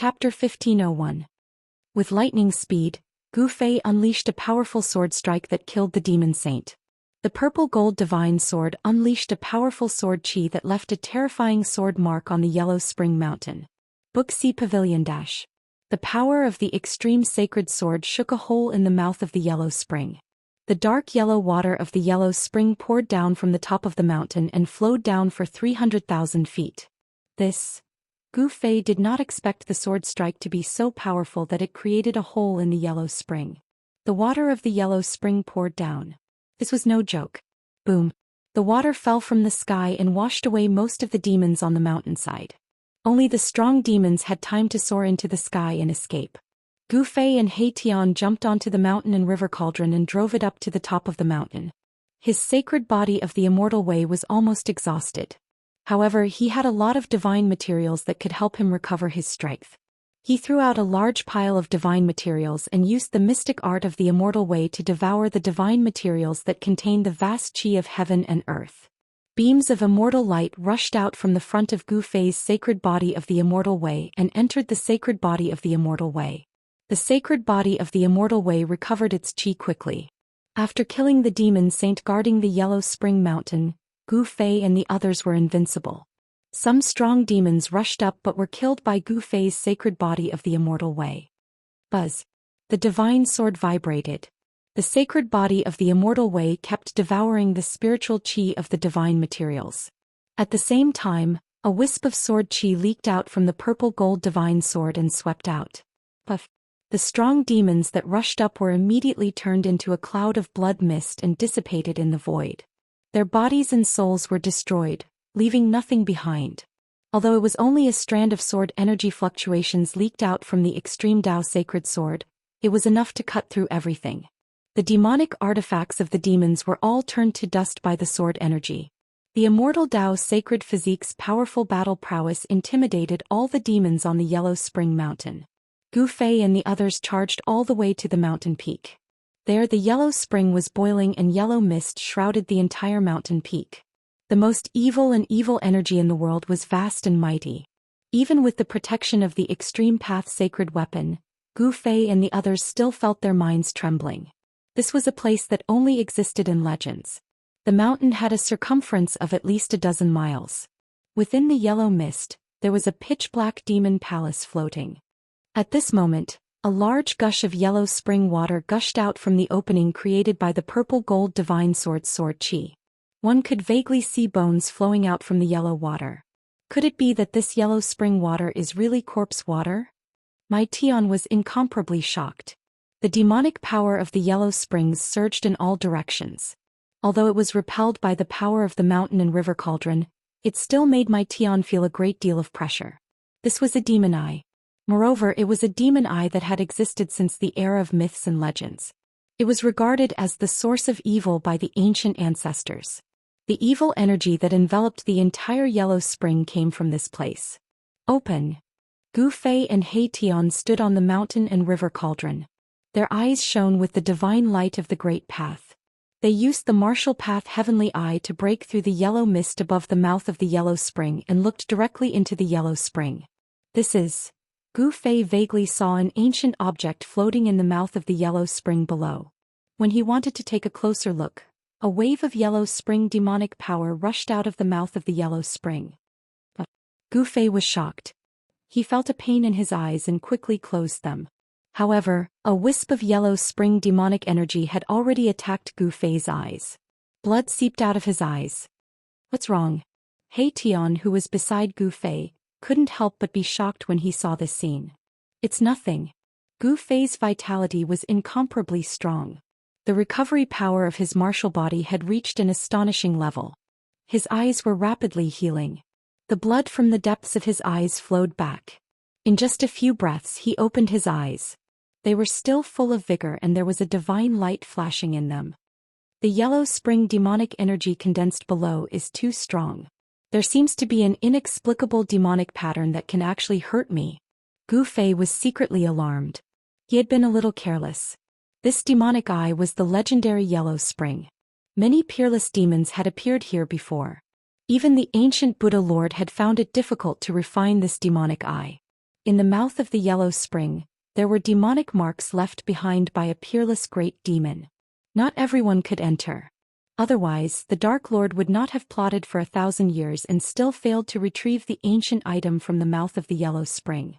Chapter 1501. With lightning speed, Gu Fei unleashed a powerful sword strike that killed the demon saint. The purple gold divine sword unleashed a powerful sword chi that left a terrifying sword mark on the yellow spring mountain. Book C Pavilion Dash. The power of the extreme sacred sword shook a hole in the mouth of the yellow spring. The dark yellow water of the yellow spring poured down from the top of the mountain and flowed down for 300,000 feet. Gu Fei did not expect the sword strike to be so powerful that it created a hole in the yellow spring. The water of the yellow spring poured down. This was no joke. Boom. The water fell from the sky and washed away most of the demons on the mountainside. Only the strong demons had time to soar into the sky and escape. Gu Fei and He Tian jumped onto the mountain and river cauldron and drove it up to the top of the mountain. His sacred body of the Immortal Way was almost exhausted. However, he had a lot of divine materials that could help him recover his strength. He threw out a large pile of divine materials and used the mystic art of the Immortal Way to devour the divine materials that contained the vast chi of heaven and earth. Beams of immortal light rushed out from the front of Gu Fei's sacred body of the Immortal Way and entered the sacred body of the Immortal Way. The sacred body of the Immortal Way recovered its chi quickly. After killing the demon saint guarding the Yellow Spring Mountain, Gu Fei and the others were invincible. Some strong demons rushed up but were killed by Gu Fei's sacred body of the Immortal Way. Buzz. The divine sword vibrated. The sacred body of the Immortal Way kept devouring the spiritual chi of the divine materials. At the same time, a wisp of sword chi leaked out from the purple gold divine sword and swept out. Puff. The strong demons that rushed up were immediately turned into a cloud of blood mist and dissipated in the void. Their bodies and souls were destroyed, leaving nothing behind. Although it was only a strand of sword energy fluctuations leaked out from the extreme Dao sacred sword, it was enough to cut through everything. The demonic artifacts of the demons were all turned to dust by the sword energy. The immortal Dao sacred physique's powerful battle prowess intimidated all the demons on the Yellow Spring Mountain. Gu Fei and the others charged all the way to the mountain peak. There the yellow spring was boiling and yellow mist shrouded the entire mountain peak. The most evil energy in the world was vast and mighty. Even with the protection of the extreme path sacred weapon, Gu Fei and the others still felt their minds trembling. This was a place that only existed in legends. The mountain had a circumference of at least a dozen miles. Within the yellow mist, there was a pitch-black demon palace floating. At this moment, a large gush of yellow spring water gushed out from the opening created by the purple gold divine sword chi. One could vaguely see bones flowing out from the yellow water. Could it be that this yellow spring water is really corpse water? Mai Tian was incomparably shocked. The demonic power of the yellow springs surged in all directions. Although it was repelled by the power of the mountain and river cauldron, it still made Mai Tian feel a great deal of pressure. This was a demon eye. Moreover, it was a demon eye that had existed since the era of myths and legends. It was regarded as the source of evil by the ancient ancestors. The evil energy that enveloped the entire Yellow Spring came from this place. Open. Gu Fei and He Tian stood on the mountain and river cauldron. Their eyes shone with the divine light of the Great Path. They used the martial path heavenly eye to break through the yellow mist above the mouth of the Yellow Spring and looked directly into the Yellow Spring. Gu Fei vaguely saw an ancient object floating in the mouth of the Yellow Spring below. When he wanted to take a closer look, a wave of Yellow Spring demonic power rushed out of the mouth of the Yellow Spring. Gu Fei was shocked. He felt a pain in his eyes and quickly closed them. However, a wisp of Yellow Spring demonic energy had already attacked Gu Fei's eyes. Blood seeped out of his eyes. What's wrong? He Tian, who was beside Gu Fei, couldn't help but be shocked when he saw this scene. It's nothing. Gu Fei's vitality was incomparably strong. The recovery power of his martial body had reached an astonishing level. His eyes were rapidly healing. The blood from the depths of his eyes flowed back. In just a few breaths he opened his eyes. They were still full of vigor and there was a divine light flashing in them. The Yellow Spring demonic energy condensed below is too strong. There seems to be an inexplicable demonic pattern that can actually hurt me. Gu Fei was secretly alarmed. He had been a little careless. This demonic eye was the legendary Yellow Spring. Many peerless demons had appeared here before. Even the ancient Buddha Lord had found it difficult to refine this demonic eye. In the mouth of the yellow spring, there were demonic marks left behind by a peerless great demon. Not everyone could enter. Otherwise, the Dark Lord would not have plotted for 1,000 years and still failed to retrieve the ancient item from the mouth of the yellow spring.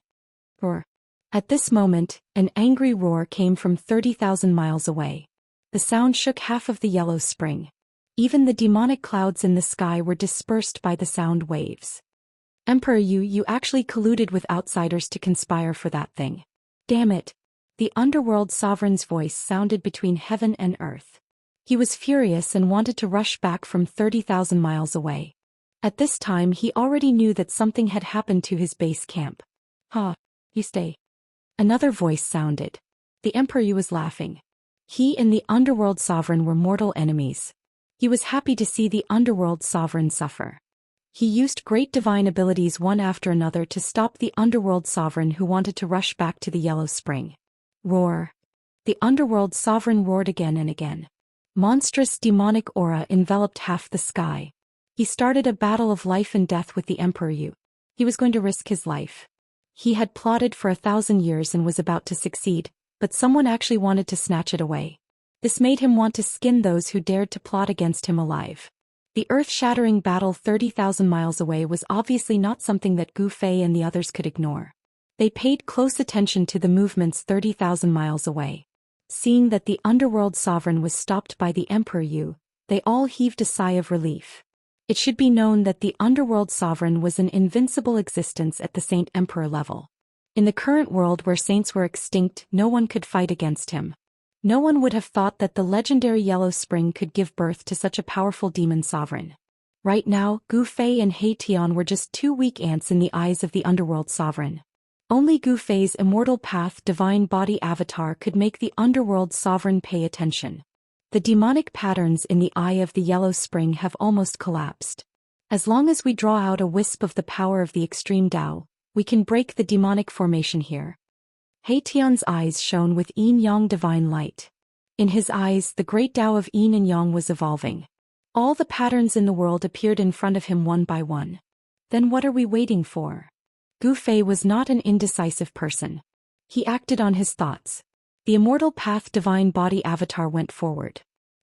Roar. At this moment, an angry roar came from 30,000 miles away. The sound shook half of the yellow spring. Even the demonic clouds in the sky were dispersed by the sound waves. Emperor, you actually colluded with outsiders to conspire for that thing. Damn it. The underworld sovereign's voice sounded between heaven and earth. He was furious and wanted to rush back from 30,000 miles away. At this time he already knew that something had happened to his base camp. You stay. Another voice sounded. The Emperor was laughing. He and the underworld sovereign were mortal enemies. He was happy to see the underworld sovereign suffer. He used great divine abilities one after another to stop the underworld sovereign who wanted to rush back to the yellow spring. Roar. The underworld sovereign roared again and again. Monstrous demonic aura enveloped half the sky. He started a battle of life and death with the Emperor Yu. He was going to risk his life. He had plotted for 1,000 years and was about to succeed, but someone actually wanted to snatch it away. This made him want to skin those who dared to plot against him alive. The earth-shattering battle 30,000 miles away was obviously not something that Gu Fei and the others could ignore. They paid close attention to the movements 30,000 miles away. Seeing that the underworld sovereign was stopped by the Emperor Yu, they all heaved a sigh of relief. It should be known that the underworld sovereign was an invincible existence at the Saint Emperor level. In the current world where saints were extinct, no one could fight against him. No one would have thought that the legendary Yellow Spring could give birth to such a powerful demon sovereign. Right now, Gu Fei and He Tian were just two weak ants in the eyes of the underworld sovereign. Only Gu Fei's immortal path divine body avatar could make the underworld sovereign pay attention. The demonic patterns in the eye of the Yellow Spring have almost collapsed. As long as we draw out a wisp of the power of the extreme Tao, we can break the demonic formation here. He Tian's eyes shone with yin-yang divine light. In his eyes, the great Tao of yin and yang was evolving. All the patterns in the world appeared in front of him one by one. Then what are we waiting for? Gu Fei was not an indecisive person. He acted on his thoughts. The Immortal Path Divine Body Avatar went forward.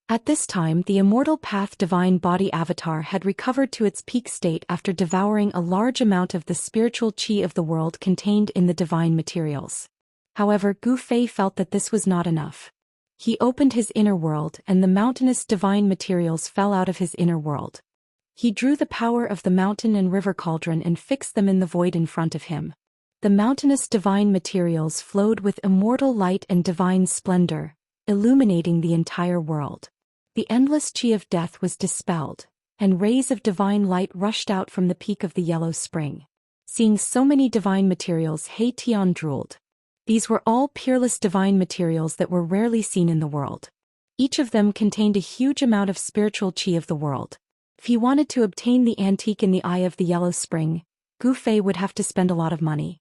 At this time, the Immortal Path Divine Body Avatar had recovered to its peak state after devouring a large amount of the spiritual qi of the world contained in the divine materials. However, Gu Fei felt that this was not enough. He opened his inner world and the mountainous divine materials fell out of his inner world. He drew the power of the mountain and river cauldron and fixed them in the void in front of him. The mountainous divine materials flowed with immortal light and divine splendor, illuminating the entire world. The endless qi of death was dispelled, and rays of divine light rushed out from the peak of the Yellow Spring. Seeing so many divine materials, He Tian drooled. These were all peerless divine materials that were rarely seen in the world. Each of them contained a huge amount of spiritual qi of the world. If he wanted to obtain the antique in the eye of the Yellow Spring, Gu Fei would have to spend a lot of money.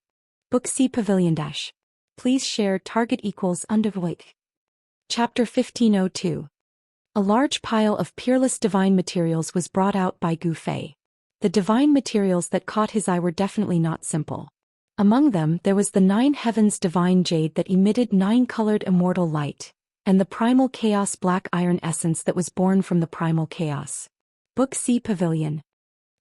Book C Pavilion Dash. Please share target equals underweight. Chapter 1502. A large pile of peerless divine materials was brought out by Gu Fei. The divine materials that caught his eye were definitely not simple. Among them, there was the 9 heavens divine jade that emitted 9-colored immortal light, and the primal chaos black iron essence that was born from the primal chaos. Book C Pavilion.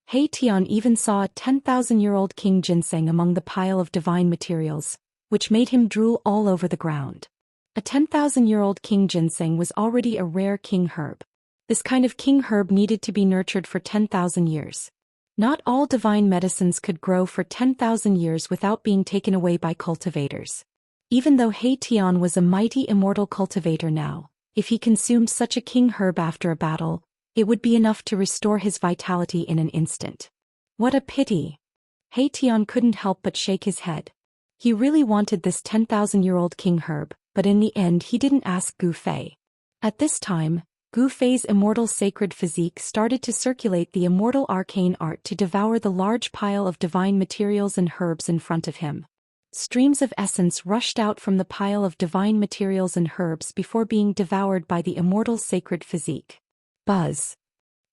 He Tian even saw a 10,000-year-old king ginseng among the pile of divine materials, which made him drool all over the ground. A 10,000-year-old king ginseng was already a rare king herb. This kind of king herb needed to be nurtured for 10,000 years. Not all divine medicines could grow for 10,000 years without being taken away by cultivators. Even though He Tian was a mighty immortal cultivator now, if he consumed such a king herb after a battle, it would be enough to restore his vitality in an instant. What a pity! He Tian couldn't help but shake his head. He really wanted this 10,000-year-old king herb, but in the end he didn't ask Gu Fei. At this time, Gu Fei's immortal sacred physique started to circulate the immortal arcane art to devour the large pile of divine materials and herbs in front of him. Streams of essence rushed out from the pile of divine materials and herbs before being devoured by the immortal sacred physique. Buzz.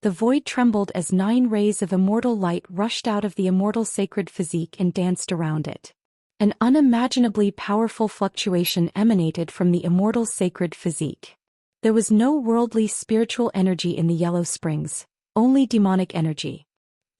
The void trembled as 9 rays of immortal light rushed out of the immortal sacred physique and danced around it. An unimaginably powerful fluctuation emanated from the immortal sacred physique. There was no worldly spiritual energy in the yellow springs, only demonic energy.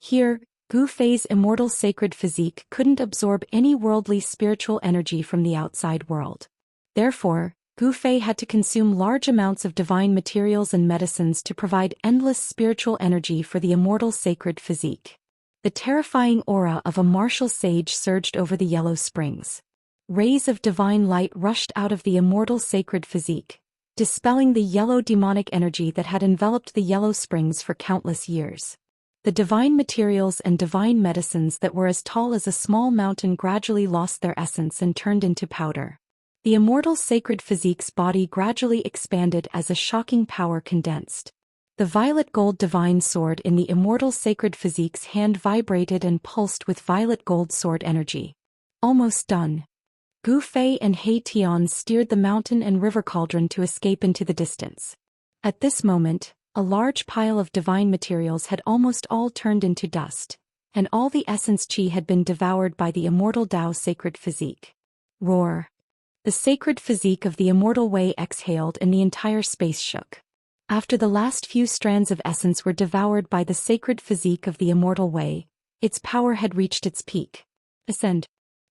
Here, Gu Fei's immortal sacred physique couldn't absorb any worldly spiritual energy from the outside world. Therefore, Gu Fei had to consume large amounts of divine materials and medicines to provide endless spiritual energy for the immortal sacred physique. The terrifying aura of a martial sage surged over the yellow springs. Rays of divine light rushed out of the immortal sacred physique, dispelling the yellow demonic energy that had enveloped the yellow springs for countless years. The divine materials and divine medicines that were as tall as a small mountain gradually lost their essence and turned into powder. The immortal sacred physique's body gradually expanded as a shocking power condensed. The violet gold divine sword in the immortal sacred physique's hand vibrated and pulsed with violet gold sword energy. Almost done. Gu Fei and He Tian steered the mountain and river cauldron to escape into the distance. At this moment, a large pile of divine materials had almost all turned into dust, and all the essence chi had been devoured by the immortal Dao sacred physique. Roar. The sacred physique of the immortal Wei exhaled and the entire space shook. After the last few strands of essence were devoured by the sacred physique of the immortal Wei, its power had reached its peak. Ascend.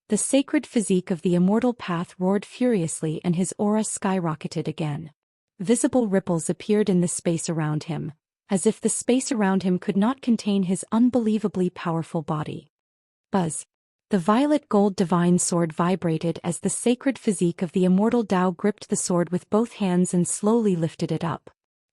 The sacred physique of the immortal path roared furiously and his aura skyrocketed again. Visible ripples appeared in the space around him, as if the space around him could not contain his unbelievably powerful body. Buzz. The violet gold divine sword vibrated as the sacred physique of the immortal Dao gripped the sword with both hands and slowly lifted it up.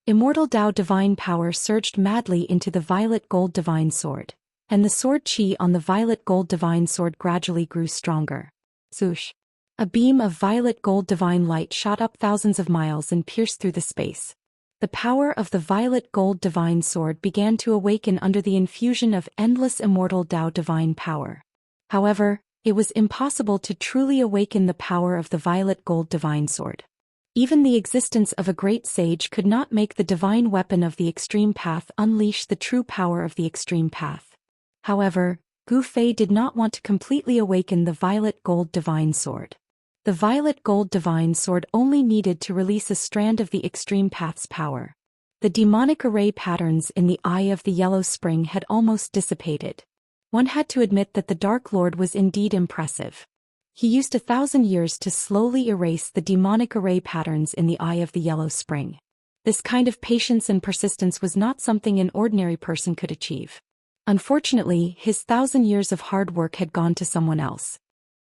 Immortal Dao divine power surged madly into the violet gold divine sword, and the sword chi on the violet gold divine sword gradually grew stronger. Swoosh. A beam of violet gold divine light shot up thousands of miles and pierced through the space. The power of the violet gold divine sword began to awaken under the infusion of endless immortal Dao divine power. However, it was impossible to truly awaken the power of the violet gold divine sword. Even the existence of a great sage could not make the divine weapon of the extreme path unleash the true power of the extreme path. However, Gu Fei did not want to completely awaken the violet gold divine sword. The violet gold divine sword only needed to release a strand of the extreme path's power. The demonic array patterns in the eye of the yellow spring had almost dissipated. One had to admit that the Dark Lord was indeed impressive. He used 1,000 years to slowly erase the demonic array patterns in the eye of the yellow spring. This kind of patience and persistence was not something an ordinary person could achieve. Unfortunately, his 1,000 years of hard work had gone to someone else.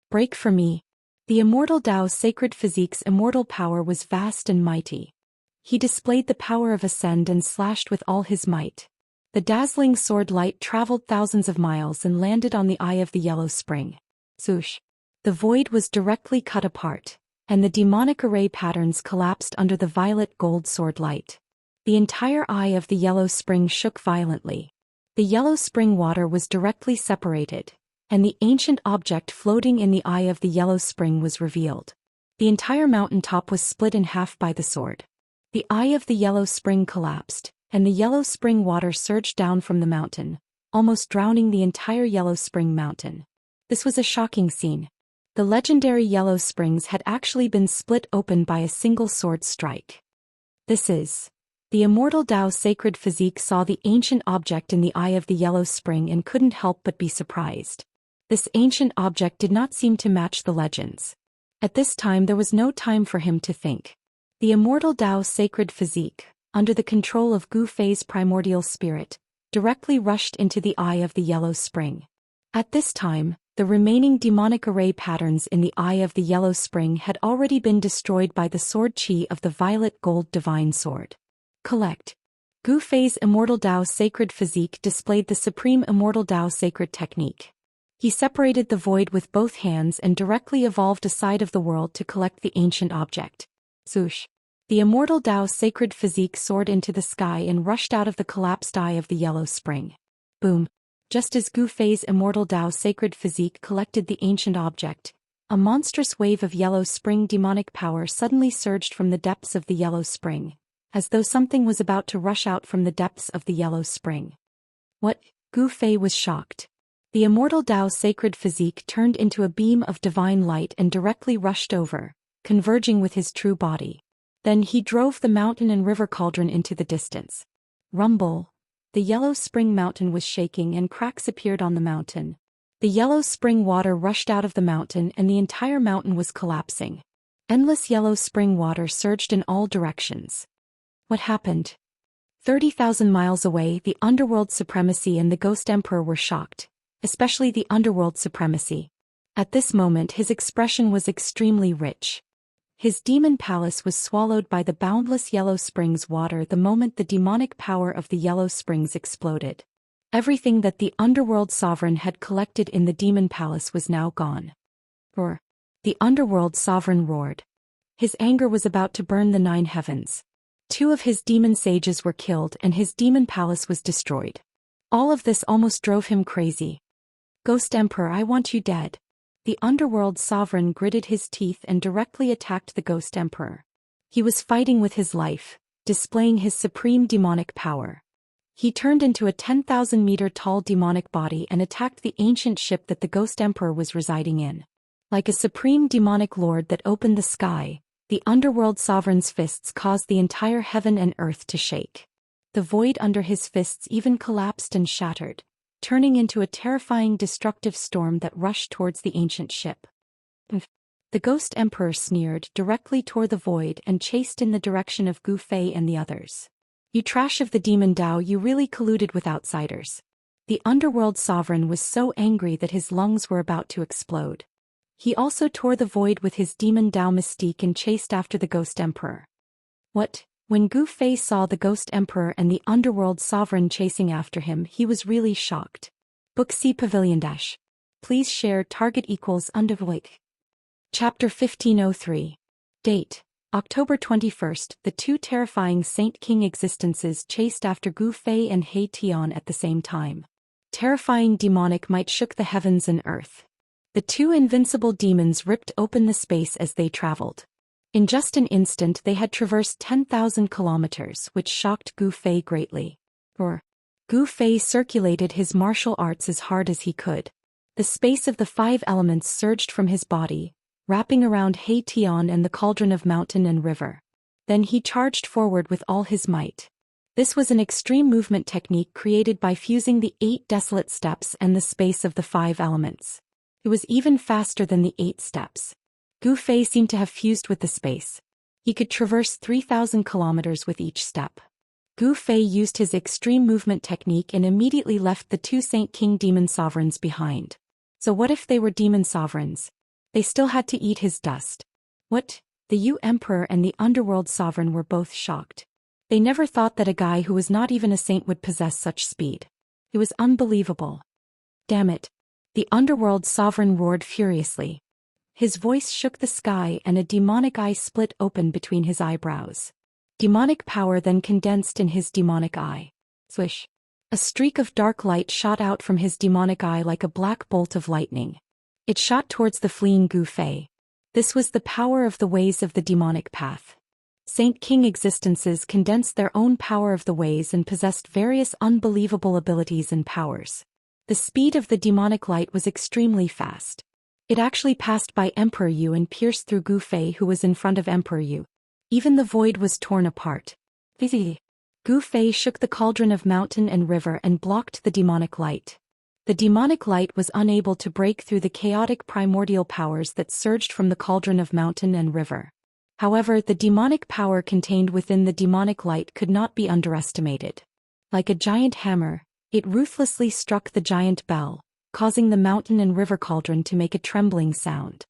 Break for me. The immortal Dao sacred physique's immortal power was vast and mighty. He displayed the power of ascend and slashed with all his might. The dazzling sword light traveled thousands of miles and landed on the eye of the yellow spring. Swoosh. The void was directly cut apart, and the demonic array patterns collapsed under the violet gold sword light. The entire eye of the yellow spring shook violently. The yellow spring water was directly separated, and the ancient object floating in the eye of the yellow spring was revealed. The entire mountain top was split in half by the sword. The eye of the yellow spring collapsed, and the yellow spring water surged down from the mountain, almost drowning the entire yellow spring mountain. This was a shocking scene. The legendary yellow springs had actually been split open by a single sword strike. The immortal Dao sacred physique saw the ancient object in the eye of the yellow spring and couldn't help but be surprised. This ancient object did not seem to match the legends. At this time there was no time for him to think. The immortal Dao sacred physique, under the control of Gu Fei's primordial spirit, directly rushed into the eye of the yellow spring. At this time, the remaining demonic array patterns in the eye of the yellow spring had already been destroyed by the sword chi of the violet gold divine sword. Collect. Gu Fei's immortal Dao sacred physique displayed the supreme immortal Dao sacred technique. He separated the void with both hands and directly evolved a side of the world to collect the ancient object. Swoosh. The immortal Dao sacred physique soared into the sky and rushed out of the collapsed eye of the yellow spring. Boom. Just as Gu Fei's immortal Dao sacred physique collected the ancient object, a monstrous wave of yellow spring demonic power suddenly surged from the depths of the yellow spring, as though something was about to rush out from the depths of the yellow spring. What? Gu Fei was shocked. The immortal Dao sacred physique turned into a beam of divine light and directly rushed over, converging with his true body. Then he drove the mountain and river cauldron into the distance. Rumble. The yellow spring mountain was shaking and cracks appeared on the mountain. The yellow spring water rushed out of the mountain and the entire mountain was collapsing. Endless yellow spring water surged in all directions. What happened? 30,000 miles away, the Underworld Supremacy and the Ghost Emperor were shocked, especially the Underworld Supremacy. At this moment his expression was extremely rich. His demon palace was swallowed by the boundless Yellow Springs water the moment the demonic power of the Yellow Springs exploded. Everything that the Underworld Sovereign had collected in the demon palace was now gone. Roar. The Underworld Sovereign roared. His anger was about to burn the 9 heavens. 2 of his demon sages were killed and his demon palace was destroyed. All of this almost drove him crazy. Ghost Emperor, I want you dead. The Underworld Sovereign gritted his teeth and directly attacked the Ghost Emperor. He was fighting with his life, displaying his supreme demonic power. He turned into a 10,000-meter-tall demonic body and attacked the ancient ship that the Ghost Emperor was residing in. Like a supreme demonic lord that opened the sky, the Underworld Sovereign's fists caused the entire heaven and earth to shake. The void under his fists even collapsed and shattered, turning into a terrifying destructive storm that rushed towards the ancient ship. The Ghost Emperor sneered, directly toward the void and chased in the direction of Gu Fei and the others. You trash of the demon Dao, you really colluded with outsiders. The Underworld Sovereign was so angry that his lungs were about to explode. He also tore the void with his demon Dao mystique and chased after the Ghost Emperor. What? When Gu Fei saw the Ghost Emperor and the Underworld Sovereign chasing after him, he was really shocked. Book C Pavilion Dash. Please share target equals undervoid. Chapter 1503. Date. October 21st. The 2 terrifying Saint King existences chased after Gu Fei and He Tian at the same time. Terrifying demonic might shook the heavens and earth. The 2 invincible demons ripped open the space as they traveled. In just an instant they had traversed 10,000 kilometers, which shocked Gu Fei greatly. Gu Fei circulated his martial arts as hard as he could. The space of the 5 elements surged from his body, wrapping around He Tian and the cauldron of mountain and river. Then he charged forward with all his might. This was an extreme movement technique created by fusing the 8 desolate steps and the space of the 5 elements. It was even faster than the 8 steps. Gu Fei seemed to have fused with the space. He could traverse 3,000 kilometers with each step. Gu Fei used his extreme movement technique and immediately left the 2 Saint King demon sovereigns behind. So what if they were demon sovereigns? They still had to eat his dust. What? The Yu Emperor and the Underworld Sovereign were both shocked. They never thought that a guy who was not even a saint would possess such speed. It was unbelievable. Damn it. The Underworld Sovereign roared furiously. His voice shook the sky and a demonic eye split open between his eyebrows. Demonic power then condensed in his demonic eye. Swish. A streak of dark light shot out from his demonic eye like a black bolt of lightning. It shot towards the fleeing Gu Fei. This was the power of the ways of the demonic path. Saint King existences condensed their own power of the ways and possessed various unbelievable abilities and powers. The speed of the demonic light was extremely fast. It actually passed by Emperor Yu and pierced through Gu Fei, who was in front of Emperor Yu. Even the void was torn apart. Gu Fei shook the cauldron of mountain and river and blocked the demonic light. The demonic light was unable to break through the chaotic primordial powers that surged from the cauldron of mountain and river. However, the demonic power contained within the demonic light could not be underestimated. Like a giant hammer, it ruthlessly struck the giant bell, causing the mountain and river cauldron to make a trembling sound.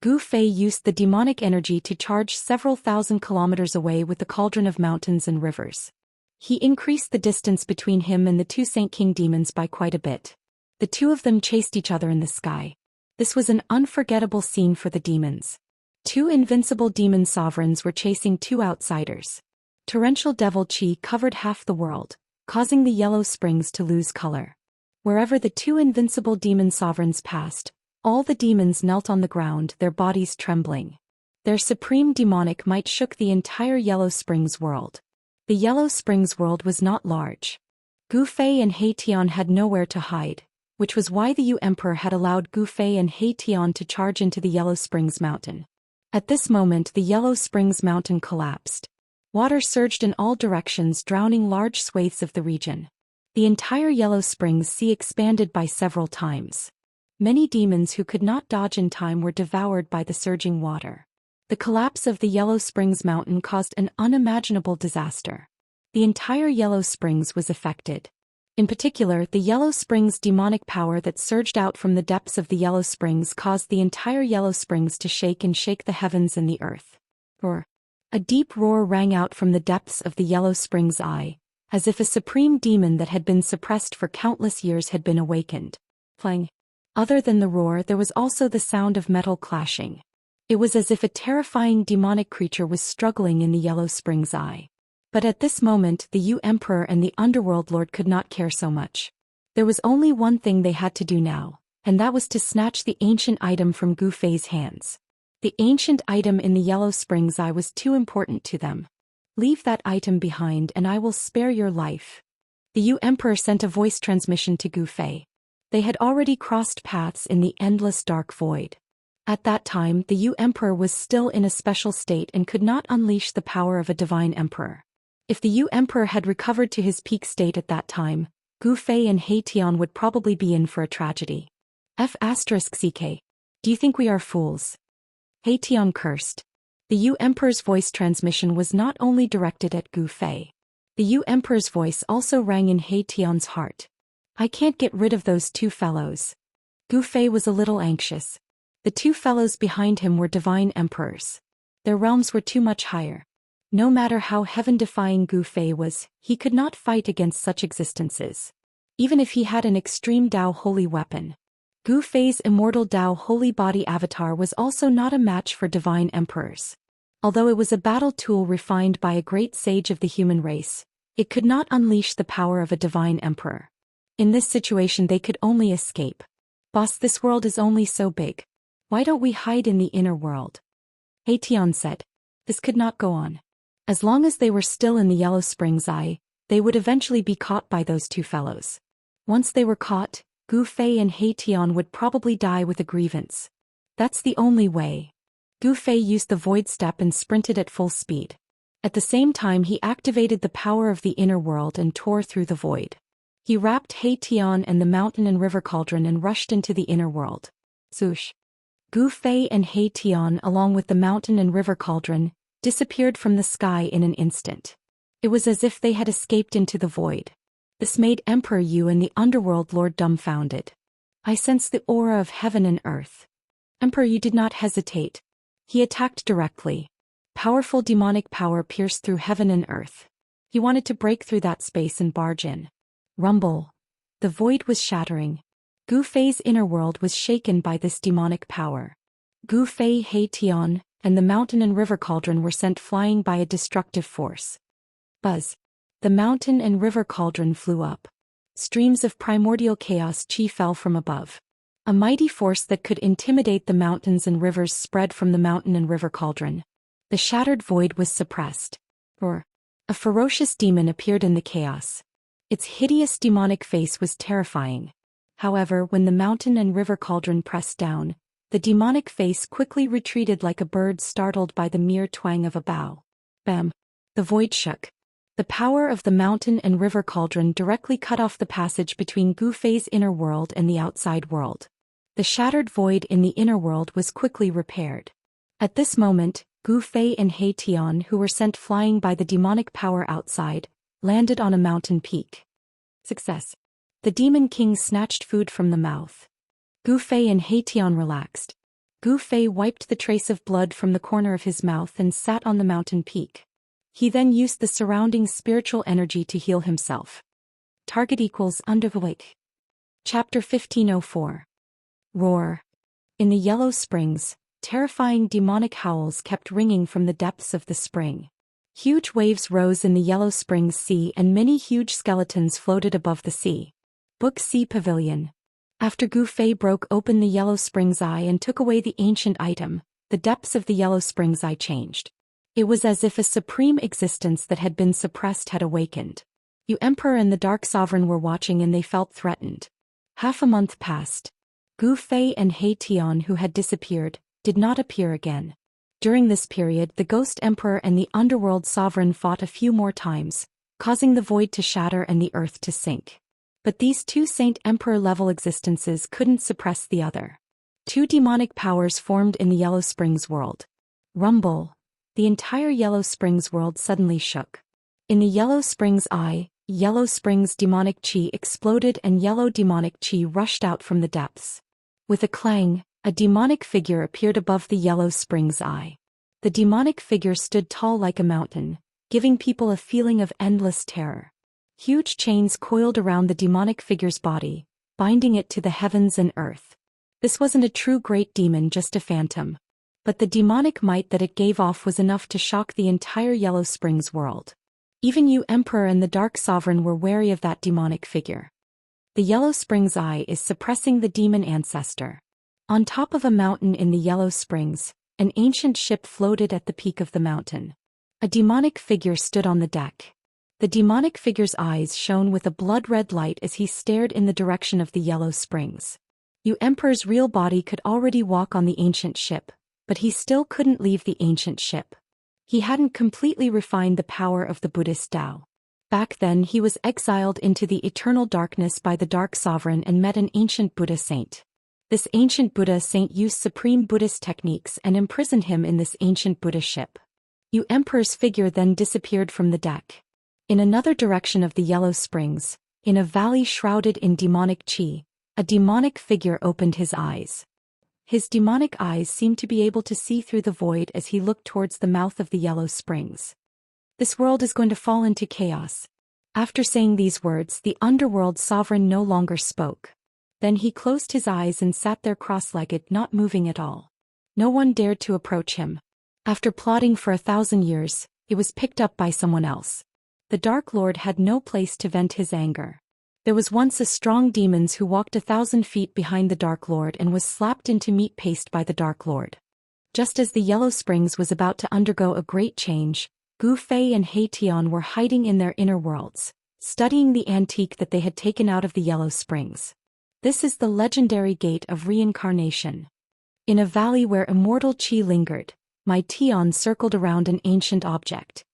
Gu Fei used the demonic energy to charge several thousand kilometers away with the cauldron of mountains and rivers. He increased the distance between him and the 2 Saint King demons by quite a bit. The 2 of them chased each other in the sky. This was an unforgettable scene for the demons. 2 invincible demon sovereigns were chasing 2 outsiders. Torrential devil chi covered half the world, causing the Yellow Springs to lose color. Wherever the 2 invincible demon sovereigns passed, all the demons knelt on the ground, their bodies trembling. Their supreme demonic might shook the entire Yellow Springs world. The Yellow Springs world was not large. Gu Fei and He Tian had nowhere to hide. which was why the Yu Emperor had allowed Gu Fei and He Tian to charge into the Yellow Springs Mountain. At this moment the Yellow Springs Mountain collapsed. Water surged in all directions, drowning large swathes of the region. The entire Yellow Springs Sea expanded by several times. Many demons who could not dodge in time were devoured by the surging water. The collapse of the Yellow Springs Mountain caused an unimaginable disaster. The entire Yellow Springs was affected. In particular, the Yellow Springs' demonic power that surged out from the depths of the Yellow Springs caused the entire Yellow Springs to shake the heavens and the earth. Roar. A deep roar rang out from the depths of the Yellow Springs Eye, as if a supreme demon that had been suppressed for countless years had been awakened. Clang. Other than the roar, there was also the sound of metal clashing. It was as if a terrifying demonic creature was struggling in the Yellow Springs Eye. But at this moment the Yu Emperor and the Underworld Lord could not care so much. There was only one thing they had to do now, and that was to snatch the ancient item from Gu Fei's hands. The ancient item in the Yellow Springs Eye was too important to them. Leave that item behind and I will spare your life. The Yu Emperor sent a voice transmission to Gu Fei. They had already crossed paths in the endless dark void. At that time the Yu Emperor was still in a special state and could not unleash the power of a divine emperor. If the Yu Emperor had recovered to his peak state at that time, Gu Fei and He Tian would probably be in for a tragedy. F***ck. Do you think we are fools? He Tian cursed. The Yu Emperor's voice transmission was not only directed at Gu Fei. The Yu Emperor's voice also rang in He Tian's heart. I can't get rid of those two fellows. Gu Fei was a little anxious. The two fellows behind him were divine emperors. Their realms were too much higher. No matter how heaven-defying Gu Fei was, he could not fight against such existences. Even if he had an extreme Dao holy weapon. Gu Fei's immortal Dao holy body avatar was also not a match for divine emperors. Although it was a battle tool refined by a great sage of the human race, it could not unleash the power of a divine emperor. In this situation they could only escape. Boss, this world is only so big. Why don't we hide in the inner world? He Tian said. This could not go on. As long as they were still in the Yellow Springs Eye, they would eventually be caught by those two fellows. Once they were caught, Gu Fei and He Tian would probably die with a grievance. That's the only way. Gu Fei used the void step and sprinted at full speed. At the same time he activated the power of the inner world and tore through the void. He wrapped He Tian and the mountain and river cauldron and rushed into the inner world. Swoosh. Gu Fei and He Tian along with the mountain and river cauldron disappeared from the sky in an instant. It was as if they had escaped into the void. This made Emperor Yu and the Underworld Lord dumbfounded. I sensed the aura of heaven and earth. Emperor Yu did not hesitate. He attacked directly. Powerful demonic power pierced through heaven and earth. He wanted to break through that space and barge in. Rumble. The void was shattering. Gu Fei's inner world was shaken by this demonic power. Gu Fei, He Tian, and the mountain and river cauldron were sent flying by a destructive force. Buzz. The mountain and river cauldron flew up. Streams of primordial chaos chi fell from above. A mighty force that could intimidate the mountains and rivers spread from the mountain and river cauldron. The shattered void was suppressed. Roar. A ferocious demon appeared in the chaos. Its hideous demonic face was terrifying. However, when the mountain and river cauldron pressed down, the demonic face quickly retreated like a bird startled by the mere twang of a bow. Bam! The void shook. The power of the mountain and river cauldron directly cut off the passage between Gu Fei's inner world and the outside world. The shattered void in the inner world was quickly repaired. At this moment, Gu Fei and He Tian, who were sent flying by the demonic power outside, landed on a mountain peak. Success. The Demon King snatched food from the mouth. Gu Fei and He Tian relaxed. Gu Fei wiped the trace of blood from the corner of his mouth and sat on the mountain peak. He then used the surrounding spiritual energy to heal himself. Target equals underwake. Chapter 1504. Roar. In the Yellow Springs, terrifying demonic howls kept ringing from the depths of the spring. Huge waves rose in the Yellow Springs Sea and many huge skeletons floated above the sea. Book C Pavilion. After Gu Fei broke open the Yellow Springs Eye and took away the ancient item, the depths of the Yellow Springs Eye changed. It was as if a supreme existence that had been suppressed had awakened. Yu Emperor and the Dark Sovereign were watching and they felt threatened. Half a month passed. Gu Fei and He Tian, who had disappeared, did not appear again. During this period, the Ghost Emperor and the Underworld Sovereign fought a few more times, causing the void to shatter and the earth to sink. But these two Saint Emperor-level existences couldn't suppress the other. Two demonic powers formed in the Yellow Springs world. Rumble. The entire Yellow Springs world suddenly shook. In the Yellow Springs Eye, Yellow Springs demonic chi exploded and yellow demonic chi rushed out from the depths. With a clang, a demonic figure appeared above the Yellow Springs Eye. The demonic figure stood tall like a mountain, giving people a feeling of endless terror. Huge chains coiled around the demonic figure's body, binding it to the heavens and earth. This wasn't a true great demon, just a phantom. But the demonic might that it gave off was enough to shock the entire Yellow Springs world. Even you Emperor and the Dark Sovereign were wary of that demonic figure. The Yellow Springs Eye is suppressing the demon ancestor. On top of a mountain in the Yellow Springs, an ancient ship floated at the peak of the mountain. A demonic figure stood on the deck. The demonic figure's eyes shone with a blood-red light as he stared in the direction of the Yellow Springs. You Emperor's real body could already walk on the ancient ship, but he still couldn't leave the ancient ship. He hadn't completely refined the power of the Buddhist Tao. Back then he was exiled into the eternal darkness by the Dark Sovereign and met an ancient Buddha saint. This ancient Buddha saint used supreme Buddhist techniques and imprisoned him in this ancient Buddha ship. You Emperor's figure then disappeared from the deck. In another direction of the Yellow Springs, in a valley shrouded in demonic chi, a demonic figure opened his eyes. His demonic eyes seemed to be able to see through the void as he looked towards the mouth of the Yellow Springs. This world is going to fall into chaos. After saying these words, the Underworld Sovereign no longer spoke. Then he closed his eyes and sat there cross-legged, not moving at all. No one dared to approach him. After plotting for 1,000 years, it was picked up by someone else. The Dark Lord had no place to vent his anger. There was once a strong demon who walked 1,000 feet behind the Dark Lord and was slapped into meat paste by the Dark Lord. Just as the Yellow Springs was about to undergo a great change, Gu Fei and He Tian were hiding in their inner worlds, studying the antique that they had taken out of the Yellow Springs. This is the legendary Gate of Reincarnation. In a valley where immortal chi lingered, my Tian circled around an ancient object.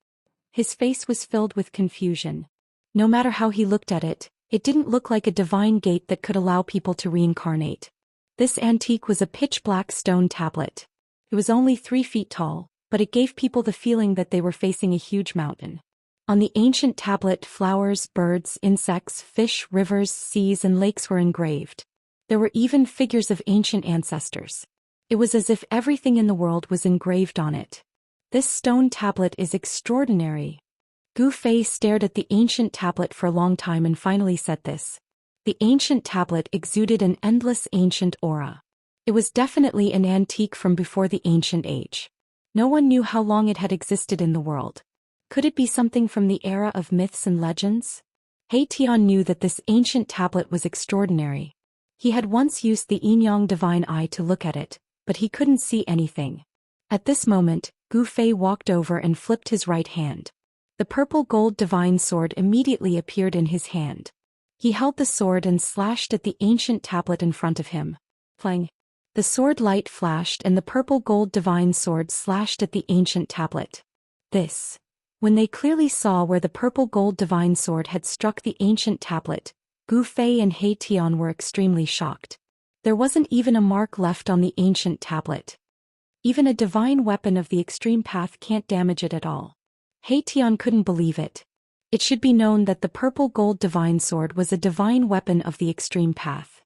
His face was filled with confusion. No matter how he looked at it, it didn't look like a divine gate that could allow people to reincarnate. This antique was a pitch-black stone tablet. It was only 3 feet tall, but it gave people the feeling that they were facing a huge mountain. On the ancient tablet, flowers, birds, insects, fish, rivers, seas, and lakes were engraved. There were even figures of ancient ancestors. It was as if everything in the world was engraved on it. This stone tablet is extraordinary. Gu Fei stared at the ancient tablet for a long time and finally said this. The ancient tablet exuded an endless ancient aura. It was definitely an antique from before the ancient age. No one knew how long it had existed in the world. Could it be something from the era of myths and legends? He Tian knew that this ancient tablet was extraordinary. He had once used the Yin-Yang divine eye to look at it, but he couldn't see anything. At this moment, Gu Fei walked over and flipped his right hand. The purple gold divine sword immediately appeared in his hand. He held the sword and slashed at the ancient tablet in front of him. Clang. The sword light flashed and the purple gold divine sword slashed at the ancient tablet. When they clearly saw where the purple gold divine sword had struck the ancient tablet, Gu Fei and He Tian were extremely shocked. There wasn't even a mark left on the ancient tablet. Even a divine weapon of the extreme path can't damage it at all. He Tian couldn't believe it. It should be known that the purple gold divine sword was a divine weapon of the extreme path.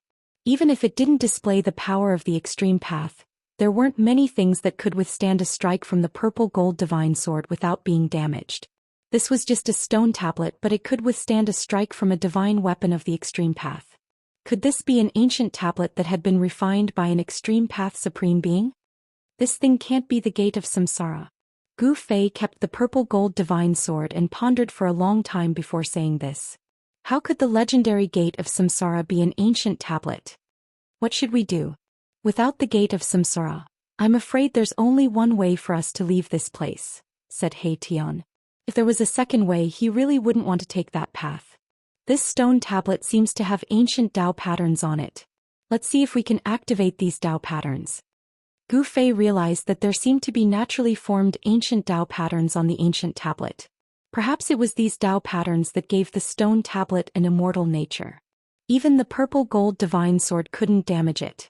Even if it didn't display the power of the extreme path, there weren't many things that could withstand a strike from the purple gold divine sword without being damaged. This was just a stone tablet, but it could withstand a strike from a divine weapon of the extreme path. Could this be an ancient tablet that had been refined by an extreme path supreme being? This thing can't be the gate of samsara. Gu Fei kept the purple gold divine sword and pondered for a long time before saying this. How could the legendary gate of samsara be an ancient tablet? What should we do? Without the gate of samsara, I'm afraid there's only one way for us to leave this place, said He Tian. If there was a second way, he really wouldn't want to take that path. This stone tablet seems to have ancient Dao patterns on it. Let's see if we can activate these Dao patterns. Gu Fei realized that there seemed to be naturally formed ancient Dao patterns on the ancient tablet. Perhaps it was these Dao patterns that gave the stone tablet an immortal nature. Even the purple gold divine sword couldn't damage it.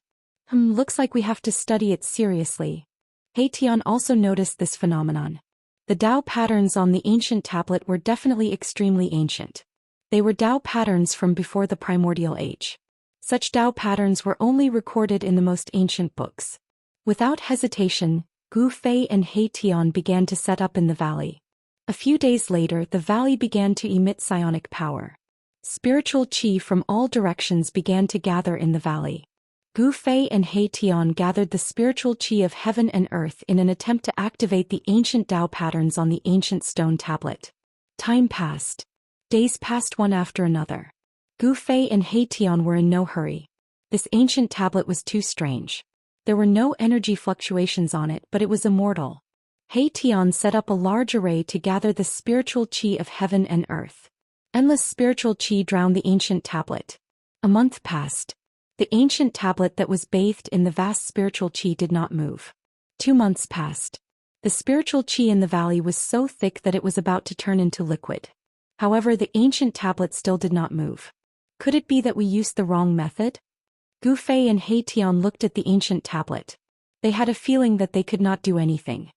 Looks like we have to study it seriously. He Tian also noticed this phenomenon. The Dao patterns on the ancient tablet were definitely extremely ancient. They were Dao patterns from before the primordial age. Such Dao patterns were only recorded in the most ancient books. Without hesitation, Gu Fei and He Tian began to set up in the valley. A few days later, the valley began to emit psionic power. Spiritual qi from all directions began to gather in the valley. Gu Fei and He Tian gathered the spiritual qi of heaven and earth in an attempt to activate the ancient Dao patterns on the ancient stone tablet. Time passed. Days passed one after another. Gu Fei and He Tian were in no hurry. This ancient tablet was too strange. There were no energy fluctuations on it, but it was immortal. He Tian set up a large array to gather the spiritual qi of heaven and earth. Endless spiritual qi drowned the ancient tablet. A month passed. The ancient tablet that was bathed in the vast spiritual qi did not move. 2 months passed. The spiritual qi in the valley was so thick that it was about to turn into liquid. However, the ancient tablet still did not move. Could it be that we used the wrong method? Gu Fei and He Tian looked at the ancient tablet. They had a feeling that they could not do anything.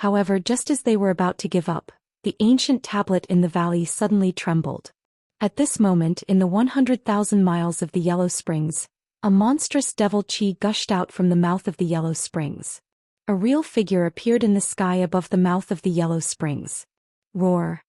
However, just as they were about to give up, the ancient tablet in the valley suddenly trembled. At this moment, in the 100,000 miles of the Yellow Springs, a monstrous devil qi gushed out from the mouth of the Yellow Springs. A real figure appeared in the sky above the mouth of the Yellow Springs. Roar!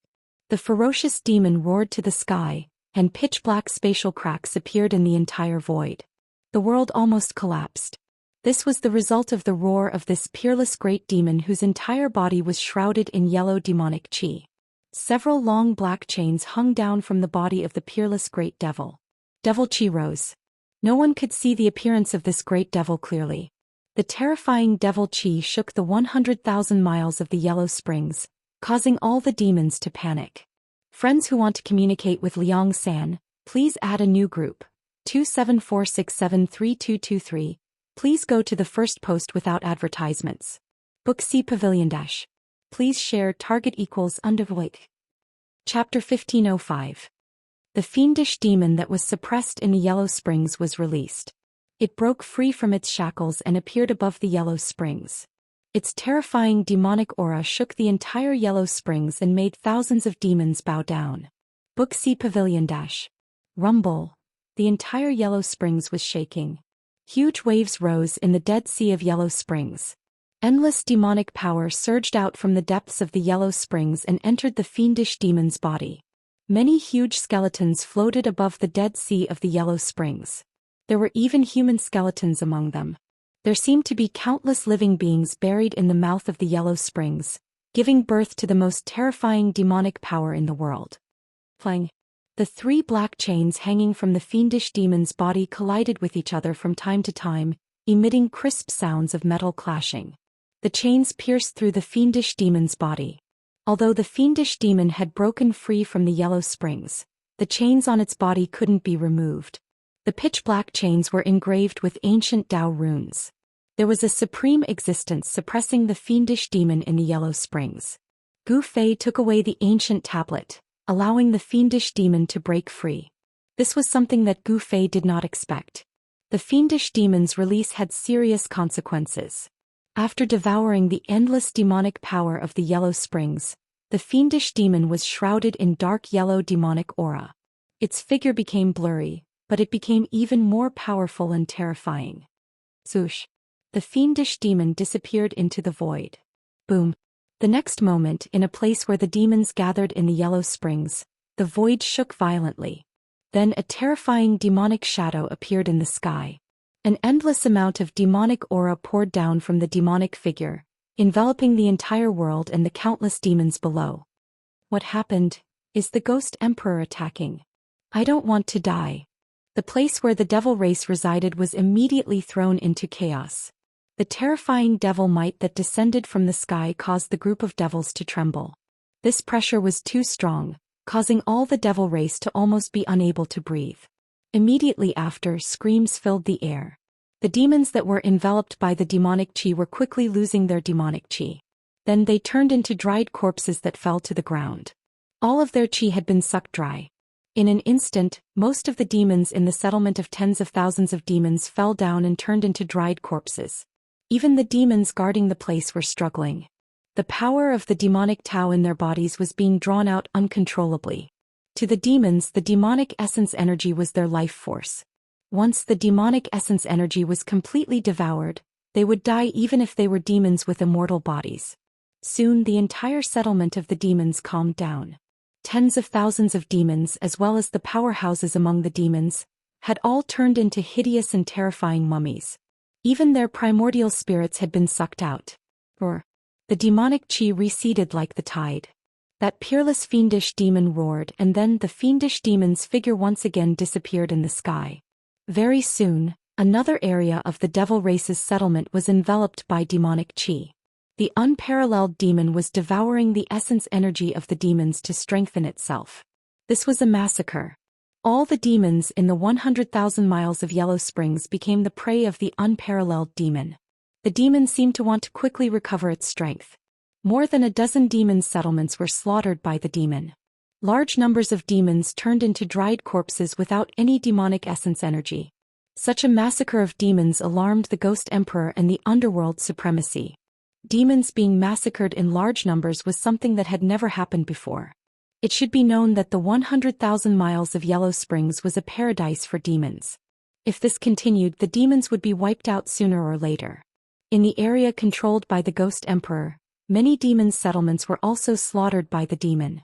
The ferocious demon roared to the sky, and pitch-black spatial cracks appeared in the entire void. The world almost collapsed. This was the result of the roar of this peerless great demon whose entire body was shrouded in yellow demonic qi. Several long black chains hung down from the body of the peerless great devil. Devil qi rose. No one could see the appearance of this great devil clearly. The terrifying devil qi shook the 100,000 miles of the Yellow Springs, causing all the demons to panic. Friends who want to communicate with Liang San, please add a new group. 274673223. Please go to the first post without advertisements. Book C Pavilion Dash. Please share target equals undervoid. Chapter 1505. The fiendish demon that was suppressed in the Yellow Springs was released. It broke free from its shackles and appeared above the Yellow Springs. Its terrifying demonic aura shook the entire Yellow Springs and made thousands of demons bow down. Book C Pavilion Dash. Rumble. The entire Yellow Springs was shaking. Huge waves rose in the Dead Sea of Yellow Springs. Endless demonic power surged out from the depths of the Yellow Springs and entered the fiendish demon's body. Many huge skeletons floated above the Dead Sea of the Yellow Springs. There were even human skeletons among them. There seemed to be countless living beings buried in the mouth of the Yellow Springs, giving birth to the most terrifying demonic power in the world. Clang! The 3 black chains hanging from the fiendish demon's body collided with each other from time to time, emitting crisp sounds of metal clashing. The chains pierced through the fiendish demon's body. Although the fiendish demon had broken free from the Yellow Springs, the chains on its body couldn't be removed. The pitch-black chains were engraved with ancient Dao runes. There was a supreme existence suppressing the fiendish demon in the Yellow Springs. Gu Fei took away the ancient tablet, allowing the fiendish demon to break free. This was something that Gu Fei did not expect. The fiendish demon's release had serious consequences. After devouring the endless demonic power of the Yellow Springs, the fiendish demon was shrouded in dark yellow demonic aura. Its figure became blurry, but it became even more powerful and terrifying. Swoosh! The fiendish demon disappeared into the void. Boom! The next moment, in a place where the demons gathered in the Yellow Springs, the void shook violently. Then a terrifying demonic shadow appeared in the sky. An endless amount of demonic aura poured down from the demonic figure, enveloping the entire world and the countless demons below. What happened? Is the Ghost Emperor attacking? I don't want to die. The place where the devil race resided was immediately thrown into chaos. The terrifying devil might that descended from the sky caused the group of devils to tremble. This pressure was too strong, causing all the devil race to almost be unable to breathe. Immediately after, screams filled the air. The demons that were enveloped by the demonic qi were quickly losing their demonic qi. Then they turned into dried corpses that fell to the ground. All of their qi had been sucked dry. In an instant, most of the demons in the settlement of tens of thousands of demons fell down and turned into dried corpses. Even the demons guarding the place were struggling. The power of the demonic Tao in their bodies was being drawn out uncontrollably. To the demons, the demonic essence energy was their life force. Once the demonic essence energy was completely devoured, they would die even if they were demons with immortal bodies. Soon the entire settlement of the demons calmed down. Tens of thousands of demons, as well as the powerhouses among the demons, had all turned into hideous and terrifying mummies. Even their primordial spirits had been sucked out. The demonic qi receded like the tide. That peerless fiendish demon roared, and then the fiendish demon's figure once again disappeared in the sky. Very soon, another area of the devil race's settlement was enveloped by demonic qi. The unparalleled demon was devouring the essence energy of the demons to strengthen itself. This was a massacre. All the demons in the 100,000 miles of Yellow Springs became the prey of the unparalleled demon. The demon seemed to want to quickly recover its strength. More than a dozen demon settlements were slaughtered by the demon. Large numbers of demons turned into dried corpses without any demonic essence energy. Such a massacre of demons alarmed the Ghost Emperor and the underworld supremacy. Demons being massacred in large numbers was something that had never happened before. It should be known that the 100,000 miles of Yellow Springs was a paradise for demons. If this continued, the demons would be wiped out sooner or later. In the area controlled by the Ghost Emperor, many demon settlements were also slaughtered by the demon.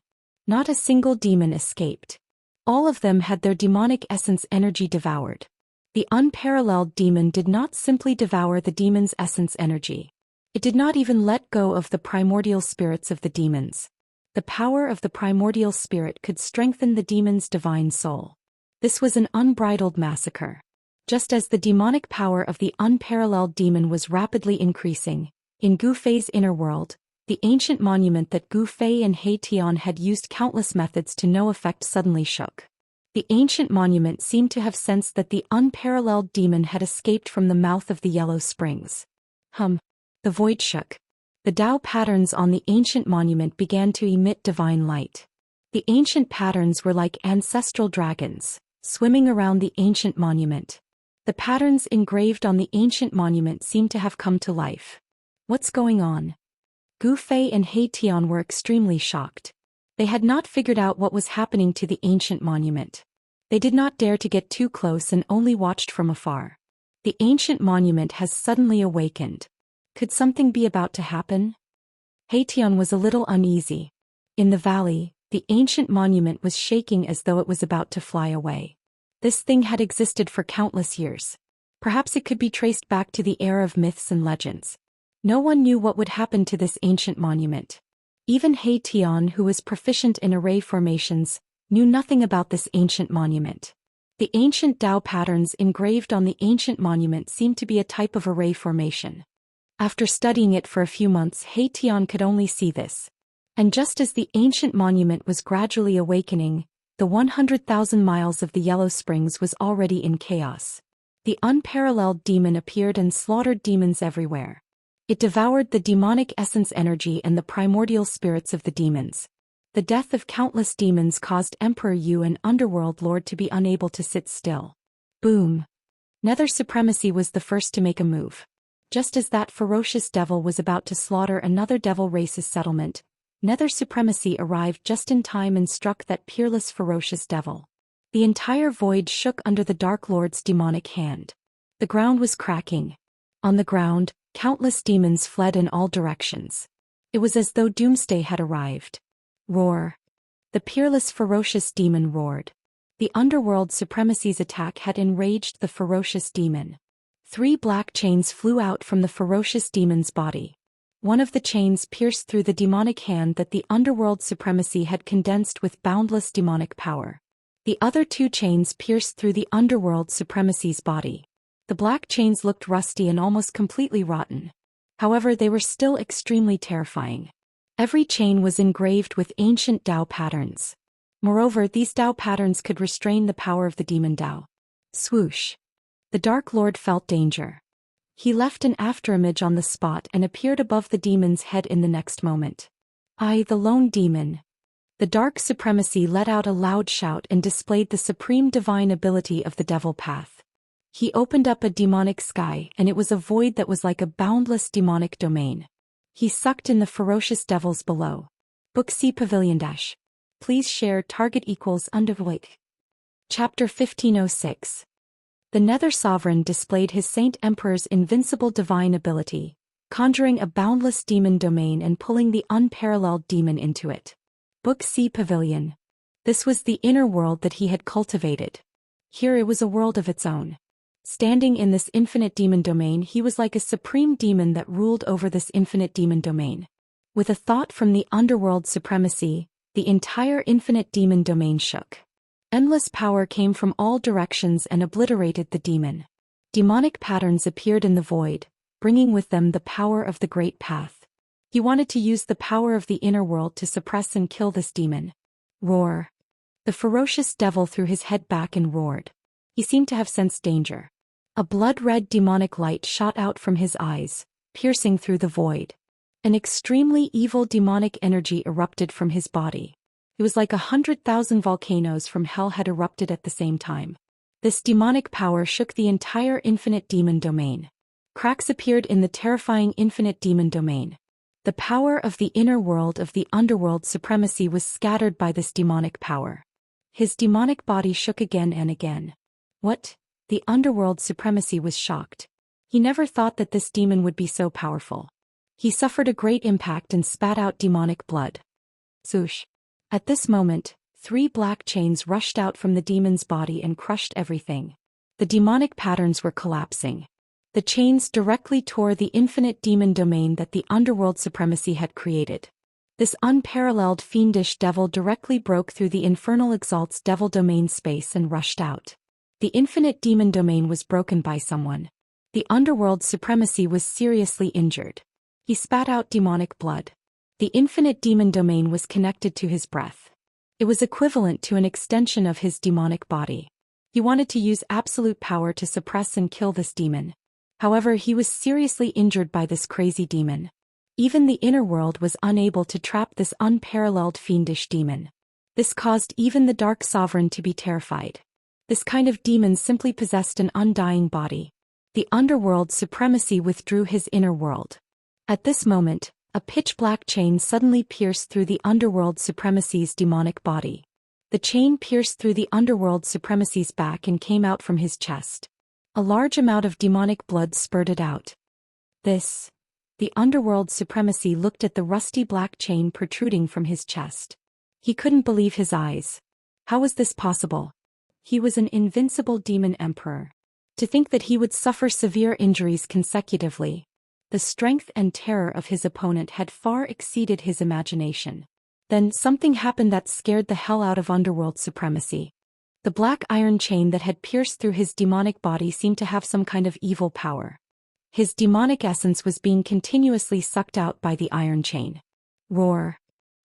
Not a single demon escaped. All of them had their demonic essence energy devoured. The unparalleled demon did not simply devour the demon's essence energy. It did not even let go of the primordial spirits of the demons. The power of the primordial spirit could strengthen the demon's divine soul. This was an unbridled massacre. Just as the demonic power of the unparalleled demon was rapidly increasing, in Gu Fei's inner world, the ancient monument that Gu Fei and He Tian had used countless methods to no effect suddenly shook. The ancient monument seemed to have sensed that the unparalleled demon had escaped from the mouth of the Yellow Springs. The void shook. The Tao patterns on the ancient monument began to emit divine light. The ancient patterns were like ancestral dragons, swimming around the ancient monument. The patterns engraved on the ancient monument seemed to have come to life. What's going on? Gu Fei and He Tian were extremely shocked. They had not figured out what was happening to the ancient monument. They did not dare to get too close and only watched from afar. The ancient monument has suddenly awakened. Could something be about to happen? He Tian was a little uneasy. In the valley, the ancient monument was shaking as though it was about to fly away. This thing had existed for countless years. Perhaps it could be traced back to the era of myths and legends. No one knew what would happen to this ancient monument. Even He Tian, who was proficient in array formations, knew nothing about this ancient monument. The ancient Tao patterns engraved on the ancient monument seemed to be a type of array formation. After studying it for a few months, He Tian could only see this. And just as the ancient monument was gradually awakening, the 100,000 miles of the Yellow Springs was already in chaos. The unparalleled demon appeared and slaughtered demons everywhere. It devoured the demonic essence energy and the primordial spirits of the demons. The death of countless demons caused Emperor Yu and Underworld Lord to be unable to sit still. Boom! Nether Supremacy was the first to make a move. Just as that ferocious devil was about to slaughter another devil race's settlement, Nether Supremacy arrived just in time and struck that peerless ferocious devil. The entire void shook under the Dark Lord's demonic hand. The ground was cracking. On the ground, countless demons fled in all directions. It was as though doomsday had arrived. Roar! The peerless ferocious demon roared. The Underworld Supremacy's attack had enraged the ferocious demon. 3 black chains flew out from the ferocious demon's body. One of the chains pierced through the demonic hand that the Underworld Supremacy had condensed with boundless demonic power. The other 2 chains pierced through the Underworld Supremacy's body. The black chains looked rusty and almost completely rotten. However, they were still extremely terrifying. Every chain was engraved with ancient Tao patterns. Moreover, these Dao patterns could restrain the power of the demon Dao. Swoosh. The Dark Lord felt danger. He left an afterimage on the spot and appeared above the demon's head in the next moment. I, the lone demon. The Dark Supremacy let out a loud shout and displayed the supreme divine ability of the Devil Path. He opened up a demonic sky, and it was a void that was like a boundless demonic domain. He sucked in the ferocious devils below. Book C Pavilion Dash. Please share target equals underweight. Chapter 1506. The Nether Sovereign displayed his Saint Emperor's invincible divine ability, conjuring a boundless demon domain and pulling the unparalleled demon into it. Book C Pavilion. This was the inner world that he had cultivated. Here it was a world of its own. Standing in this infinite demon domain, he was like a supreme demon that ruled over this infinite demon domain. With a thought from the underworld supremacy, the entire infinite demon domain shook. Endless power came from all directions and obliterated the demon. Demonic patterns appeared in the void, bringing with them the power of the Great Path. He wanted to use the power of the inner world to suppress and kill this demon. Roar. The ferocious devil threw his head back and roared. He seemed to have sensed danger. A blood-red demonic light shot out from his eyes, piercing through the void. An extremely evil demonic energy erupted from his body. It was like 100,000 volcanoes from hell had erupted at the same time. This demonic power shook the entire infinite demon domain. Cracks appeared in the terrifying infinite demon domain. The power of the inner world of the underworld supremacy was scattered by this demonic power. His demonic body shook again and again. What? The underworld supremacy was shocked. He never thought that this demon would be so powerful. He suffered a great impact and spat out demonic blood. Swoosh. At this moment, 3 black chains rushed out from the demon's body and crushed everything. The demonic patterns were collapsing. The chains directly tore the infinite demon domain that the underworld supremacy had created. This unparalleled fiendish devil directly broke through the infernal exalt's devil domain space and rushed out. The infinite demon domain was broken by someone. The underworld supremacy was seriously injured. He spat out demonic blood. The infinite demon domain was connected to his breath. It was equivalent to an extension of his demonic body. He wanted to use absolute power to suppress and kill this demon. However, he was seriously injured by this crazy demon. Even the inner world was unable to trap this unparalleled fiendish demon. This caused even the Dark Sovereign to be terrified. This kind of demon simply possessed an undying body. The underworld supremacy withdrew his inner world. At this moment, a pitch-black chain suddenly pierced through the underworld supremacy's demonic body. The chain pierced through the underworld supremacy's back and came out from his chest. A large amount of demonic blood spurted out. The underworld supremacy looked at the rusty black chain protruding from his chest. He couldn't believe his eyes. How was this possible? He was an invincible demon emperor. To think that he would suffer severe injuries consecutively. The strength and terror of his opponent had far exceeded his imagination. Then something happened that scared the hell out of underworld supremacy. The black iron chain that had pierced through his demonic body seemed to have some kind of evil power. His demonic essence was being continuously sucked out by the iron chain. Roar.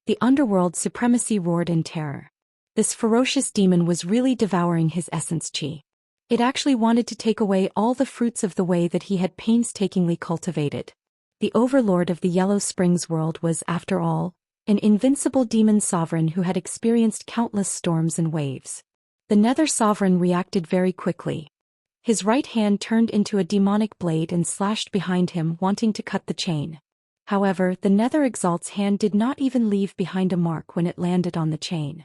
The underworld supremacy roared in terror. This ferocious demon was really devouring his essence chi. It actually wanted to take away all the fruits of the way that he had painstakingly cultivated. The overlord of the Yellow Springs world was, after all, an invincible demon sovereign who had experienced countless storms and waves. The Nether Sovereign reacted very quickly. His right hand turned into a demonic blade and slashed behind him, wanting to cut the chain. However, the Nether Exalt's hand did not even leave behind a mark when it landed on the chain.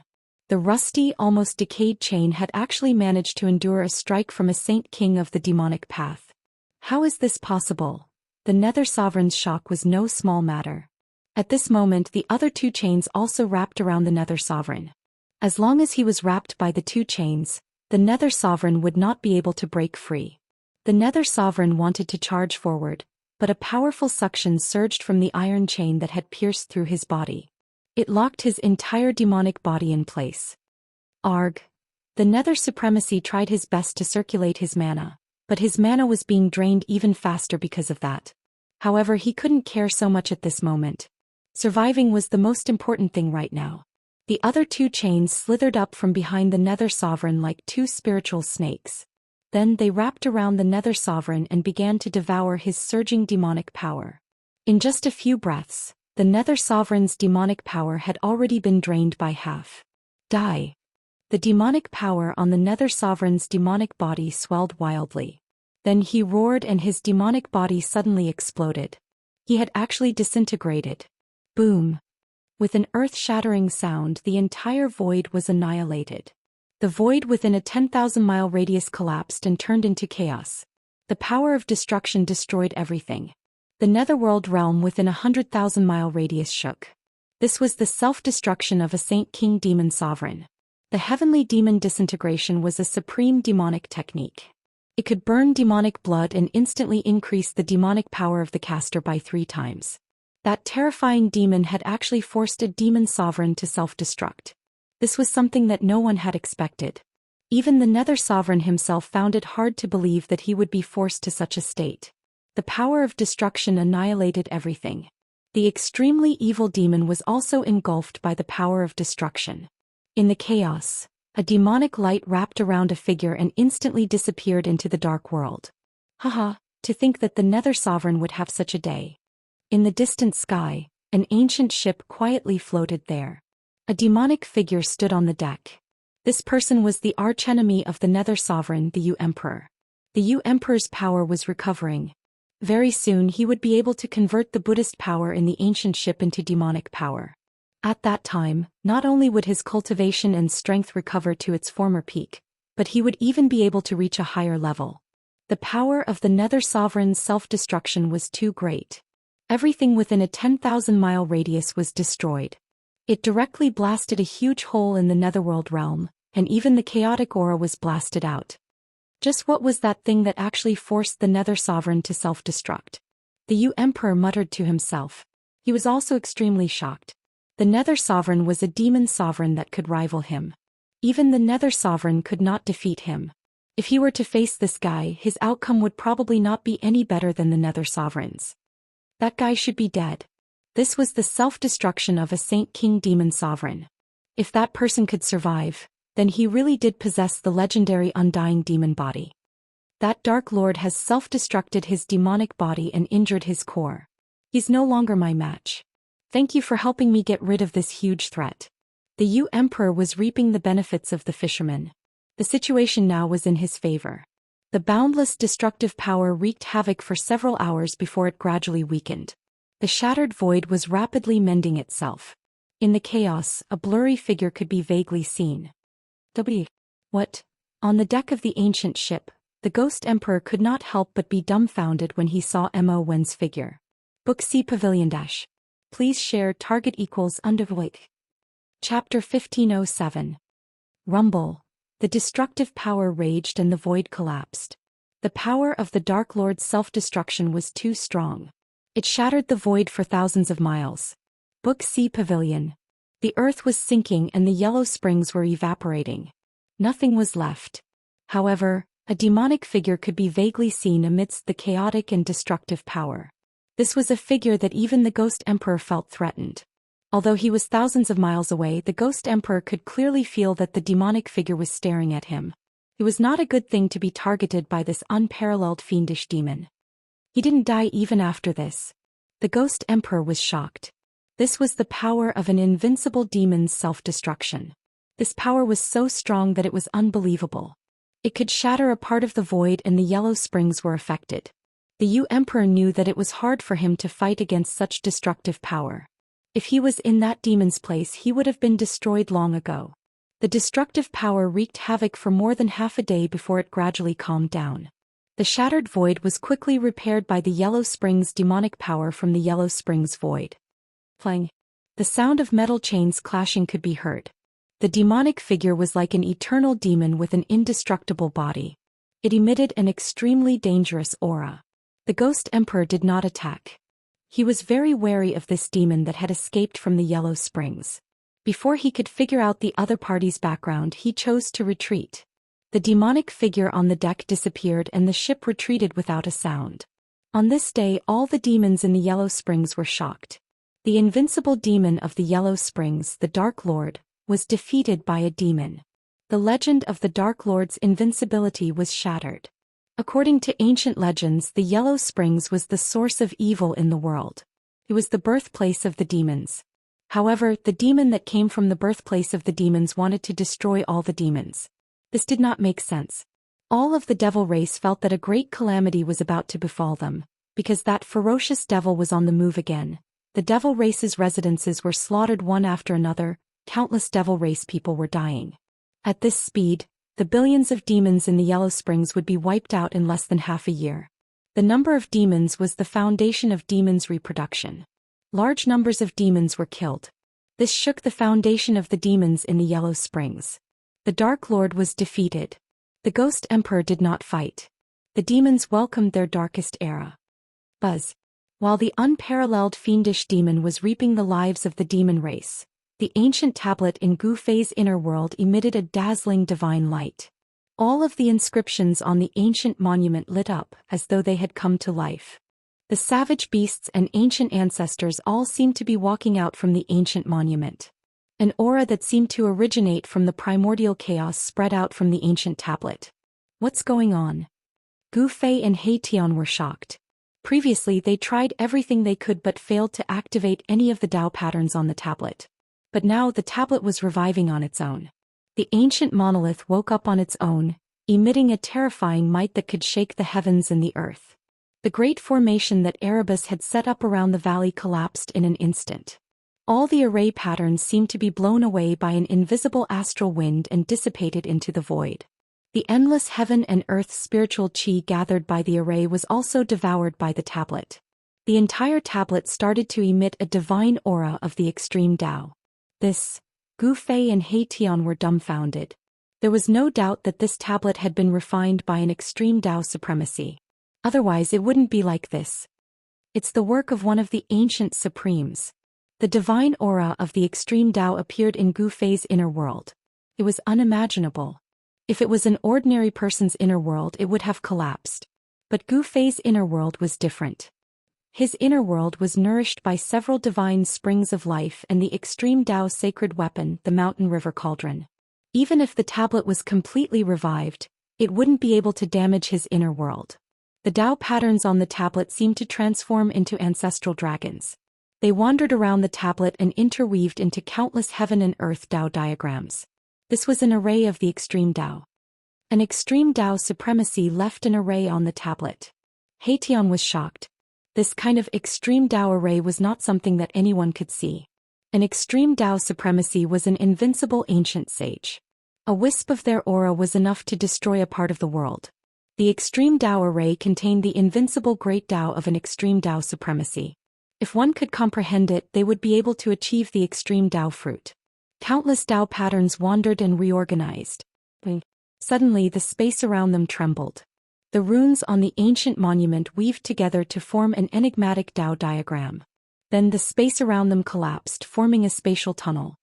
The rusty, almost decayed chain had actually managed to endure a strike from a Saint King of the demonic path. How is this possible? The Nether Sovereign's shock was no small matter. At this moment, the other 2 chains also wrapped around the Nether Sovereign. As long as he was wrapped by the 2 chains, the Nether Sovereign would not be able to break free. The Nether Sovereign wanted to charge forward, but a powerful suction surged from the iron chain that had pierced through his body. It locked his entire demonic body in place. Arg. The Nether Supremacy tried his best to circulate his mana, but his mana was being drained even faster because of that. However, he couldn't care so much at this moment. Surviving was the most important thing right now. The other two chains slithered up from behind the Nether Sovereign like two spiritual snakes. Then they wrapped around the Nether Sovereign and began to devour his surging demonic power. In just a few breaths, the Nether Sovereign's demonic power had already been drained by half. Die. The demonic power on the Nether Sovereign's demonic body swelled wildly. Then he roared and his demonic body suddenly exploded. He had actually disintegrated. Boom. With an earth-shattering sound, the entire void was annihilated. The void within a 10,000-mile radius collapsed and turned into chaos. The power of destruction destroyed everything. The Netherworld realm within a 100,000-mile radius shook. This was the self-destruction of a Saint King Demon Sovereign. The heavenly demon disintegration was a supreme demonic technique. It could burn demonic blood and instantly increase the demonic power of the caster by 3 times. That terrifying demon had actually forced a demon sovereign to self-destruct. This was something that no one had expected. Even the Nether Sovereign himself found it hard to believe that he would be forced to such a state. The power of destruction annihilated everything. The extremely evil demon was also engulfed by the power of destruction. In the chaos, a demonic light wrapped around a figure and instantly disappeared into the dark world. Haha, to think that the Nether Sovereign would have such a day. In the distant sky, an ancient ship quietly floated there. A demonic figure stood on the deck. This person was the archenemy of the Nether Sovereign, the Yu Emperor. The Yu Emperor's power was recovering. Very soon he would be able to convert the Buddhist power in the ancient ship into demonic power. At that time, not only would his cultivation and strength recover to its former peak, but he would even be able to reach a higher level. The power of the Nether Sovereign's self-destruction was too great. Everything within a 10,000-mile radius was destroyed. It directly blasted a huge hole in the Netherworld realm, and even the chaotic aura was blasted out. Just what was that thing that actually forced the Nether Sovereign to self-destruct? The Yu Emperor muttered to himself. He was also extremely shocked. The Nether Sovereign was a demon sovereign that could rival him. Even the Nether Sovereign could not defeat him. If he were to face this guy, his outcome would probably not be any better than the Nether Sovereign's. That guy should be dead. This was the self-destruction of a Saint King Demon Sovereign. If that person could survive, then he really did possess the legendary undying demon body. That Dark Lord has self-destructed his demonic body and injured his core. He's no longer my match. Thank you for helping me get rid of this huge threat. The Yu Emperor was reaping the benefits of the fisherman. The situation now was in his favor. The boundless destructive power wreaked havoc for several hours before it gradually weakened. The shattered void was rapidly mending itself. In the chaos, a blurry figure could be vaguely seen. What? On the deck of the ancient ship, the Ghost Emperor could not help but be dumbfounded when he saw Mo Wen's figure. Book C Pavilion Dash. Please share target equals undervoid. Chapter 1507. Rumble. The destructive power raged and the void collapsed. The power of the Dark Lord's self-destruction was too strong. It shattered the void for thousands of miles. Book C Pavilion. The earth was sinking and the yellow springs were evaporating. Nothing was left. However, a demonic figure could be vaguely seen amidst the chaotic and destructive power. This was a figure that even the Ghost Emperor felt threatened. Although he was thousands of miles away, the Ghost Emperor could clearly feel that the demonic figure was staring at him. It was not a good thing to be targeted by this unparalleled fiendish demon. He didn't die even after this. The Ghost Emperor was shocked. This was the power of an invincible demon's self-destruction. This power was so strong that it was unbelievable. It could shatter a part of the void and the yellow springs were affected. The Yu Emperor knew that it was hard for him to fight against such destructive power. If he was in that demon's place, he would have been destroyed long ago. The destructive power wreaked havoc for more than half a day before it gradually calmed down. The shattered void was quickly repaired by the Yellow Springs demonic power from the Yellow Springs void. Clang. The sound of metal chains clashing could be heard. The demonic figure was like an eternal demon with an indestructible body. It emitted an extremely dangerous aura. The Ghost Emperor did not attack. He was very wary of this demon that had escaped from the Yellow Springs. Before he could figure out the other party's background, he chose to retreat. The demonic figure on the deck disappeared and the ship retreated without a sound. On this day, all the demons in the Yellow Springs were shocked. The invincible demon of the Yellow Springs, the Dark Lord, was defeated by a demon. The legend of the Dark Lord's invincibility was shattered. According to ancient legends, the Yellow Springs was the source of evil in the world. It was the birthplace of the demons. However, the demon that came from the birthplace of the demons wanted to destroy all the demons. This did not make sense. All of the devil race felt that a great calamity was about to befall them, because that ferocious devil was on the move again. The devil race's residences were slaughtered one after another, countless devil race people were dying. At this speed, the billions of demons in the Yellow Springs would be wiped out in less than half a year. The number of demons was the foundation of demons' reproduction. Large numbers of demons were killed. This shook the foundation of the demons in the Yellow Springs. The Dark Lord was defeated. The Ghost Emperor did not fight. The demons welcomed their darkest era. Buzz. While the unparalleled fiendish demon was reaping the lives of the demon race, the ancient tablet in Gu Fei's inner world emitted a dazzling divine light. All of the inscriptions on the ancient monument lit up as though they had come to life. The savage beasts and ancient ancestors all seemed to be walking out from the ancient monument. An aura that seemed to originate from the primordial chaos spread out from the ancient tablet. What's going on? Gu Fei and He Tian were shocked. Previously they tried everything they could but failed to activate any of the Dao patterns on the tablet. But now the tablet was reviving on its own. The ancient monolith woke up on its own, emitting a terrifying might that could shake the heavens and the earth. The great formation that Erebus had set up around the valley collapsed in an instant. All the array patterns seemed to be blown away by an invisible astral wind and dissipated into the void. The endless heaven and earth spiritual qi gathered by the array was also devoured by the tablet. The entire tablet started to emit a divine aura of the extreme Dao. Gu Fei and He Tian were dumbfounded. There was no doubt that this tablet had been refined by an extreme Dao supremacy. Otherwise it wouldn't be like this. It's the work of one of the ancient supremes. The divine aura of the extreme Dao appeared in Gu Fei's inner world. It was unimaginable. If it was an ordinary person's inner world it would have collapsed. But Gu Fei's inner world was different. His inner world was nourished by several divine springs of life and the extreme Dao sacred weapon, the mountain river cauldron. Even if the tablet was completely revived, it wouldn't be able to damage his inner world. The Dao patterns on the tablet seemed to transform into ancestral dragons. They wandered around the tablet and interweaved into countless heaven and earth Dao diagrams. This was an array of the extreme Dao. An extreme Dao supremacy left an array on the tablet. He Tian was shocked. This kind of extreme Dao array was not something that anyone could see. An extreme Dao supremacy was an invincible ancient sage. A wisp of their aura was enough to destroy a part of the world. The extreme Dao array contained the invincible great Dao of an extreme Dao supremacy. If one could comprehend it, they would be able to achieve the extreme Dao fruit. Countless Dao patterns wandered and reorganized. Suddenly the space around them trembled. The runes on the ancient monument weaved together to form an enigmatic Dao diagram. Then the space around them collapsed, forming a spatial tunnel.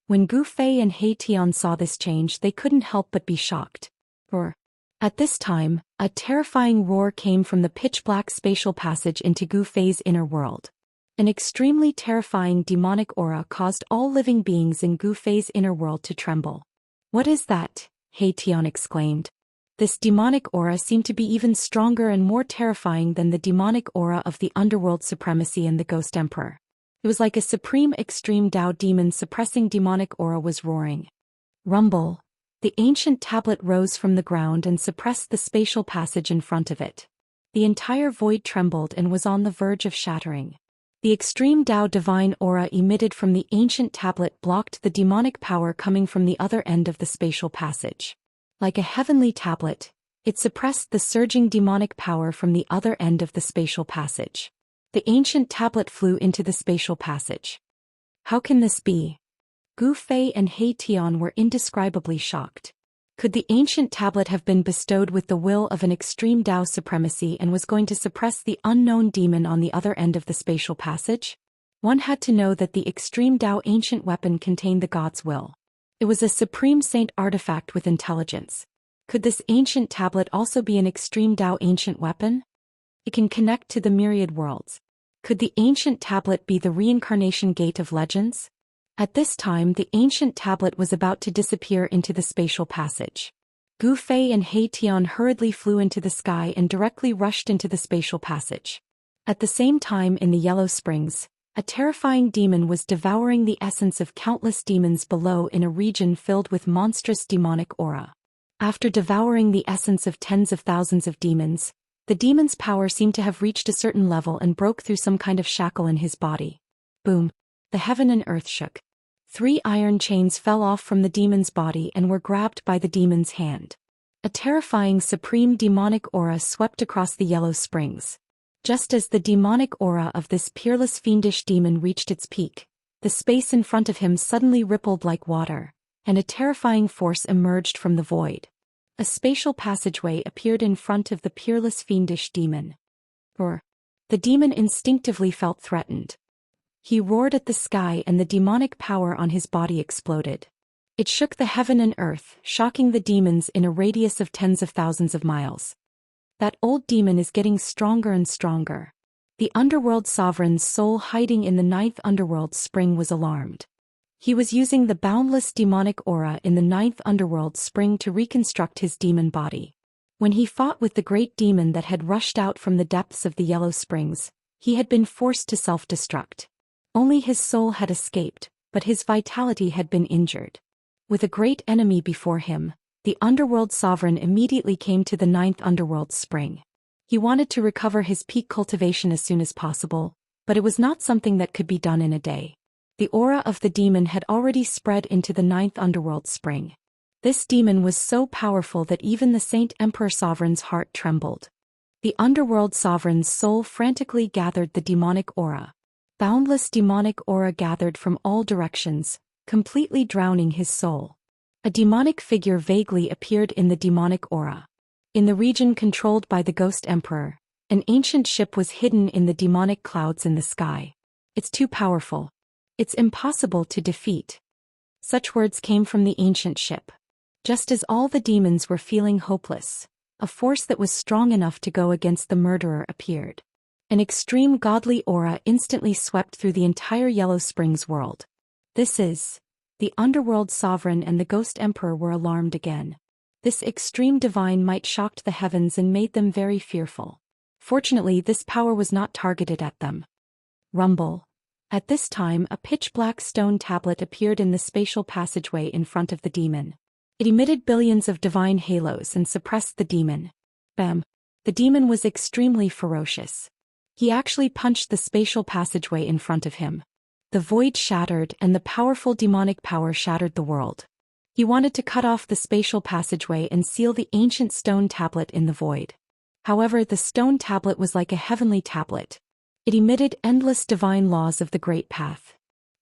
When Gu Fei and He Tian saw this change, they couldn't help but be shocked. At this time, a terrifying roar came from the pitch-black spatial passage into Gu Fei's inner world. An extremely terrifying demonic aura caused all living beings in Gu Fei's inner world to tremble. "What is that?" He Tian exclaimed. This demonic aura seemed to be even stronger and more terrifying than the demonic aura of the underworld supremacy and the Ghost Emperor. It was like a supreme extreme Dao demon suppressing demonic aura was roaring. Rumble. The ancient tablet rose from the ground and suppressed the spatial passage in front of it. The entire void trembled and was on the verge of shattering. The extreme Dao divine aura emitted from the ancient tablet blocked the demonic power coming from the other end of the spatial passage. Like a heavenly tablet, it suppressed the surging demonic power from the other end of the spatial passage. The ancient tablet flew into the spatial passage. How can this be? Gu Fei and He Tian were indescribably shocked. Could the ancient tablet have been bestowed with the will of an extreme Dao supremacy and was going to suppress the unknown demon on the other end of the spatial passage? One had to know that the extreme Dao ancient weapon contained the god's will. It was a supreme saint artifact with intelligence. Could this ancient tablet also be an extreme Dao ancient weapon? It can connect to the myriad worlds. Could the ancient tablet be the reincarnation gate of legends? At this time the ancient tablet was about to disappear into the spatial passage. Gu Fei and He Tian hurriedly flew into the sky and directly rushed into the spatial passage. At the same time in the Yellow Springs, a terrifying demon was devouring the essence of countless demons below in a region filled with monstrous demonic aura. After devouring the essence of tens of thousands of demons, the demon's power seemed to have reached a certain level and broke through some kind of shackle in his body. Boom! The heaven and earth shook. 3 iron chains fell off from the demon's body and were grabbed by the demon's hand. A terrifying supreme demonic aura swept across the Yellow Springs. Just as the demonic aura of this peerless fiendish demon reached its peak, the space in front of him suddenly rippled like water, and a terrifying force emerged from the void. A spatial passageway appeared in front of the peerless fiendish demon. Roar! The demon instinctively felt threatened. He roared at the sky and the demonic power on his body exploded. It shook the heaven and earth, shocking the demons in a radius of tens of thousands of miles. That old demon is getting stronger and stronger. The underworld sovereign's soul hiding in the 9th underworld spring was alarmed. He was using the boundless demonic aura in the 9th underworld spring to reconstruct his demon body. When he fought with the great demon that had rushed out from the depths of the Yellow Springs, he had been forced to self-destruct. Only his soul had escaped, but his vitality had been injured. With a great enemy before him, the underworld sovereign immediately came to the 9th underworld spring. He wanted to recover his peak cultivation as soon as possible, but it was not something that could be done in a day. The aura of the demon had already spread into the 9th underworld spring. This demon was so powerful that even the Saint Emperor Sovereign's heart trembled. The underworld sovereign's soul frantically gathered the demonic aura. Boundless demonic aura gathered from all directions, completely drowning his soul. A demonic figure vaguely appeared in the demonic aura. In the region controlled by the Ghost Emperor, an ancient ship was hidden in the demonic clouds in the sky. It's too powerful. It's impossible to defeat. Such words came from the ancient ship. Just as all the demons were feeling hopeless, a force that was strong enough to go against the murderer appeared. An extreme godly aura instantly swept through the entire Yellow Springs world. The underworld sovereign and the Ghost Emperor were alarmed again. This extreme divine might shocked the heavens and made them very fearful. Fortunately, this power was not targeted at them. Rumble. At this time, a pitch-black stone tablet appeared in the spatial passageway in front of the demon. It emitted billions of divine halos and suppressed the demon. Bam! The demon was extremely ferocious. He actually punched the spatial passageway in front of him. The void shattered and the powerful demonic power shattered the world. He wanted to cut off the spatial passageway and seal the ancient stone tablet in the void. However, the stone tablet was like a heavenly tablet. It emitted endless divine laws of the great path.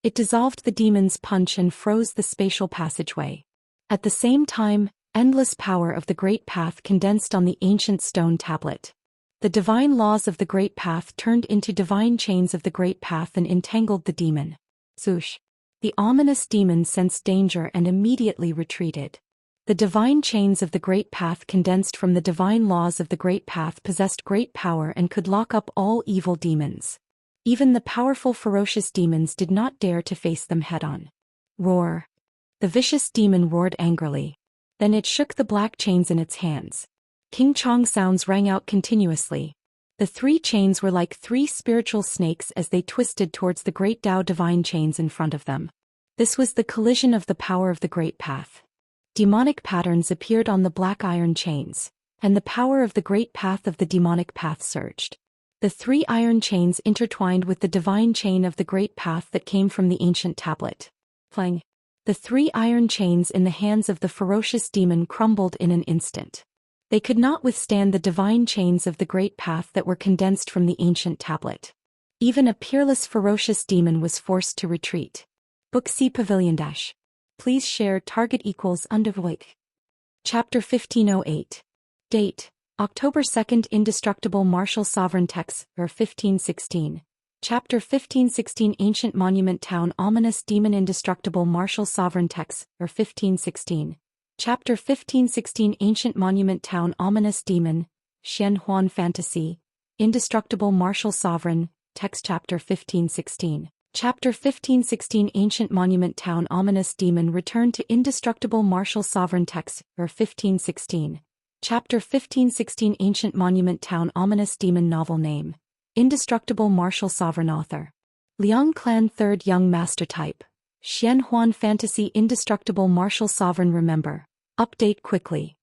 It dissolved the demon's punch and froze the spatial passageway. At the same time, endless power of the great path condensed on the ancient stone tablet. The divine laws of the great path turned into divine chains of the great path and entangled the demon. Swoosh! The ominous demon sensed danger and immediately retreated. The divine chains of the great path condensed from the divine laws of the great path possessed great power and could lock up all evil demons. Even the powerful ferocious demons did not dare to face them head-on. Roar! The vicious demon roared angrily. Then it shook the black chains in its hands. King Chong sounds rang out continuously. The 3 chains were like 3 spiritual snakes as they twisted towards the great Tao divine chains in front of them. This was the collision of the power of the great path. Demonic patterns appeared on the black iron chains, and the power of the great path of the demonic path surged. The 3 iron chains intertwined with the divine chain of the great path that came from the ancient tablet. Clang! The 3 iron chains in the hands of the ferocious demon crumbled in an instant. They could not withstand the divine chains of the great path that were condensed from the ancient tablet. Even a peerless ferocious demon was forced to retreat. Book C Pavilion Dash. Please share target equals undervoid. Chapter 1508. Date: October 2nd. Indestructible Martial Sovereign Text, or 1516. Chapter 1516. Ancient Monument Town. Ominous Demon. Indestructible Martial Sovereign Text, or 1516. Chapter 1516. Ancient Monument Town. Ominous Demon. Xian Huan Fantasy. Indestructible Martial Sovereign Text. Chapter 1516. Chapter 1516 Ancient Monument Town Ominous Demon Return to Indestructible Martial Sovereign Text, or 1516. Chapter 1516 Ancient Monument Town Ominous Demon Novel Name. Indestructible Martial Sovereign Author. Liang Clan 3rd Young Master Type. Xian Huan Fantasy Indestructible Martial Sovereign Remember. Update quickly.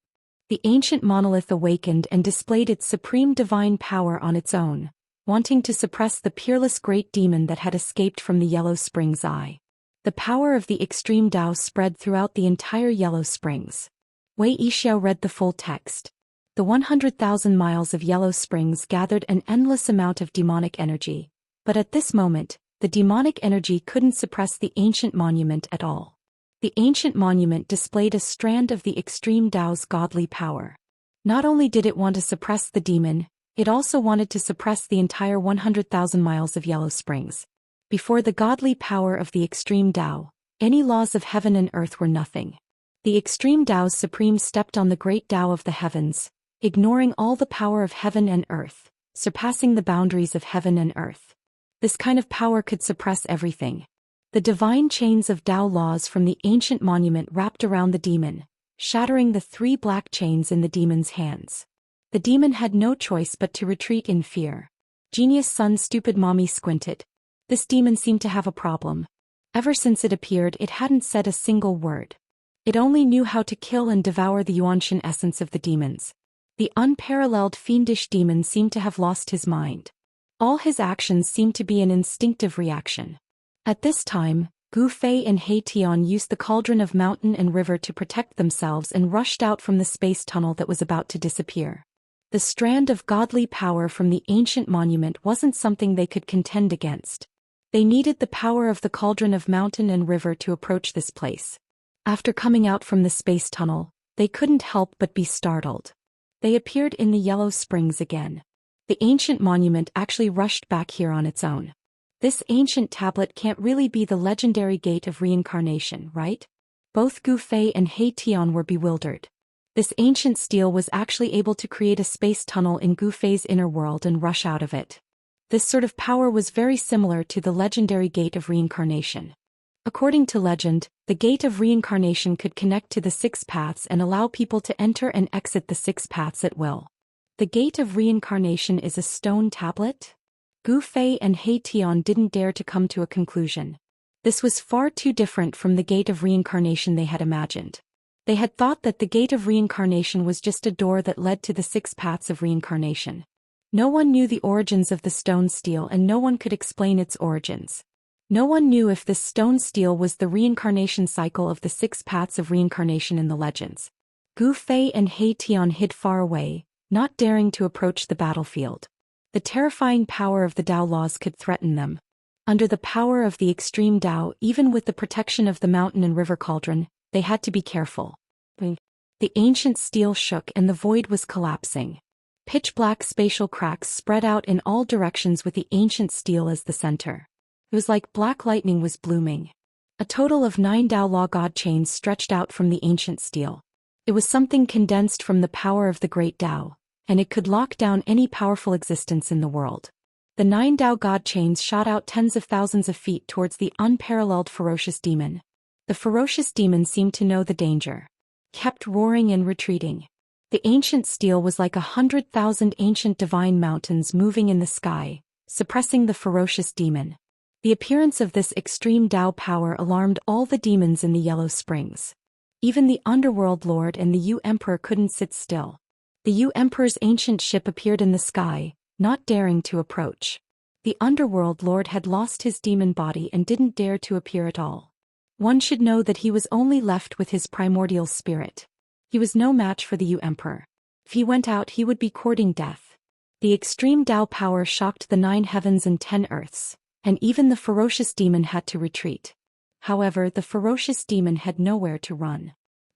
The ancient monolith awakened and displayed its supreme divine power on its own, wanting to suppress the peerless great demon that had escaped from the Yellow Springs Eye. The power of the extreme Dao spread throughout the entire Yellow Springs. Wei Yixiao read the full text. The 100,000 miles of Yellow Springs gathered an endless amount of demonic energy, but at this moment, the demonic energy couldn't suppress the ancient monument at all. The ancient monument displayed a strand of the extreme Dao's godly power. Not only did it want to suppress the demon, it also wanted to suppress the entire 100,000 miles of Yellow Springs. Before the godly power of the extreme Dao, any laws of heaven and earth were nothing. The extreme Dao's supreme stepped on the great Dao of the heavens, ignoring all the power of heaven and earth, surpassing the boundaries of heaven and earth. This kind of power could suppress everything. The divine chains of Dao laws from the ancient monument wrapped around the demon, shattering the 3 black chains in the demon's hands. The demon had no choice but to retreat in fear. Genius son stupid mommy squinted. This demon seemed to have a problem. Ever since it appeared it hadn't said a single word. It only knew how to kill and devour the Yuanshan essence of the demons. The unparalleled fiendish demon seemed to have lost his mind. All his actions seemed to be an instinctive reaction. At this time, Gu Fei and He Tian used the cauldron of mountain and river to protect themselves and rushed out from the space tunnel that was about to disappear. The strand of godly power from the ancient monument wasn't something they could contend against. They needed the power of the cauldron of mountain and river to approach this place. After coming out from the space tunnel, they couldn't help but be startled. They appeared in the Yellow Springs again. The ancient monument actually rushed back here on its own. This ancient tablet can't really be the legendary gate of reincarnation, right? Both Gu Fei and He Tian were bewildered. This ancient steel was actually able to create a space tunnel in Gu Fei's inner world and rush out of it. This sort of power was very similar to the legendary gate of reincarnation. According to legend, the gate of reincarnation could connect to the 6 paths and allow people to enter and exit the 6 paths at will. The gate of reincarnation is a stone tablet? Gu Fei and He Tian didn't dare to come to a conclusion. This was far too different from the gate of reincarnation they had imagined. They had thought that the gate of reincarnation was just a door that led to the 6 paths of reincarnation. No one knew the origins of the stone steel and no one could explain its origins. No one knew if this stone steel was the reincarnation cycle of the 6 paths of reincarnation in the legends. Gu Fei and He Tian hid far away, not daring to approach the battlefield. The terrifying power of the Dao laws could threaten them. Under the power of the extreme Dao, even with the protection of the mountain and river cauldron, they had to be careful. The ancient steel shook and the void was collapsing. Pitch-black spatial cracks spread out in all directions with the ancient steel as the center. It was like black lightning was blooming. A total of 9 Dao Law God chains stretched out from the ancient steel. It was something condensed from the power of the great Dao, and it could lock down any powerful existence in the world. The 9 Dao God chains shot out tens of thousands of feet towards the unparalleled ferocious demon. The ferocious demon seemed to know the danger. Kept roaring and retreating. The ancient steel was like 100,000 ancient divine mountains moving in the sky, suppressing the ferocious demon. The appearance of this extreme Dao power alarmed all the demons in the Yellow Springs. Even the Underworld Lord and the Yu Emperor couldn't sit still. The Yu Emperor's ancient ship appeared in the sky, not daring to approach. The Underworld Lord had lost his demon body and didn't dare to appear at all. One should know that he was only left with his primordial spirit. He was no match for the Yu Emperor. If he went out he would be courting death. The extreme Dao power shocked the 9 heavens and 10 earths, and even the ferocious demon had to retreat. However, the ferocious demon had nowhere to run.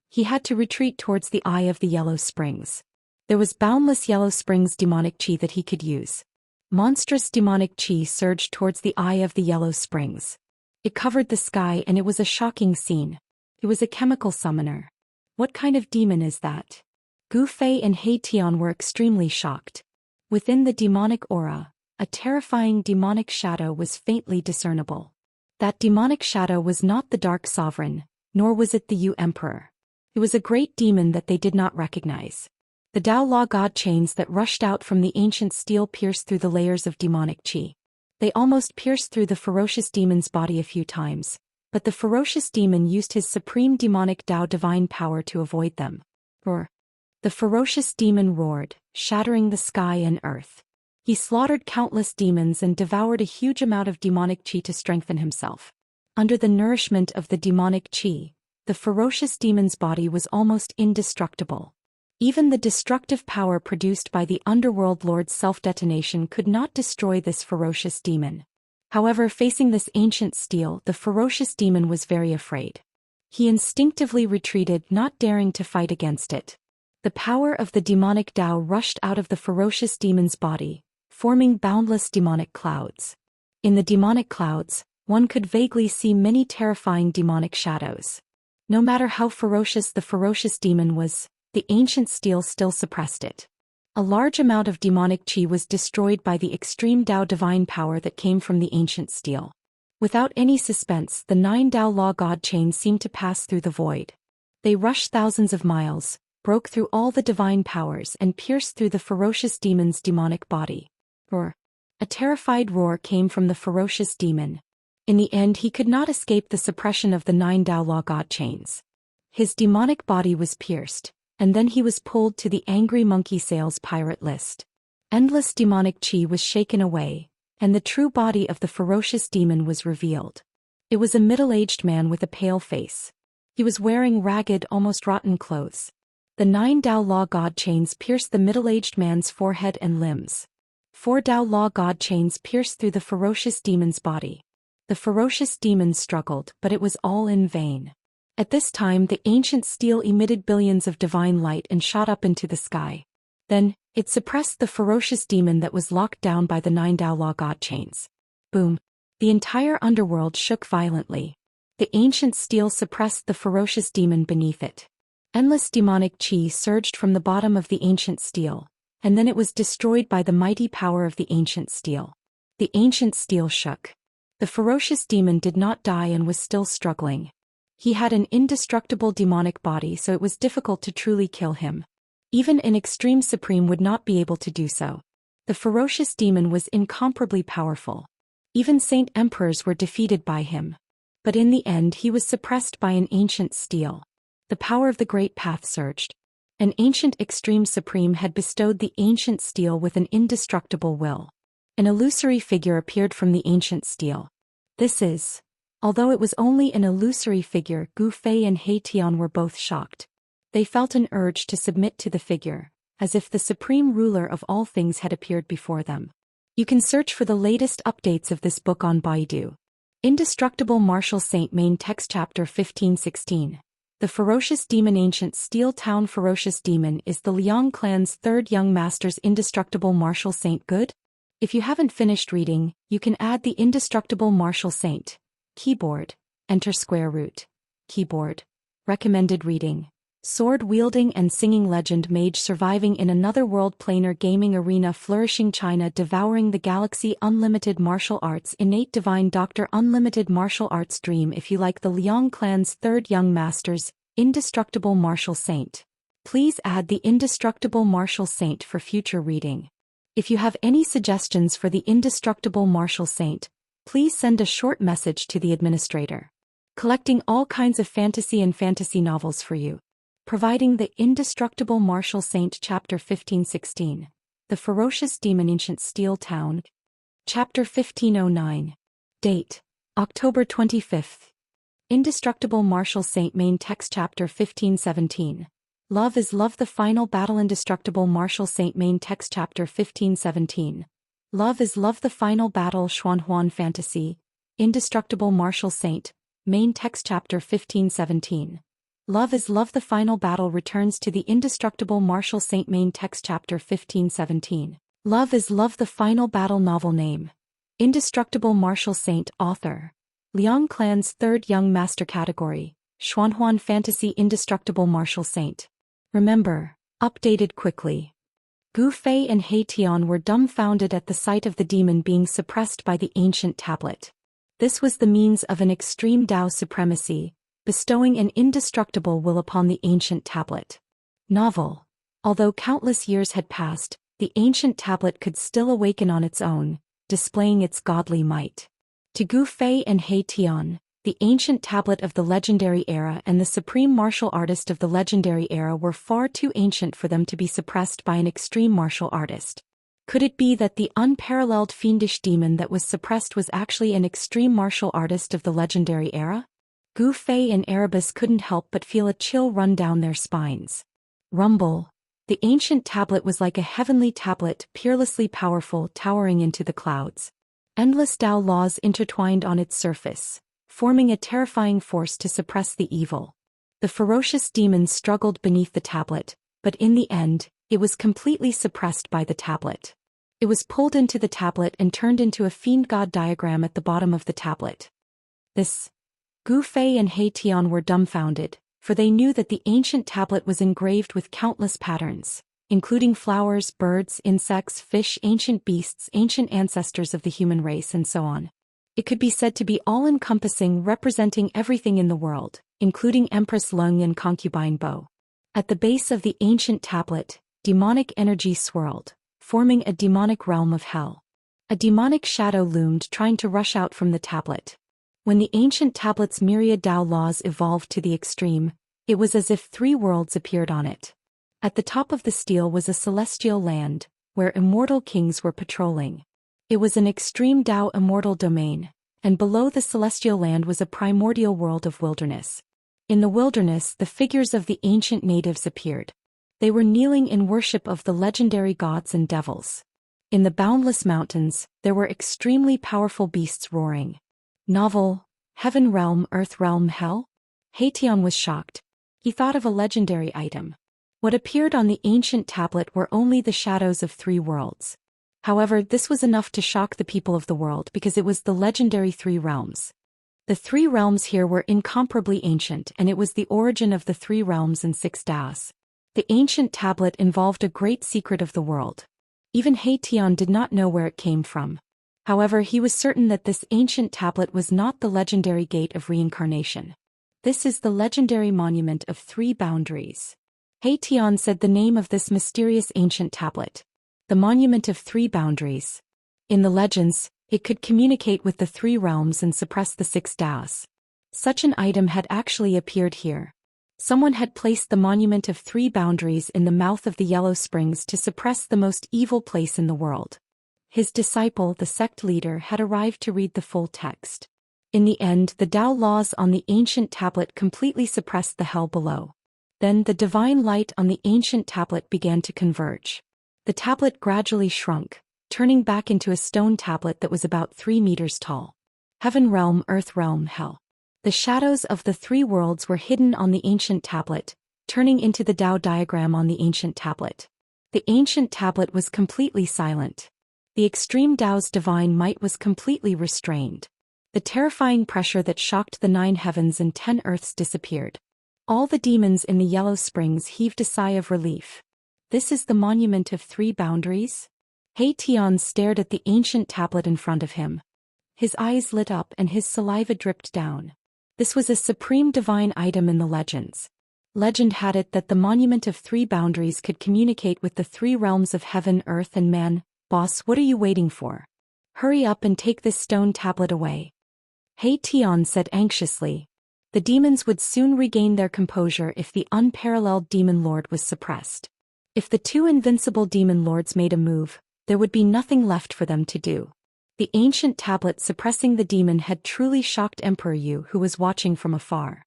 He had to retreat towards the eye of the Yellow Springs. There was boundless Yellow Springs demonic chi that he could use. Monstrous demonic chi surged towards the eye of the Yellow Springs. It covered the sky and it was a shocking scene. It was a chemical summoner. What kind of demon is that? Gu Fei and He Tian were extremely shocked. Within the demonic aura, a terrifying demonic shadow was faintly discernible. That demonic shadow was not the Dark Sovereign, nor was it the Yu Emperor. It was a great demon that they did not recognize. The Tao Law God chains that rushed out from the ancient steel pierced through the layers of demonic qi. They almost pierced through the ferocious demon's body a few times, but the ferocious demon used his supreme demonic Tao divine power to avoid them. Roar. The ferocious demon roared, shattering the sky and earth. He slaughtered countless demons and devoured a huge amount of demonic qi to strengthen himself. Under the nourishment of the demonic qi, the ferocious demon's body was almost indestructible. Even the destructive power produced by the underworld lord's self-detonation could not destroy this ferocious demon. However, facing this ancient steel, the ferocious demon was very afraid. He instinctively retreated, not daring to fight against it. The power of the demonic Tao rushed out of the ferocious demon's body, forming boundless demonic clouds. In the demonic clouds, one could vaguely see many terrifying demonic shadows. No matter how ferocious the ferocious demon was, the ancient steel still suppressed it. A large amount of demonic qi was destroyed by the extreme Tao divine power that came from the ancient steel. Without any suspense, the 9 Tao Law God chains seemed to pass through the void. They rushed thousands of miles, broke through all the divine powers and pierced through the ferocious demon's demonic body. Roar. A terrified roar came from the ferocious demon. In the end, he could not escape the suppression of the 9 Tao Law God chains. His demonic body was pierced, and then he was pulled to the angry monkey sails pirate list. Endless demonic qi was shaken away, and the true body of the ferocious demon was revealed. It was a middle-aged man with a pale face. He was wearing ragged, almost rotten clothes. The 9 Tao Law God chains pierced the middle-aged man's forehead and limbs. 4 Tao Law God chains pierced through the ferocious demon's body. The ferocious demon struggled, but it was all in vain. At this time, the ancient steel emitted billions of divine light and shot up into the sky. Then, it suppressed the ferocious demon that was locked down by the 9 Tao Law God chains. Boom! The entire underworld shook violently. The ancient steel suppressed the ferocious demon beneath it. Endless demonic qi surged from the bottom of the ancient steel, and then it was destroyed by the mighty power of the ancient steel. The ancient steel shook. The ferocious demon did not die and was still struggling. He had an indestructible demonic body, so it was difficult to truly kill him. Even an extreme supreme would not be able to do so. The ferocious demon was incomparably powerful. Even saint emperors were defeated by him. But in the end he was suppressed by an ancient steel. The power of the great path surged. An ancient extreme supreme had bestowed the ancient steel with an indestructible will. An illusory figure appeared from the ancient steel. Although it was only an illusory figure, Gu Fei and He Tian were both shocked. They felt an urge to submit to the figure, as if the supreme ruler of all things had appeared before them. You can search for the latest updates of this book on Baidu. Indestructible Martial Saint Main Text Chapter 1516. The ferocious demon. Ancient Steel Town ferocious demon is the Liang clan's third young master's indestructible martial saint. Good? If you haven't finished reading, you can add the indestructible martial saint. Keyboard. Enter square root. Keyboard. Recommended reading. Sword-wielding and singing legend mage surviving in another world planar gaming arena flourishing China devouring the galaxy unlimited martial arts innate divine doctor unlimited martial arts dream. If you like the Liang clan's third young masters, indestructible martial saint, please add the indestructible martial saint for future reading. If you have any suggestions for the indestructible martial saint, please send a short message to the administrator. Collecting all kinds of fantasy and fantasy novels for you. Providing the Indestructible Martial Saint Chapter 1516. The Ferocious Demon Ancient Steel Town. Chapter 1509. Date: October 25th. Indestructible Martial Saint Main Text Chapter 1517. Love is Love the Final Battle. Indestructible Martial Saint Main Text Chapter 1517. Love is Love the Final Battle. Xuanhuan Fantasy. Indestructible Martial Saint Main Text Chapter 1517. Love is Love the Final Battle returns to the Indestructible Martial Saint Main Text Chapter 1517. Love is Love the Final Battle. Novel name: Indestructible Martial Saint. Author: Liang clan's third young master. Category: Xuanhuan Fantasy. Indestructible Martial Saint. Remember, updated quickly. Gu Fei and He Tian were dumbfounded at the sight of the demon being suppressed by the ancient tablet. This was the means of an extreme Dao supremacy, bestowing an indestructible will upon the ancient tablet. Novel. Although countless years had passed, the ancient tablet could still awaken on its own, displaying its godly might. To Gu Fei and He Tian, the ancient tablet of the legendary era and the supreme martial artist of the legendary era were far too ancient for them to be suppressed by an extreme martial artist. Could it be that the unparalleled fiendish demon that was suppressed was actually an extreme martial artist of the legendary era? Gu Fei and Erebus couldn't help but feel a chill run down their spines. Rumble. The ancient tablet was like a heavenly tablet, peerlessly powerful, towering into the clouds. Endless Dao laws intertwined on its surface, forming a terrifying force to suppress the evil. The ferocious demons struggled beneath the tablet, but in the end, it was completely suppressed by the tablet. It was pulled into the tablet and turned into a fiend god diagram at the bottom of the tablet. Gu Fei and He Tian were dumbfounded, for they knew that the ancient tablet was engraved with countless patterns, including flowers, birds, insects, fish, ancient beasts, ancient ancestors of the human race, and so on. It could be said to be all-encompassing, representing everything in the world, including Empress Lung and Concubine Bo. At the base of the ancient tablet, demonic energy swirled, forming a demonic realm of hell. A demonic shadow loomed, trying to rush out from the tablet. When the ancient tablet's myriad Dao laws evolved to the extreme, it was as if three worlds appeared on it. At the top of the stele was a celestial land, where immortal kings were patrolling. It was an extreme Dao immortal domain, and below the celestial land was a primordial world of wilderness. In the wilderness, the figures of the ancient natives appeared. They were kneeling in worship of the legendary gods and devils. In the boundless mountains, there were extremely powerful beasts roaring. Novel. Heaven realm, earth realm, hell? He Tian was shocked. He thought of a legendary item. What appeared on the ancient tablet were only the shadows of three worlds. However, this was enough to shock the people of the world because it was the legendary three realms. The three realms here were incomparably ancient, and it was the origin of the three realms and six Daos. The ancient tablet involved a great secret of the world. Even He Tian did not know where it came from. However, he was certain that this ancient tablet was not the legendary gate of reincarnation. This is the legendary monument of three boundaries. He Tian said the name of this mysterious ancient tablet. The monument of three boundaries. In the legends, it could communicate with the three realms and suppress the six Daos. Such an item had actually appeared here. Someone had placed the monument of three boundaries in the mouth of the Yellow Springs to suppress the most evil place in the world. His disciple, the sect leader, had arrived to read the full text. In the end, the Dao laws on the ancient tablet completely suppressed the hell below. Then the divine light on the ancient tablet began to converge. The tablet gradually shrunk, turning back into a stone tablet that was about 3 meters tall. Heaven realm, earth realm, hell. The shadows of the three worlds were hidden on the ancient tablet, turning into the Dao diagram on the ancient tablet. The ancient tablet was completely silent. The extreme Dao's divine might was completely restrained. The terrifying pressure that shocked the 9 heavens and 10 earths disappeared. All the demons in the Yellow Springs heaved a sigh of relief. This is the monument of three boundaries? He Tian stared at the ancient tablet in front of him. His eyes lit up and his saliva dripped down. This was a supreme divine item in the legends. Legend had it that the monument of three boundaries could communicate with the three realms of heaven, earth, and man. Boss, what are you waiting for? Hurry up and take this stone tablet away. He Tian said anxiously. The demons would soon regain their composure if the unparalleled demon lord was suppressed. If the two invincible demon lords made a move, there would be nothing left for them to do. The ancient tablet suppressing the demon had truly shocked Emperor Yu, who was watching from afar.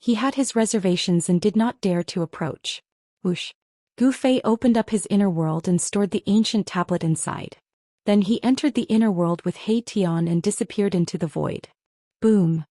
He had his reservations and did not dare to approach. Whoosh. Gu Fei opened up his inner world and stored the ancient tablet inside. Then he entered the inner world with He Tian and disappeared into the void. Boom.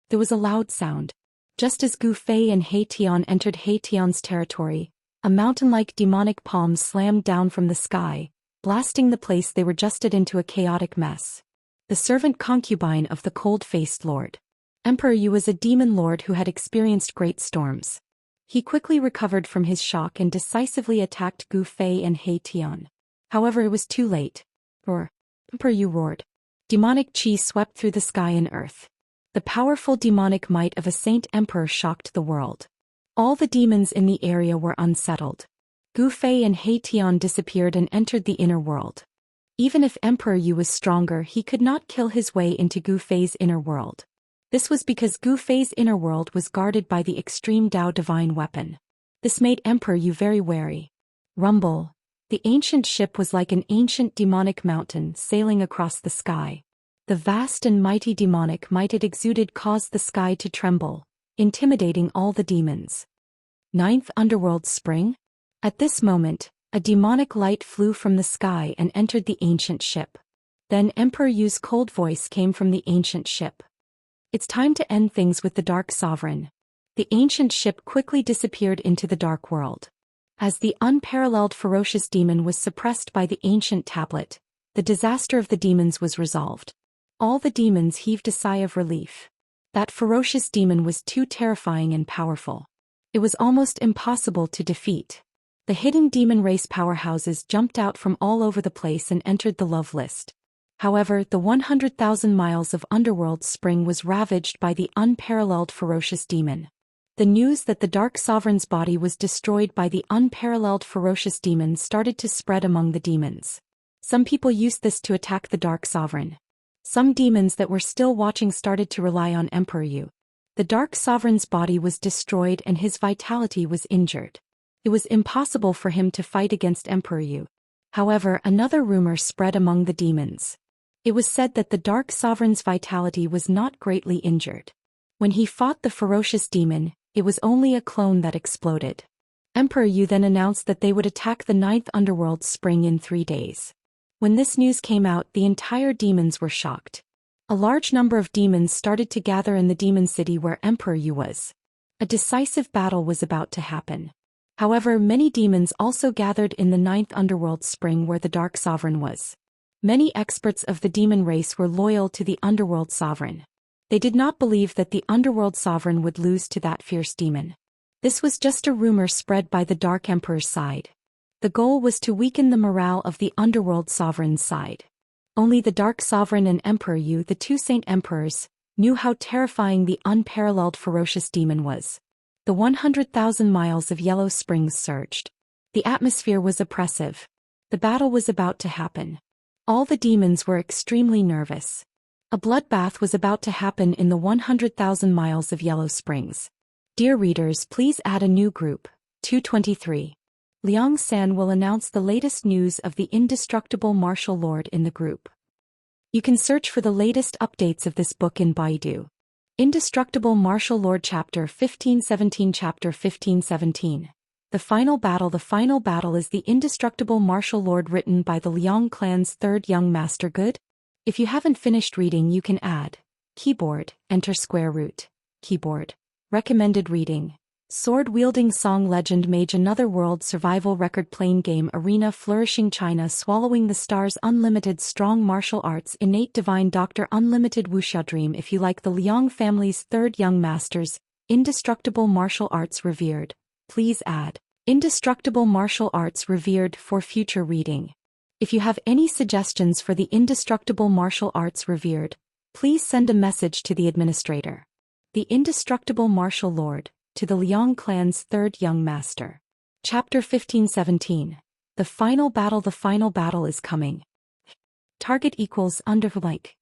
There was a loud sound. Just as Gu Fei and He Tian entered He Tian's territory, a mountain-like demonic palm slammed down from the sky, blasting the place they were just at into a chaotic mess. The servant concubine of the cold-faced lord. Emperor Yu was a demon lord who had experienced great storms. He quickly recovered from his shock and decisively attacked Gu Fei and He Tian. However, it was too late. Emperor Yu roared. Demonic qi swept through the sky and earth. The powerful demonic might of a saint emperor shocked the world. All the demons in the area were unsettled. Gu Fei and He Tian disappeared and entered the inner world. Even if Emperor Yu was stronger, he could not kill his way into Gu Fei's inner world. This was because Gu Fei's inner world was guarded by the extreme Dao divine weapon. This made Emperor Yu very wary. Rumble. The ancient ship was like an ancient demonic mountain sailing across the sky. The vast and mighty demonic might it exuded caused the sky to tremble, intimidating all the demons. Ninth Underworld Spring? At this moment, a demonic light flew from the sky and entered the ancient ship. Then Emperor Yu's cold voice came from the ancient ship. It's time to end things with the Dark Sovereign. The ancient ship quickly disappeared into the dark world. As the unparalleled ferocious demon was suppressed by the ancient tablet, the disaster of the demons was resolved. All the demons heaved a sigh of relief. That ferocious demon was too terrifying and powerful. It was almost impossible to defeat. The hidden demon race powerhouses jumped out from all over the place and entered the love list. However, the 100,000 miles of underworld spring was ravaged by the unparalleled ferocious demon. The news that the Dark Sovereign's body was destroyed by the unparalleled ferocious demon started to spread among the demons. Some people used this to attack the Dark Sovereign. Some demons that were still watching started to rely on Emperor Yu. The Dark Sovereign's body was destroyed and his vitality was injured. It was impossible for him to fight against Emperor Yu. However, another rumor spread among the demons. It was said that the Dark Sovereign's vitality was not greatly injured. When he fought the ferocious demon, it was only a clone that exploded. Emperor Yu then announced that they would attack the 9th Underworld Spring in 3 days. When this news came out, the entire demons were shocked. A large number of demons started to gather in the demon city where Emperor Yu was. A decisive battle was about to happen. However, many demons also gathered in the 9th Underworld Spring where the Dark Sovereign was. Many experts of the demon race were loyal to the Underworld Sovereign. They did not believe that the Underworld Sovereign would lose to that fierce demon. This was just a rumor spread by the Dark Emperor's side. The goal was to weaken the morale of the Underworld Sovereign's side. Only the Dark Sovereign and Emperor Yu, the two Saint Emperors, knew how terrifying the unparalleled ferocious demon was. The 100,000 miles of Yellow Springs surged. The atmosphere was oppressive. The battle was about to happen. All the demons were extremely nervous. A bloodbath was about to happen in the 100,000 miles of Yellow Springs. Dear readers, please add a new group, 223. Liang San will announce the latest news of the indestructible martial lord in the group. You can search for the latest updates of this book in Baidu. Indestructible Martial Lord Chapter 1517 Chapter 1517. The final battle is the Indestructible Martial Lord written by the Liang clan's third young master. Good? If you haven't finished reading, you can add. Keyboard, enter square root. Keyboard. Recommended reading. Sword-wielding song legend mage another world survival record playing game arena flourishing China swallowing the stars unlimited strong martial arts innate divine doctor unlimited wuxia dream. If you like the Liang family's third young masters, indestructible martial arts revered, please add. Indestructible martial arts revered for future reading. If you have any suggestions for the indestructible martial arts revered, please send a message to the administrator. The Indestructible Martial Lord, to the Liang clan's third young master. Chapter 1517. The final battle is coming. Target equals like.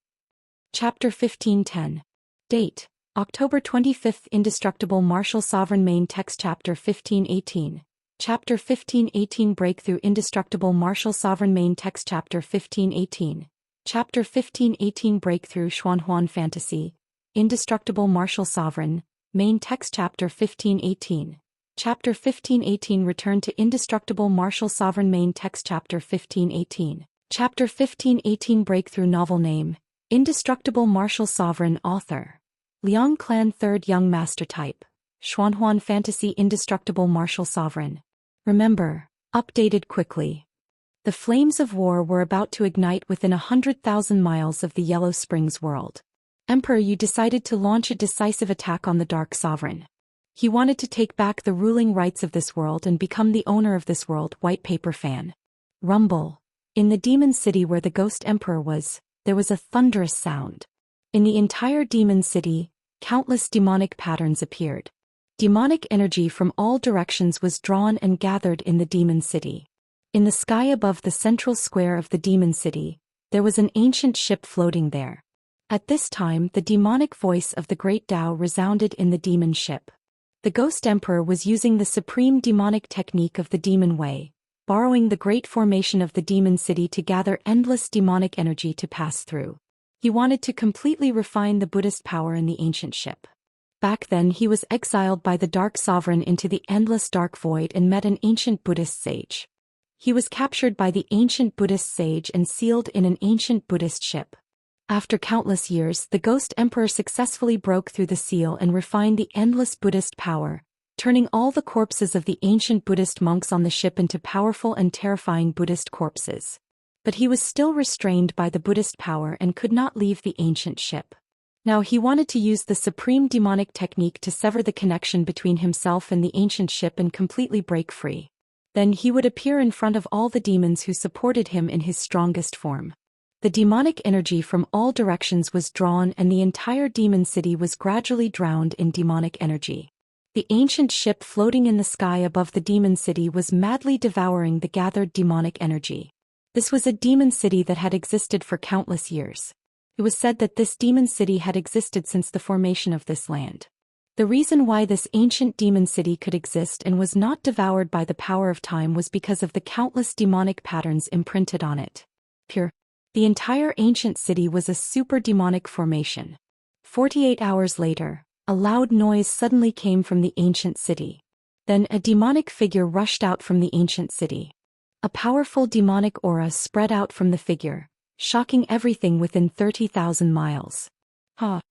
Chapter 1510. Date, October 25th. Indestructible Martial Sovereign Main Text Chapter 1518. Chapter 1518 Breakthrough Indestructible Martial Sovereign Main Text Chapter 1518. Chapter 1518 Breakthrough Xuanhuan Fantasy. Indestructible Martial Sovereign. Main Text Chapter 1518. Chapter 1518 Return to Indestructible Martial Sovereign Main Text Chapter 1518. Chapter 1518 Breakthrough Novel Name, Indestructible Martial Sovereign Author. Liang Clan Third Young Master Type. Xuanhuan Fantasy Indestructible Martial Sovereign. Remember, updated quickly. The flames of war were about to ignite within 100,000 miles of the Yellow Springs world. Emperor Yu decided to launch a decisive attack on the Dark Sovereign. He wanted to take back the ruling rights of this world and become the owner of this world. White paper fan. Rumble. In the demon city where the ghost emperor was, there was a thunderous sound. In the entire demon city, countless demonic patterns appeared. Demonic energy from all directions was drawn and gathered in the demon city. In the sky above the central square of the demon city, there was an ancient ship floating there. At this time, the demonic voice of the great Tao resounded in the demon ship. The Ghost Emperor was using the supreme demonic technique of the demon way, borrowing the great formation of the demon city to gather endless demonic energy to pass through. He wanted to completely refine the Buddhist power in the ancient ship. Back then he was exiled by the Dark Sovereign into the endless dark void and met an ancient Buddhist sage. He was captured by the ancient Buddhist sage and sealed in an ancient Buddhist ship. After countless years, the Ghost Emperor successfully broke through the seal and refined the endless Buddhist power, turning all the corpses of the ancient Buddhist monks on the ship into powerful and terrifying Buddhist corpses. But he was still restrained by the Buddhist power and could not leave the ancient ship. Now he wanted to use the supreme demonic technique to sever the connection between himself and the ancient ship and completely break free. Then he would appear in front of all the demons who supported him in his strongest form. The demonic energy from all directions was drawn and the entire demon city was gradually drowned in demonic energy. The ancient ship floating in the sky above the demon city was madly devouring the gathered demonic energy. This was a demon city that had existed for countless years. It was said that this demon city had existed since the formation of this land. The reason why this ancient demon city could exist and was not devoured by the power of time was because of the countless demonic patterns imprinted on it. The entire ancient city was a super demonic formation. 48 hours later, a loud noise suddenly came from the ancient city. Then a demonic figure rushed out from the ancient city. A powerful demonic aura spread out from the figure, shocking everything within 30,000 miles. I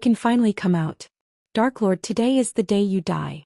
can finally come out. Dark Lord, today is the day you die.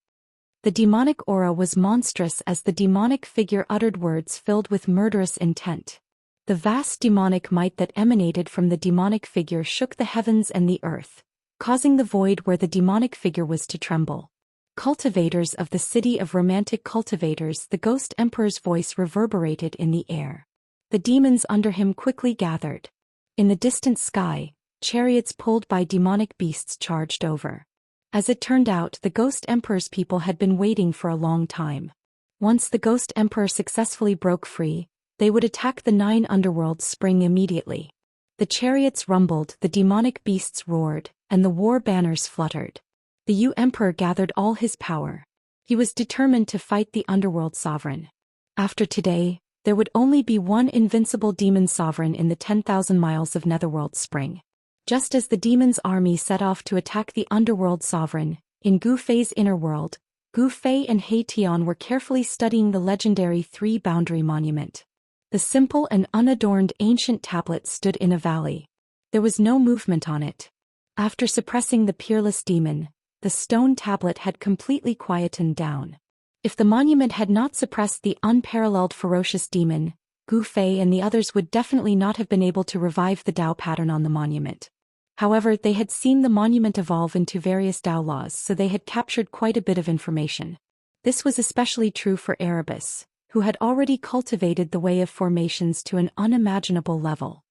The demonic aura was monstrous as the demonic figure uttered words filled with murderous intent. The vast demonic might that emanated from the demonic figure shook the heavens and the earth, causing the void where the demonic figure was to tremble. Cultivators of the city of romantic cultivators, the Ghost Emperor's voice reverberated in the air. The demons under him quickly gathered. In the distant sky, chariots pulled by demonic beasts charged over. As it turned out, the Ghost Emperor's people had been waiting for a long time. Once the Ghost Emperor successfully broke free, they would attack the 9 underworlds spring immediately. The chariots rumbled, the demonic beasts roared, and the war banners fluttered. The Emperor gathered all his power. He was determined to fight the underworld sovereign. After today, there would only be one invincible demon sovereign in the 10,000 miles of Netherworld Spring. Just as the demon's army set off to attack the underworld sovereign, in Gu Fei's inner world, Gu Fei and He Tian were carefully studying the legendary 3-boundary monument. The simple and unadorned ancient tablet stood in a valley. There was no movement on it. After suppressing the peerless demon, the stone tablet had completely quietened down. If the monument had not suppressed the unparalleled ferocious demon, Gu Fei and the others would definitely not have been able to revive the Tao pattern on the monument. However, they had seen the monument evolve into various Tao laws, so they had captured quite a bit of information. This was especially true for Erebus, who had already cultivated the way of formations to an unimaginable level.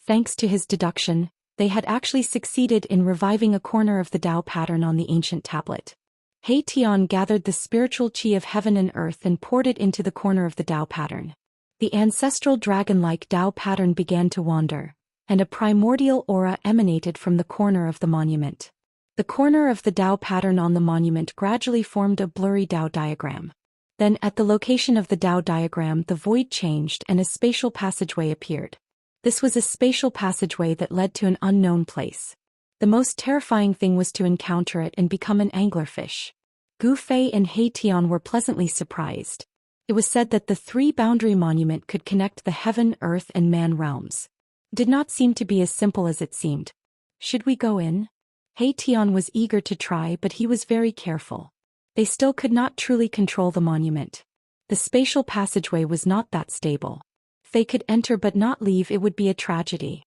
Thanks to his deduction, they had actually succeeded in reviving a corner of the Tao pattern on the ancient tablet. He Tian gathered the spiritual qi of heaven and earth and poured it into the corner of the Tao pattern. The ancestral dragon-like Tao pattern began to wander, and a primordial aura emanated from the corner of the monument. The corner of the Tao pattern on the monument gradually formed a blurry Tao diagram. Then at the location of the Tao diagram the void changed and a spatial passageway appeared. This was a spatial passageway that led to an unknown place. The most terrifying thing was to encounter it and become an anglerfish. Gu Fei and He Tian were pleasantly surprised. It was said that the 3-boundary monument could connect the heaven, earth, and man realms. It did not seem to be as simple as it seemed. Should we go in? He Tian was eager to try, but he was very careful. They still could not truly control the monument. The spatial passageway was not that stable. If they could enter but not leave, it would be a tragedy.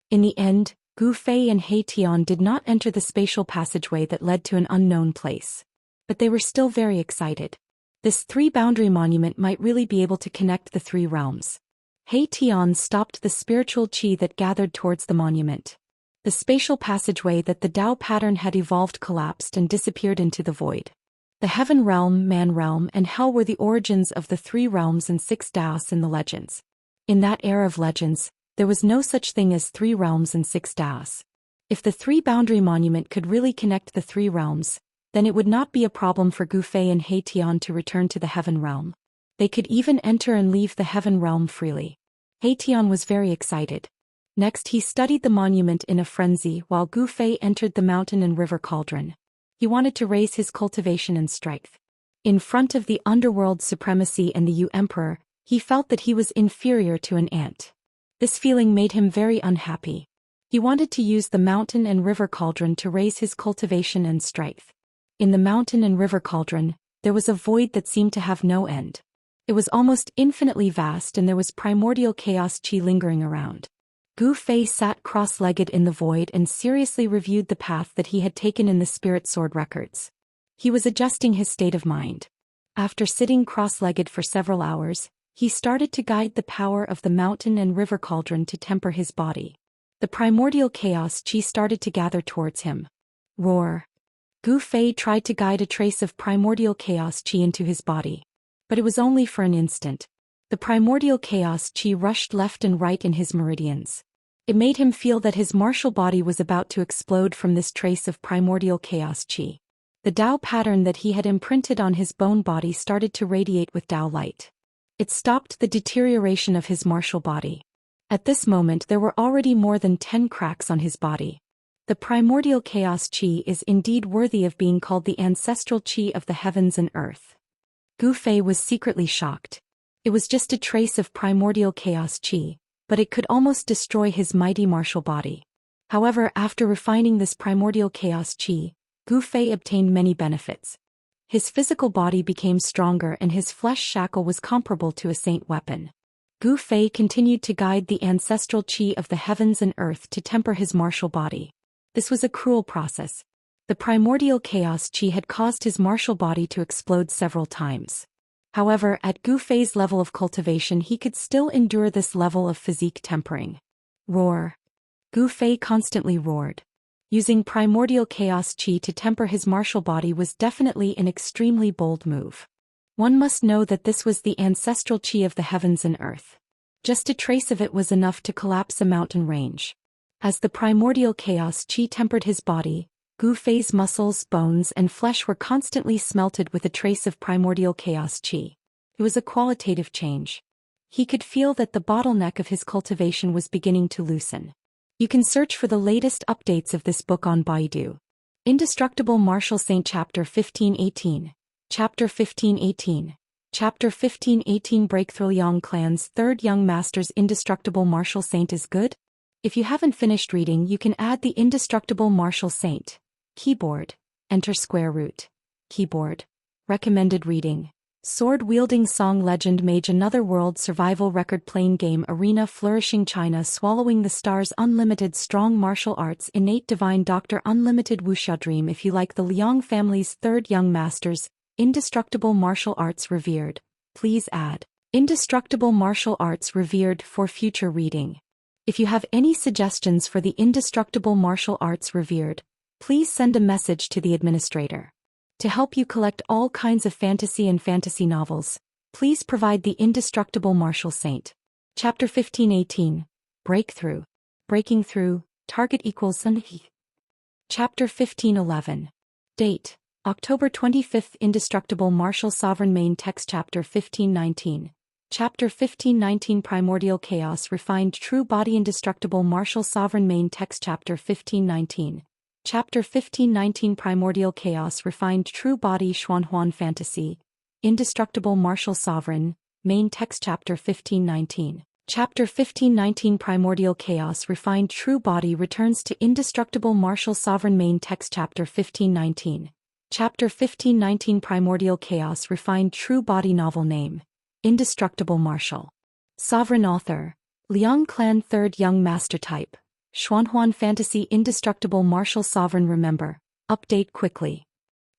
In the end, Gu Fei and He Tian did not enter the spatial passageway that led to an unknown place. But they were still very excited. This 3-boundary monument might really be able to connect the 3 realms. He Tian stopped the spiritual qi that gathered towards the monument. The spatial passageway that the Dao pattern had evolved collapsed and disappeared into the void. The heaven realm, man realm, and hell were the origins of the 3 realms and 6 Daos in the legends. In that era of legends, there was no such thing as 3 realms and 6 Daos. If the 3-boundary monument could really connect the 3 realms, then it would not be a problem for Gu Fei and He Tian to return to the heaven realm. They could even enter and leave the heaven realm freely. He Tian was very excited. Next he studied the monument in a frenzy while Gu Fei entered the mountain and river cauldron. He wanted to raise his cultivation and strength. In front of the underworld supremacy and the Yu Emperor, he felt that he was inferior to an ant. This feeling made him very unhappy. He wanted to use the mountain and river cauldron to raise his cultivation and strength. In the mountain and river cauldron, there was a void that seemed to have no end. It was almost infinitely vast and there was primordial chaos qi lingering around. Gu Fei sat cross-legged in the void and seriously reviewed the path that he had taken in the spirit sword records. He was adjusting his state of mind. After sitting cross-legged for several hours, he started to guide the power of the mountain and river cauldron to temper his body. The primordial chaos qi started to gather towards him. Roar! Gu Fei tried to guide a trace of primordial chaos qi into his body. But it was only for an instant. The primordial chaos qi rushed left and right in his meridians. It made him feel that his martial body was about to explode from this trace of primordial chaos qi. The Dao pattern that he had imprinted on his bone body started to radiate with Dao light. It stopped the deterioration of his martial body. At this moment there were already more than 10 cracks on his body. The primordial chaos qi is indeed worthy of being called the ancestral qi of the heavens and earth. Gu Fei was secretly shocked. It was just a trace of primordial chaos qi, but it could almost destroy his mighty martial body. However, after refining this primordial chaos qi, Gu Fei obtained many benefits. His physical body became stronger and his flesh shackle was comparable to a saint weapon. Gu Fei continued to guide the ancestral qi of the heavens and earth to temper his martial body. This was a cruel process. The primordial chaos qi had caused his martial body to explode several times. However, at Gu Fei's level of cultivation he could still endure this level of physique tempering. Roar! Gu Fei constantly roared. Using primordial chaos qi to temper his martial body was definitely an extremely bold move. One must know that this was the ancestral qi of the heavens and earth. Just a trace of it was enough to collapse a mountain range. As the primordial chaos qi tempered his body, Gu Fei's muscles, bones, and flesh were constantly smelted with a trace of primordial chaos qi. It was a qualitative change. He could feel that the bottleneck of his cultivation was beginning to loosen. You can search for the latest updates of this book on Baidu. Indestructible Martial Saint Chapter 1518. Chapter 1518. Chapter 1518 Breakthrough Yang Clan's third young master's Indestructible Martial Saint is good? If you haven't finished reading, you can add the Indestructible Martial Saint. Keyboard. Enter square root. Keyboard. Recommended reading. Sword-wielding song legend mage another world survival record playing game arena flourishing China swallowing the stars unlimited strong martial arts innate divine doctor unlimited wuxia dream. If you like the Liang family's third young masters, indestructible martial arts revered, please add indestructible martial arts revered for future reading. If you have any suggestions for the indestructible martial arts revered, please send a message to the administrator. To help you collect all kinds of fantasy and fantasy novels, please provide the Indestructible Martial Saint. Chapter 1518. Breakthrough. Breaking through. Target equals Sunhi. Chapter 1511. Date. October 25th. Indestructible Martial Sovereign Main Text Chapter 1519. Chapter 1519 Primordial Chaos Refined True Body Indestructible Martial Sovereign Main Text Chapter 1519. Chapter 1519 Primordial Chaos Refined True Body Xuanhuan Fantasy. Indestructible Martial Sovereign, Main Text Chapter 1519. Chapter 1519 Primordial Chaos Refined True Body returns to Indestructible Martial Sovereign Main Text Chapter 1519. Chapter 1519 Primordial Chaos Refined True Body Novel Name. Indestructible Martial. Sovereign Author. Liang Clan Third Young Master Type. Xuanhuan Fantasy Indestructible Martial Sovereign Remember. Update quickly.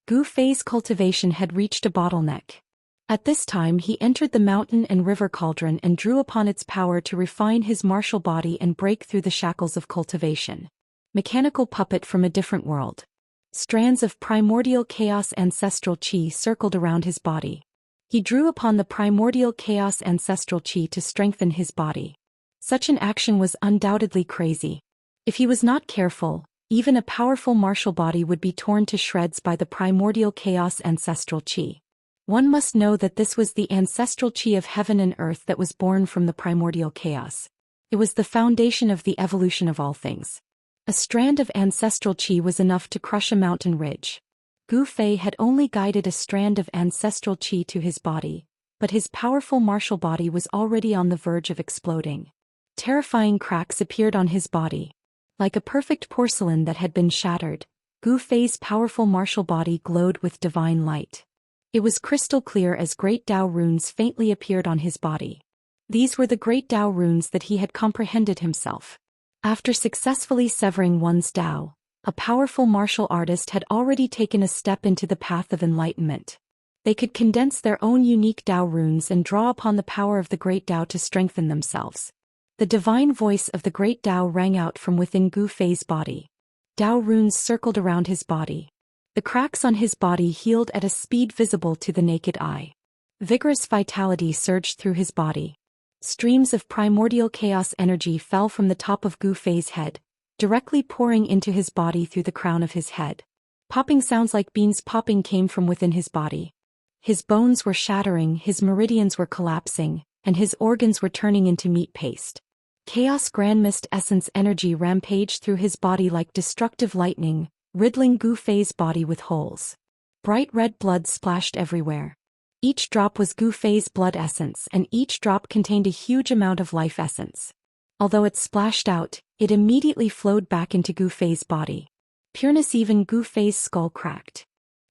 Gu Fei's cultivation had reached a bottleneck. At this time he entered the mountain and river cauldron and drew upon its power to refine his martial body and break through the shackles of cultivation. Mechanical puppet from a different world. Strands of primordial chaos ancestral chi circled around his body. He drew upon the primordial chaos ancestral chi to strengthen his body. Such an action was undoubtedly crazy. If he was not careful, even a powerful martial body would be torn to shreds by the primordial chaos ancestral chi. One must know that this was the ancestral chi of heaven and earth that was born from the primordial chaos. It was the foundation of the evolution of all things. A strand of ancestral chi was enough to crush a mountain ridge. Gu Fei had only guided a strand of ancestral chi to his body, but his powerful martial body was already on the verge of exploding. Terrifying cracks appeared on his body. Like a perfect porcelain that had been shattered, Gu Fei's powerful martial body glowed with divine light. It was crystal clear as great Dao runes faintly appeared on his body. These were the great Dao runes that he had comprehended himself. After successfully severing one's Dao, a powerful martial artist had already taken a step into the path of enlightenment. They could condense their own unique Dao runes and draw upon the power of the great Dao to strengthen themselves. The divine voice of the great Dao rang out from within Gu Fei's body. Dao runes circled around his body. The cracks on his body healed at a speed visible to the naked eye. Vigorous vitality surged through his body. Streams of primordial chaos energy fell from the top of Gu Fei's head, directly pouring into his body through the crown of his head. Popping sounds like beans popping came from within his body. His bones were shattering, his meridians were collapsing, and his organs were turning into meat paste. Chaos Grand Mist essence energy rampaged through his body like destructive lightning, riddling Gu Fei's body with holes. Bright red blood splashed everywhere. Each drop was Gu Fei's blood essence, and each drop contained a huge amount of life essence. Although it splashed out, it immediately flowed back into Gu Fei's body. Pureness. Even Gu Fei's skull cracked.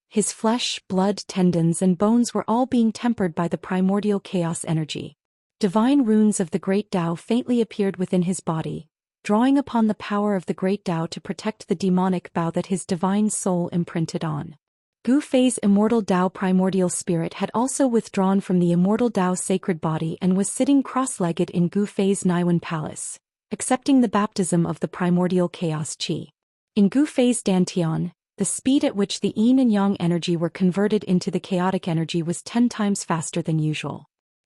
His flesh, blood, tendons, and bones were all being tempered by the primordial chaos energy. Divine runes of the great Dao faintly appeared within his body, drawing upon the power of the great Dao to protect the demonic bow that his divine soul imprinted on. Gu Fei's immortal Dao primordial spirit had also withdrawn from the immortal Dao sacred body and was sitting cross-legged in Gu Fei's Naiwen palace, accepting the baptism of the primordial chaos chi. In Gu Fei's Dantian, the speed at which the yin and yang energy were converted into the chaotic energy was 10 times faster than usual.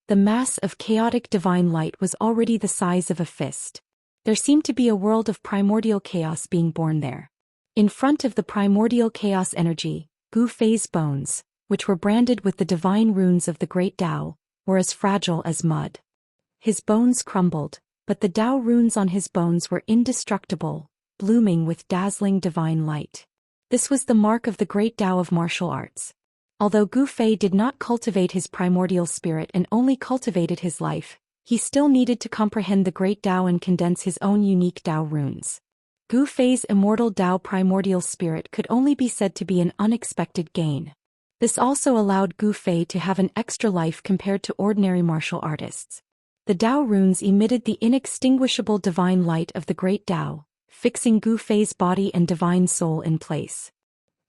The mass of chaotic divine light was already the size of a fist. There seemed to be a world of primordial chaos being born there. In front of the primordial chaos energy, Gu Fei's bones, which were branded with the divine runes of the great Dao, were as fragile as mud. His bones crumbled, but the Dao runes on his bones were indestructible, blooming with dazzling divine light. This was the mark of the great Dao of martial arts. Although Gu Fei did not cultivate his primordial spirit and only cultivated his life, he still needed to comprehend the great Dao and condense his own unique Dao runes. Gu Fei's immortal Dao primordial spirit could only be said to be an unexpected gain. This also allowed Gu Fei to have an extra life compared to ordinary martial artists. The Dao runes emitted the inextinguishable divine light of the great Dao, fixing Gu Fei's body and divine soul in place.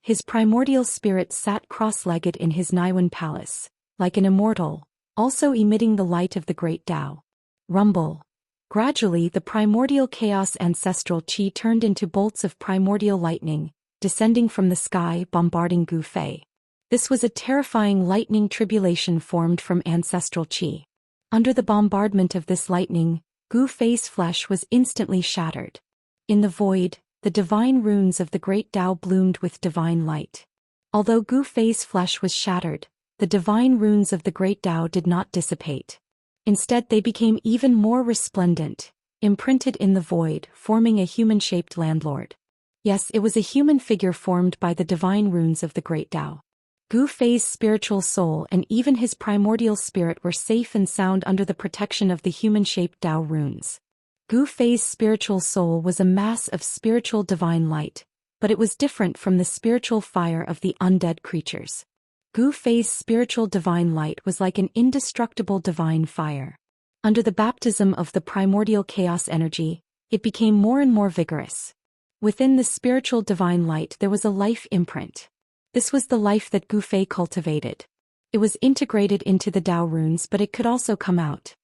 His primordial spirit sat cross-legged in his Naiwen palace, like an immortal, also emitting the light of the great Dao. Rumble. Gradually the primordial chaos ancestral chi turned into bolts of primordial lightning, descending from the sky, bombarding Gu Fei. This was a terrifying lightning tribulation formed from ancestral chi. Under the bombardment of this lightning, Gu Fei's flesh was instantly shattered. In the void, the divine runes of the great Dao bloomed with divine light. Although Gu Fei's flesh was shattered, the divine runes of the great Dao did not dissipate. Instead they became even more resplendent, imprinted in the void, forming a human-shaped landlord. Yes, it was a human figure formed by the divine runes of the great Dao. Gu Fei's spiritual soul and even his primordial spirit were safe and sound under the protection of the human-shaped Dao runes. Gu Fei's spiritual soul was a mass of spiritual divine light, but it was different from the spiritual fire of the undead creatures. Gu Fei's spiritual divine light was like an indestructible divine fire. Under the baptism of the primordial chaos energy, it became more and more vigorous. Within the spiritual divine light there was a life imprint. This was the life that Gu Fei cultivated. It was integrated into the Dao runes, but it could also come out,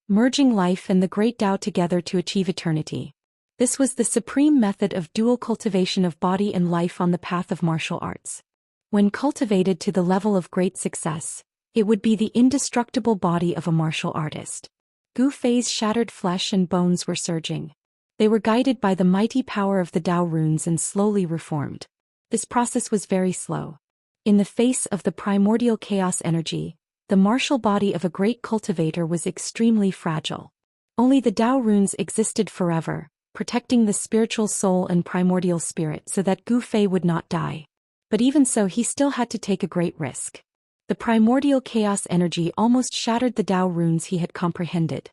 merging life and the great Dao together to achieve eternity. This was the supreme method of dual cultivation of body and life on the path of martial arts. When cultivated to the level of great success, it would be the indestructible body of a martial artist. Gu Fei's shattered flesh and bones were surging. They were guided by the mighty power of the Dao runes and slowly reformed. This process was very slow. In the face of the primordial chaos energy, the martial body of a great cultivator was extremely fragile. Only the Dao runes existed forever, protecting the spiritual soul and primordial spirit so that Gu Fei would not die. But even so, he still had to take a great risk. The primordial chaos energy almost shattered the Dao runes he had comprehended.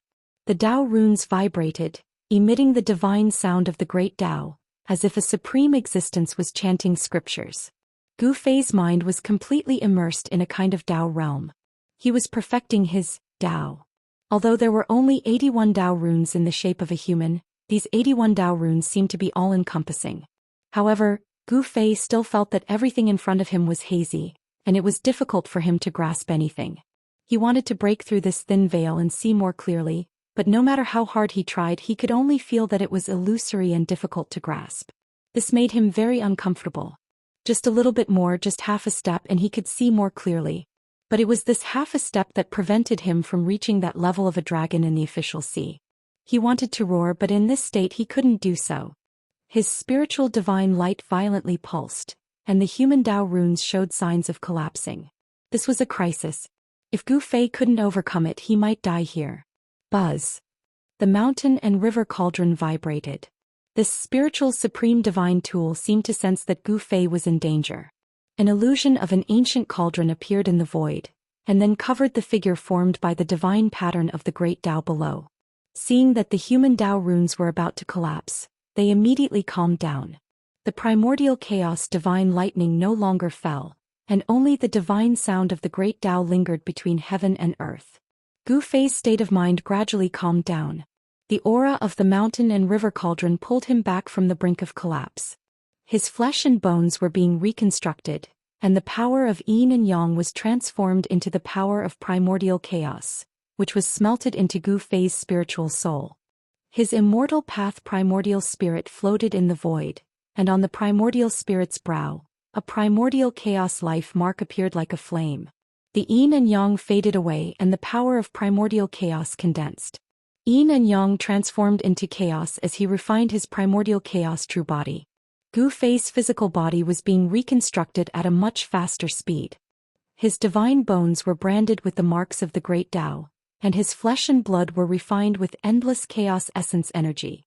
The Dao runes vibrated, emitting the divine sound of the great Dao, as if a supreme existence was chanting scriptures. Gu Fei's mind was completely immersed in a kind of Dao realm. He was perfecting his Dao. Although there were only 81 Dao runes in the shape of a human, these 81 Dao runes seemed to be all-encompassing. However, Gu Fei still felt that everything in front of him was hazy, and it was difficult for him to grasp anything. He wanted to break through this thin veil and see more clearly, but no matter how hard he tried, he could only feel that it was illusory and difficult to grasp. This made him very uncomfortable. Just a little bit more, just half a step, and he could see more clearly. But it was this half a step that prevented him from reaching that level of a dragon in the official sea. He wanted to roar, but in this state he couldn't do so. His spiritual divine light violently pulsed, and the human Dao runes showed signs of collapsing. This was a crisis. If Gu Fei couldn't overcome it, he might die here. Buzz. The mountain and river cauldron vibrated. This spiritual supreme divine tool seemed to sense that Gu Fei was in danger. An illusion of an ancient cauldron appeared in the void, and then covered the figure formed by the divine pattern of the great Dao below. Seeing that the human Dao runes were about to collapse, they immediately calmed down. The primordial chaos divine lightning no longer fell, and only the divine sound of the great Dao lingered between heaven and earth. Gu Fei's state of mind gradually calmed down. The aura of the mountain and river cauldron pulled him back from the brink of collapse. His flesh and bones were being reconstructed, and the power of yin and yang was transformed into the power of primordial chaos, which was smelted into Gu Fei's spiritual soul. His immortal path primordial spirit floated in the void, and on the primordial spirit's brow, a primordial chaos life mark appeared like a flame. The yin and yang faded away and the power of primordial chaos condensed. Yin and yang transformed into chaos as he refined his primordial chaos true body. Gu Fei's physical body was being reconstructed at a much faster speed. His divine bones were branded with the marks of the great Dao, and his flesh and blood were refined with endless chaos essence energy.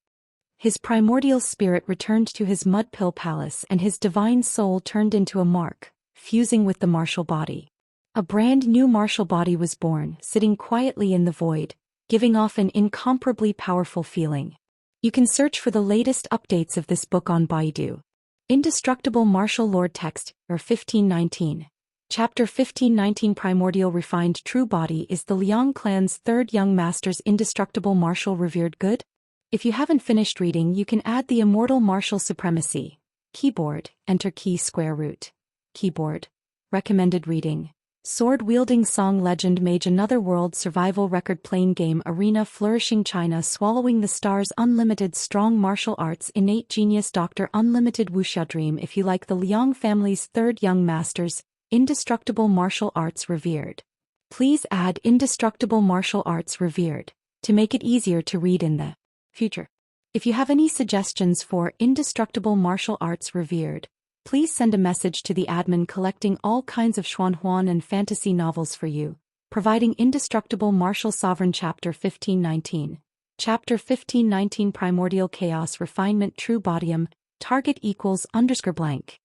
His primordial spirit returned to his mud pill palace, and his divine soul turned into a mark, fusing with the martial body. A brand new martial body was born, sitting quietly in the void, giving off an incomparably powerful feeling. You can search for the latest updates of this book on Baidu. Indestructible Martial Lord Text, or 1519. Chapter 1519 Primordial Refined True Body is the Liang clan's third young master's indestructible martial revered good? If you haven't finished reading, you can add the Immortal Martial Supremacy. Keyboard, enter key square root. Keyboard. Recommended reading. Sword-wielding song legend mage another world survival record playing game arena flourishing China swallowing the stars unlimited strong martial arts innate genius Dr. Unlimited Wuxia dream. If you like the Liang family's third young masters, indestructible martial arts revered. Please add indestructible martial arts revered to make it easier to read in the future. If you have any suggestions for indestructible martial arts revered, please send a message to the admin collecting all kinds of Xuanhuan and fantasy novels for you, providing indestructible martial sovereign Chapter 1519. Chapter 1519 Primordial Chaos Refinement True Bodium, target equals _ blank.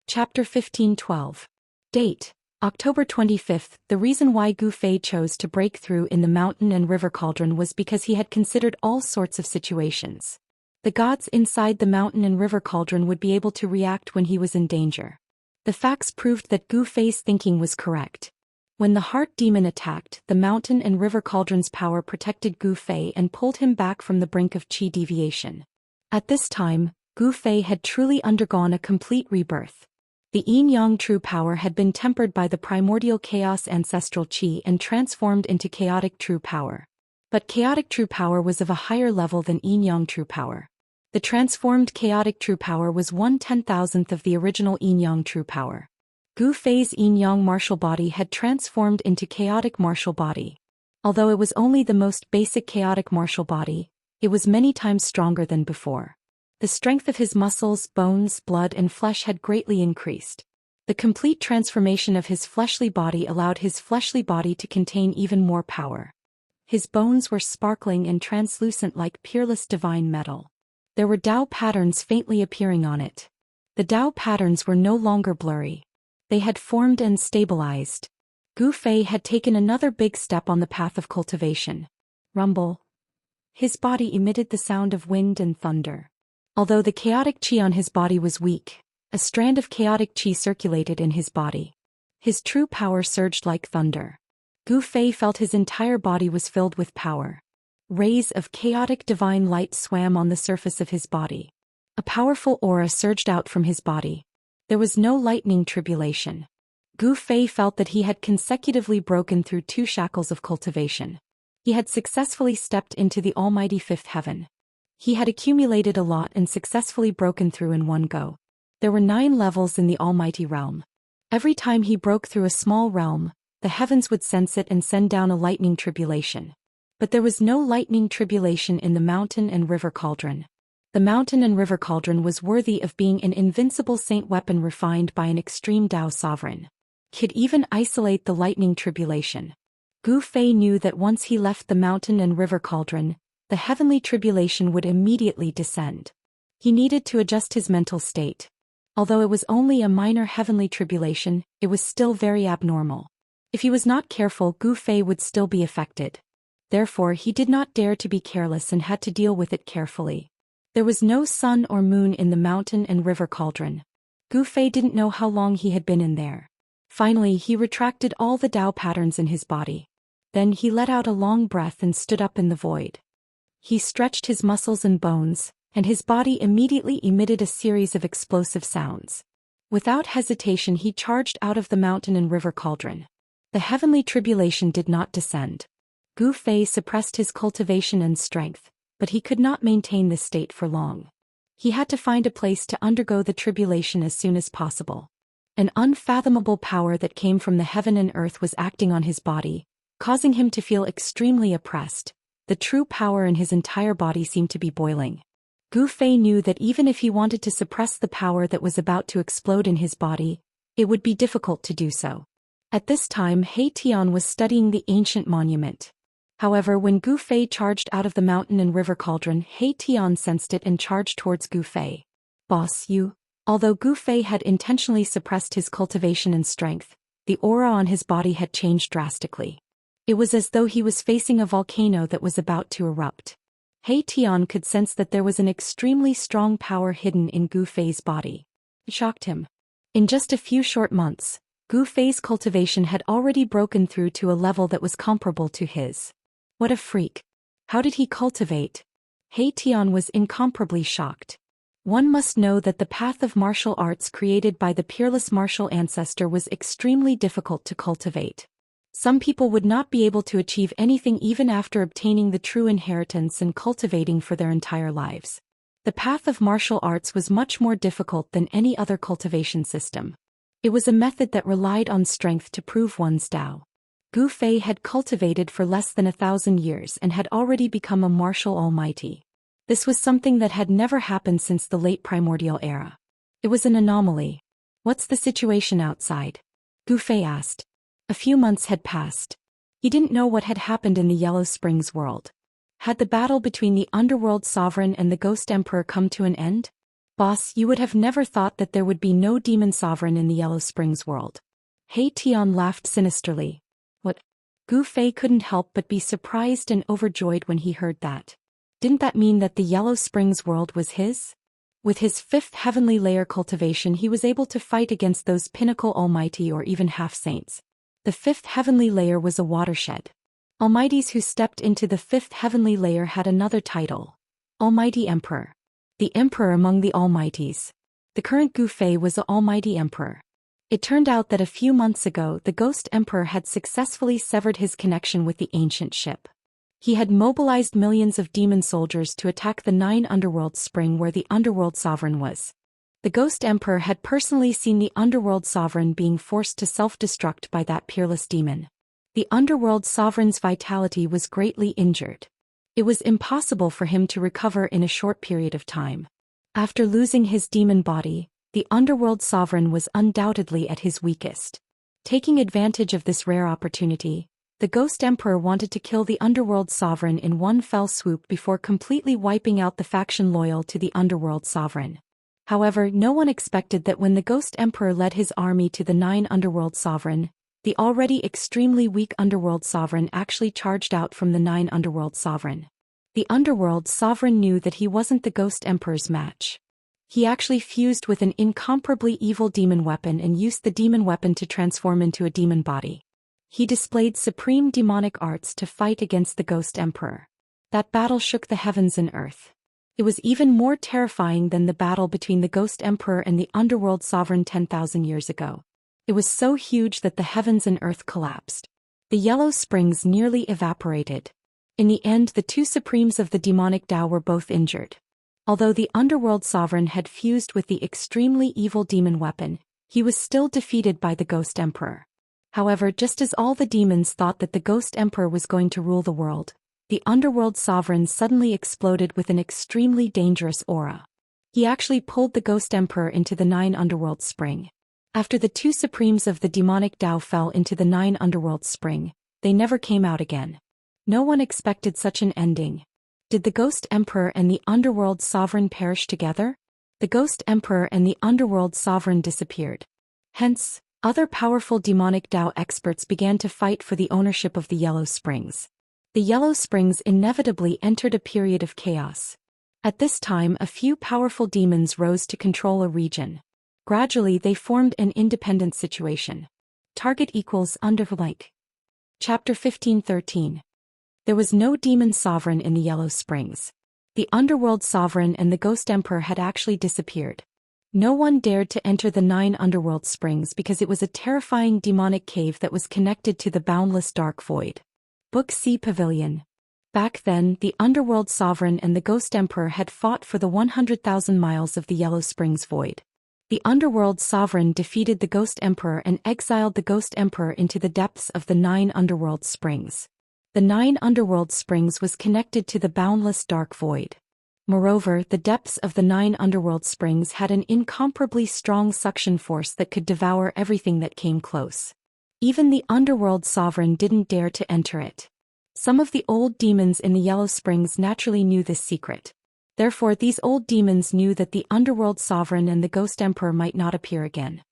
Chapter 1512. Date: October 25th. The reason why Gu Fei chose to break through in the mountain and river cauldron was because he had considered all sorts of situations. The gods inside the mountain and river cauldron would be able to react when he was in danger. The facts proved that Gu Fei's thinking was correct. When the heart demon attacked, the mountain and river cauldron's power protected Gu Fei and pulled him back from the brink of qi deviation. At this time, Gu Fei had truly undergone a complete rebirth. The yin-yang true power had been tempered by the primordial chaos ancestral qi and transformed into chaotic true power. But chaotic true power was of a higher level than yin-yang true power. The transformed chaotic true power was 1/10,000th of the original yin-yang true power. Gu Fei's yin-yang martial body had transformed into chaotic martial body. Although it was only the most basic chaotic martial body, it was many times stronger than before. The strength of his muscles, bones, blood and flesh had greatly increased. The complete transformation of his fleshly body allowed his fleshly body to contain even more power. His bones were sparkling and translucent like peerless divine metal. There were Dao patterns faintly appearing on it. The Dao patterns were no longer blurry. They had formed and stabilized. Gu Fei had taken another big step on the path of cultivation. Rumble. His body emitted the sound of wind and thunder. Although the chaotic qi on his body was weak, a strand of chaotic qi circulated in his body. His true power surged like thunder. Gu Fei felt his entire body was filled with power. Rays of chaotic divine light swam on the surface of his body. A powerful aura surged out from his body. There was no lightning tribulation. Gu Fei felt that he had consecutively broken through 2 shackles of cultivation. He had successfully stepped into the almighty 5th heaven. He had accumulated a lot and successfully broken through in one go. There were 9 levels in the almighty realm. Every time he broke through a small realm, the heavens would sense it and send down a lightning tribulation. But there was no lightning tribulation in the mountain and river cauldron. The mountain and river cauldron was worthy of being an invincible saint weapon refined by an extreme Dao sovereign. Could even isolate the lightning tribulation. Gu Fei knew that once he left the mountain and river cauldron, the heavenly tribulation would immediately descend. He needed to adjust his mental state. Although it was only a minor heavenly tribulation, it was still very abnormal. If he was not careful, Gu Fei would still be affected. Therefore he did not dare to be careless and had to deal with it carefully. There was no sun or moon in the mountain and river cauldron. Gu Fei didn't know how long he had been in there. Finally he retracted all the Dao patterns in his body. Then he let out a long breath and stood up in the void. He stretched his muscles and bones, and his body immediately emitted a series of explosive sounds. Without hesitation he charged out of the mountain and river cauldron. The heavenly tribulation did not descend. Gu Fei suppressed his cultivation and strength, but he could not maintain this state for long. He had to find a place to undergo the tribulation as soon as possible. An unfathomable power that came from the heaven and earth was acting on his body, causing him to feel extremely oppressed. The true power in his entire body seemed to be boiling. Gu Fei knew that even if he wanted to suppress the power that was about to explode in his body, it would be difficult to do so. At this time He Tian was studying the ancient monument. However, when Gu Fei charged out of the mountain and river cauldron, He Tian sensed it and charged towards Gu Fei. "Boss, you..." Although Gu Fei had intentionally suppressed his cultivation and strength, the aura on his body had changed drastically. It was as though he was facing a volcano that was about to erupt. He Tian could sense that there was an extremely strong power hidden in Gu Fei's body. It shocked him. In just a few short months, Gu Fei's cultivation had already broken through to a level that was comparable to his. What a freak! How did he cultivate? He Tian was incomparably shocked. One must know that the path of martial arts created by the peerless martial ancestor was extremely difficult to cultivate. Some people would not be able to achieve anything even after obtaining the true inheritance and cultivating for their entire lives. The path of martial arts was much more difficult than any other cultivation system. It was a method that relied on strength to prove one's Dao. Gu Fei had cultivated for less than 1,000 years and had already become a martial almighty. This was something that had never happened since the late primordial era. It was an anomaly. "What's the situation outside?" Gu Fei asked. A few months had passed. He didn't know what had happened in the Yellow Springs world. Had the battle between the Underworld Sovereign and the Ghost Emperor come to an end? "Boss, you would have never thought that there would be no Demon Sovereign in the Yellow Springs world." He Tian laughed sinisterly. "What?" Gu Fei couldn't help but be surprised and overjoyed when he heard that. Didn't that mean that the Yellow Springs world was his? With his 5th heavenly layer cultivation he was able to fight against those pinnacle almighty or even half-saints. The 5th heavenly layer was a watershed. Almighties who stepped into the 5th heavenly layer had another title: Almighty Emperor. The Emperor among the Almighties. The current Gu Fei was the almighty emperor. It turned out that a few months ago the Ghost Emperor had successfully severed his connection with the ancient ship. He had mobilized millions of demon soldiers to attack the 9 Underworld Spring where the Underworld Sovereign was. The Ghost Emperor had personally seen the Underworld Sovereign being forced to self-destruct by that peerless demon. The Underworld Sovereign's vitality was greatly injured. It was impossible for him to recover in a short period of time. After losing his demon body, the Underworld Sovereign was undoubtedly at his weakest. Taking advantage of this rare opportunity, the Ghost Emperor wanted to kill the Underworld Sovereign in one fell swoop before completely wiping out the faction loyal to the Underworld Sovereign. However, no one expected that when the Ghost Emperor led his army to the 9 Underworld Sovereign, the already extremely weak Underworld Sovereign actually charged out from the 9 Underworld Sovereign. The Underworld Sovereign knew that he wasn't the Ghost Emperor's match. He actually fused with an incomparably evil demon weapon and used the demon weapon to transform into a demon body. He displayed supreme demonic arts to fight against the Ghost Emperor. That battle shook the heavens and earth. It was even more terrifying than the battle between the Ghost Emperor and the Underworld Sovereign 10,000 years ago. It was so huge that the heavens and earth collapsed. The Yellow Springs nearly evaporated. In the end, the 2 Supremes of the demonic Tao were both injured. Although the Underworld Sovereign had fused with the extremely evil demon weapon, he was still defeated by the Ghost Emperor. However, just as all the demons thought that the Ghost Emperor was going to rule the world, the Underworld Sovereign suddenly exploded with an extremely dangerous aura. He actually pulled the Ghost Emperor into the 9 Underworld Spring. After the 2 Supremes of the demonic Tao fell into the 9 Underworld Spring, they never came out again. No one expected such an ending. Did the Ghost Emperor and the Underworld Sovereign perish together? The Ghost Emperor and the Underworld Sovereign disappeared. Hence, other powerful demonic Tao experts began to fight for the ownership of the Yellow Springs. The Yellow Springs inevitably entered a period of chaos. At this time, a few powerful demons rose to control a region. Gradually, they formed an independent situation. Target equals like. Chapter 15:13. There was no demon sovereign in the Yellow Springs. The Underworld Sovereign and the Ghost Emperor had actually disappeared. No one dared to enter the 9 Underworld Springs because it was a terrifying demonic cave that was connected to the boundless dark void. Book C Pavilion. Back then, the Underworld Sovereign and the Ghost Emperor had fought for the 100,000 miles of the Yellow Springs void. The Underworld Sovereign defeated the Ghost Emperor and exiled the Ghost Emperor into the depths of the 9 Underworld Springs. The 9 Underworld Springs was connected to the boundless dark void. Moreover, the depths of the 9 Underworld Springs had an incomparably strong suction force that could devour everything that came close. Even the Underworld Sovereign didn't dare to enter it. Some of the old demons in the Yellow Springs naturally knew this secret. Therefore, these old demons knew that the Underworld Sovereign and the Ghost Emperor might not appear again.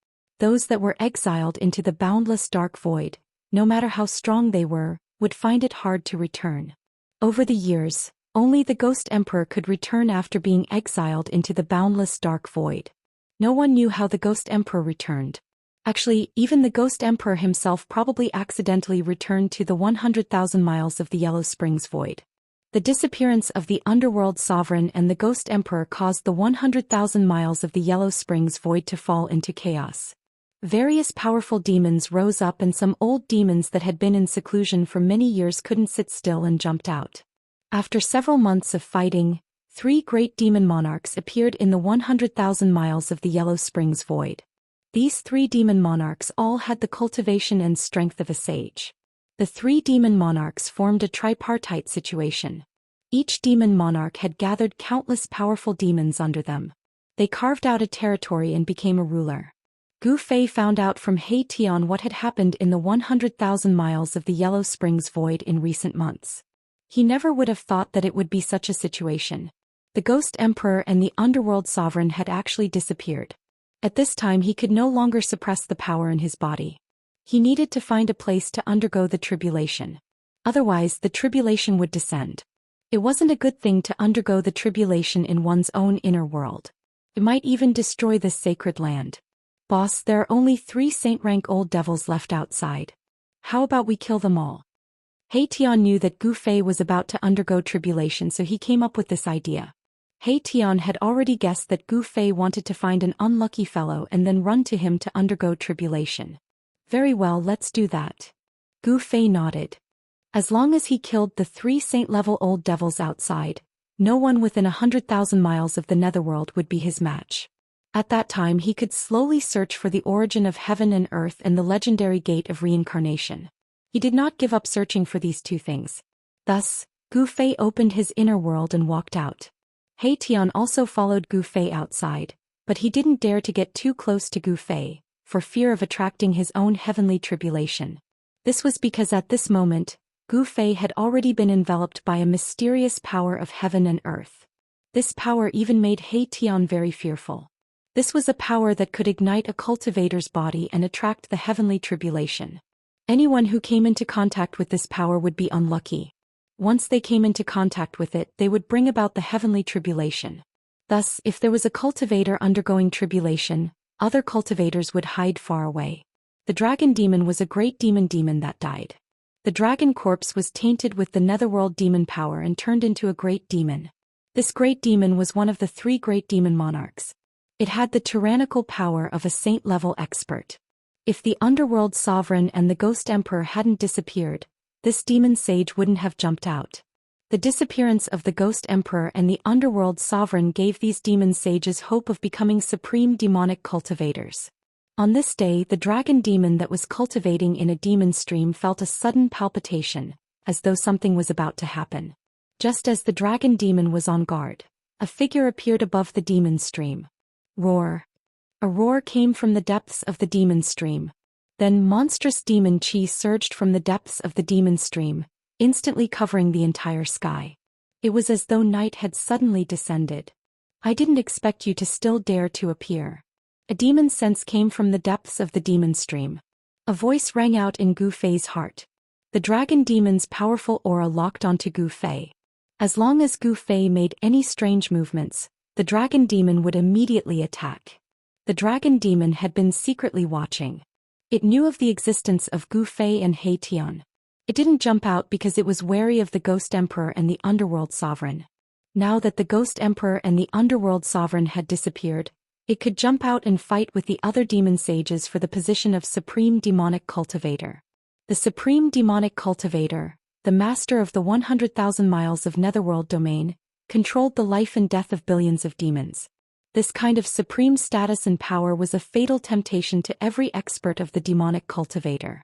Those that were exiled into the boundless dark void, no matter how strong they were, would find it hard to return. Over the years, only the Ghost Emperor could return after being exiled into the boundless dark void. No one knew how the Ghost Emperor returned. Actually, even the Ghost Emperor himself probably accidentally returned to the 100,000 miles of the Yellow Springs void. The disappearance of the Underworld Sovereign and the Ghost Emperor caused the 100,000 miles of the Yellow Springs void to fall into chaos. Various powerful demons rose up and some old demons that had been in seclusion for many years couldn't sit still and jumped out. After several months of fighting, 3 great demon monarchs appeared in the 100,000 miles of the Yellow Springs void. These 3 demon monarchs all had the cultivation and strength of a sage. The 3 demon monarchs formed a tripartite situation. Each demon monarch had gathered countless powerful demons under them. They carved out a territory and became a ruler. Gu Fei found out from He Tian what had happened in the 100,000 miles of the Yellow Springs void in recent months. He never would have thought that it would be such a situation. The Ghost Emperor and the Underworld Sovereign had actually disappeared. At this time he could no longer suppress the power in his body. He needed to find a place to undergo the tribulation. Otherwise, the tribulation would descend. It wasn't a good thing to undergo the tribulation in one's own inner world. It might even destroy this sacred land. Boss, there are only 3 saint-rank old devils left outside. How about we kill them all? He Tian knew that Gu Fei was about to undergo tribulation, so he came up with this idea. He Tian had already guessed that Gu Fei wanted to find an unlucky fellow and then run to him to undergo tribulation. Very well, let's do that. Gu Fei nodded. As long as he killed the 3 saint-level old devils outside, no one within 100,000 miles of the netherworld would be his match. At that time he could slowly search for the origin of heaven and earth and the legendary gate of reincarnation. He did not give up searching for these 2 things. Thus, Gu Fei opened his inner world and walked out. He Tian also followed Gu Fei outside, but he didn't dare to get too close to Gu Fei, for fear of attracting his own heavenly tribulation. This was because at this moment, Gu Fei had already been enveloped by a mysterious power of heaven and earth. This power even made He Tian very fearful. This was a power that could ignite a cultivator's body and attract the heavenly tribulation. Anyone who came into contact with this power would be unlucky. Once they came into contact with it, they would bring about the heavenly tribulation. Thus, if there was a cultivator undergoing tribulation, other cultivators would hide far away. The dragon demon was a great demon that died. The dragon corpse was tainted with the netherworld demon power and turned into a great demon. This great demon was one of the 3 great demon monarchs. It had the tyrannical power of a saint-level expert. If the underworld sovereign and the ghost emperor hadn't disappeared, this demon sage wouldn't have jumped out. The disappearance of the ghost emperor and the underworld sovereign gave these demon sages hope of becoming supreme demonic cultivators. On this day, the dragon demon that was cultivating in a demon stream felt a sudden palpitation, as though something was about to happen. Just as the dragon demon was on guard, a figure appeared above the demon stream. Roar! A roar came from the depths of the demon stream. Then monstrous demon chi surged from the depths of the demon stream, instantly covering the entire sky. It was as though night had suddenly descended. I didn't expect you to still dare to appear. A demon sense came from the depths of the demon stream. A voice rang out in Gu Fei's heart. The dragon demon's powerful aura locked onto Gu Fei. As long as Gu Fei made any strange movements, the dragon demon would immediately attack. The dragon demon had been secretly watching. It knew of the existence of Gu Fei and He Tian. It didn't jump out because it was wary of the Ghost Emperor and the Underworld Sovereign. Now that the Ghost Emperor and the Underworld Sovereign had disappeared, it could jump out and fight with the other demon sages for the position of Supreme Demonic Cultivator. The Supreme Demonic Cultivator, the master of the 100,000 miles of Netherworld domain, controlled the life and death of billions of demons. This kind of supreme status and power was a fatal temptation to every expert of the demonic cultivator.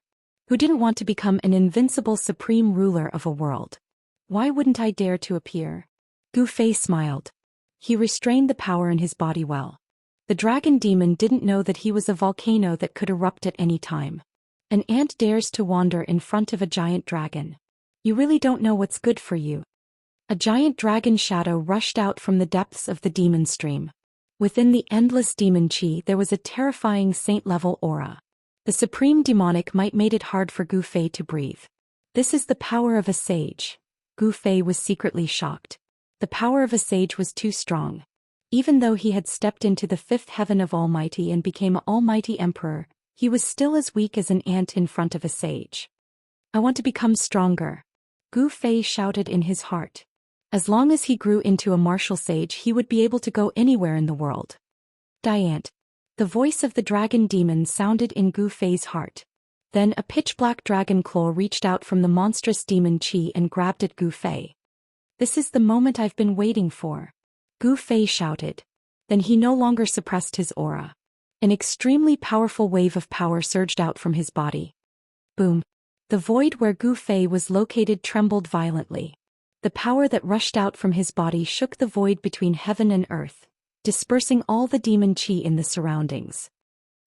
Who didn't want to become an invincible supreme ruler of a world? Why wouldn't I dare to appear? Gu Fei smiled. He restrained the power in his body well. The dragon demon didn't know that he was a volcano that could erupt at any time. An ant dares to wander in front of a giant dragon. You really don't know what's good for you. A giant dragon shadow rushed out from the depths of the demon stream. Within the endless demon chi there was a terrifying saint-level aura. The supreme demonic might made it hard for Gu Fei to breathe. This is the power of a sage. Gu Fei was secretly shocked. The power of a sage was too strong. Even though he had stepped into the 5th heaven of Almighty and became an almighty emperor, he was still as weak as an ant in front of a sage. I want to become stronger. Gu Fei shouted in his heart. As long as he grew into a martial sage, he would be able to go anywhere in the world. Diant. The voice of the dragon demon sounded in Gu Fei's heart. Then a pitch-black dragon claw reached out from the monstrous demon chi and grabbed at Gu Fei. This is the moment I've been waiting for. Gu Fei shouted. Then he no longer suppressed his aura. An extremely powerful wave of power surged out from his body. Boom. The void where Gu Fei was located trembled violently. The power that rushed out from his body shook the void between heaven and earth, dispersing all the demon chi in the surroundings.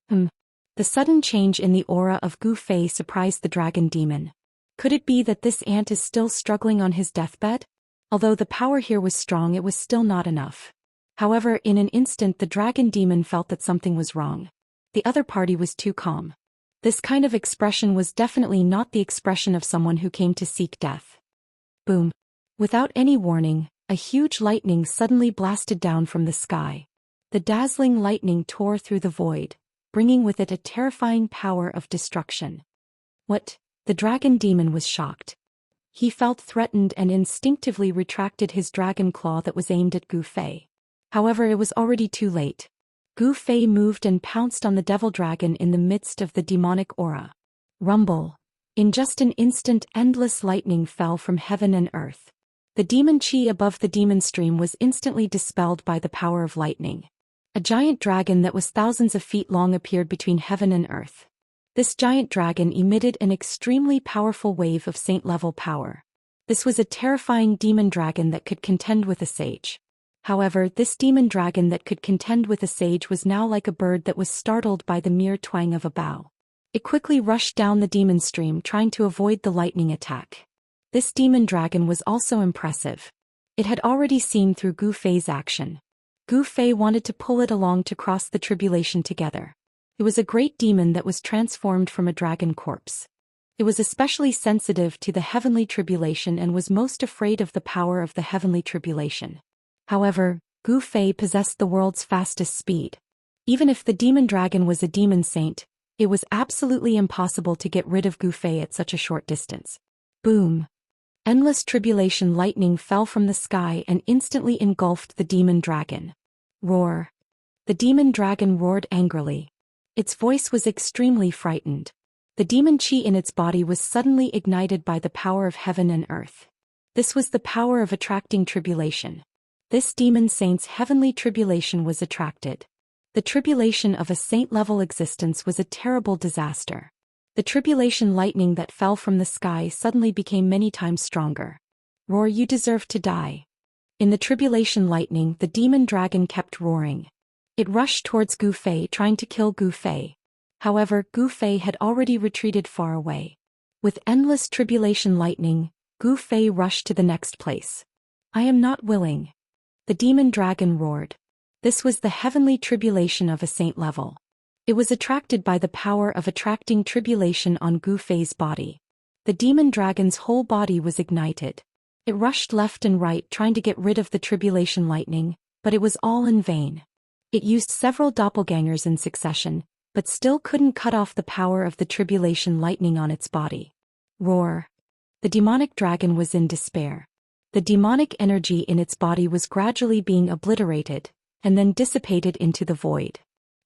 The sudden change in the aura of Gu Fei surprised the dragon demon. Could it be that this ant is still struggling on his deathbed? Although the power here was strong, it was still not enough. However, in an instant the dragon demon felt that something was wrong. The other party was too calm. This kind of expression was definitely not the expression of someone who came to seek death. Boom. Without any warning, a huge lightning suddenly blasted down from the sky. The dazzling lightning tore through the void, bringing with it a terrifying power of destruction. What? The dragon demon was shocked. He felt threatened and instinctively retracted his dragon claw that was aimed at Gu Fei. However, it was already too late. Gu Fei moved and pounced on the devil dragon in the midst of the demonic aura. Rumble. In just an instant, endless lightning fell from heaven and earth. The demon chi above the demon stream was instantly dispelled by the power of lightning. A giant dragon that was thousands of feet long appeared between heaven and earth. This giant dragon emitted an extremely powerful wave of saint-level power. This was a terrifying demon dragon that could contend with a sage. However, this demon dragon that could contend with a sage was now like a bird that was startled by the mere twang of a bow. It quickly rushed down the demon stream, trying to avoid the lightning attack. This demon dragon was also impressive. It had already seen through Gu Fei's action. Gu Fei wanted to pull it along to cross the tribulation together. It was a great demon that was transformed from a dragon corpse. It was especially sensitive to the heavenly tribulation and was most afraid of the power of the heavenly tribulation. However, Gu Fei possessed the world's fastest speed. Even if the demon dragon was a demon saint, it was absolutely impossible to get rid of Gu Fei at such a short distance. Boom! Endless tribulation lightning fell from the sky and instantly engulfed the demon dragon. Roar! The demon dragon roared angrily. Its voice was extremely frightened. The demon chi in its body was suddenly ignited by the power of heaven and earth. This was the power of attracting tribulation. This demon saint's heavenly tribulation was attracted. The tribulation of a saint-level existence was a terrible disaster. The tribulation lightning that fell from the sky suddenly became many times stronger. Roar, you deserve to die. In the tribulation lightning, the demon dragon kept roaring. It rushed towards Gu Fei, trying to kill Gu Fei. However, Gu Fei had already retreated far away. With endless tribulation lightning, Gu Fei rushed to the next place. I am not willing. The demon dragon roared. This was the heavenly tribulation of a saint level. It was attracted by the power of attracting tribulation on Gu Fei's body. The demon dragon's whole body was ignited. It rushed left and right trying to get rid of the tribulation lightning, but it was all in vain. It used several doppelgangers in succession, but still couldn't cut off the power of the tribulation lightning on its body. Roar! The demonic dragon was in despair. The demonic energy in its body was gradually being obliterated, and then dissipated into the void.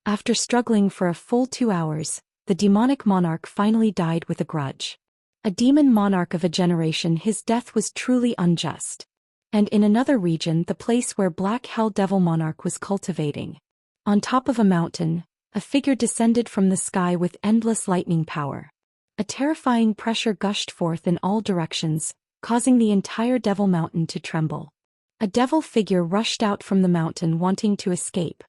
After struggling for a full 2 hours, the demonic monarch finally died with a grudge. A demon monarch of a generation, his death was truly unjust. And in another region, the place where Black Hell Devil Monarch was cultivating. On top of a mountain, a figure descended from the sky with endless lightning power. A terrifying pressure gushed forth in all directions, causing the entire Devil Mountain to tremble. A devil figure rushed out from the mountain wanting to escape.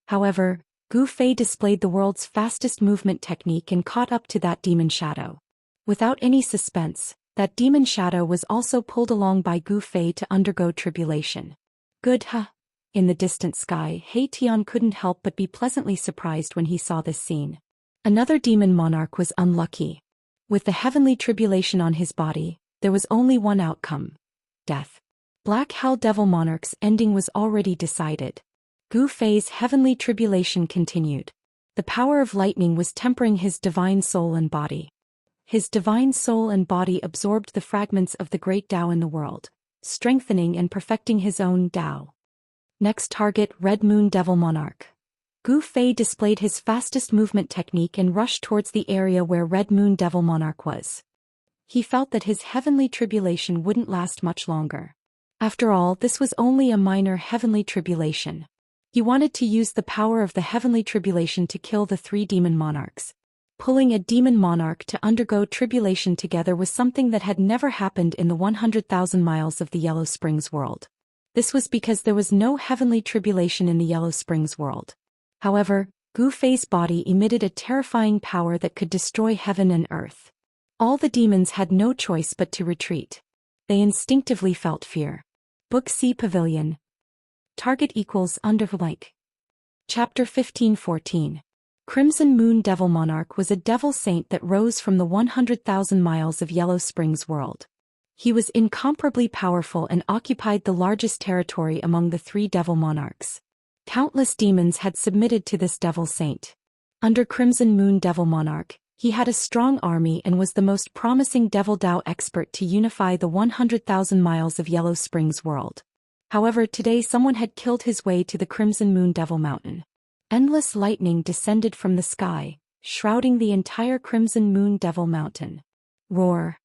However, Gu Fei displayed the world's fastest movement technique and caught up to that demon shadow. Without any suspense, that demon shadow was also pulled along by Gu Fei to undergo tribulation. Good huh? In the distant sky, He Tian couldn't help but be pleasantly surprised when he saw this scene. Another demon monarch was unlucky. With the heavenly tribulation on his body, there was only one outcome: death. Black Hell Devil Monarch's ending was already decided. Gu Fei's heavenly tribulation continued. The power of lightning was tempering his divine soul and body. His divine soul and body absorbed the fragments of the great Tao in the world, strengthening and perfecting his own Tao. Next target: Red Moon Devil Monarch. Gu Fei displayed his fastest movement technique and rushed towards the area where Red Moon Devil Monarch was. He felt that his heavenly tribulation wouldn't last much longer. After all, this was only a minor heavenly tribulation. He wanted to use the power of the heavenly tribulation to kill the 3 demon monarchs. Pulling a demon monarch to undergo tribulation together was something that had never happened in the 100,000 miles of the Yellow Springs world. This was because there was no heavenly tribulation in the Yellow Springs world. However, Gu Fei's body emitted a terrifying power that could destroy heaven and earth. All the demons had no choice but to retreat. They instinctively felt fear. Book C Pavilion. Target equals underlike. Chapter 15-14. Crimson Moon Devil Monarch was a devil saint that rose from the 100,000 miles of Yellow Springs world. He was incomparably powerful and occupied the largest territory among the 3 devil monarchs. Countless demons had submitted to this devil saint. Under Crimson Moon Devil Monarch, He had a strong army and was the most promising Devil Dao expert to unify the 100,000 miles of Yellow Springs world. However, today someone had killed his way to the Crimson Moon Devil Mountain. Endless lightning descended from the sky, shrouding the entire Crimson Moon Devil Mountain. Roar!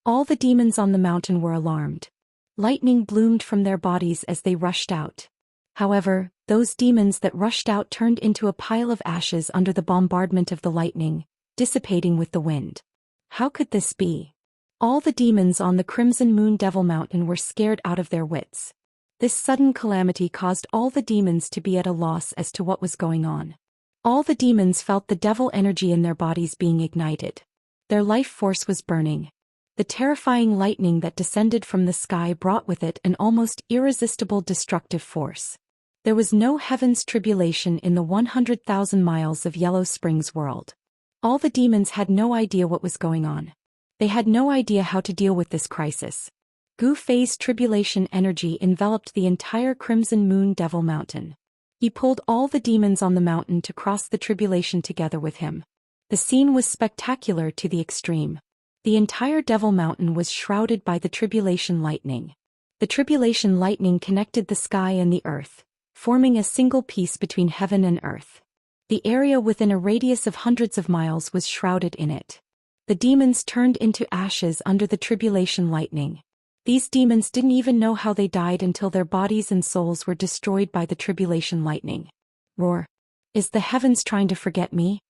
All the demons on the mountain were alarmed. Lightning bloomed from their bodies as they rushed out. However, those demons that rushed out turned into a pile of ashes under the bombardment of the lightning, dissipating with the wind. How could this be? All the demons on the Crimson Moon Devil Mountain were scared out of their wits. This sudden calamity caused all the demons to be at a loss as to what was going on. All the demons felt the devil energy in their bodies being ignited. Their life force was burning. The terrifying lightning that descended from the sky brought with it an almost irresistible destructive force. There was no heaven's tribulation in the 100,000 miles of Yellow Springs world. All the demons had no idea what was going on. They had no idea how to deal with this crisis. Gu Fei's tribulation energy enveloped the entire Crimson Moon Devil Mountain. He pulled all the demons on the mountain to cross the tribulation together with him. The scene was spectacular to the extreme. The entire Devil Mountain was shrouded by the tribulation lightning. The tribulation lightning connected the sky and the earth, forming a single piece between heaven and earth. The area within a radius of hundreds of miles was shrouded in it. The demons turned into ashes under the tribulation lightning. These demons didn't even know how they died until their bodies and souls were destroyed by the tribulation lightning. Roar! Is the heavens trying to forget me?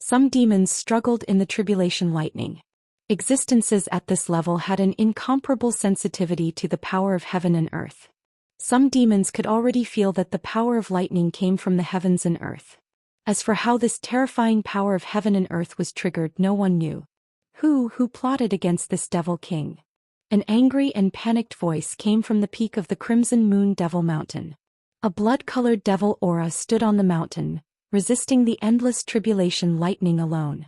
Some demons struggled in the tribulation lightning. Existences at this level had an incomparable sensitivity to the power of heaven and earth. Some demons could already feel that the power of lightning came from the heavens and earth. As for how this terrifying power of heaven and earth was triggered, no one knew. Who plotted against this Devil King? An angry and panicked voice came from the peak of the Crimson Moon Devil Mountain. A blood-colored devil aura stood on the mountain, resisting the endless tribulation lightning alone.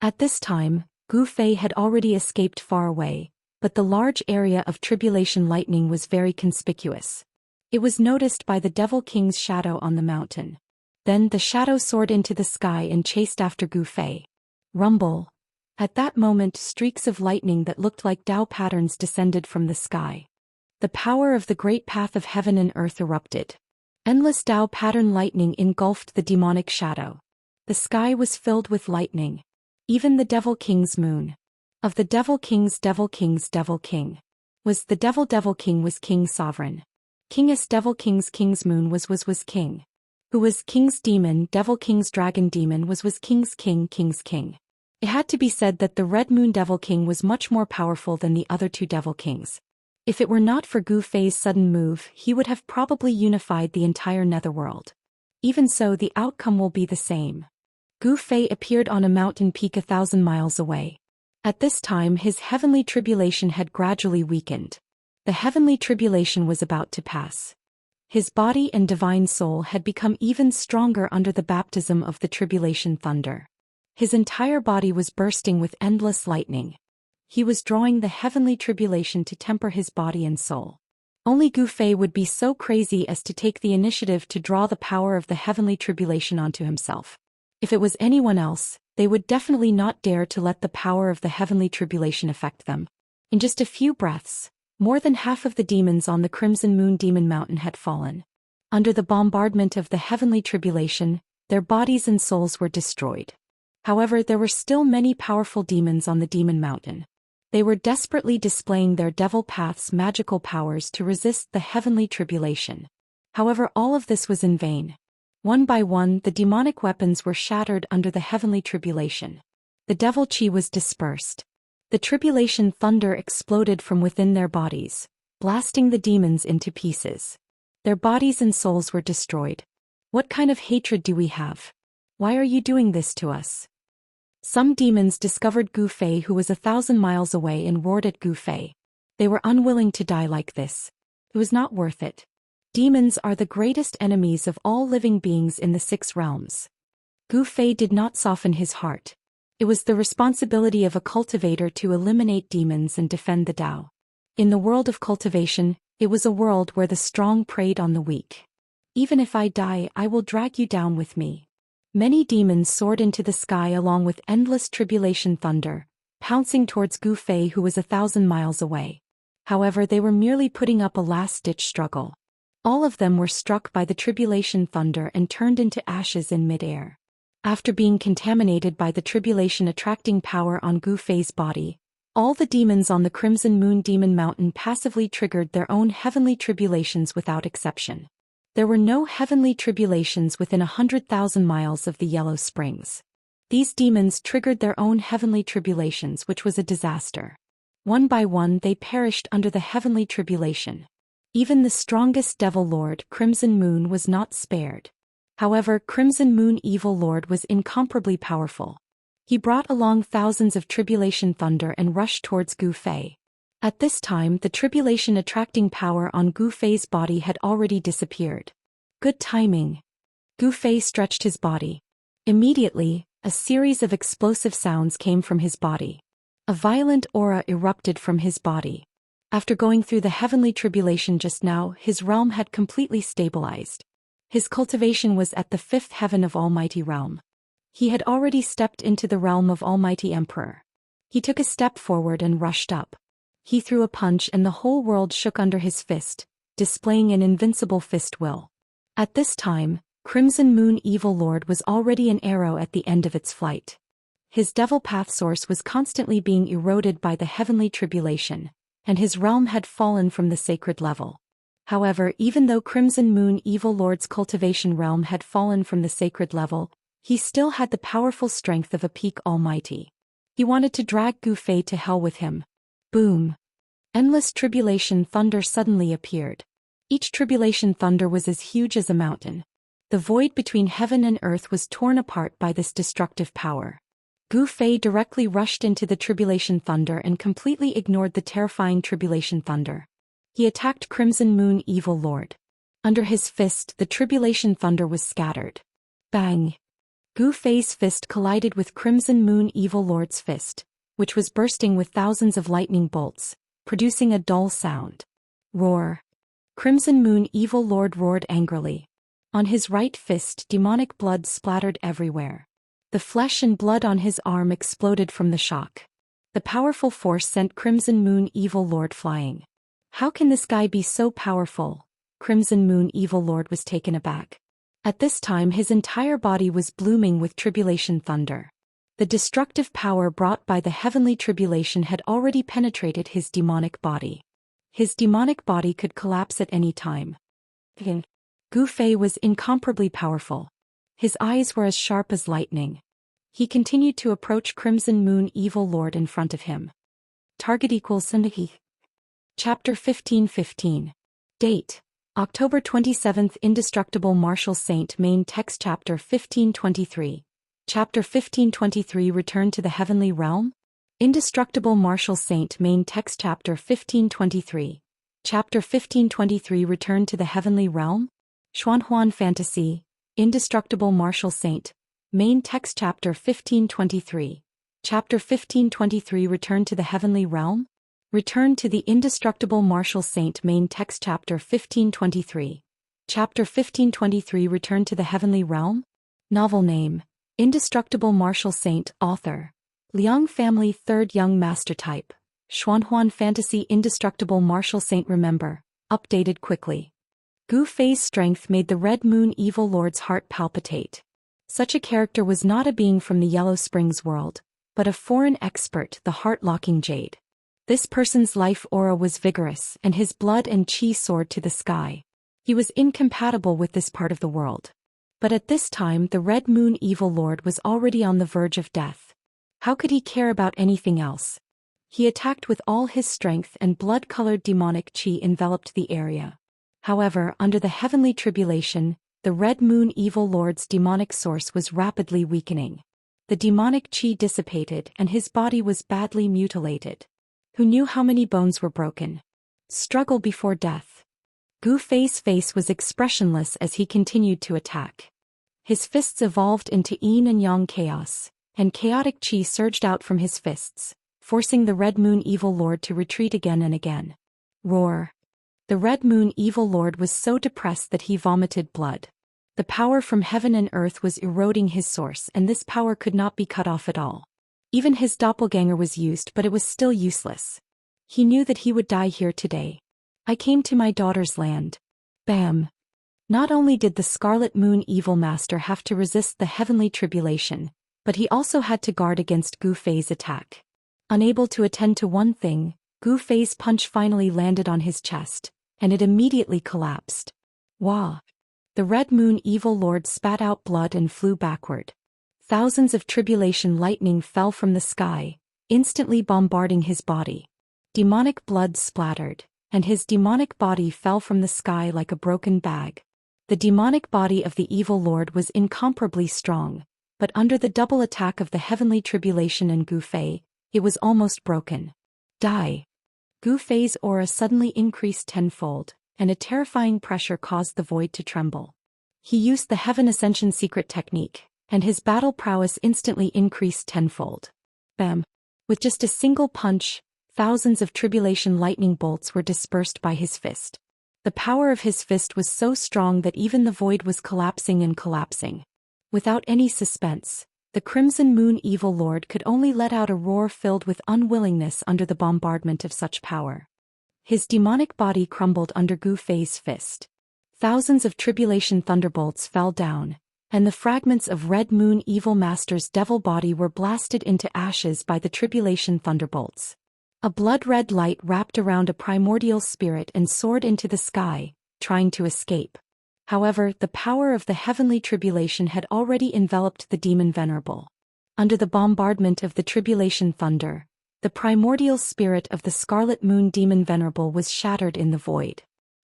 At this time, Gu Fei had already escaped far away, but the large area of tribulation lightning was very conspicuous. It was noticed by the Devil King's shadow on the mountain. Then the shadow soared into the sky and chased after Gu Fei. Rumble! At that moment, streaks of lightning that looked like Dao patterns descended from the sky. The power of the great path of heaven and earth erupted. Endless Dao pattern lightning engulfed the demonic shadow. The sky was filled with lightning. Even the Devil King's moon. Of the Devil King's Devil King. Was the Devil King was King Sovereign. King's Devil King's moon was king. Who was King's demon, Devil King's dragon demon was King's king. It had to be said that the Red Moon Devil King was much more powerful than the other two Devil Kings. If it were not for Gu Fei's sudden move, he would have probably unified the entire netherworld. Even so, the outcome will be the same. Gu Fei appeared on a mountain peak 1,000 miles away. At this time, his heavenly tribulation had gradually weakened. The heavenly tribulation was about to pass. His body and divine soul had become even stronger under the baptism of the tribulation thunder. His entire body was bursting with endless lightning. He was drawing the heavenly tribulation to temper his body and soul. Only Gu Fei would be so crazy as to take the initiative to draw the power of the heavenly tribulation onto himself. If it was anyone else, they would definitely not dare to let the power of the heavenly tribulation affect them. In just a few breaths, more than half of the demons on the Crimson Moon Demon Mountain had fallen. Under the bombardment of the heavenly tribulation, their bodies and souls were destroyed. However, there were still many powerful demons on the Demon Mountain. They were desperately displaying their Devil Path's magical powers to resist the heavenly tribulation. However, all of this was in vain. One by one, the demonic weapons were shattered under the heavenly tribulation. The devil chi was dispersed. The tribulation thunder exploded from within their bodies, blasting the demons into pieces. Their bodies and souls were destroyed. What kind of hatred do we have? Why are you doing this to us? Some demons discovered Gu Fei, who was 1,000 miles away, and roared at Gu Fei. They were unwilling to die like this. It was not worth it. Demons are the greatest enemies of all living beings in the 6 realms. Gu Fei did not soften his heart. It was the responsibility of a cultivator to eliminate demons and defend the Dao. In the world of cultivation, it was a world where the strong preyed on the weak. Even if I die, I will drag you down with me. Many demons soared into the sky along with endless tribulation thunder, pouncing towards Gu Fei, who was 1,000 miles away. However, they were merely putting up a last-ditch struggle. All of them were struck by the tribulation thunder and turned into ashes in mid-air. After being contaminated by the tribulation attracting power on Gu Fei's body, all the demons on the Crimson Moon Demon Mountain passively triggered their own heavenly tribulations without exception. There were no heavenly tribulations within 100,000 miles of the Yellow Springs. These demons triggered their own heavenly tribulations, which was a disaster. One by one they perished under the heavenly tribulation. Even the strongest Devil Lord, Crimson Moon, was not spared. However, Crimson Moon Evil Lord was incomparably powerful. He brought along thousands of tribulation thunder and rushed towards Gu Fei. At this time, the tribulation attracting power on Gu Fei's body had already disappeared. Good timing. Gu Fei stretched his body. Immediately, a series of explosive sounds came from his body. A violent aura erupted from his body. After going through the heavenly tribulation just now, his realm had completely stabilized. His cultivation was at the 5th heaven of Almighty Realm. He had already stepped into the realm of Almighty Emperor. He took a step forward and rushed up. He threw a punch and the whole world shook under his fist, displaying an invincible fist will. At this time, Crimson Moon Evil Lord was already an arrow at the end of its flight. His devil path source was constantly being eroded by the heavenly tribulation, and his realm had fallen from the sacred level. However, even though Crimson Moon Evil Lord's cultivation realm had fallen from the sacred level, he still had the powerful strength of a peak almighty. He wanted to drag Gu Fei to hell with him. Boom! Endless tribulation thunder suddenly appeared. Each tribulation thunder was as huge as a mountain. The void between heaven and earth was torn apart by this destructive power. Gu Fei directly rushed into the tribulation thunder and completely ignored the terrifying tribulation thunder. He attacked Crimson Moon Evil Lord. Under his fist, the tribulation thunder was scattered. Bang! Gu Fei's fist collided with Crimson Moon Evil Lord's fist, which was bursting with thousands of lightning bolts, producing a dull sound. Roar! Crimson Moon Evil Lord roared angrily. On his right fist, demonic blood splattered everywhere. The flesh and blood on his arm exploded from the shock. The powerful force sent Crimson Moon Evil Lord flying. How can this guy be so powerful? Crimson Moon Evil Lord was taken aback. At this time his entire body was blooming with tribulation thunder. The destructive power brought by the heavenly tribulation had already penetrated his demonic body. His demonic body could collapse at any time. Gu Fei was incomparably powerful. His eyes were as sharp as lightning. He continued to approach Crimson Moon Evil Lord in front of him. Target equals Sindhi. Chapter 15:15. Date: October 27th. Indestructible Martial Saint. Main text. Chapter 1523. Chapter 1523. Return to the Heavenly Realm. Indestructible Martial Saint. Main text. Chapter 1523. Chapter 1523. Return to the Heavenly Realm. Xuanhuan Fantasy. Indestructible Martial Saint. Main text. Chapter 1523. Chapter 1523. Return to the Heavenly Realm. Return to the Indestructible Martial Saint. Main text. Chapter 1523. Chapter 1523. Return to the Heavenly Realm. Novel name: Indestructible Martial Saint. Author: Liang Family. Third Young Master Type: Xuanhuan Fantasy. Indestructible Martial Saint. Remember, updated quickly. Gu Fei's strength made the Red Moon Evil Lord's heart palpitate. Such a character was not a being from the Yellow Springs world, but a foreign expert, the heart-locking Jade. This person's life aura was vigorous, and his blood and chi soared to the sky. He was incompatible with this part of the world. But at this time the Red Moon Evil Lord was already on the verge of death. How could he care about anything else? He attacked with all his strength, and blood-colored demonic chi enveloped the area. However, under the heavenly tribulation, the Red Moon Evil Lord's demonic source was rapidly weakening. The demonic chi dissipated and his body was badly mutilated. Who knew how many bones were broken? Struggle before death. Gu Fei's face was expressionless as he continued to attack. His fists evolved into yin and yang chaos, and chaotic chi surged out from his fists, forcing the Red Moon Evil Lord to retreat again and again. Roar! The Red Moon Evil Lord was so depressed that he vomited blood. The power from heaven and earth was eroding his source, and this power could not be cut off at all. Even his doppelganger was used, but it was still useless. He knew that he would die here today. I came to my daughter's land. Bam! Not only did the Scarlet Moon Evil Master have to resist the heavenly tribulation, but he also had to guard against Gu Fei's attack. Unable to attend to one thing, Gu Fei's punch finally landed on his chest, and it immediately collapsed. Wah! The Red Moon Evil Lord spat out blood and flew backward. Thousands of tribulation lightning fell from the sky, instantly bombarding his body. Demonic blood splattered, and his demonic body fell from the sky like a broken bag. The demonic body of the Evil Lord was incomparably strong, but under the double attack of the heavenly tribulation and Gu Fei, it was almost broken. Die! Gu Fei's aura suddenly increased tenfold, and a terrifying pressure caused the void to tremble. He used the Heaven Ascension secret technique, and his battle prowess instantly increased tenfold. Bam! With just a single punch, thousands of tribulation lightning bolts were dispersed by his fist. The power of his fist was so strong that even the void was collapsing and collapsing. Without any suspense, the Crimson Moon Evil Lord could only let out a roar filled with unwillingness under the bombardment of such power. His demonic body crumbled under Gu Fei's fist. Thousands of tribulation thunderbolts fell down, and the fragments of Red Moon Evil Master's devil body were blasted into ashes by the tribulation thunderbolts. A blood-red light wrapped around a primordial spirit and soared into the sky, trying to escape. However, the power of the heavenly tribulation had already enveloped the demon venerable. Under the bombardment of the tribulation thunder, the primordial spirit of the Scarlet Moon Demon Venerable was shattered in the void.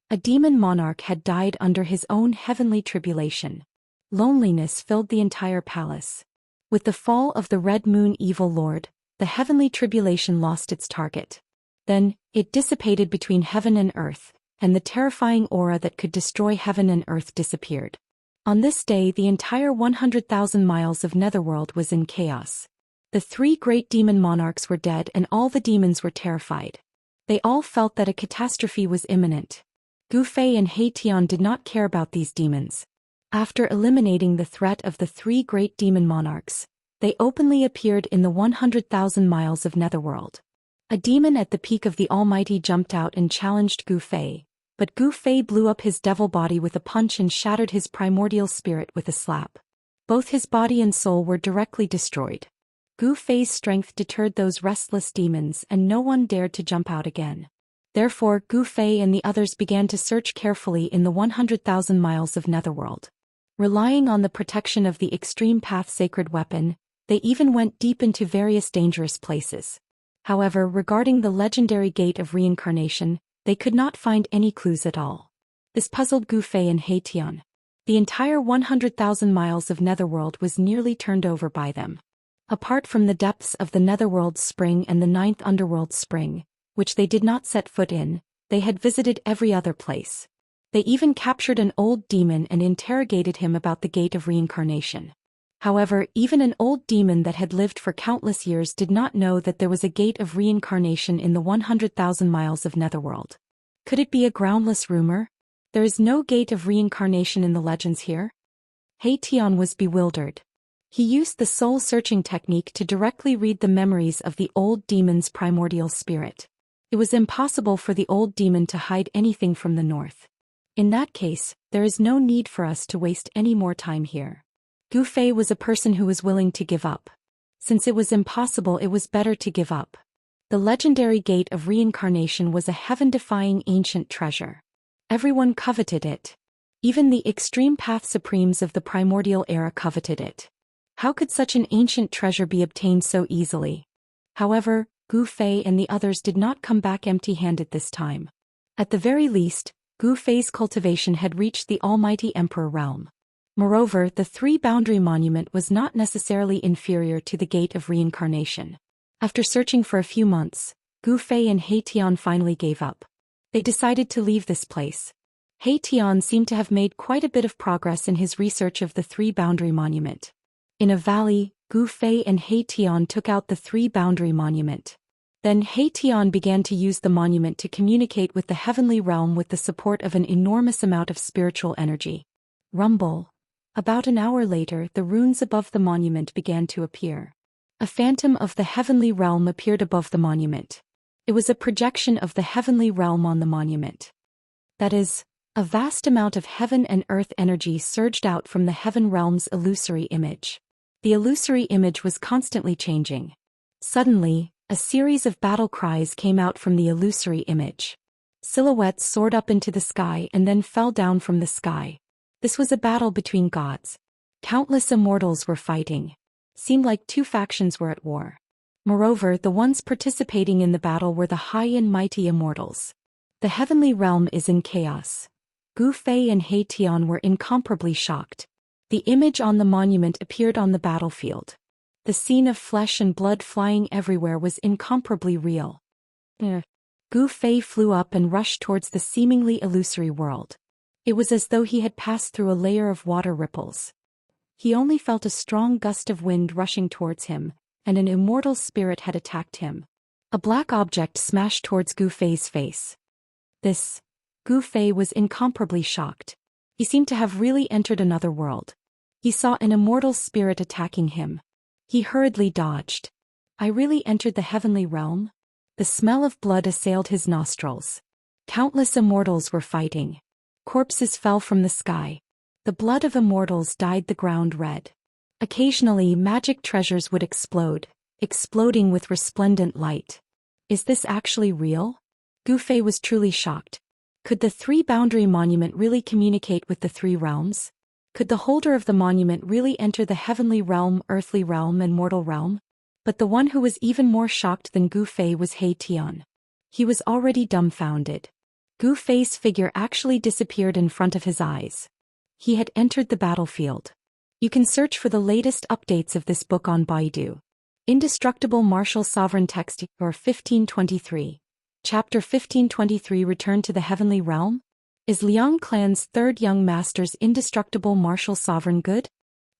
A demon monarch had died under his own heavenly tribulation. Loneliness filled the entire palace. With the fall of the Red Moon Evil Lord, the heavenly tribulation lost its target. Then, it dissipated between heaven and earth, and the terrifying aura that could destroy heaven and earth disappeared. On this day, the entire 100,000 miles of Netherworld was in chaos. The three great demon monarchs were dead and all the demons were terrified. They all felt that a catastrophe was imminent. Gu Fei and He Tian did not care about these demons. After eliminating the threat of the three great demon monarchs, they openly appeared in the 100,000 miles of Netherworld. A demon at the peak of the Almighty jumped out and challenged Gu Fei, but Gu Fei blew up his devil body with a punch and shattered his primordial spirit with a slap. Both his body and soul were directly destroyed. Gu Fei's strength deterred those restless demons and no one dared to jump out again. Therefore, Gu Fei and the others began to search carefully in the 100,000 miles of Netherworld. Relying on the protection of the Extreme Path sacred weapon, they even went deep into various dangerous places. However, regarding the legendary Gate of Reincarnation, they could not find any clues at all. This puzzled Gu Fei and He Tian. The entire 100,000 miles of Netherworld was nearly turned over by them. Apart from the depths of the Netherworld Spring and the 9th Underworld Spring, which they did not set foot in, they had visited every other place. They even captured an old demon and interrogated him about the Gate of Reincarnation. However, even an old demon that had lived for countless years did not know that there was a Gate of Reincarnation in the 100,000 miles of Netherworld. Could it be a groundless rumor? There is no Gate of Reincarnation in the legends here? He Tian was bewildered. He used the soul-searching technique to directly read the memories of the old demon's primordial spirit. It was impossible for the old demon to hide anything from the north. In that case, there is no need for us to waste any more time here. Gu Fei was a person who was willing to give up. Since it was impossible, it was better to give up. The legendary Gate of Reincarnation was a heaven-defying ancient treasure. Everyone coveted it. Even the Extreme Path Supremes of the primordial era coveted it. How could such an ancient treasure be obtained so easily? However, Gu Fei and the others did not come back empty-handed this time. At the very least, Gu Fei's cultivation had reached the Almighty Emperor realm. Moreover, the three-boundary monument was not necessarily inferior to the Gate of Reincarnation. After searching for a few months, Gu Fei and He Tian finally gave up. They decided to leave this place. He Tian seemed to have made quite a bit of progress in his research of the three-boundary monument. In a valley, Gu Fei and He Tian took out the three-boundary monument. Then He Tian began to use the monument to communicate with the heavenly realm with the support of an enormous amount of spiritual energy. Rumble, About an hour later, the runes above the monument began to appear. A phantom of the heavenly realm appeared above the monument. It was a projection of the heavenly realm on the monument. That is, a vast amount of heaven and earth energy surged out from the heaven realm's illusory image. The illusory image was constantly changing. Suddenly, a series of battle cries came out from the illusory image. Silhouettes soared up into the sky and then fell down from the sky. This was a battle between gods. Countless immortals were fighting. Seemed like two factions were at war. Moreover, the ones participating in the battle were the high and mighty immortals. The heavenly realm is in chaos. Gu Fei and He Tian were incomparably shocked. The image on the monument appeared on the battlefield. The scene of flesh and blood flying everywhere was incomparably real. Gu Fei flew up and rushed towards the seemingly illusory world. It was as though he had passed through a layer of water ripples. He only felt a strong gust of wind rushing towards him, and an immortal spirit had attacked him. A black object smashed towards Gu Fei's face. Gu Fei was incomparably shocked. He seemed to have really entered another world. He saw an immortal spirit attacking him. He hurriedly dodged. I really entered the heavenly realm? The smell of blood assailed his nostrils. Countless immortals were fighting. Corpses fell from the sky. The blood of immortals dyed the ground red. Occasionally, magic treasures would explode, exploding with resplendent light. Is this actually real? Gu Fei was truly shocked. Could the three-boundary monument really communicate with the three realms? Could the holder of the monument really enter the heavenly realm, earthly realm, and mortal realm? But the one who was even more shocked than Gu Fei was He Tian. He was already dumbfounded. Gu Fei's figure actually disappeared in front of his eyes. He had entered the battlefield. You can search for the latest updates of this book on Baidu. Indestructible Martial Sovereign Text, or 1523. Chapter 1523 Return to the Heavenly Realm? Is Liang Clan's third young master's Indestructible Martial Sovereign good?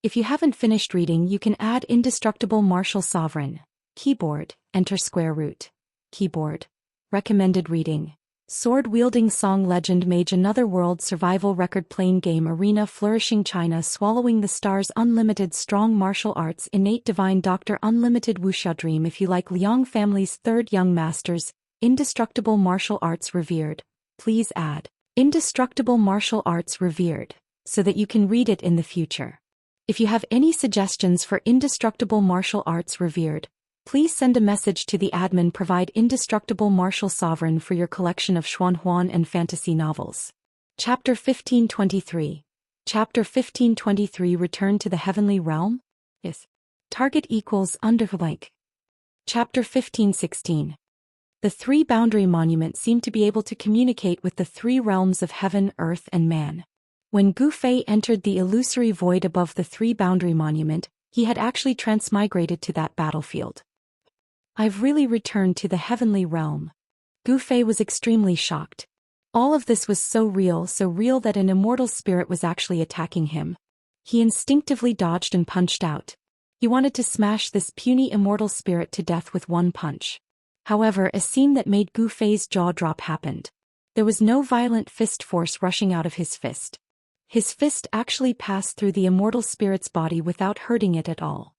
If you haven't finished reading, you can add Indestructible Martial Sovereign. Keyboard, enter square root. Keyboard. Recommended reading. Sword-wielding song legend mage another world survival record playing game arena flourishing China swallowing the stars unlimited strong martial arts innate divine doctor unlimited wuxia dream. If you like Liang family's third young masters, Indestructible Martial Arts revered, please add Indestructible Martial Arts revered, so that you can read it in the future. If you have any suggestions for Indestructible Martial Arts revered, please send a message to the admin. Provide Indestructible Martial Sovereign for your collection of Xuanhuan and fantasy novels. Chapter 1523. Chapter 1523 Return to the Heavenly Realm? Yes. Target equals underblank. Chapter 1516. The three-boundary monument seemed to be able to communicate with the three realms of heaven, earth, and man. When Gu Fei entered the illusory void above the three-boundary monument, he had actually transmigrated to that battlefield. I've really returned to the heavenly realm. Gu Fei was extremely shocked. All of this was so real that an immortal spirit was actually attacking him. He instinctively dodged and punched out. He wanted to smash this puny immortal spirit to death with one punch. However, a scene that made Gu Fei's jaw drop happened. There was no violent fist force rushing out of his fist. His fist actually passed through the immortal spirit's body without hurting it at all.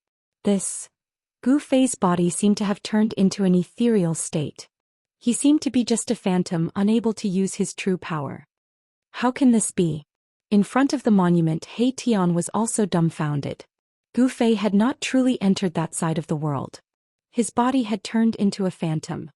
Gu Fei's body seemed to have turned into an ethereal state. He seemed to be just a phantom unable to use his true power. How can this be? In front of the monument, He Tian was also dumbfounded. Gu Fei had not truly entered that side of the world. His body had turned into a phantom.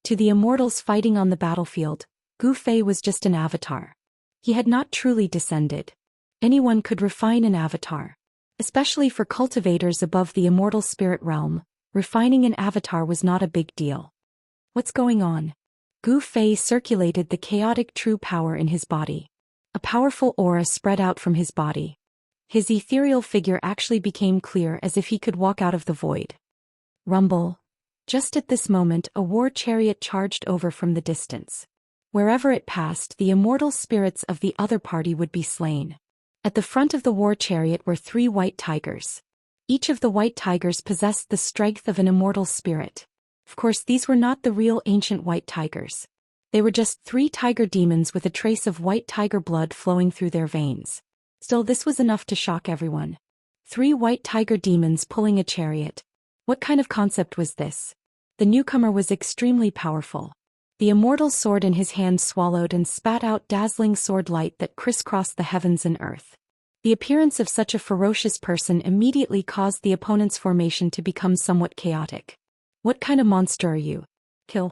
To the immortals fighting on the battlefield, Gu Fei was just an avatar. He had not truly descended. Anyone could refine an avatar. Especially for cultivators above the immortal spirit realm, refining an avatar was not a big deal. What's going on? Gu Fei circulated the chaotic true power in his body. A powerful aura spread out from his body. His ethereal figure actually became clear as if he could walk out of the void. Rumble. Just at this moment, a war chariot charged over from the distance. Wherever it passed, the immortal spirits of the other party would be slain. At the front of the war chariot were 3 white tigers. Each of the white tigers possessed the strength of an immortal spirit. Of course, these were not the real ancient white tigers. They were just 3 tiger demons with a trace of white tiger blood flowing through their veins. Still, this was enough to shock everyone. 3 white tiger demons pulling a chariot. What kind of concept was this? The newcomer was extremely powerful. The immortal sword in his hand swallowed and spat out dazzling sword light that crisscrossed the heavens and earth. The appearance of such a ferocious person immediately caused the opponent's formation to become somewhat chaotic. What kind of monster are you? Kill.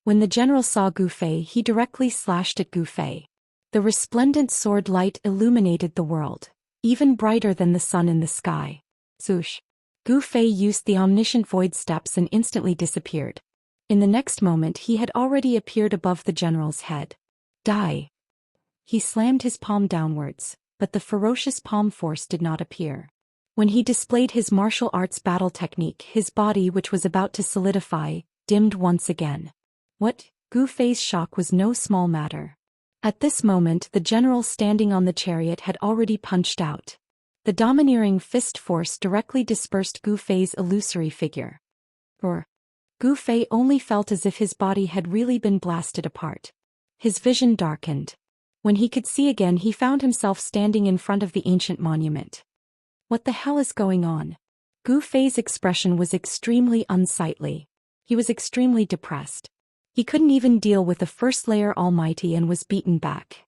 When the general saw Gu Fei, he directly slashed at Gu Fei. The resplendent sword light illuminated the world, even brighter than the sun in the sky. Swoosh. Gu Fei used the omniscient void steps and instantly disappeared. In the next moment he had already appeared above the general's head. Die. He slammed his palm downwards, but the ferocious palm force did not appear. When he displayed his martial arts battle technique, his body, which was about to solidify, dimmed once again. What? Gu Fei's shock was no small matter. At this moment the general standing on the chariot had already punched out. The domineering fist force directly dispersed Gu Fei's illusory figure. Roar. Gu Fei only felt as if his body had really been blasted apart. His vision darkened. When he could see again, he found himself standing in front of the ancient monument. What the hell is going on? Gu Fei's expression was extremely unsightly. He was extremely depressed. He couldn't even deal with the first layer almighty and was beaten back.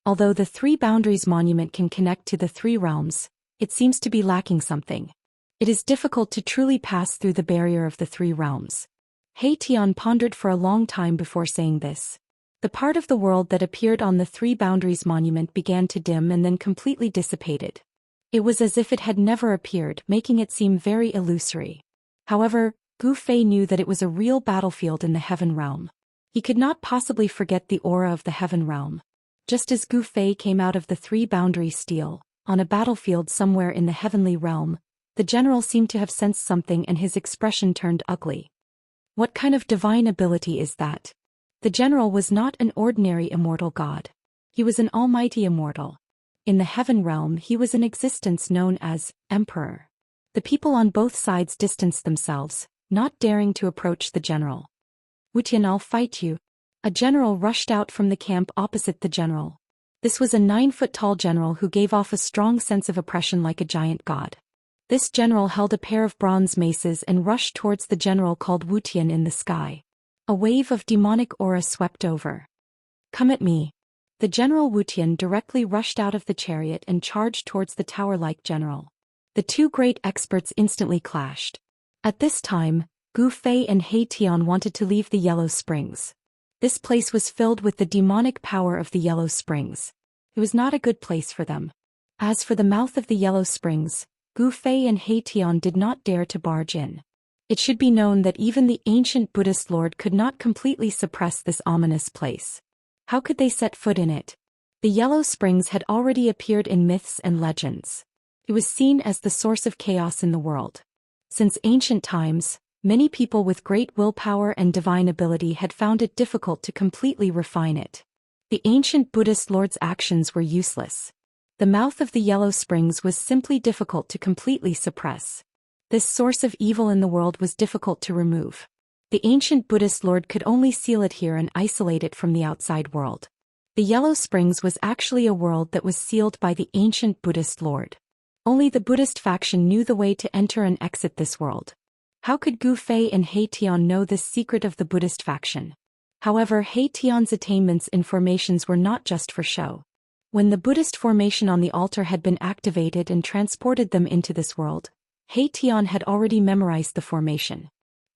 Although the 3 boundaries monument can connect to the 3 realms, it seems to be lacking something. It is difficult to truly pass through the barrier of the 3 realms. He Tian pondered for a long time before saying this. The part of the world that appeared on the 3 boundaries monument began to dim and then completely dissipated. It was as if it had never appeared, making it seem very illusory. However, Gu Fei knew that it was a real battlefield in the heaven realm. He could not possibly forget the aura of the heaven realm. Just as Gu Fei came out of the 3 boundary steel, on a battlefield somewhere in the heavenly realm, the general seemed to have sensed something and his expression turned ugly. What kind of divine ability is that? The general was not an ordinary immortal god. He was an almighty immortal. In the heaven realm he was an existence known as Emperor. The people on both sides distanced themselves, not daring to approach the general. Wuxian, I'll fight you. A general rushed out from the camp opposite the general. This was a 9-foot-tall general who gave off a strong sense of oppression like a giant god. This general held a pair of bronze maces and rushed towards the general called Wuxian in the sky. A wave of demonic aura swept over. Come at me. The general Wuxian directly rushed out of the chariot and charged towards the tower-like general. The 2 great experts instantly clashed. At this time, Gu Fei and He Tian wanted to leave the Yellow Springs. This place was filled with the demonic power of the Yellow Springs. It was not a good place for them. As for the mouth of the Yellow Springs, Gu Fei and He Tian did not dare to barge in. It should be known that even the ancient Buddhist lord could not completely suppress this ominous place. How could they set foot in it? The Yellow Springs had already appeared in myths and legends. It was seen as the source of chaos in the world. Since ancient times, many people with great willpower and divine ability had found it difficult to completely refine it. The ancient Buddhist lord's actions were useless. The mouth of the Yellow Springs was simply difficult to completely suppress. This source of evil in the world was difficult to remove. The ancient Buddhist lord could only seal it here and isolate it from the outside world. The Yellow Springs was actually a world that was sealed by the ancient Buddhist lord. Only the Buddhist faction knew the way to enter and exit this world. How could Gu Fei and He Tian know this secret of the Buddhist faction? However, He Tian's attainments in formations were not just for show. When the Buddhist formation on the altar had been activated and transported them into this world, He Tian had already memorized the formation.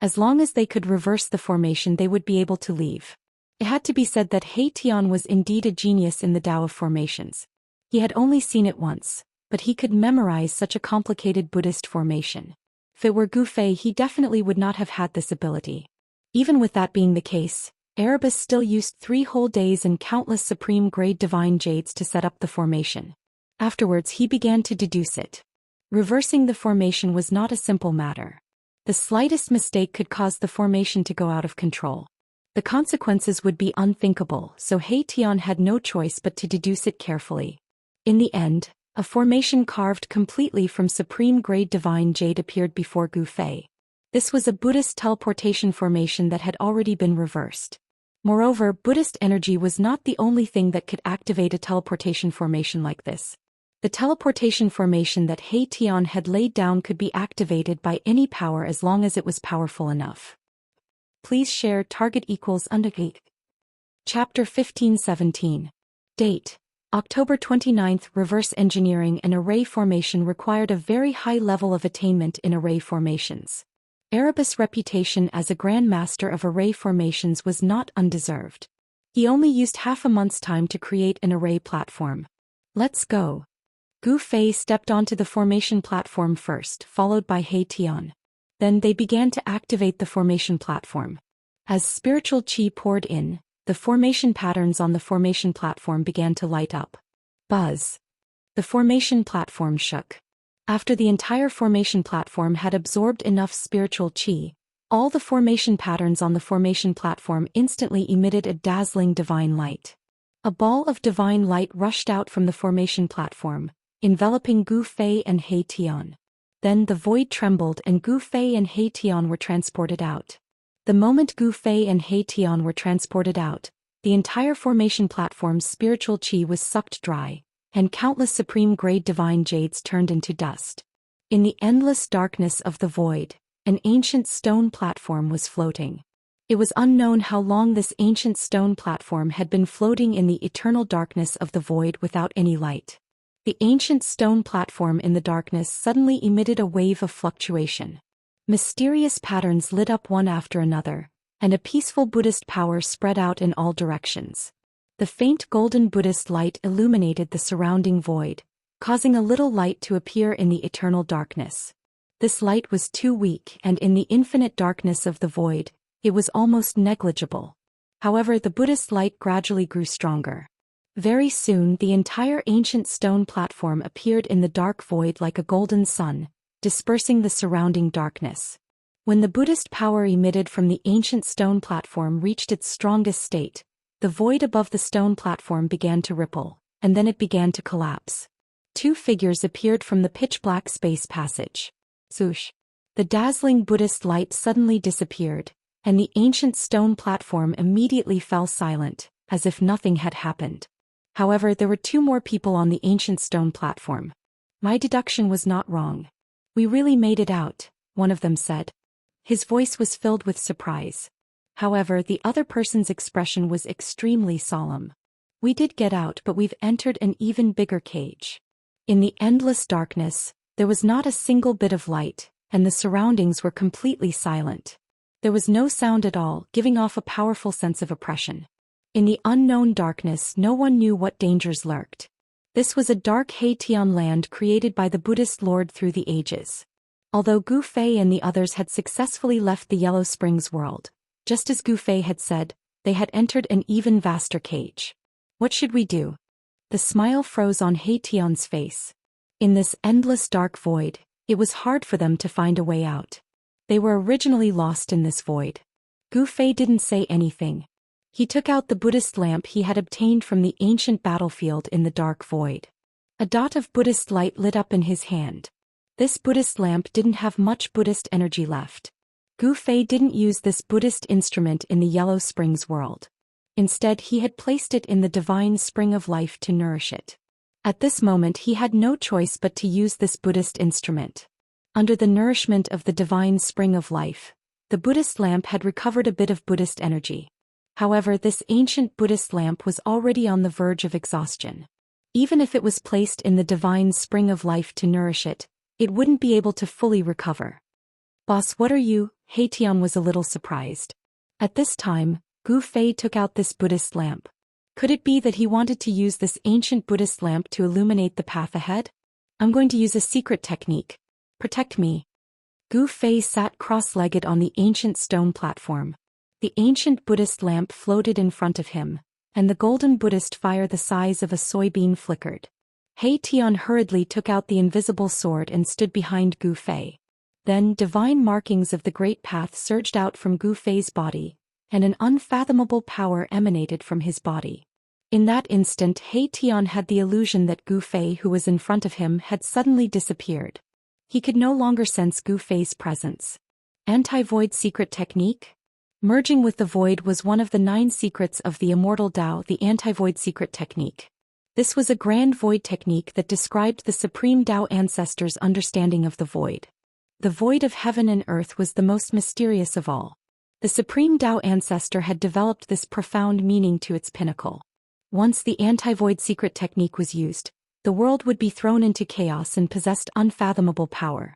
As long as they could reverse the formation, they would be able to leave. It had to be said that He Tian was indeed a genius in the Tao of formations. He had only seen it once, but he could memorize such a complicated Buddhist formation. If it were Gu Fei, he definitely would not have had this ability. Even with that being the case, Erebus still used 3 whole days and countless supreme-grade divine jades to set up the formation. Afterwards he began to deduce it. Reversing the formation was not a simple matter. The slightest mistake could cause the formation to go out of control. The consequences would be unthinkable, so He Tian had no choice but to deduce it carefully. In the end, a formation carved completely from supreme-grade divine jade appeared before Gu Fei. This was a Buddhist teleportation formation that had already been reversed. Moreover, Buddhist energy was not the only thing that could activate a teleportation formation like this. The teleportation formation that He Tian had laid down could be activated by any power as long as it was powerful enough. Please share target equals undicate. Chapter 15-17. Date: October 29. Reverse engineering an array formation required a very high level of attainment in array formations. Erebus' reputation as a grandmaster of array formations was not undeserved. He only used half a month's time to create an array platform. Let's go. Gu Fei stepped onto the formation platform first, followed by He Tian. Then they began to activate the formation platform. As spiritual qi poured in, the formation patterns on the formation platform began to light up. Buzz. The formation platform shook. After the entire formation platform had absorbed enough spiritual qi, all the formation patterns on the formation platform instantly emitted a dazzling divine light. A ball of divine light rushed out from the formation platform, enveloping Gu Fei and He Tian. Then the void trembled and Gu Fei and He Tian were transported out. The moment Gu Fei and He Tian were transported out, the entire formation platform's spiritual qi was sucked dry, and countless supreme-grade divine jades turned into dust. In the endless darkness of the void, an ancient stone platform was floating. It was unknown how long this ancient stone platform had been floating in the eternal darkness of the void without any light. The ancient stone platform in the darkness suddenly emitted a wave of fluctuation. Mysterious patterns lit up one after another, and a peaceful Buddhist power spread out in all directions. The faint golden Buddhist light illuminated the surrounding void, causing a little light to appear in the eternal darkness. This light was too weak, and in the infinite darkness of the void, it was almost negligible. However, the Buddhist light gradually grew stronger. Very soon the entire ancient stone platform appeared in the dark void like a golden sun, dispersing the surrounding darkness. When the Buddhist power emitted from the ancient stone platform reached its strongest state, the void above the stone platform began to ripple, and then it began to collapse. Two figures appeared from the pitch-black space passage. Swoosh! The dazzling Buddhist light suddenly disappeared, and the ancient stone platform immediately fell silent, as if nothing had happened. However, there were two more people on the ancient stone platform. My deduction was not wrong. We really made it out, one of them said. His voice was filled with surprise. However, the other person's expression was extremely solemn. We did get out, but we've entered an even bigger cage. In the endless darkness, there was not a single bit of light, and the surroundings were completely silent. There was no sound at all, giving off a powerful sense of oppression. In the unknown darkness, no one knew what dangers lurked. This was a dark He Tian land created by the Buddhist Lord through the ages. Although Gu Fei and the others had successfully left the Yellow Springs world, just as Gu Fei had said, they had entered an even vaster cage. What should we do? The smile froze on He Tian's face. In this endless dark void, it was hard for them to find a way out. They were originally lost in this void. Gu Fei didn't say anything. He took out the Buddhist lamp he had obtained from the ancient battlefield in the dark void. A dot of Buddhist light lit up in his hand. This Buddhist lamp didn't have much Buddhist energy left. Gu Fei didn't use this Buddhist instrument in the Yellow Springs world. Instead, he had placed it in the divine spring of life to nourish it. At this moment, he had no choice but to use this Buddhist instrument. Under the nourishment of the divine spring of life, the Buddhist lamp had recovered a bit of Buddhist energy. However, this ancient Buddhist lamp was already on the verge of exhaustion. Even if it was placed in the divine spring of life to nourish it, it wouldn't be able to fully recover. Boss, what are you? He Tian was a little surprised. At this time, Gu Fei took out this Buddhist lamp. Could it be that he wanted to use this ancient Buddhist lamp to illuminate the path ahead? I'm going to use a secret technique. Protect me. Gu Fei sat cross-legged on the ancient stone platform. The ancient Buddhist lamp floated in front of him, and the golden Buddhist fire the size of a soybean flickered. He Tian hurriedly took out the invisible sword and stood behind Gu Fei. Then divine markings of the great path surged out from Gu Fei's body, and an unfathomable power emanated from his body. In that instant, He Tian had the illusion that Gu Fei, who was in front of him, had suddenly disappeared. He could no longer sense Gu Fei's presence. Anti-void secret technique? Merging with the void was one of the 9 secrets of the Immortal Tao, the anti-void secret technique. This was a grand void technique that described the supreme Tao ancestors' understanding of the void. The void of heaven and earth was the most mysterious of all. The supreme Tao ancestor had developed this profound meaning to its pinnacle. Once the anti-void secret technique was used, the world would be thrown into chaos and possessed unfathomable power.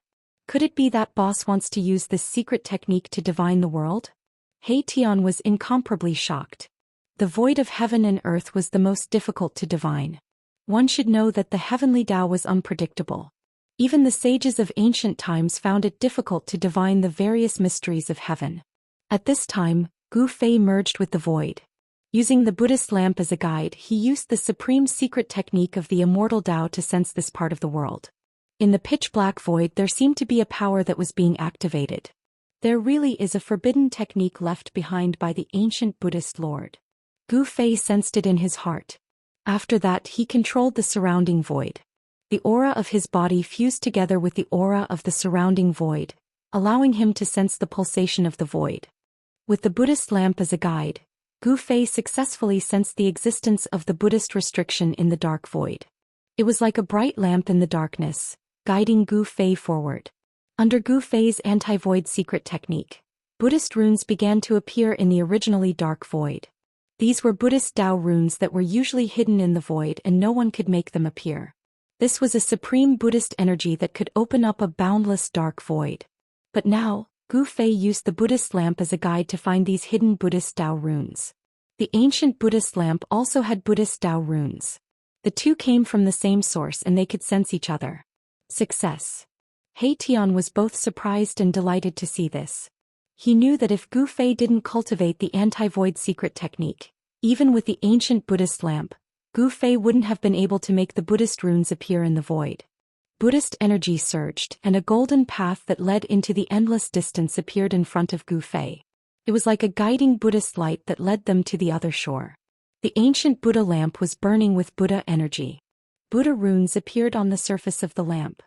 Could it be that boss wants to use this secret technique to divine the world? He Tian was incomparably shocked. The void of heaven and earth was the most difficult to divine. One should know that the heavenly Tao was unpredictable. Even the sages of ancient times found it difficult to divine the various mysteries of heaven. At this time, Gu Fei merged with the void. Using the Buddhist lamp as a guide, he used the supreme secret technique of the Immortal Tao to sense this part of the world. In the pitch-black void there seemed to be a power that was being activated. There really is a forbidden technique left behind by the ancient Buddhist lord. Gu Fei sensed it in his heart. After that he controlled the surrounding void. The aura of his body fused together with the aura of the surrounding void, allowing him to sense the pulsation of the void. With the Buddhist lamp as a guide, Gu Fei successfully sensed the existence of the Buddhist restriction in the dark void. It was like a bright lamp in the darkness, guiding Gu Fei forward. Under Gu Fei's anti-void secret technique, Buddhist runes began to appear in the originally dark void. These were Buddhist Tao runes that were usually hidden in the void and no one could make them appear. This was a supreme Buddhist energy that could open up a boundless dark void. But now, Gu Fei used the Buddhist lamp as a guide to find these hidden Buddhist Tao runes. The ancient Buddhist lamp also had Buddhist Tao runes. The two came from the same source and they could sense each other. Success. He Tian was both surprised and delighted to see this. He knew that if Gu Fei didn't cultivate the anti-void secret technique, even with the ancient Buddhist lamp, Gu Fei wouldn't have been able to make the Buddhist runes appear in the void. Buddhist energy surged, and a golden path that led into the endless distance appeared in front of Gu Fei. It was like a guiding Buddhist light that led them to the other shore. The ancient Buddha lamp was burning with Buddha energy. Buddha runes appeared on the surface of the lamp.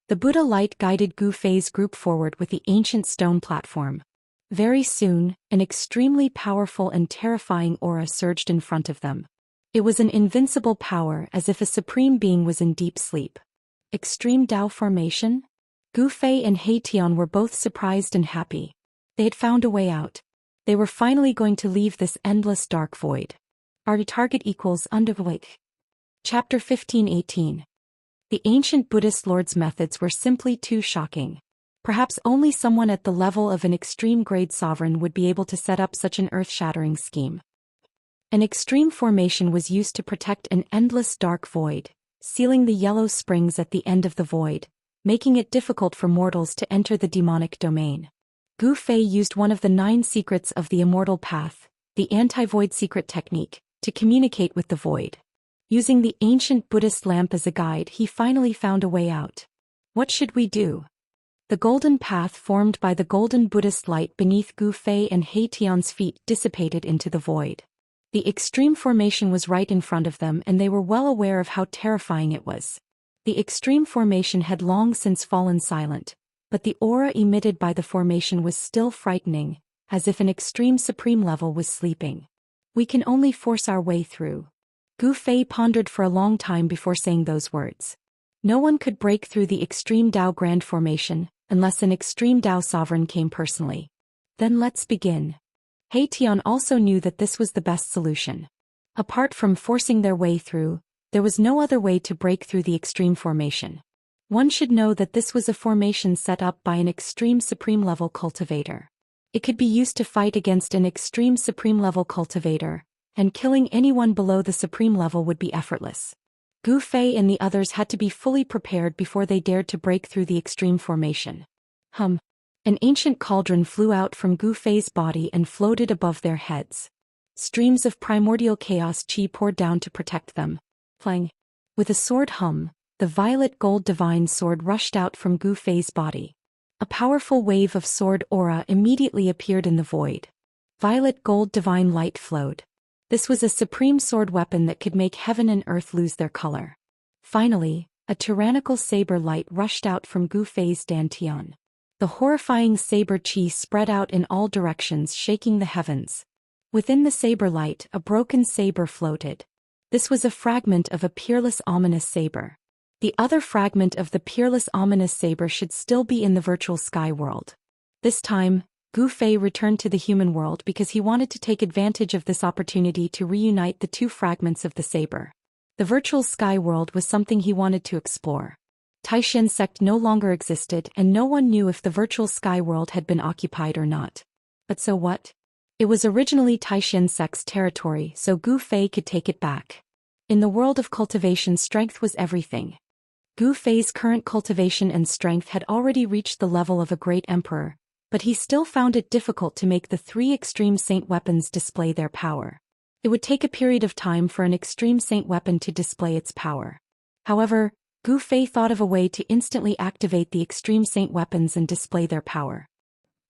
The Buddha light guided Gu Fei's group forward with the ancient stone platform. Very soon, an extremely powerful and terrifying aura surged in front of them. It was an invincible power, as if a supreme being was in deep sleep. Extreme Tao formation? Gu Fei and He Tian were both surprised and happy. They had found a way out. They were finally going to leave this endless dark void. Our target equals Unending. Chapter 15:18. The ancient Buddhist lord's methods were simply too shocking. Perhaps only someone at the level of an extreme-grade sovereign would be able to set up such an earth-shattering scheme. An extreme formation was used to protect an endless dark void, sealing the yellow springs at the end of the void, making it difficult for mortals to enter the demonic domain. Gu Fei used one of the 9 secrets of the Immortal Path, the anti-void secret technique, to communicate with the void. Using the ancient Buddhist lamp as a guide, he finally found a way out. What should we do? The golden path formed by the golden Buddhist light beneath Gu Fei and He Tian's feet dissipated into the void. The extreme formation was right in front of them and they were well aware of how terrifying it was. The extreme formation had long since fallen silent, but the aura emitted by the formation was still frightening, as if an extreme supreme level was sleeping. We can only force our way through. Gu Fei pondered for a long time before saying those words. No one could break through the extreme Tao grand formation, unless an extreme Tao sovereign came personally. Then let's begin. He Tian also knew that this was the best solution. Apart from forcing their way through, there was no other way to break through the extreme formation. One should know that this was a formation set up by an extreme supreme level cultivator. It could be used to fight against an extreme supreme level cultivator, and killing anyone below the supreme level would be effortless. Gu Fei and the others had to be fully prepared before they dared to break through the extreme formation. An ancient cauldron flew out from Gu Fei's body and floated above their heads. Streams of primordial chaos chi poured down to protect them. Plang. With a sword hum, the violet gold divine sword rushed out from Gu Fei's body. A powerful wave of sword aura immediately appeared in the void. Violet gold divine light flowed. This was a supreme sword weapon that could make heaven and earth lose their color. Finally, a tyrannical saber light rushed out from Gu Fei's dantian. The horrifying saber chi spread out in all directions, shaking the heavens. Within the saber light, a broken saber floated. This was a fragment of a peerless ominous saber. The other fragment of the peerless ominous saber should still be in the virtual sky world. This time, Gu Fei returned to the human world because he wanted to take advantage of this opportunity to reunite the two fragments of the saber. The virtual sky world was something he wanted to explore. Taishan sect no longer existed and no one knew if the virtual sky world had been occupied or not. But so what? It was originally Taishan sect's territory, so Gu Fei could take it back. In the world of cultivation, strength was everything. Gu Fei's current cultivation and strength had already reached the level of a great emperor, but he still found it difficult to make the three extreme saint weapons display their power. It would take a period of time for an extreme saint weapon to display its power. However, Gu Fei thought of a way to instantly activate the extreme saint weapons and display their power.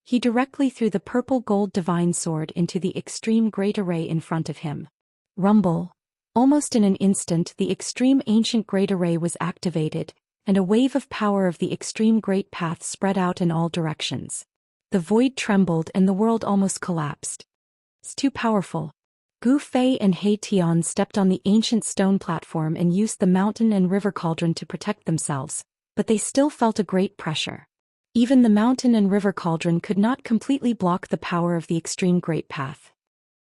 He directly threw the purple gold divine sword into the extreme great array in front of him. Rumble. Almost in an instant, the extreme ancient great array was activated, and a wave of power of the extreme great path spread out in all directions. The void trembled and the world almost collapsed. It's too powerful. Gu Fei and He Tian stepped on the ancient stone platform and used the mountain and river cauldron to protect themselves, but they still felt a great pressure. Even the mountain and river cauldron could not completely block the power of the extreme great path.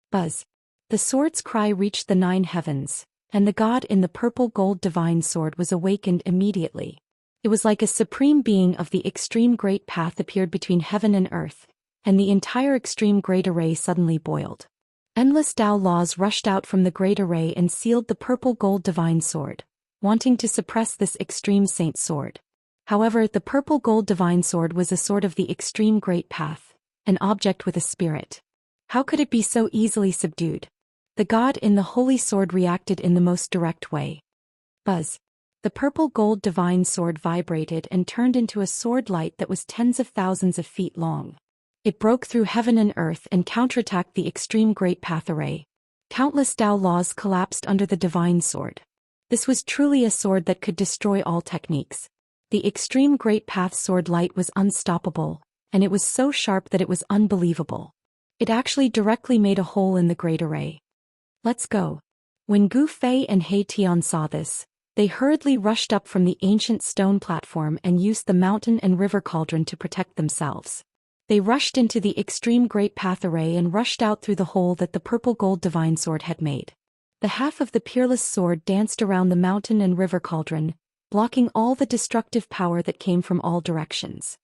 Buzz. The sword's cry reached the 9 heavens, and the god in the purple gold divine sword was awakened immediately. It was like a supreme being of the extreme great path appeared between heaven and earth, and the entire extreme great array suddenly boiled. Endless Dao laws rushed out from the great array and sealed the purple gold divine sword, wanting to suppress this extreme saint sword. However, the purple gold divine sword was a sword of the extreme great path, an object with a spirit. How could it be so easily subdued? The god in the holy sword reacted in the most direct way. Buzz. The purple gold divine sword vibrated and turned into a sword light that was tens of thousands of feet long. It broke through heaven and earth and counterattacked the extreme great path array. Countless Dao laws collapsed under the divine sword. This was truly a sword that could destroy all techniques. The extreme great path sword light was unstoppable, and it was so sharp that it was unbelievable. It actually directly made a hole in the great array. Let's go. When Gu Fei and He Tian saw this, they hurriedly rushed up from the ancient stone platform and used the mountain and river cauldron to protect themselves. They rushed into the extreme great path array and rushed out through the hole that the purple gold divine sword had made. The half of the peerless sword danced around the mountain and river cauldron, blocking all the destructive power that came from all directions.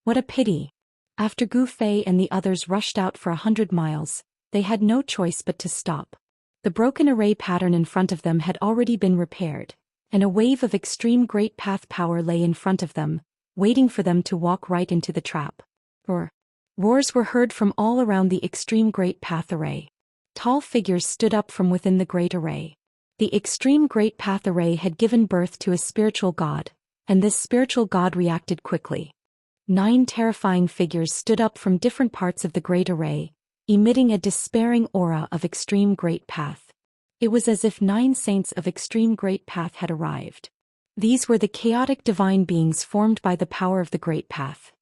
What a pity. After Gu Fei and the others rushed out for 100 miles, they had no choice but to stop. The broken array pattern in front of them had already been repaired, and a wave of extreme great path power lay in front of them, waiting for them to walk right into the trap. Roars were heard from all around the extreme great path array. Tall figures stood up from within the great array. The extreme great path array had given birth to a spiritual god, and this spiritual god reacted quickly. 9 terrifying figures stood up from different parts of the great array, emitting a despairing aura of extreme great path. It was as if 9 saints of extreme great path had arrived. These were the chaotic divine beings formed by the power of the great path.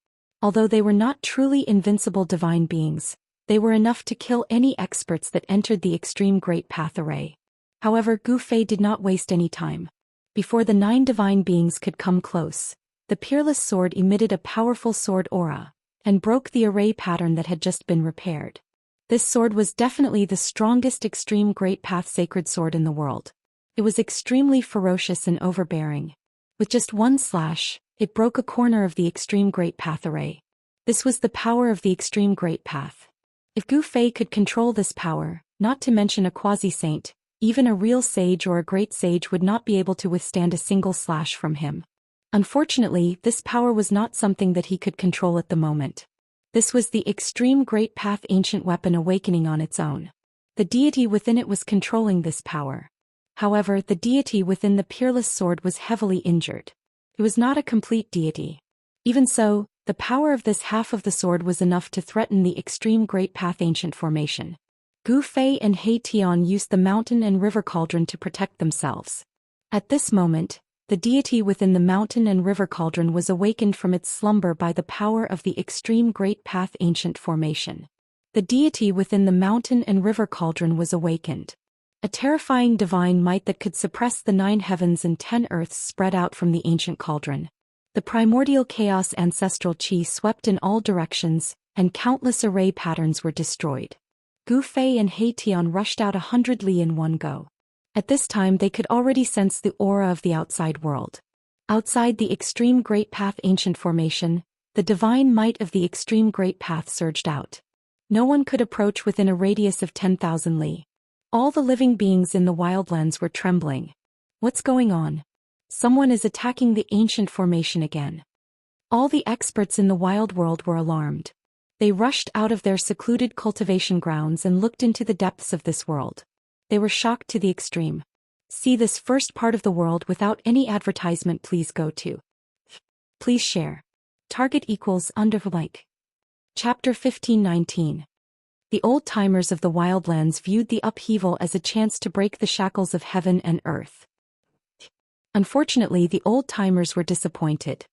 Although they were not truly invincible divine beings, they were enough to kill any experts that entered the extreme great path array. However, Gu Fei did not waste any time. Before the 9 divine beings could come close, the peerless sword emitted a powerful sword aura, and broke the array pattern that had just been repaired. This sword was definitely the strongest extreme great path sacred sword in the world. It was extremely ferocious and overbearing. With just one slash, it broke a corner of the extreme great path array. This was the power of the extreme great path. If Gu Fei could control this power, not to mention a quasi-saint, even a real sage or a great sage would not be able to withstand a single slash from him. Unfortunately, this power was not something that he could control at the moment. This was the extreme great path ancient weapon awakening on its own. The deity within it was controlling this power. However, the deity within the peerless sword was heavily injured. It was not a complete deity. Even so, the power of this half of the sword was enough to threaten the extreme great path ancient formation. Gu Fei and He Tian used the mountain and river cauldron to protect themselves. At this moment, the deity within the mountain and river cauldron was awakened from its slumber by the power of the extreme great path ancient formation. The deity within the mountain and river cauldron was awakened. A terrifying divine might that could suppress the 9 heavens and 10 earths spread out from the ancient cauldron. The primordial chaos ancestral qi swept in all directions, and countless array patterns were destroyed. Gu Fei and He Tian rushed out 100 li in one go. At this time they could already sense the aura of the outside world. Outside the extreme Great Path ancient formation, the divine might of the extreme Great Path surged out. No one could approach within a radius of 10,000 li. All the living beings in the wildlands were trembling. What's going on? Someone is attacking the ancient formation again. All the experts in the wild world were alarmed. They rushed out of their secluded cultivation grounds and looked into the depths of this world. They were shocked to the extreme. See this first part of the world without any advertisement. Please go to. Please share. Target equals under like. Chapter 15:19. The old-timers of the wildlands viewed the upheaval as a chance to break the shackles of heaven and earth. Unfortunately, the old-timers were disappointed.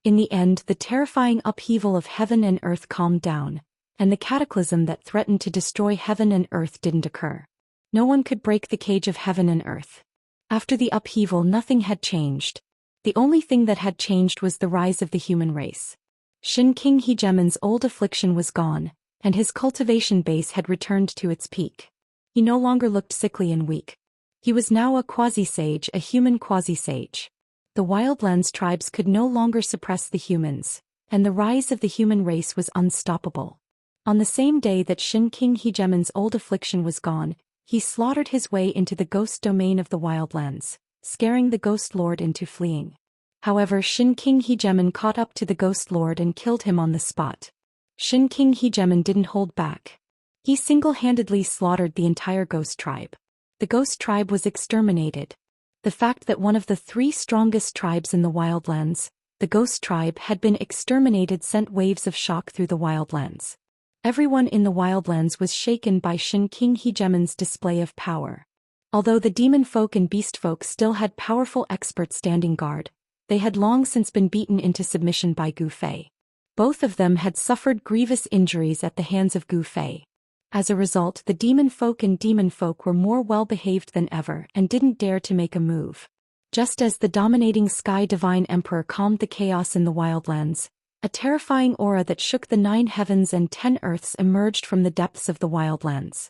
In the end, the terrifying upheaval of heaven and earth calmed down, and the cataclysm that threatened to destroy heaven and earth didn't occur. No one could break the cage of heaven and earth. After the upheaval, nothing had changed. The only thing that had changed was the rise of the human race. Shin King Hegemon's old affliction was gone, and his cultivation base had returned to its peak. He no longer looked sickly and weak. He was now a quasi-sage, a human quasi-sage. The wildlands tribes could no longer suppress the humans, and the rise of the human race was unstoppable. On the same day that Shin King Hegemon's old affliction was gone, he slaughtered his way into the ghost domain of the wildlands, scaring the Ghost Lord into fleeing. However, Shin King Hegemon caught up to the Ghost Lord and killed him on the spot. Shin King Hegemon didn't hold back. He single-handedly slaughtered the entire ghost tribe. The ghost tribe was exterminated. The fact that one of the 3 strongest tribes in the wildlands, the ghost tribe, had been exterminated sent waves of shock through the wildlands. Everyone in the wildlands was shaken by Shin King Hegemon's display of power. Although the demon folk and beast folk still had powerful experts standing guard, they had long since been beaten into submission by Gu Fei. Both of them had suffered grievous injuries at the hands of Gu Fei. As a result, the demon folk were more well-behaved than ever and didn't dare to make a move. Just as the dominating Sky Divine Emperor calmed the chaos in the wildlands, a terrifying aura that shook the 9 heavens and 10 earths emerged from the depths of the wildlands.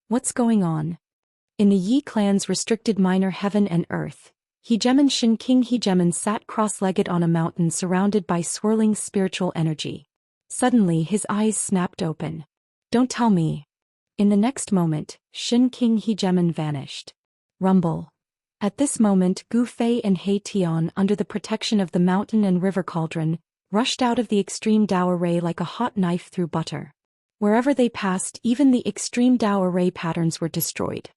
What's going on? In the Yi clan's restricted minor heaven and earth, Hegemon Shin King Hegemon sat cross-legged on a mountain surrounded by swirling spiritual energy. Suddenly his eyes snapped open. Don't tell me. In the next moment, Shin King Hegemon vanished. Rumble. At this moment, Gu Fei and He Tian, under the protection of the mountain and river cauldron, rushed out of the extreme Dao array like a hot knife through butter. Wherever they passed, even the extreme Dao array patterns were destroyed.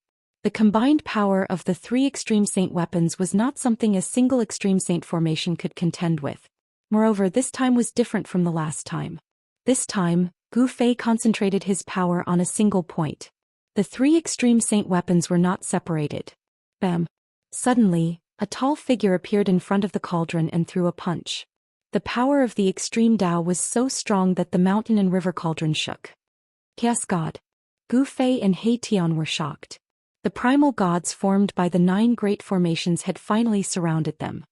The combined power of the 3 Extreme Saint weapons was not something a single Extreme Saint formation could contend with. Moreover, this time was different from the last time. This time, Gu Fei concentrated his power on a single point. The 3 Extreme Saint weapons were not separated. Bam! Suddenly, a tall figure appeared in front of the cauldron and threw a punch. The power of the Extreme Dao was so strong that the mountain and river cauldron shook. Chaos God. Gu Fei and He Tian were shocked. The primal gods formed by the 9 great formations had finally surrounded them.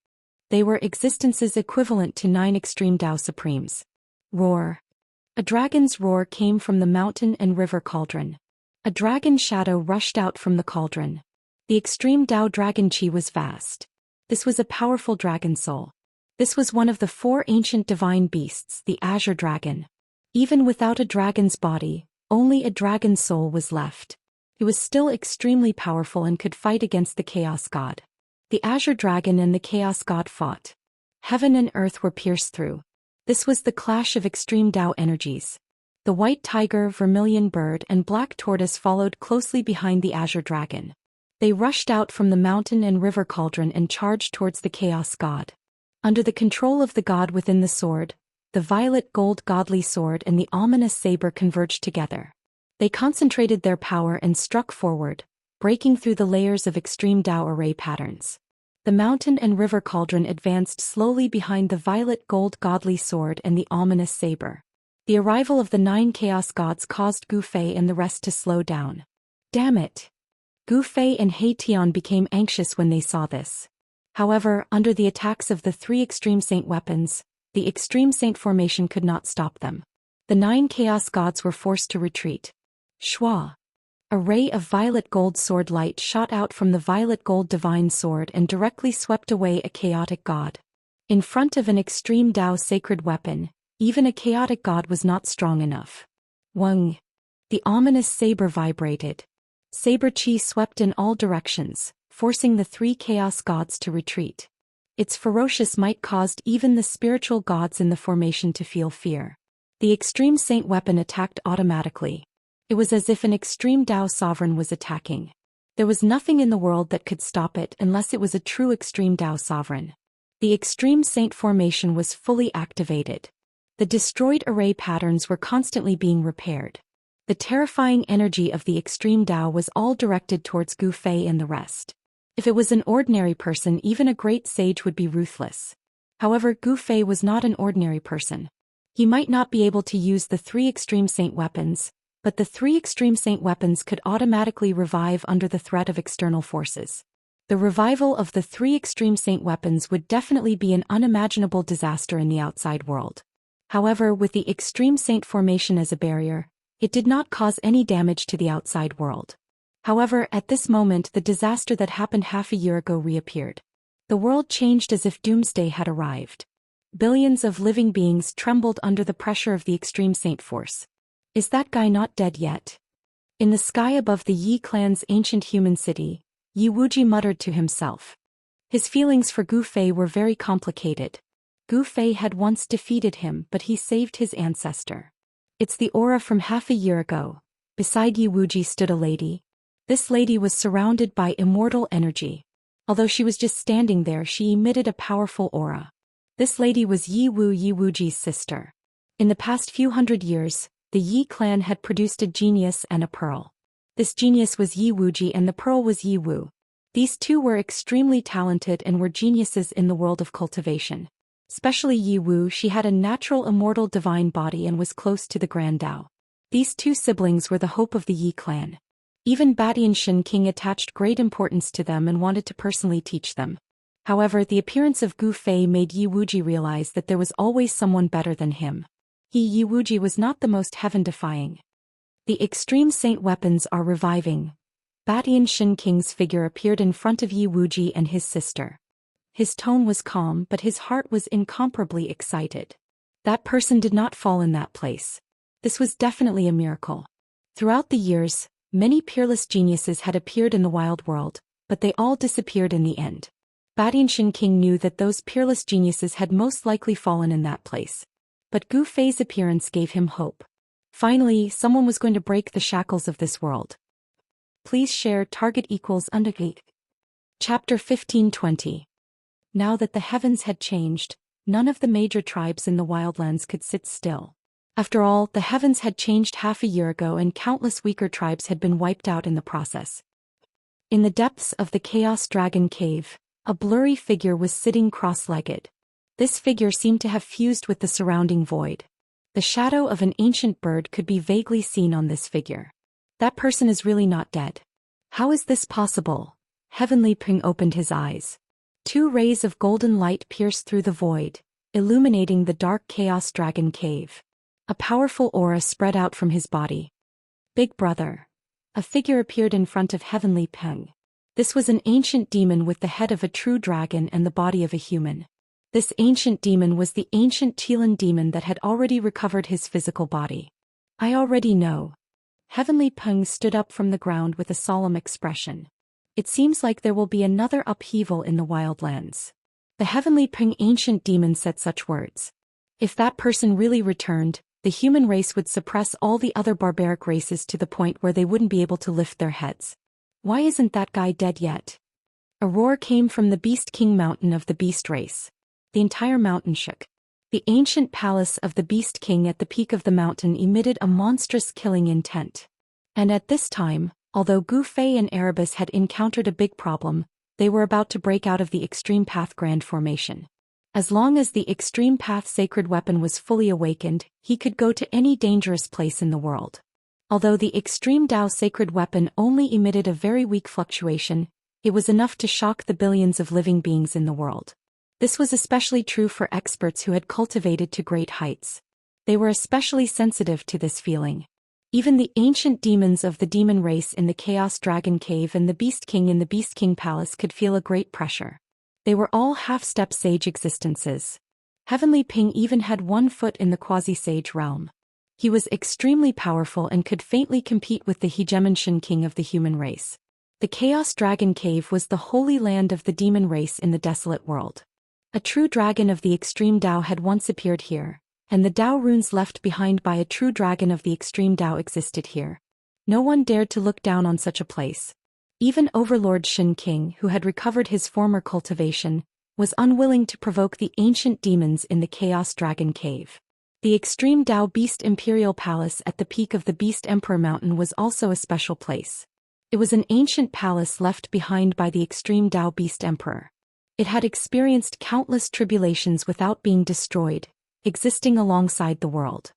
They were existences equivalent to 9 extreme Dao supremes. Roar. A dragon's roar came from the mountain and river cauldron. A dragon shadow rushed out from the cauldron. The extreme Dao dragon chi was vast. This was a powerful dragon soul. This was one of the 4 ancient divine beasts, the Azure Dragon. Even without a dragon's body, only a dragon's soul was left. He was still extremely powerful and could fight against the Chaos God. The Azure Dragon and the Chaos God fought. Heaven and earth were pierced through. This was the clash of extreme Dao energies. The white tiger, vermilion bird, and black tortoise followed closely behind the Azure Dragon. They rushed out from the mountain and river cauldron and charged towards the Chaos God. Under the control of the god within the sword, the violet gold godly sword and the ominous saber converged together. They concentrated their power and struck forward, breaking through the layers of extreme Dao array patterns. The mountain and river cauldron advanced slowly behind the violet gold godly sword and the ominous saber. The arrival of the 9 chaos gods caused Gu Fei and the rest to slow down. Damn it! Gu Fei and He Tian became anxious when they saw this. However, under the attacks of the 3 extreme saint weapons, the extreme saint formation could not stop them. The 9 chaos gods were forced to retreat. Shua. A ray of violet gold sword light shot out from the violet gold divine sword and directly swept away a chaotic god. In front of an extreme Dao sacred weapon, even a chaotic god was not strong enough. Weng. The ominous saber vibrated. Saber chi swept in all directions, forcing the 3 chaos gods to retreat. Its ferocious might caused even the spiritual gods in the formation to feel fear. The extreme saint weapon attacked automatically. It was as if an extreme Dao sovereign was attacking. There was nothing in the world that could stop it unless it was a true extreme Dao sovereign. The extreme saint formation was fully activated. The destroyed array patterns were constantly being repaired. The terrifying energy of the extreme Dao was all directed towards Gu Fei and the rest. If it was an ordinary person, even a great sage would be ruthless. However, Gu Fei was not an ordinary person. He might not be able to use the 3 extreme saint weapons, but the 3 extreme saint weapons could automatically revive under the threat of external forces. The revival of the 3 extreme saint weapons would definitely be an unimaginable disaster in the outside world. However, with the extreme saint formation as a barrier, it did not cause any damage to the outside world. However, at this moment the disaster that happened half a year ago reappeared. The world changed as if doomsday had arrived. Billions of living beings trembled under the pressure of the extreme saint force. Is that guy not dead yet? In the sky above the Yi clan's ancient human city, Yi Wuji muttered to himself. His feelings for Gu Fei were very complicated. Gu Fei had once defeated him, but he saved his ancestor. It's the aura from half a year ago. Beside Yi Wuji stood a lady. This lady was surrounded by immortal energy. Although she was just standing there, she emitted a powerful aura. This lady was Yi Wuji's sister. In the past few hundred years, the Yi clan had produced a genius and a pearl. This genius was Yi Wuji and the pearl was Yi Wu. These two were extremely talented and were geniuses in the world of cultivation. Especially Yi Wu, she had a natural immortal divine body and was close to the Grand Dao. These 2 siblings were the hope of the Yi clan. Even Batianshan King attached great importance to them and wanted to personally teach them. However, the appearance of Gu Fei made Yi Wuji realize that there was always someone better than him. Yi Wuji was not the most heaven-defying. The extreme saint weapons are reviving. Batianshan King's figure appeared in front of Yi Wuji and his sister. His tone was calm, but his heart was incomparably excited. That person did not fall in that place. This was definitely a miracle. Throughout the years, many peerless geniuses had appeared in the wild world, but they all disappeared in the end. Batianshan King knew that those peerless geniuses had most likely fallen in that place. But Gu Fei's appearance gave him hope. Finally, someone was going to break the shackles of this world. Please share target equals undegate. Chapter 1520. Now that the heavens had changed, none of the major tribes in the wildlands could sit still. After all, the heavens had changed half a year ago and countless weaker tribes had been wiped out in the process. In the depths of the Chaos Dragon Cave, a blurry figure was sitting cross-legged. This figure seemed to have fused with the surrounding void. The shadow of an ancient bird could be vaguely seen on this figure. That person is really not dead. How is this possible? Heavenly Ping opened his eyes. 2 rays of golden light pierced through the void, illuminating the dark Chaos Dragon Cave. A powerful aura spread out from his body. Big brother. A figure appeared in front of Heavenly Ping. This was an ancient demon with the head of a true dragon and the body of a human. This ancient demon was the ancient Tilan demon that had already recovered his physical body. I already know. Heavenly Peng stood up from the ground with a solemn expression. It seems like there will be another upheaval in the wildlands. The Heavenly Peng ancient demon said such words. If that person really returned, the human race would suppress all the other barbaric races to the point where they wouldn't be able to lift their heads. Why isn't that guy dead yet? A roar came from the Beast King mountain of the beast race. The entire mountain shook. The ancient palace of the Beast King at the peak of the mountain emitted a monstrous killing intent. And at this time, although Gu Fei and Erebus had encountered a big problem, they were about to break out of the Extreme Path Grand Formation. As long as the Extreme Path Sacred Weapon was fully awakened, he could go to any dangerous place in the world. Although the extreme Dao sacred weapon only emitted a very weak fluctuation, it was enough to shock the billions of living beings in the world. This was especially true for experts who had cultivated to great heights. They were especially sensitive to this feeling. Even the ancient demons of the demon race in the Chaos Dragon Cave and the Beast King in the Beast King Palace could feel a great pressure. They were all half-step sage existences. Heavenly Ping even had 1 foot in the quasi-sage realm. He was extremely powerful and could faintly compete with the hegemon Shen King of the human race. The Chaos Dragon Cave was the holy land of the demon race in the desolate world. A true dragon of the extreme Dao had once appeared here, and the Dao runes left behind by a true dragon of the extreme Dao existed here. No one dared to look down on such a place. Even Overlord Shen King, who had recovered his former cultivation, was unwilling to provoke the ancient demons in the Chaos Dragon Cave. The extreme Dao Beast Imperial Palace at the peak of the Beast Emperor Mountain was also a special place. It was an ancient palace left behind by the extreme Dao Beast Emperor. It had experienced countless tribulations without being destroyed, existing alongside the world.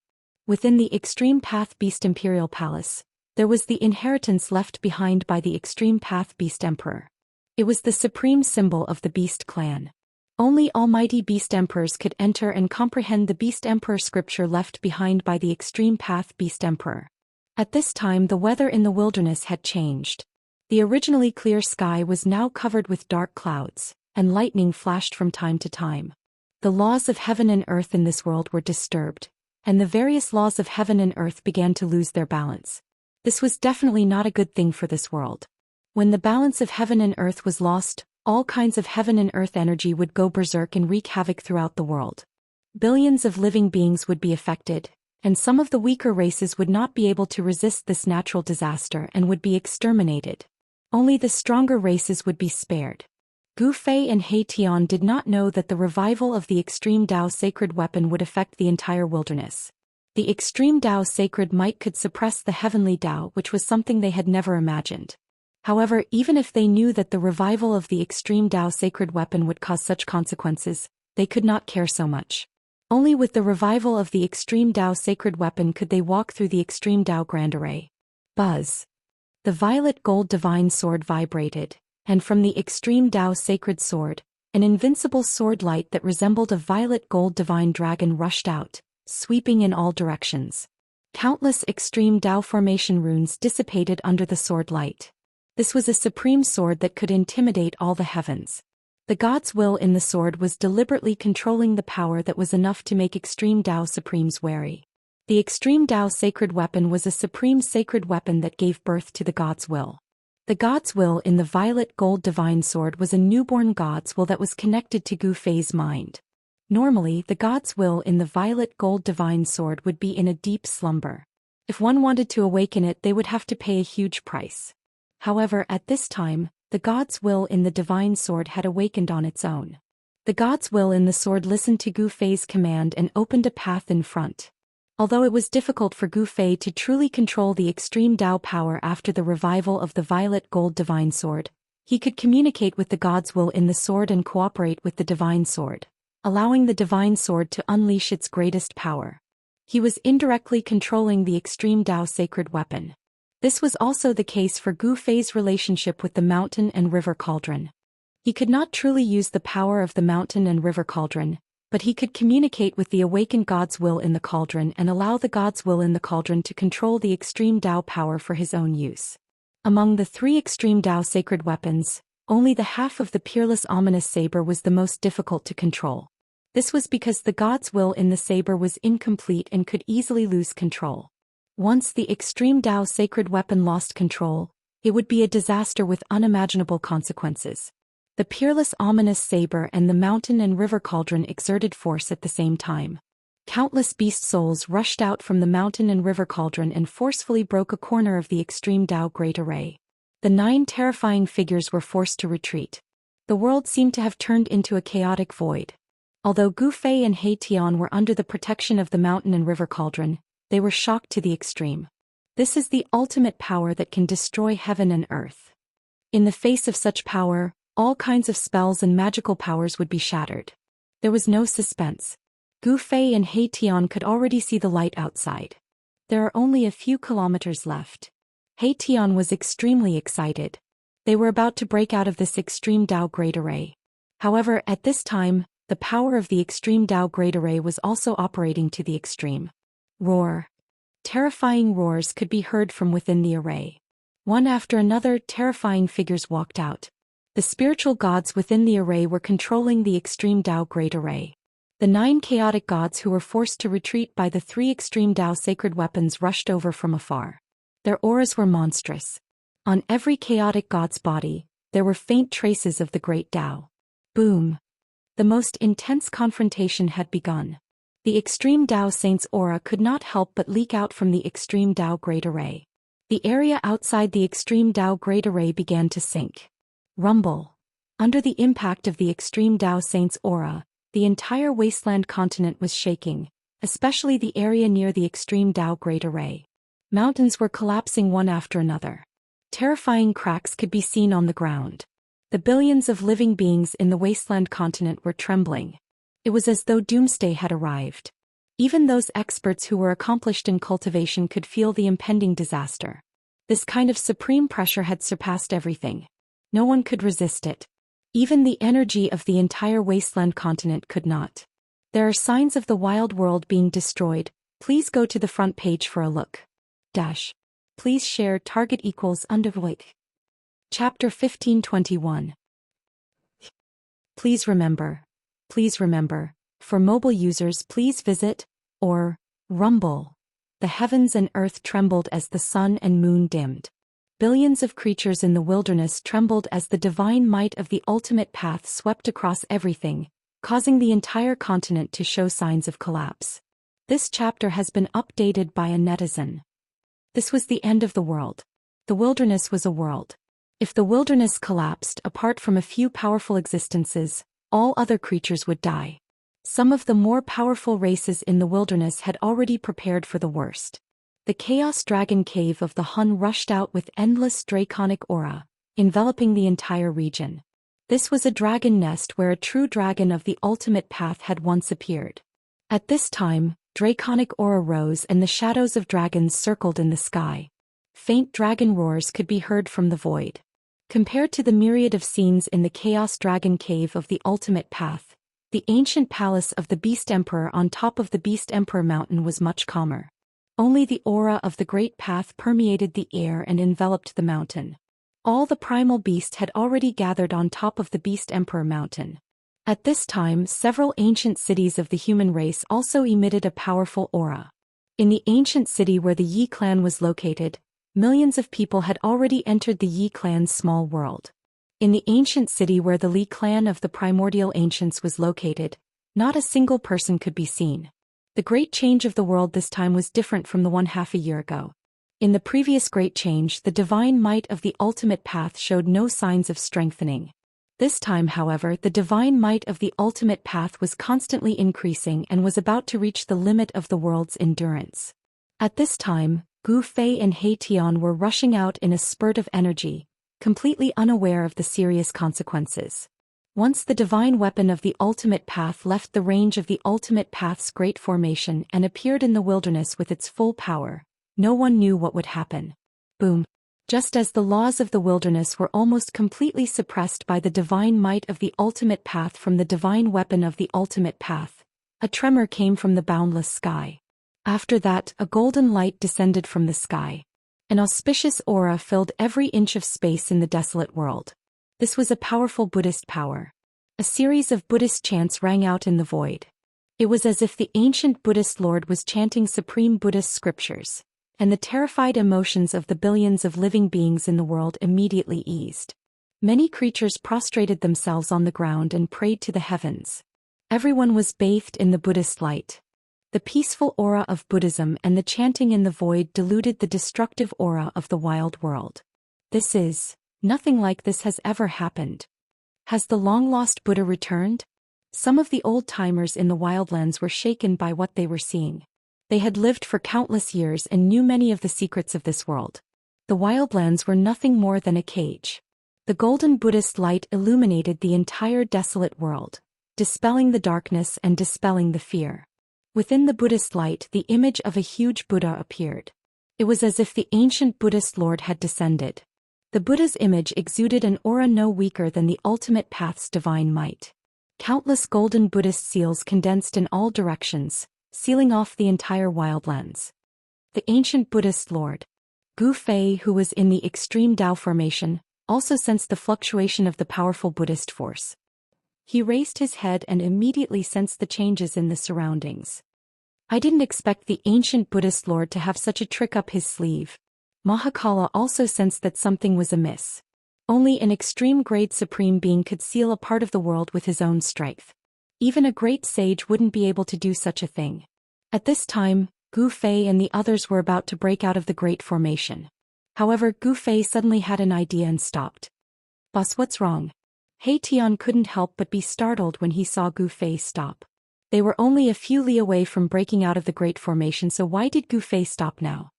Within the Extreme Path Beast Imperial Palace, there was the inheritance left behind by the Extreme Path Beast Emperor. It was the supreme symbol of the Beast clan. Only almighty Beast Emperors could enter and comprehend the Beast Emperor scripture left behind by the Extreme Path Beast Emperor. At this time the weather in the wilderness had changed. The originally clear sky was now covered with dark clouds, and lightning flashed from time to time. The laws of heaven and earth in this world were disturbed, and the various laws of heaven and earth began to lose their balance. This was definitely not a good thing for this world. When the balance of heaven and earth was lost, all kinds of heaven and earth energy would go berserk and wreak havoc throughout the world. Billions of living beings would be affected, and some of the weaker races would not be able to resist this natural disaster and would be exterminated. Only the stronger races would be spared. Gu Fei and He Tian did not know that the revival of the extreme Dao sacred weapon would affect the entire wilderness. The extreme Dao sacred might could suppress the heavenly Dao, which was something they had never imagined. However, even if they knew that the revival of the extreme Dao sacred weapon would cause such consequences, they could not care so much. Only with the revival of the extreme Dao sacred weapon could they walk through the extreme Dao grand array. Buzz. The violet gold divine sword vibrated, and from the extreme Dao sacred sword, an invincible sword light that resembled a violet gold divine dragon rushed out, sweeping in all directions. Countless extreme Dao formation runes dissipated under the sword light. This was a supreme sword that could intimidate all the heavens. The God's will in the sword was deliberately controlling the power that was enough to make extreme Dao supremes wary. The extreme Dao sacred weapon was a supreme sacred weapon that gave birth to the God's will. The God's will in the violet gold divine sword was a newborn God's will that was connected to Gu Fei's mind. Normally, the God's will in the violet gold divine sword would be in a deep slumber. If one wanted to awaken it, they would have to pay a huge price. However, at this time, the God's will in the divine sword had awakened on its own. The God's will in the sword listened to Gu Fei's command and opened a path in front. Although it was difficult for Gu Fei to truly control the extreme Dao power after the revival of the violet gold divine sword, he could communicate with the God's will in the sword and cooperate with the divine sword, allowing the divine sword to unleash its greatest power. He was indirectly controlling the extreme Dao sacred weapon. This was also the case for Gu Fei's relationship with the mountain and river cauldron. He could not truly use the power of the mountain and river cauldron, but he could communicate with the awakened God's will in the cauldron and allow the God's will in the cauldron to control the extreme Dao power for his own use. Among the 3 extreme Dao sacred weapons, only the half of the peerless ominous saber was the most difficult to control. This was because the God's will in the saber was incomplete and could easily lose control. Once the extreme Dao sacred weapon lost control, it would be a disaster with unimaginable consequences. The peerless ominous saber and the mountain and river cauldron exerted force at the same time. Countless beast souls rushed out from the mountain and river cauldron and forcefully broke a corner of the extreme Dao great array. The 9 terrifying figures were forced to retreat. The world seemed to have turned into a chaotic void. Although Gu Fei and He Tian were under the protection of the mountain and river cauldron, they were shocked to the extreme. This is the ultimate power that can destroy heaven and earth. In the face of such power, all kinds of spells and magical powers would be shattered. There was no suspense. Gu Fei and He Tian could already see the light outside. There are only a few kilometers left. He Tian was extremely excited. They were about to break out of this extreme Dao Great Array. However, at this time, the power of the extreme Dao Great Array was also operating to the extreme. Roar. Terrifying roars could be heard from within the array. One after another, terrifying figures walked out. The spiritual gods within the array were controlling the extreme Dao Great Array. The 9 chaotic gods who were forced to retreat by the 3 extreme Dao sacred weapons rushed over from afar. Their auras were monstrous. On every chaotic god's body, there were faint traces of the great Dao. Boom. The most intense confrontation had begun. The extreme Dao Saint's aura could not help but leak out from the extreme Dao Great Array. The area outside the extreme Dao Great Array began to sink. Rumble. Under the impact of the extreme Dao Saint's aura, the entire wasteland continent was shaking, especially the area near the extreme Dao Great Array. Mountains were collapsing one after another. Terrifying cracks could be seen on the ground. The billions of living beings in the wasteland continent were trembling. It was as though doomsday had arrived. Even those experts who were accomplished in cultivation could feel the impending disaster. This kind of supreme pressure had surpassed everything. No one could resist it. Even the energy of the entire wasteland continent could not. There are signs of the wild world being destroyed. Please go to the front page for a look. Please share target equals undervoid. Chapter 1521. Please remember, for mobile users please visit, or, Rumble. The heavens and earth trembled as the sun and moon dimmed. Billions of creatures in the wilderness trembled as the divine might of the ultimate path swept across everything, causing the entire continent to show signs of collapse. This chapter has been updated by a netizen. This was the end of the world. The wilderness was a world. If the wilderness collapsed apart from a few powerful existences, all other creatures would die. Some of the more powerful races in the wilderness had already prepared for the worst. The Chaos Dragon Cave of the Hun rushed out with endless draconic aura, enveloping the entire region. This was a dragon nest where a true dragon of the ultimate path had once appeared. At this time, draconic aura rose and the shadows of dragons circled in the sky. Faint dragon roars could be heard from the void. Compared to the myriad of scenes in the Chaos Dragon Cave of the ultimate path, the ancient palace of the Beast Emperor on top of the Beast Emperor mountain was much calmer. Only the aura of the great path permeated the air and enveloped the mountain. All the primal beasts had already gathered on top of the Beast Emperor mountain. At this time, several ancient cities of the human race also emitted a powerful aura. In the ancient city where the Yi clan was located, millions of people had already entered the Yi clan's small world. In the ancient city where the Li clan of the primordial ancients was located, not a single person could be seen. The great change of the world this time was different from the one half a year ago. In the previous great change, the divine might of the ultimate path showed no signs of strengthening. This time, however, the divine might of the ultimate path was constantly increasing and was about to reach the limit of the world's endurance. At this time, Gu Fei and He Tian were rushing out in a spurt of energy, completely unaware of the serious consequences. Once the divine weapon of the ultimate path left the range of the ultimate path's great formation and appeared in the wilderness with its full power, no one knew what would happen. Boom. Just as the laws of the wilderness were almost completely suppressed by the divine might of the ultimate path from the divine weapon of the ultimate path, a tremor came from the boundless sky. After that, a golden light descended from the sky. An auspicious aura filled every inch of space in the desolate world. This was a powerful Buddhist power. A series of Buddhist chants rang out in the void. It was as if the ancient Buddhist Lord was chanting supreme Buddhist scriptures, and the terrified emotions of the billions of living beings in the world immediately eased. Many creatures prostrated themselves on the ground and prayed to the heavens. Everyone was bathed in the Buddhist light. The peaceful aura of Buddhism and the chanting in the void diluted the destructive aura of the wild world. Nothing like this has ever happened. Has the long-lost Buddha returned? Some of the old-timers in the wildlands were shaken by what they were seeing. They had lived for countless years and knew many of the secrets of this world. The wildlands were nothing more than a cage. The golden Buddhist light illuminated the entire desolate world, dispelling the darkness and dispelling the fear. Within the Buddhist light, the image of a huge Buddha appeared. It was as if the ancient Buddhist Lord had descended. The Buddha's image exuded an aura no weaker than the ultimate path's divine might. Countless golden Buddhist seals condensed in all directions, sealing off the entire wildlands. The ancient Buddhist Lord, Gu Fei, who was in the extreme Tao formation, also sensed the fluctuation of the powerful Buddhist force. He raised his head and immediately sensed the changes in the surroundings. I didn't expect the ancient Buddhist Lord to have such a trick up his sleeve. Mahakala also sensed that something was amiss. Only an extreme-grade supreme being could seal a part of the world with his own strength. Even a great sage wouldn't be able to do such a thing. At this time, Gu Fei and the others were about to break out of the Great Formation. However, Gu Fei suddenly had an idea and stopped. "Boss, what's wrong?" He Tian couldn't help but be startled when he saw Gu Fei stop. They were only a few li away from breaking out of the Great Formation, so why did Gu Fei stop now?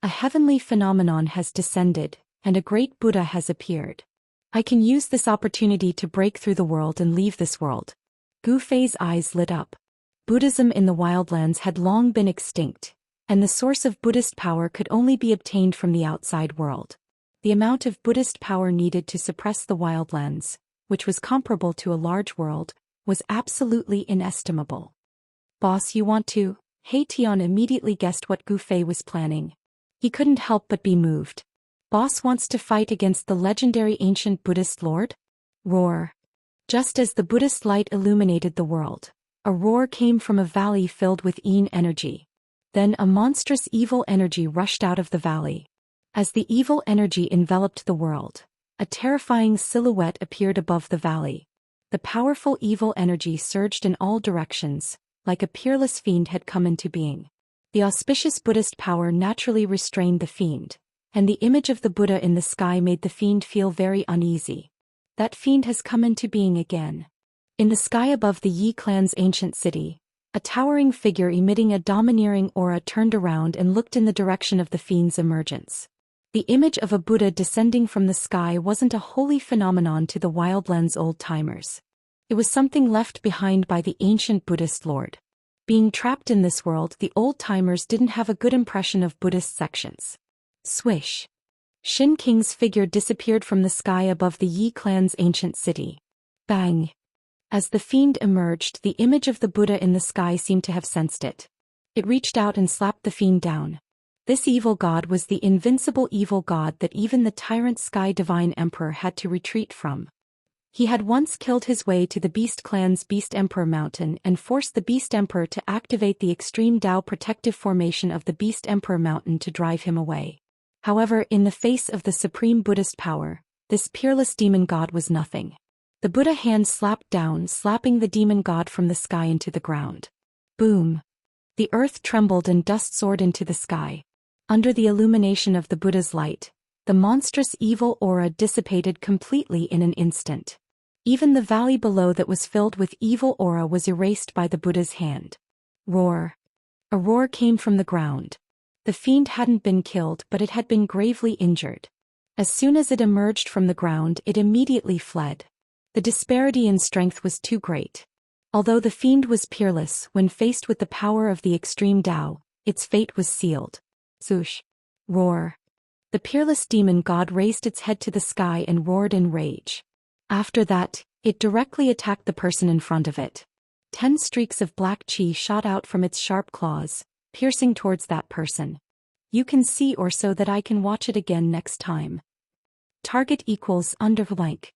A heavenly phenomenon has descended, and a great Buddha has appeared. I can use this opportunity to break through the world and leave this world. Gu Fei's eyes lit up. Buddhism in the wildlands had long been extinct, and the source of Buddhist power could only be obtained from the outside world. The amount of Buddhist power needed to suppress the wildlands, which was comparable to a large world, was absolutely inestimable. "Boss, you want to?" He Tian immediately guessed what Gu Fei was planning. He couldn't help but be moved. "Boss wants to fight against the legendary ancient Buddhist Lord?" Roar. Just as the Buddhist light illuminated the world, a roar came from a valley filled with Yin energy. Then a monstrous evil energy rushed out of the valley. As the evil energy enveloped the world, a terrifying silhouette appeared above the valley. The powerful evil energy surged in all directions, like a peerless fiend had come into being. The auspicious Buddhist power naturally restrained the fiend, and the image of the Buddha in the sky made the fiend feel very uneasy. That fiend has come into being again. In the sky above the Yi clan's ancient city, a towering figure emitting a domineering aura turned around and looked in the direction of the fiend's emergence. The image of a Buddha descending from the sky wasn't a holy phenomenon to the wildlands old-timers. It was something left behind by the ancient Buddhist Lord. Being trapped in this world, the old-timers didn't have a good impression of Buddhist sections. Swish. Shin King's figure disappeared from the sky above the Yi clan's ancient city. Bang. As the fiend emerged, the image of the Buddha in the sky seemed to have sensed it. It reached out and slapped the fiend down. This evil god was the invincible evil god that even the tyrant Sky Divine Emperor had to retreat from. He had once killed his way to the Beast Clan's Beast Emperor Mountain and forced the Beast Emperor to activate the extreme Tao protective formation of the Beast Emperor Mountain to drive him away. However, in the face of the supreme Buddhist power, this peerless demon god was nothing. The Buddha hand slapped down, slapping the demon god from the sky into the ground. Boom! The earth trembled and dust soared into the sky. Under the illumination of the Buddha's light, the monstrous evil aura dissipated completely in an instant. Even the valley below that was filled with evil aura was erased by the Buddha's hand. Roar! A roar came from the ground. The fiend hadn't been killed, but it had been gravely injured. As soon as it emerged from the ground, it immediately fled. The disparity in strength was too great. Although the fiend was peerless, when faced with the power of the extreme Tao, its fate was sealed. Zoosh! Roar! The peerless demon god raised its head to the sky and roared in rage. After that, it directly attacked the person in front of it. 10 streaks of black chi shot out from its sharp claws, piercing towards that person. You can see or so that I can watch it again next time. Target equals _blank.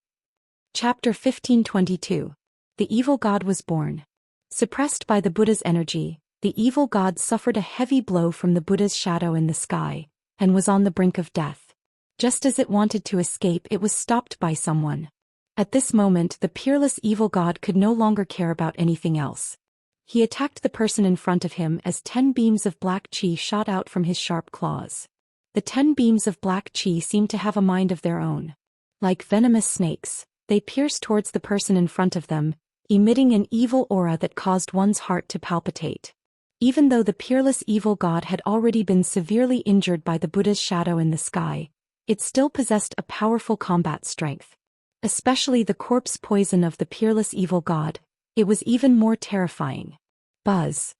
Chapter 1522. The evil god was born. Suppressed by the Buddha's energy, the evil god suffered a heavy blow from the Buddha's shadow in the sky, and was on the brink of death. Just as it wanted to escape, it was stopped by someone. At this moment, the peerless evil god could no longer care about anything else. He attacked the person in front of him as 10 beams of black chi shot out from his sharp claws. The 10 beams of black chi seemed to have a mind of their own. Like venomous snakes, they pierced towards the person in front of them, emitting an evil aura that caused one's heart to palpitate. Even though the peerless evil god had already been severely injured by the Buddha's shadow in the sky, it still possessed a powerful combat strength. Especially the corpse poison of the peerless evil god, it was even more terrifying. Buzz!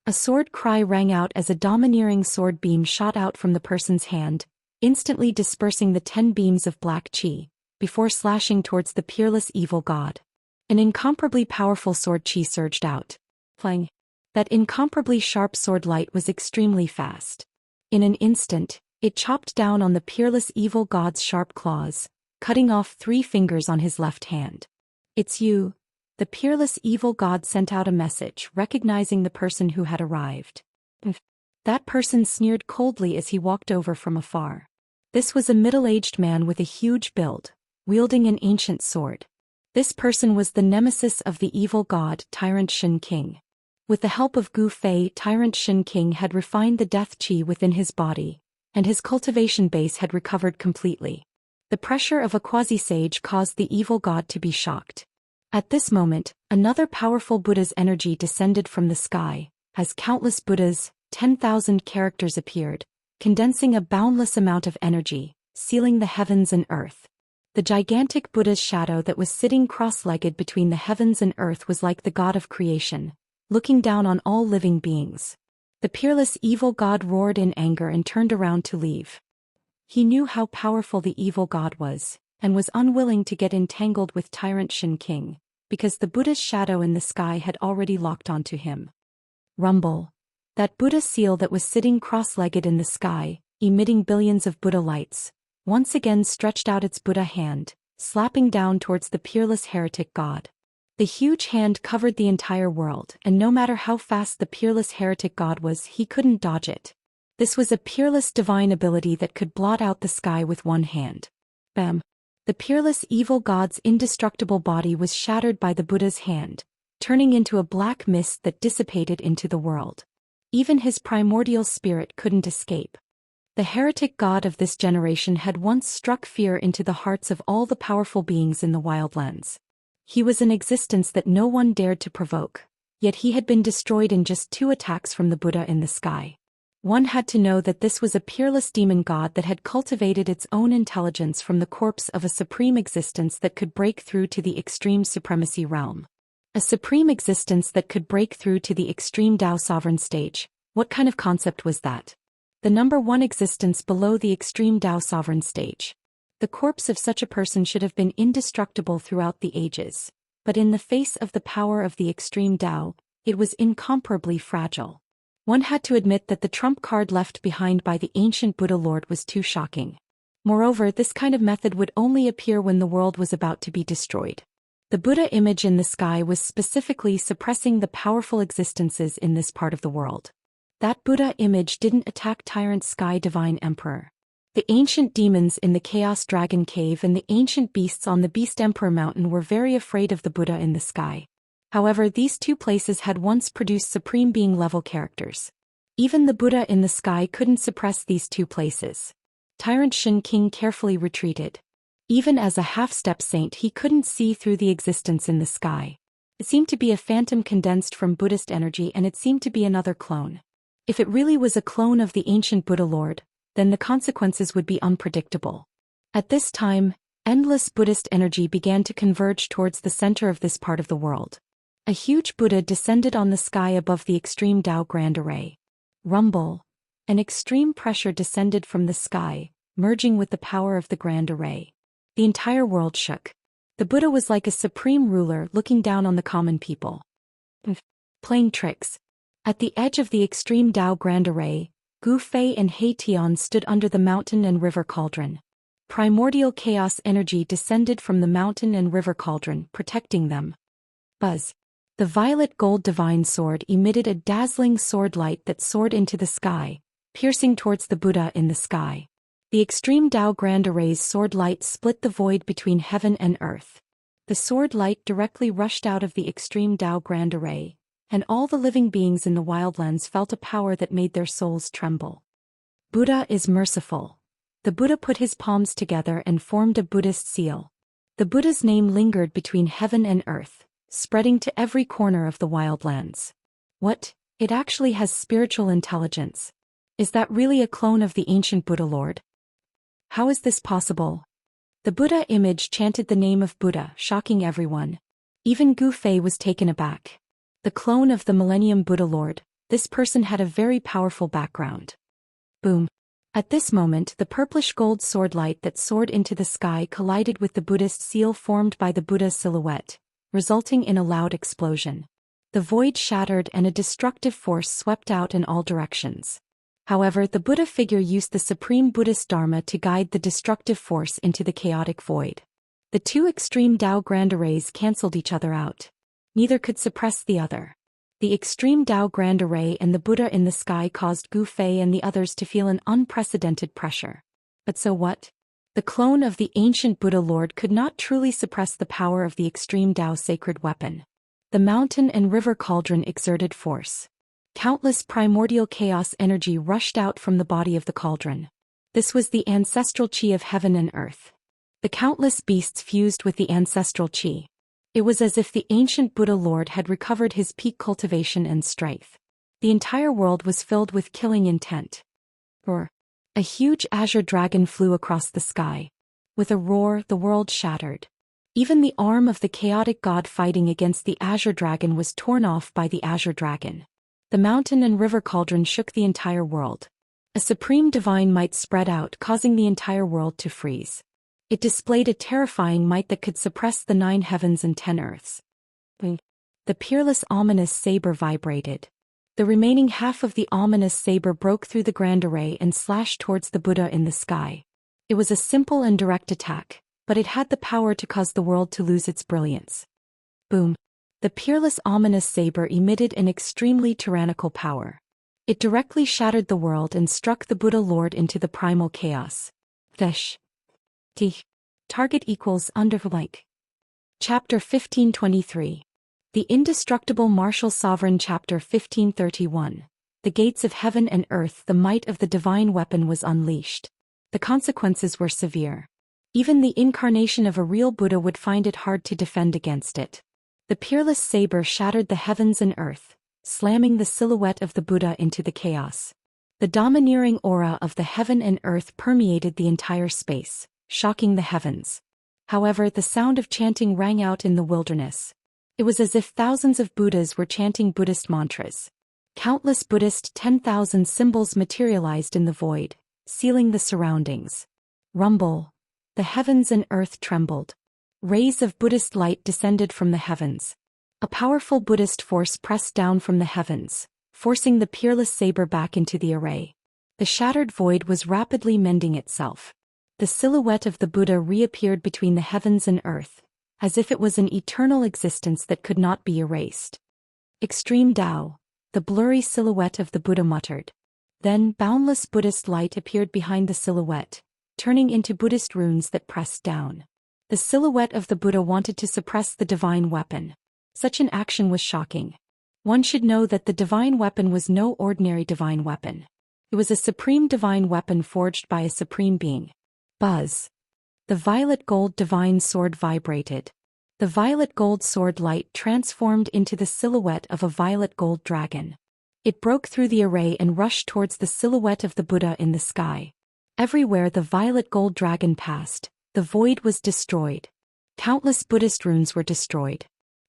A sword cry rang out as a domineering sword beam shot out from the person's hand, instantly dispersing the 10 beams of black qi, before slashing towards the peerless evil god. An incomparably powerful sword qi surged out. Flying. That incomparably sharp sword light was extremely fast. In an instant, it chopped down on the peerless evil god's sharp claws, cutting off 3 fingers on his left hand. "It's you." The peerless evil god sent out a message recognizing the person who had arrived. That person sneered coldly as he walked over from afar. This was a middle-aged man with a huge build, wielding an ancient sword. This person was the nemesis of the evil god, Tyrant Shen King. With the help of Gu Fei, Tyrant Shen King had refined the death qi within his body, and his cultivation base had recovered completely. The pressure of a quasi-sage caused the evil god to be shocked. At this moment, another powerful Buddha's energy descended from the sky, as countless Buddhas, 10,000 characters appeared, condensing a boundless amount of energy, sealing the heavens and earth. The gigantic Buddha's shadow that was sitting cross-legged between the heavens and earth was like the god of creation, looking down on all living beings. The peerless evil god roared in anger and turned around to leave. He knew how powerful the evil god was, and was unwilling to get entangled with Tyrant Shen King, because the Buddha's shadow in the sky had already locked onto him. Rumble. That Buddha seal that was sitting cross-legged in the sky, emitting billions of Buddha lights, once again stretched out its Buddha hand, slapping down towards the peerless heretic god. The huge hand covered the entire world, and no matter how fast the peerless heretic god was, he couldn't dodge it. This was a peerless divine ability that could blot out the sky with one hand. Bam! The peerless evil god's indestructible body was shattered by the Buddha's hand, turning into a black mist that dissipated into the world. Even his primordial spirit couldn't escape. The heretic god of this generation had once struck fear into the hearts of all the powerful beings in the wildlands. He was an existence that no one dared to provoke, yet he had been destroyed in just 2 attacks from the Buddha in the sky. One had to know that this was a peerless demon god that had cultivated its own intelligence from the corpse of a supreme existence that could break through to the extreme supremacy realm. A supreme existence that could break through to the extreme Dao sovereign stage. What kind of concept was that? The number 1 existence below the extreme Dao sovereign stage. The corpse of such a person should have been indestructible throughout the ages, but in the face of the power of the extreme Dao, it was incomparably fragile. One had to admit that the trump card left behind by the ancient Buddha Lord was too shocking. Moreover, this kind of method would only appear when the world was about to be destroyed. The Buddha image in the sky was specifically suppressing the powerful existences in this part of the world. That Buddha image didn't attack Tyrant Sky Divine Emperor. The ancient demons in the Chaos Dragon Cave and the ancient beasts on the Beast Emperor Mountain were very afraid of the Buddha in the sky. However, these 2 places had once produced supreme being-level characters. Even the Buddha in the sky couldn't suppress these 2 places. Tyrant Shen King carefully retreated. Even as a half-step saint, he couldn't see through the existence in the sky. It seemed to be a phantom condensed from Buddhist energy, and it seemed to be another clone. If it really was a clone of the ancient Buddha Lord, then the consequences would be unpredictable. At this time, endless Buddhist energy began to converge towards the center of this part of the world. A huge Buddha descended on the sky above the extreme Tao Grand Array. Rumble. An extreme pressure descended from the sky, merging with the power of the Grand Array. The entire world shook. The Buddha was like a supreme ruler looking down on the common people. Playing tricks. At the edge of the extreme Tao Grand Array, Gu Fei and He Tian stood under the mountain and river cauldron. Primordial chaos energy descended from the mountain and river cauldron, protecting them. Buzz. The violet gold divine sword emitted a dazzling sword light that soared into the sky, piercing towards the Buddha in the sky. The extreme Tao Grand Array's sword light split the void between heaven and earth. The sword light directly rushed out of the extreme Tao Grand Array, and all the living beings in the wildlands felt a power that made their souls tremble. Buddha is merciful. The Buddha put his palms together and formed a Buddhist seal. The Buddha's name lingered between heaven and earth, spreading to every corner of the wildlands. What? It actually has spiritual intelligence. Is that really a clone of the ancient Buddha Lord? How is this possible? The Buddha image chanted the name of Buddha, shocking everyone. Even Gu Fei was taken aback. The clone of the Millennium Buddha Lord, This person had a very powerful background. Boom. At this moment, the purplish gold sword light that soared into the sky collided with the Buddhist seal formed by the Buddha's silhouette, resulting in a loud explosion. The void shattered and a destructive force swept out in all directions. However, the Buddha figure used the supreme Buddhist Dharma to guide the destructive force into the chaotic void. The two extreme Tao grand arrays cancelled each other out. Neither could suppress the other. The extreme Tao grand array and the Buddha in the sky caused Gu Fei and the others to feel an unprecedented pressure. But so what? The clone of the ancient Buddha Lord could not truly suppress the power of the extreme Tao sacred weapon. The mountain and river cauldron exerted force. Countless primordial chaos energy rushed out from the body of the cauldron. This was the ancestral chi of heaven and earth. The countless beasts fused with the ancestral chi. It was as if the ancient Buddha Lord had recovered his peak cultivation and strength. The entire world was filled with killing intent. Roar. A huge azure dragon flew across the sky. With a roar, the world shattered. Even the arm of the chaotic god fighting against the azure dragon was torn off by the azure dragon. The mountain and river cauldron shook the entire world. A supreme divine might spread out, causing the entire world to freeze. It displayed a terrifying might that could suppress the 9 heavens and 10 earths. The peerless ominous saber vibrated. The remaining half of the ominous saber broke through the grand array and slashed towards the Buddha in the sky. It was a simple and direct attack, but it had the power to cause the world to lose its brilliance. Boom. The peerless ominous saber emitted an extremely tyrannical power. It directly shattered the world and struck the Buddha Lord into the primal chaos. Fish. T. Target equals underlike. Chapter 1523. The Indestructible Martial Sovereign. Chapter 1531. The gates of heaven and earth. The might of the divine weapon was unleashed. The consequences were severe. Even the incarnation of a real Buddha would find it hard to defend against it. The peerless saber shattered the heavens and earth, slamming the silhouette of the Buddha into the chaos. The domineering aura of the heaven and earth permeated the entire space, shocking the heavens. However, the sound of chanting rang out in the wilderness. It was as if thousands of Buddhas were chanting Buddhist mantras. Countless Buddhist 10,000 symbols materialized in the void, sealing the surroundings. Rumble. The heavens and earth trembled. Rays of Buddhist light descended from the heavens. A powerful Buddhist force pressed down from the heavens, forcing the peerless saber back into the array. The shattered void was rapidly mending itself. The silhouette of the Buddha reappeared between the heavens and earth, as if it was an eternal existence that could not be erased. Extreme Tao. The blurry silhouette of the Buddha muttered. Then boundless Buddhist light appeared behind the silhouette, turning into Buddhist runes that pressed down. The silhouette of the Buddha wanted to suppress the divine weapon. Such an action was shocking. One should know that the divine weapon was no ordinary divine weapon. It was a supreme divine weapon forged by a supreme being. Buzz. The violet gold divine sword vibrated. The violet gold sword light transformed into the silhouette of a violet gold dragon. It broke through the array and rushed towards the silhouette of the Buddha in the sky. Everywhere the violet gold dragon passed, the void was destroyed. Countless Buddhist runes were destroyed.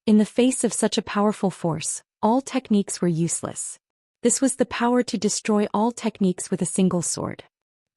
In the face of such a powerful force, all techniques were useless. This was the power to destroy all techniques with a single sword.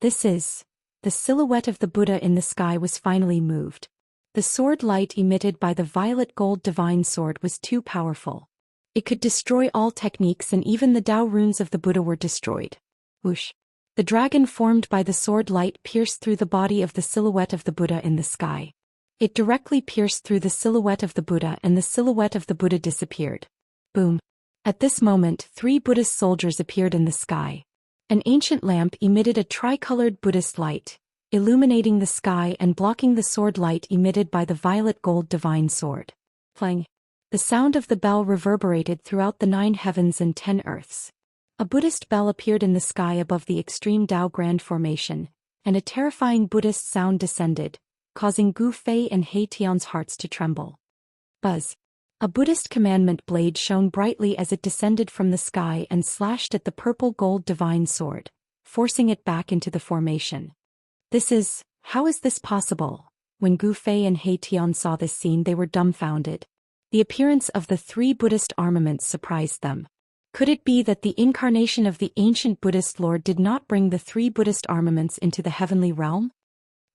The silhouette of the Buddha in the sky was finally moved. The sword light emitted by the violet gold divine sword was too powerful. It could destroy all techniques, and even the Tao runes of the Buddha were destroyed. Whoosh. The dragon formed by the sword light pierced through the body of the silhouette of the Buddha in the sky. It directly pierced through the silhouette of the Buddha, and the silhouette of the Buddha disappeared. Boom. At this moment, 3 Buddhist soldiers appeared in the sky. An ancient lamp emitted a tricolored Buddhist light, illuminating the sky and blocking the sword light emitted by the violet gold divine sword. Clang. The sound of the bell reverberated throughout the 9 heavens and 10 earths. A Buddhist bell appeared in the sky above the extreme Tao Grand Formation, and a terrifying Buddhist sound descended, causing Gu Fei and He Tian's hearts to tremble. Buzz. A Buddhist commandment blade shone brightly as it descended from the sky and slashed at the purple gold divine sword, forcing it back into the formation. How is this possible? When Gu Fei and He Tian saw this scene, they were dumbfounded. The appearance of the 3 Buddhist armaments surprised them. Could it be that the incarnation of the ancient Buddhist Lord did not bring the three Buddhist armaments into the heavenly realm?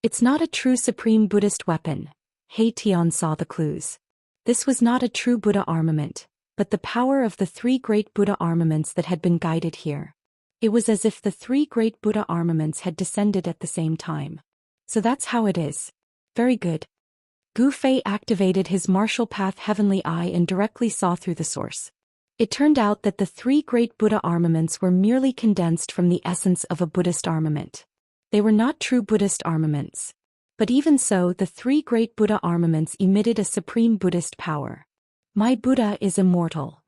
It's not a true supreme Buddhist weapon. He Tian saw the clues. This was not a true Buddha armament, but the power of the three great Buddha armaments that had been guided here. It was as if the three great Buddha armaments had descended at the same time. So that's how it is. Very good. Gu Fei activated his martial path heavenly eye and directly saw through the source. It turned out that the three great Buddha armaments were merely condensed from the essence of a Buddhist armament. They were not true Buddhist armaments. But even so, the three great Buddha armaments emitted a supreme Buddhist power. My Buddha is immortal.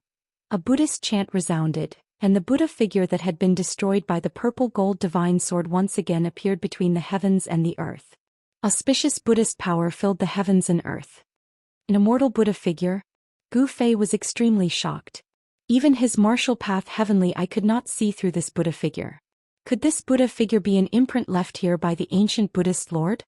A Buddhist chant resounded, and the Buddha figure that had been destroyed by the purple gold divine sword once again appeared between the heavens and the earth. Auspicious Buddhist power filled the heavens and earth. An immortal Buddha figure? Gu Fei was extremely shocked. Even his martial path heavenly eye could not see through this Buddha figure. Could this Buddha figure be an imprint left here by the ancient Buddhist Lord?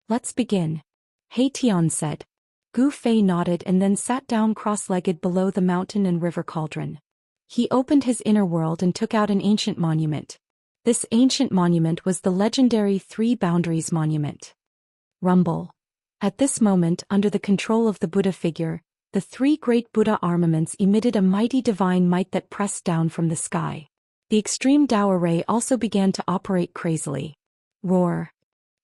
Let's begin. He Tian said. Gu Fei nodded and then sat down cross-legged below the mountain and river cauldron. He opened his inner world and took out an ancient monument. This ancient monument was the legendary Three Boundaries Monument. Rumble. At this moment, under the control of the Buddha figure, the three great Buddha armaments emitted a mighty divine might that pressed down from the sky. The extreme Tao array also began to operate crazily. Roar.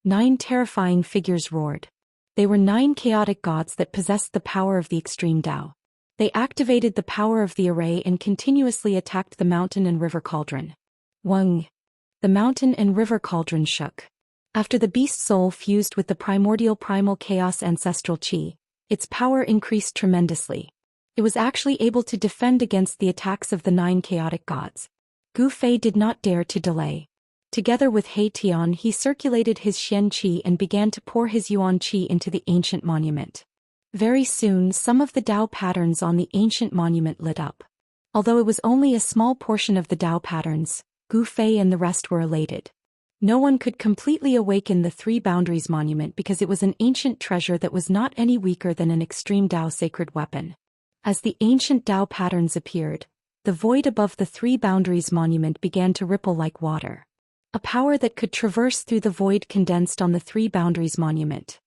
9 terrifying figures roared. They were 9 chaotic gods that possessed the power of the extreme Tao. They activated the power of the array and continuously attacked the mountain and river cauldron. Wung. The mountain and river cauldron shook. After the beast soul fused with the primordial primal chaos ancestral chi, its power increased tremendously. It was actually able to defend against the attacks of the 9 chaotic gods. Gu Fei did not dare to delay. Together with He Tian, he circulated his Xian qi and began to pour his Yuan qi into the ancient monument. Very soon, some of the Tao patterns on the ancient monument lit up. Although it was only a small portion of the Tao patterns, Gu Fei and the rest were elated. No one could completely awaken the Three Boundaries Monument because it was an ancient treasure that was not any weaker than an extreme Tao sacred weapon. As the ancient Tao patterns appeared, the void above the Three Boundaries Monument began to ripple like water. A power that could traverse through the void condensed on the Three Boundaries Monument.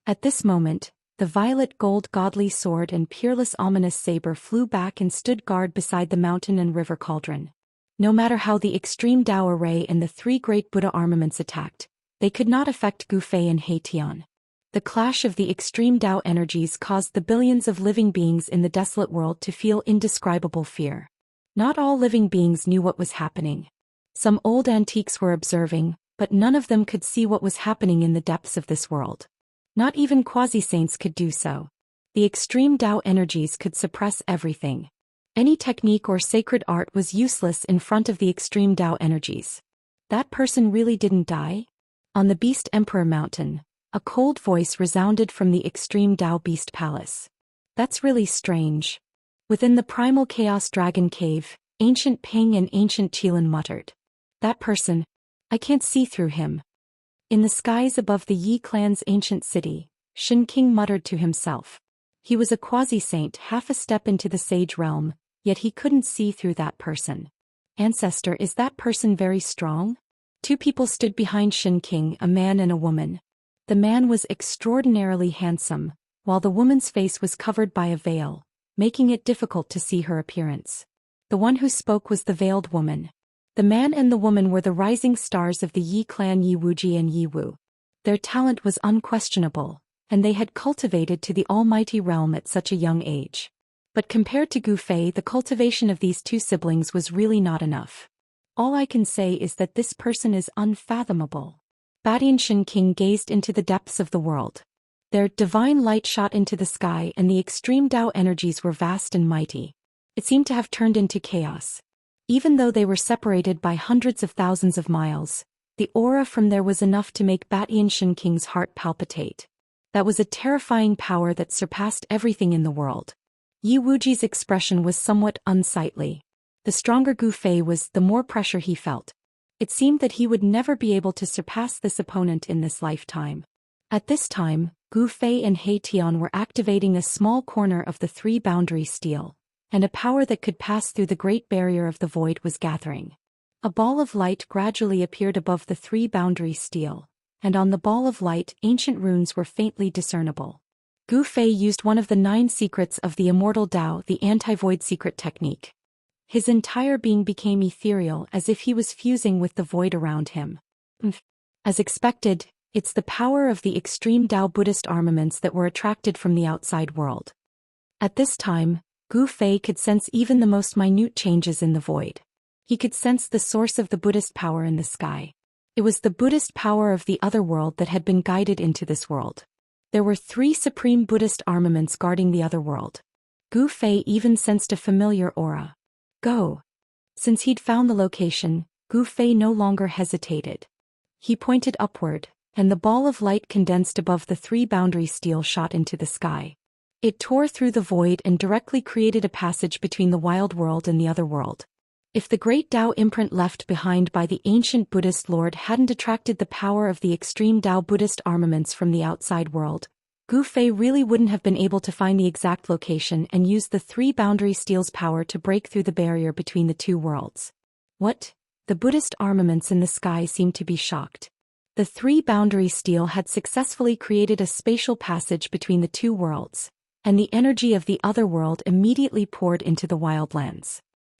At this moment, the violet gold godly sword and peerless ominous saber flew back and stood guard beside the mountain and river cauldron. No matter how the extreme Tao array and the three great Buddha armaments attacked, they could not affect Gu Fei and He Tian. The clash of the extreme Tao energies caused the billions of living beings in the desolate world to feel indescribable fear. Not all living beings knew what was happening. Some old antiques were observing, but none of them could see what was happening in the depths of this world. Not even quasi-saints could do so. The extreme Tao energies could suppress everything. Any technique or sacred art was useless in front of the extreme Tao energies. That person really didn't die? On the Beast Emperor Mountain, a cold voice resounded from the extreme Tao Beast Palace. That's really strange. Within the Primal Chaos Dragon Cave, Ancient Ping and Ancient Qilin muttered. That person, I can't see through him. In the skies above the Yi clan's ancient city, Shen King muttered to himself. He was a quasi-saint half a step into the sage realm, yet he couldn't see through that person. Ancestor, is that person very strong? 2 people stood behind Shen King, a man and a woman. The man was extraordinarily handsome, while the woman's face was covered by a veil, making it difficult to see her appearance. The one who spoke was the veiled woman. The man and the woman were the rising stars of the Yi clan, Yi Wuji and Yi Wu. Their talent was unquestionable, and they had cultivated to the almighty realm at such a young age. But compared to Gu Fei, the cultivation of these 2 siblings was really not enough. All I can say is that this person is unfathomable. Badian Shen King gazed into the depths of the world. Their divine light shot into the sky and the extreme Tao energies were vast and mighty. It seemed to have turned into chaos. Even though they were separated by hundreds of thousands of miles, the aura from there was enough to make Badian Shen King's heart palpitate. That was a terrifying power that surpassed everything in the world. Yi Wuji's expression was somewhat unsightly. The stronger Gu Fei was, the more pressure he felt. It seemed that he would never be able to surpass this opponent in this lifetime. At this time, Gu Fei and He Tian were activating a small corner of the Three Boundary Steel, and a power that could pass through the great barrier of the void was gathering. A ball of light gradually appeared above the three-boundary steel, and on the ball of light ancient runes were faintly discernible. Gu Fei used one of the 9 secrets of the Immortal Dao, the anti-void secret technique. His entire being became ethereal as if he was fusing with the void around him. As expected, it's the power of the extreme Dao Buddhist armaments that were attracted from the outside world. At this time, Gu Fei could sense even the most minute changes in the void. He could sense the source of the Buddhist power in the sky. It was the Buddhist power of the other world that had been guided into this world. There were 3 supreme Buddhist armaments guarding the other world. Gu Fei even sensed a familiar aura. Go. Since he'd found the location, Gu Fei no longer hesitated. He pointed upward, and the ball of light condensed above the 3-boundary steel shot into the sky. It tore through the void and directly created a passage between the wild world and the other world. If the great Dao imprint left behind by the ancient Buddhist lord hadn't attracted the power of the extreme Dao Buddhist armaments from the outside world, Gu Fei really wouldn't have been able to find the exact location and use the 3-boundary steel's power to break through the barrier between the 2 worlds. What? The Buddhist armaments in the sky seemed to be shocked. The 3-boundary steel had successfully created a spatial passage between the 2 worlds, and the energy of the other world immediately poured into the wildlands.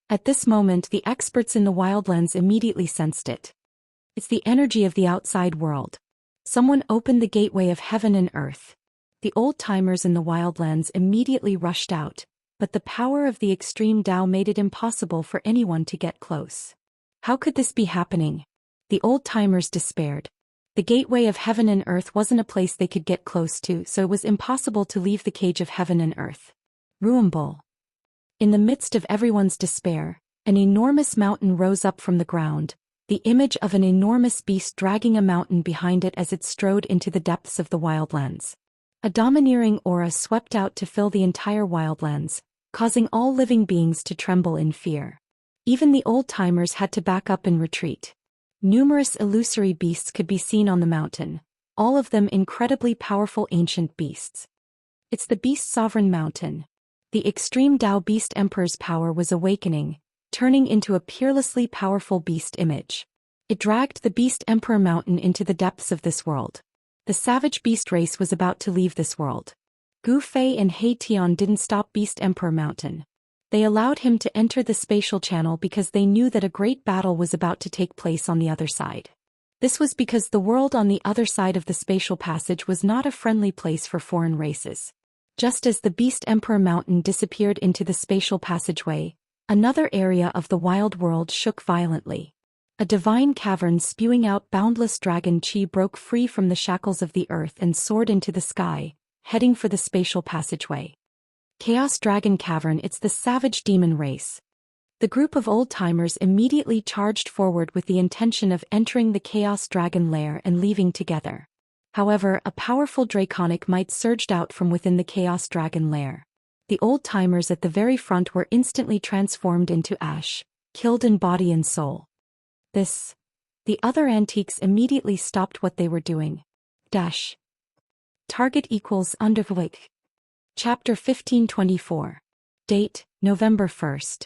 At this moment, the experts in the wildlands immediately sensed it. It's the energy of the outside world. Someone opened the gateway of heaven and earth. The old-timers in the wildlands immediately rushed out, but the power of the extreme Dao made it impossible for anyone to get close. How could this be happening? The old-timers despaired. The gateway of heaven and earth wasn't a place they could get close to, so it was impossible to leave the cage of heaven and earth. Ruumble. In the midst of everyone's despair, an enormous mountain rose up from the ground, the image of an enormous beast dragging a mountain behind it as it strode into the depths of the wildlands. A domineering aura swept out to fill the entire wildlands, causing all living beings to tremble in fear. Even the old-timers had to back up and retreat. Numerous illusory beasts could be seen on the mountain, all of them incredibly powerful ancient beasts. It's the Beast Sovereign Mountain. The extreme Dao Beast Emperor's power was awakening, turning into a peerlessly powerful beast image. It dragged the Beast Emperor Mountain into the depths of this world. The savage beast race was about to leave this world. Gu Fei and He Tian didn't stop Beast Emperor Mountain. They allowed him to enter the spatial channel because they knew that a great battle was about to take place on the other side. This was because the world on the other side of the spatial passage was not a friendly place for foreign races. Just as the Beast Emperor Mountain disappeared into the spatial passageway, another area of the wild world shook violently. A divine cavern spewing out boundless dragon chi broke free from the shackles of the earth and soared into the sky, heading for the spatial passageway. Chaos Dragon Cavern. It's the savage demon race. The group of old-timers immediately charged forward with the intention of entering the Chaos Dragon lair and leaving together. However, a powerful draconic might surged out from within the Chaos Dragon lair. The old-timers at the very front were instantly transformed into ash, killed in body and soul. The other antiques immediately stopped what they were doing. Dash. Target equals underweight. Chapter 1524. Date, November 1st.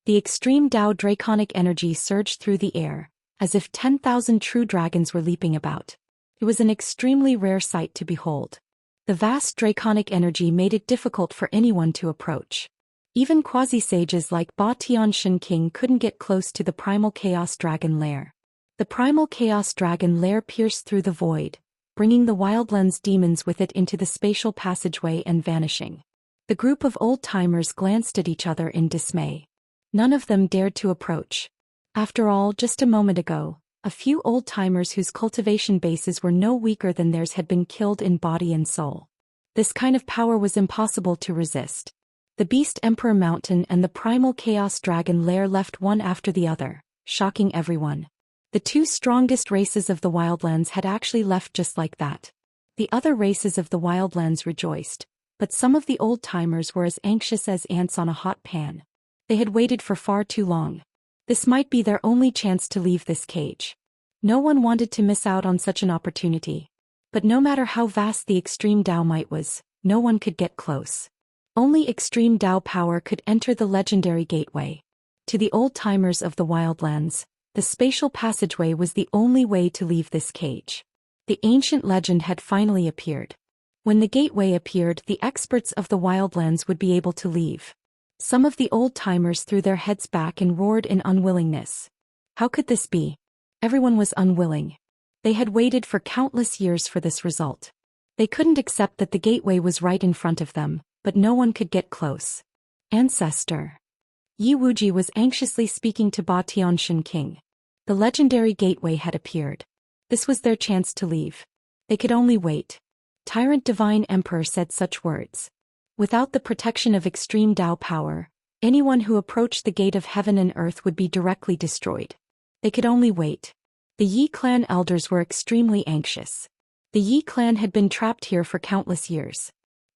The extreme Dao draconic energy surged through the air, as if 10,000 true dragons were leaping about. It was an extremely rare sight to behold. The vast draconic energy made it difficult for anyone to approach. Even quasi-sages like Ba Tian Shen King couldn't get close to the primal Chaos Dragon lair. The primal Chaos Dragon lair pierced through the void, bringing the wildlands demons with it into the spatial passageway and vanishing. The group of old-timers glanced at each other in dismay. None of them dared to approach. After all, just a moment ago, a few old-timers whose cultivation bases were no weaker than theirs had been killed in body and soul. This kind of power was impossible to resist. The Beast Emperor Mountain and the primal Chaos Dragon lair left one after the other, shocking everyone. The 2 strongest races of the wildlands had actually left just like that. The other races of the wildlands rejoiced, but some of the old-timers were as anxious as ants on a hot pan. They had waited for far too long. This might be their only chance to leave this cage. No one wanted to miss out on such an opportunity. But no matter how vast the extreme Dao might was, no one could get close. Only extreme Tao power could enter the legendary gateway. To the old-timers of the wildlands, the spatial passageway was the only way to leave this cage. The ancient legend had finally appeared. When the gateway appeared, the experts of the wildlands would be able to leave. Some of the old-timers threw their heads back and roared in unwillingness. How could this be? Everyone was unwilling. They had waited for countless years for this result. They couldn't accept that the gateway was right in front of them, but no one could get close. Ancestor. Yi Wuji was anxiously speaking to Ba Tianxin King. The legendary gateway had appeared. This was their chance to leave. They could only wait. Tyrant Divine Emperor said such words. Without the protection of extreme Tao power, anyone who approached the gate of heaven and earth would be directly destroyed. They could only wait. The Yi clan elders were extremely anxious. The Yi clan had been trapped here for countless years.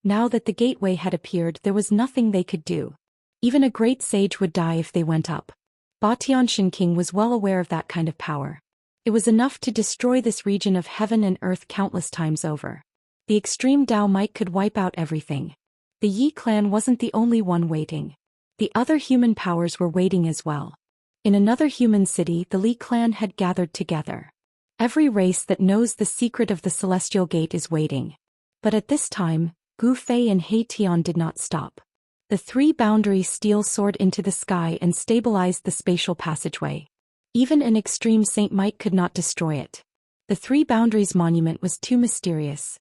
Now that the gateway had appeared, there was nothing they could do. Even a great sage would die if they went up. Ba Tianxin King was well aware of that kind of power. It was enough to destroy this region of heaven and earth countless times over. The extreme Tao might could wipe out everything. The Yi clan wasn't the only one waiting. The other human powers were waiting as well. In another human city, the Li clan had gathered together. Every race that knows the secret of the Celestial Gate is waiting. But at this time, Gu Fei and He Tian did not stop. The three-boundary steel soared into the sky and stabilized the spatial passageway. Even an extreme Saint Might could not destroy it. The Three Boundaries monument was too mysterious.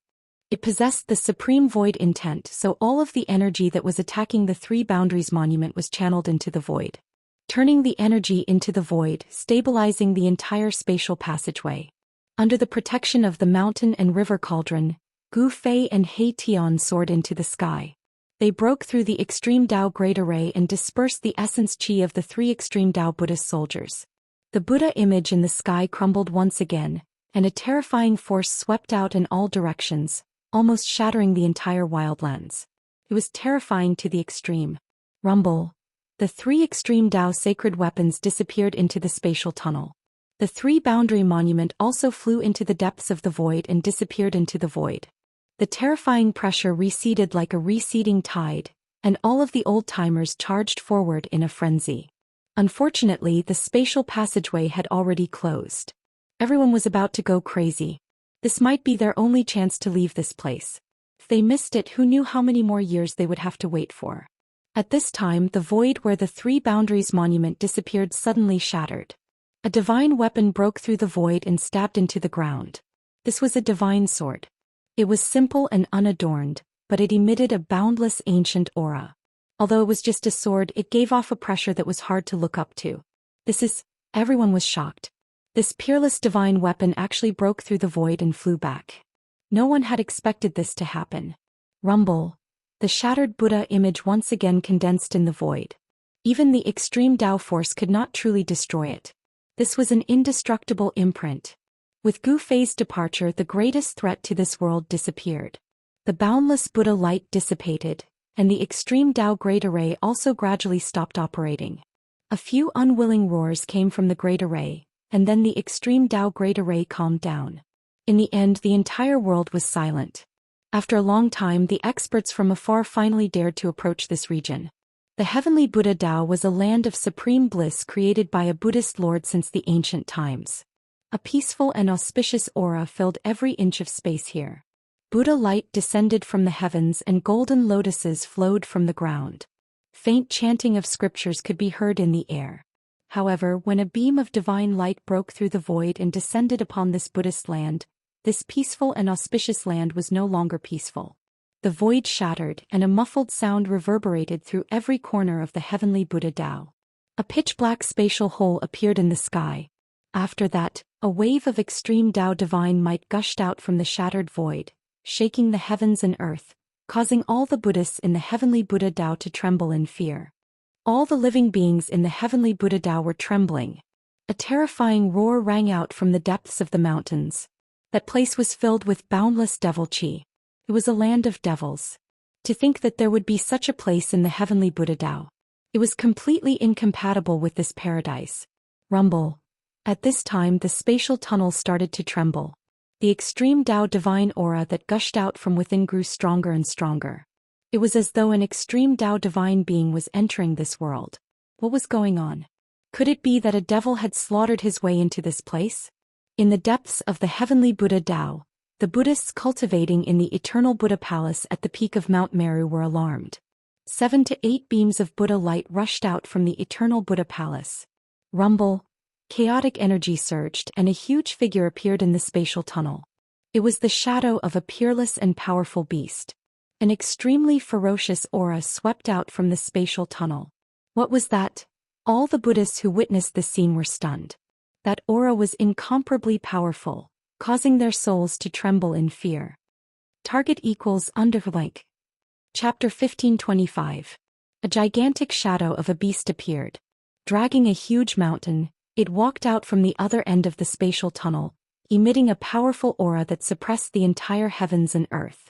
It possessed the supreme void intent, so all of the energy that was attacking the Three Boundaries monument was channeled into the void. Turning the energy into the void, stabilizing the entire spatial passageway. Under the protection of the mountain and river cauldron, Gu Fei and He Tian soared into the sky. They broke through the extreme Tao Great Array and dispersed the essence Qi of the three extreme Tao Buddhist soldiers. The Buddha image in the sky crumbled once again, and a terrifying force swept out in all directions, almost shattering the entire wildlands. It was terrifying to the extreme. Rumble. The three extreme Tao sacred weapons disappeared into the spatial tunnel. The three-boundary monument also flew into the depths of the void and disappeared into the void. The terrifying pressure receded like a receding tide, and all of the old-timers charged forward in a frenzy. Unfortunately, the spatial passageway had already closed. Everyone was about to go crazy. This might be their only chance to leave this place. If they missed it, who knew how many more years they would have to wait for. At this time, the void where the Three Boundaries monument disappeared suddenly shattered. A divine weapon broke through the void and stabbed into the ground. This was a divine sword. It was simple and unadorned, but it emitted a boundless ancient aura. Although it was just a sword, it gave off a pressure that was hard to look up to. Everyone was shocked. This peerless divine weapon actually broke through the void and flew back. No one had expected this to happen. Rumble. The shattered Buddha image once again condensed in the void. Even the extreme Tao force could not truly destroy it. This was an indestructible imprint. With Gu Fei's departure, the greatest threat to this world disappeared. The boundless Buddha light dissipated, and the extreme Tao Great Array also gradually stopped operating. A few unwilling roars came from the Great Array, and then the extreme Tao Great Array calmed down. In the end, the entire world was silent. After a long time, the experts from afar finally dared to approach this region. The heavenly Buddha Tao was a land of supreme bliss created by a Buddhist lord since the ancient times. A peaceful and auspicious aura filled every inch of space here. Buddha light descended from the heavens and golden lotuses flowed from the ground. Faint chanting of scriptures could be heard in the air. However, when a beam of divine light broke through the void and descended upon this Buddhist land, this peaceful and auspicious land was no longer peaceful. The void shattered, and a muffled sound reverberated through every corner of the heavenly Buddha Tao. A pitch-black spatial hole appeared in the sky. After that, a wave of extreme Tao divine might gushed out from the shattered void, shaking the heavens and earth, causing all the Buddhists in the heavenly Buddha Tao to tremble in fear. All the living beings in the heavenly Buddha Tao were trembling. A terrifying roar rang out from the depths of the mountains. That place was filled with boundless devil chi. It was a land of devils. To think that there would be such a place in the heavenly Buddha Tao. It was completely incompatible with this paradise. Rumble. At this time, the spatial tunnel started to tremble. The extreme Tao divine aura that gushed out from within grew stronger and stronger. It was as though an extreme Tao divine being was entering this world. What was going on? Could it be that a devil had slaughtered his way into this place? In the depths of the heavenly Buddha Tao, the Buddhists cultivating in the eternal Buddha palace at the peak of Mount Meru were alarmed. 7 to 8 beams of Buddha light rushed out from the eternal Buddha palace. Rumble, chaotic energy surged, and a huge figure appeared in the spatial tunnel. It was the shadow of a peerless and powerful beast. An extremely ferocious aura swept out from the spatial tunnel. What was that? All the Buddhists who witnessed this scene were stunned. That aura was incomparably powerful, causing their souls to tremble in fear. Target equals underlink. Chapter 1525. A gigantic shadow of a beast appeared. Dragging a huge mountain, it walked out from the other end of the spatial tunnel, emitting a powerful aura that suppressed the entire heavens and earth.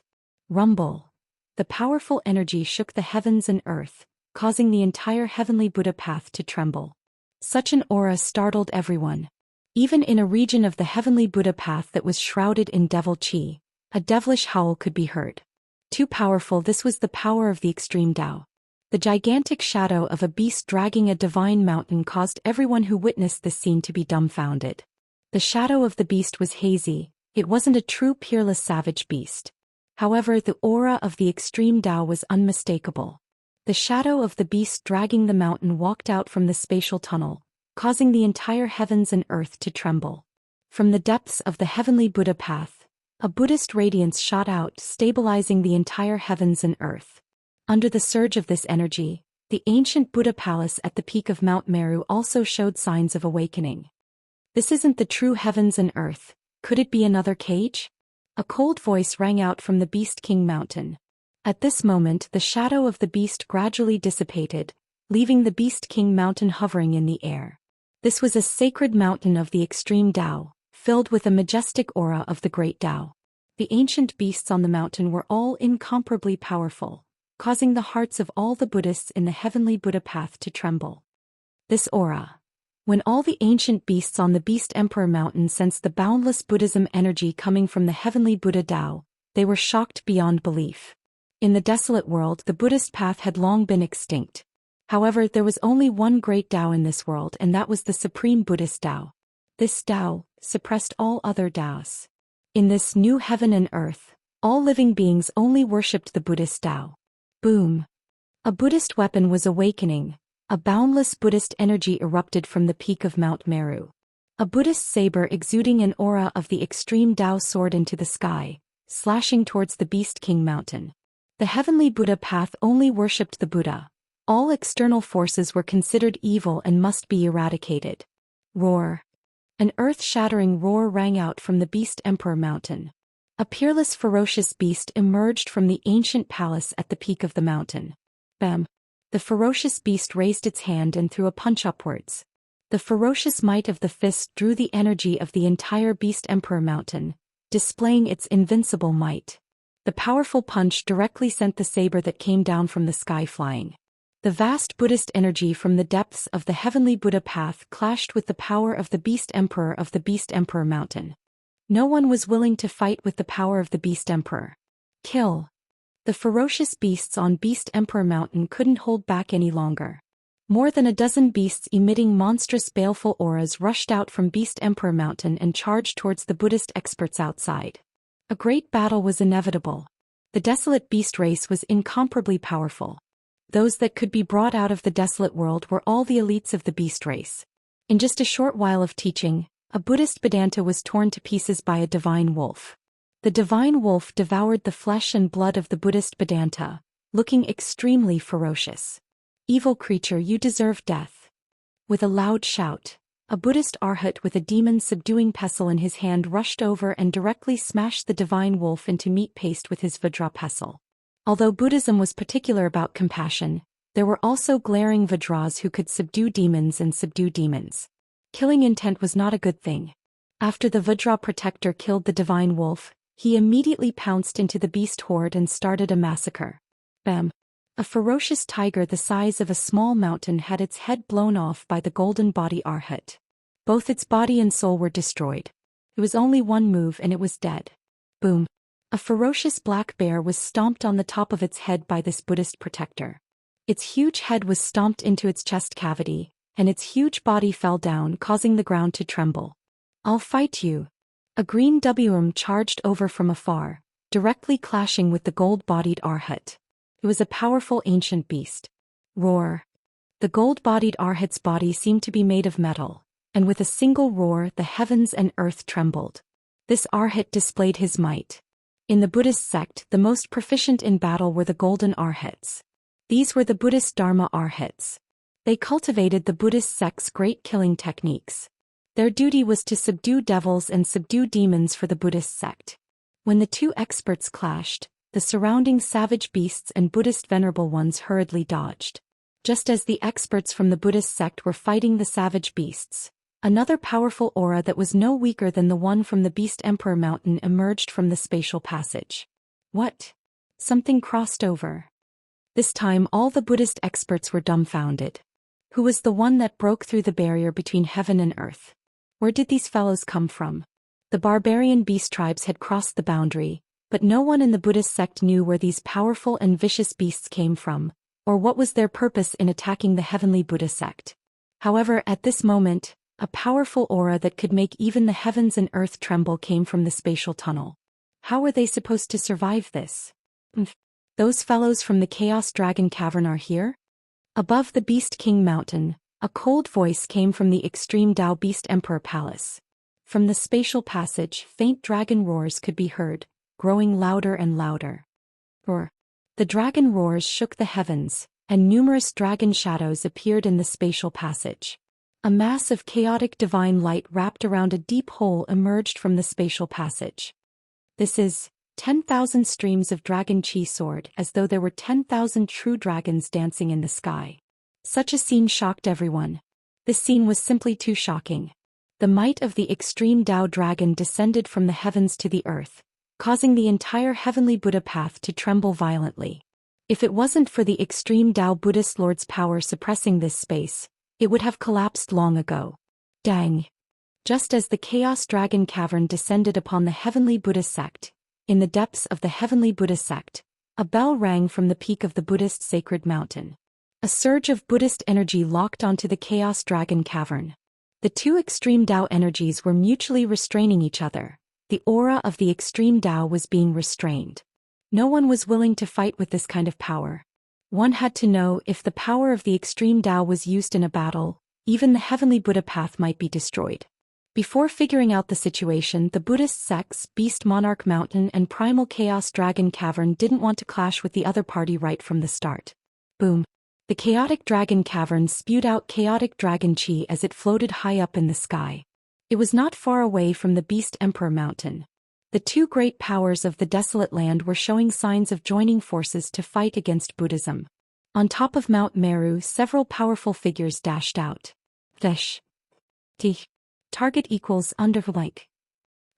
Rumble. The powerful energy shook the heavens and earth, causing the entire heavenly Buddha path to tremble. Such an aura startled everyone. Even in a region of the heavenly Buddha path that was shrouded in devil chi, a devilish howl could be heard. Too powerful, this was the power of the extreme Tao. The gigantic shadow of a beast dragging a divine mountain caused everyone who witnessed this scene to be dumbfounded. The shadow of the beast was hazy, it wasn't a true peerless savage beast. However, the aura of the extreme Tao was unmistakable. The shadow of the beast dragging the mountain walked out from the spatial tunnel, causing the entire heavens and earth to tremble. From the depths of the heavenly Buddha path, a Buddhist radiance shot out, stabilizing the entire heavens and earth. Under the surge of this energy, the ancient Buddha palace at the peak of Mount Meru also showed signs of awakening. This isn't the true heavens and earth, could it be another cage? A cold voice rang out from the Beast King Mountain. At this moment, the shadow of the beast gradually dissipated, leaving the Beast King Mountain hovering in the air. This was a sacred mountain of the extreme Tao, filled with a majestic aura of the great Tao. The ancient beasts on the mountain were all incomparably powerful, causing the hearts of all the Buddhists in the heavenly Buddha path to tremble. This aura. When all the ancient beasts on the Beast Emperor Mountain sensed the boundless Buddhism energy coming from the heavenly Buddha Tao, they were shocked beyond belief. In the desolate world, the Buddhist path had long been extinct. However, there was only one great Tao in this world, and that was the supreme Buddhist Tao. This Tao suppressed all other Taos. In this new heaven and earth, all living beings only worshipped the Buddhist Tao. Boom! A Buddhist weapon was awakening. A boundless Buddhist energy erupted from the peak of Mount Meru. A Buddhist saber exuding an aura of the extreme Tao soared into the sky, slashing towards the Beast King Mountain. The heavenly Buddha path only worshipped the Buddha. All external forces were considered evil and must be eradicated. Roar! An earth-shattering roar rang out from the Beast Emperor Mountain. A peerless ferocious beast emerged from the ancient palace at the peak of the mountain. Bam! The ferocious beast raised its hand and threw a punch upwards. The ferocious might of the fist drew the energy of the entire Beast Emperor Mountain, displaying its invincible might. The powerful punch directly sent the saber that came down from the sky flying. The vast Buddhist energy from the depths of the heavenly Buddha path clashed with the power of the Beast Emperor of the Beast Emperor Mountain. No one was willing to fight with the power of the Beast Emperor. Kill! The ferocious beasts on Beast Emperor Mountain couldn't hold back any longer. More than a dozen beasts emitting monstrous baleful auras rushed out from Beast Emperor Mountain and charged towards the Buddhist experts outside. A great battle was inevitable. The desolate beast race was incomparably powerful. Those that could be brought out of the desolate world were all the elites of the beast race. In just a short while of teaching, a Buddhist Vedanta was torn to pieces by a divine wolf. The divine wolf devoured the flesh and blood of the Buddhist Vedanta, looking extremely ferocious. Evil creature, you deserve death. With a loud shout, a Buddhist arhat with a demon-subduing pestle in his hand rushed over and directly smashed the divine wolf into meat paste with his Vajra pestle. Although Buddhism was particular about compassion, there were also glaring Vajras who could subdue demons and subdue demons. Killing intent was not a good thing. After the Vajra protector killed the divine wolf, he immediately pounced into the beast horde and started a massacre. Bam! A ferocious tiger the size of a small mountain had its head blown off by the golden body arhat. Both its body and soul were destroyed. It was only one move and it was dead. Boom! A ferocious black bear was stomped on the top of its head by this Buddhist protector. Its huge head was stomped into its chest cavity, and its huge body fell down, causing the ground to tremble. "I'll fight you." A green WM charged over from afar, directly clashing with the gold-bodied Arhat. It was a powerful ancient beast. Roar. The gold-bodied Arhat's body seemed to be made of metal, and with a single roar the heavens and earth trembled. This Arhat displayed his might. In the Buddhist sect, the most proficient in battle were the golden Arhats. These were the Buddhist Dharma Arhats. They cultivated the Buddhist sect's great killing techniques. Their duty was to subdue devils and subdue demons for the Buddhist sect. When the two experts clashed, the surrounding savage beasts and Buddhist venerable ones hurriedly dodged. Just as the experts from the Buddhist sect were fighting the savage beasts, another powerful aura that was no weaker than the one from the Beast Emperor Mountain emerged from the spatial passage. What? Something crossed over. This time all the Buddhist experts were dumbfounded. Who was the one that broke through the barrier between heaven and earth? Where did these fellows come from? The barbarian beast tribes had crossed the boundary, but no one in the Buddhist sect knew where these powerful and vicious beasts came from, or what was their purpose in attacking the heavenly Buddha sect. However, at this moment, a powerful aura that could make even the heavens and earth tremble came from the spatial tunnel. How were they supposed to survive this? Those fellows from the Chaos Dragon Cavern are here? Above the Beast King Mountain, a cold voice came from the extreme Dao Beast Emperor Palace. From the spatial passage, faint dragon roars could be heard, growing louder and louder. Roar. The dragon roars shook the heavens, and numerous dragon shadows appeared in the spatial passage. A mass of chaotic divine light wrapped around a deep hole emerged from the spatial passage. This is 10,000 streams of dragon chi soared as though there were 10,000 true dragons dancing in the sky. Such a scene shocked everyone. This scene was simply too shocking. The might of the extreme Dao dragon descended from the heavens to the earth, causing the entire heavenly Buddha path to tremble violently. If it wasn't for the extreme Dao Buddhist Lord's power suppressing this space, it would have collapsed long ago. Dang! Just as the Chaos Dragon Cavern descended upon the heavenly Buddha sect, in the depths of the heavenly Buddha sect, a bell rang from the peak of the Buddhist sacred mountain. A surge of Buddhist energy locked onto the Chaos Dragon Cavern. The two extreme Dao energies were mutually restraining each other. The aura of the extreme Dao was being restrained. No one was willing to fight with this kind of power. One had to know if the power of the extreme Dao was used in a battle, even the heavenly Buddha path might be destroyed. Before figuring out the situation, the Buddhist sects, Beast Monarch Mountain and Primal Chaos Dragon Cavern didn't want to clash with the other party right from the start. Boom. The Chaotic Dragon Cavern spewed out chaotic dragon chi as it floated high up in the sky. It was not far away from the Beast Emperor Mountain. The two great powers of the desolate land were showing signs of joining forces to fight against Buddhism. On top of Mount Meru, several powerful figures dashed out. Dash. T. Target equals _.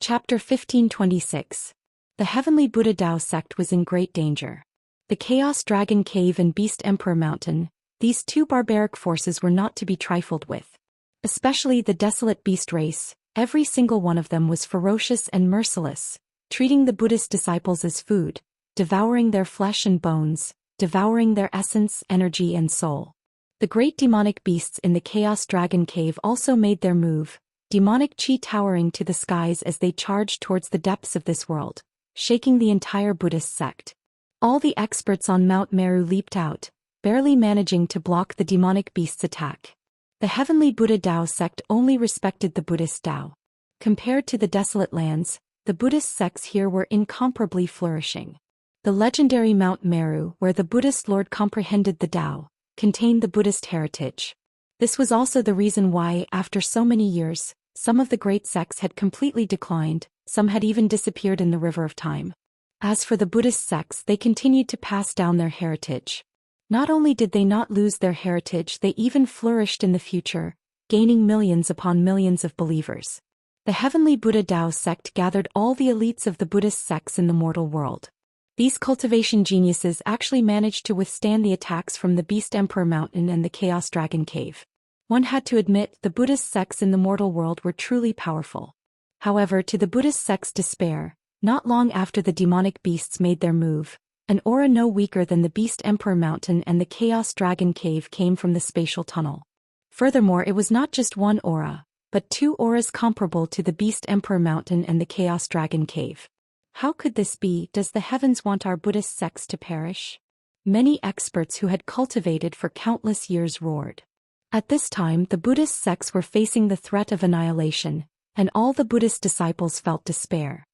Chapter 1526. The heavenly Buddha Dao sect was in great danger. The Chaos Dragon Cave and Beast Emperor Mountain, these two barbaric forces were not to be trifled with. Especially the desolate beast race, every single one of them was ferocious and merciless, treating the Buddhist disciples as food, devouring their flesh and bones, devouring their essence, energy and soul. The great demonic beasts in the Chaos Dragon Cave also made their move, demonic chi towering to the skies as they charged towards the depths of this world, shaking the entire Buddhist sect. All the experts on Mount Meru leaped out, barely managing to block the demonic beast's attack. The heavenly Buddha Dao sect only respected the Buddhist Dao. Compared to the desolate lands, the Buddhist sects here were incomparably flourishing. The legendary Mount Meru, where the Buddhist Lord comprehended the Dao, contained the Buddhist heritage. This was also the reason why, after so many years, some of the great sects had completely declined, some had even disappeared in the river of time. As for the Buddhist sects, they continued to pass down their heritage. Not only did they not lose their heritage, they even flourished in the future, gaining millions upon millions of believers. The heavenly Buddha Dao sect gathered all the elites of the Buddhist sects in the mortal world. These cultivation geniuses actually managed to withstand the attacks from the Beast Emperor Mountain and the Chaos Dragon Cave. One had to admit the Buddhist sects in the mortal world were truly powerful. However, to the Buddhist sect's despair, Not long after the demonic beasts made their move, an aura no weaker than the Beast Emperor Mountain and the Chaos Dragon Cave came from the spatial tunnel. Furthermore, it was not just one aura, but two auras comparable to the Beast Emperor Mountain and the Chaos Dragon Cave. How could this be? Does the heavens want our Buddhist sects to perish? Many experts who had cultivated for countless years roared. At this time, the Buddhist sects were facing the threat of annihilation, and all the Buddhist disciples felt despair.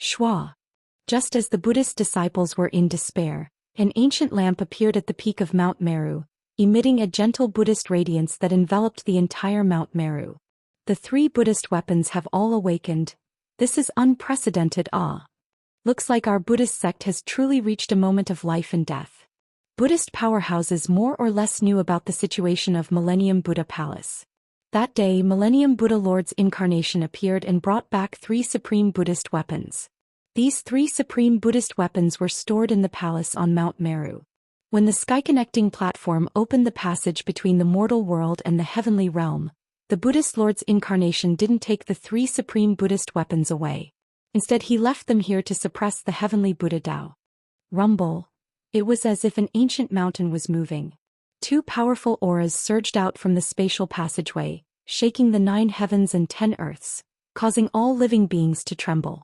Shua. Just as the Buddhist disciples were in despair, an ancient lamp appeared at the peak of Mount Meru, emitting a gentle Buddhist radiance that enveloped the entire Mount Meru. The three Buddhist weapons have all awakened. This is unprecedented awe. Looks like our Buddhist sect has truly reached a moment of life and death. Buddhist powerhouses more or less knew about the situation of Millennium Buddha Palace. That day, Millennium Buddha Lord's incarnation appeared and brought back three supreme Buddhist weapons. These three supreme Buddhist weapons were stored in the palace on Mount Meru. When the sky-connecting platform opened the passage between the mortal world and the heavenly realm, the Buddhist Lord's incarnation didn't take the three supreme Buddhist weapons away. Instead, he left them here to suppress the heavenly Buddha Tao. Rumble. It was as if an ancient mountain was moving. Two powerful auras surged out from the spatial passageway, shaking the 9 heavens and 10 earths, causing all living beings to tremble.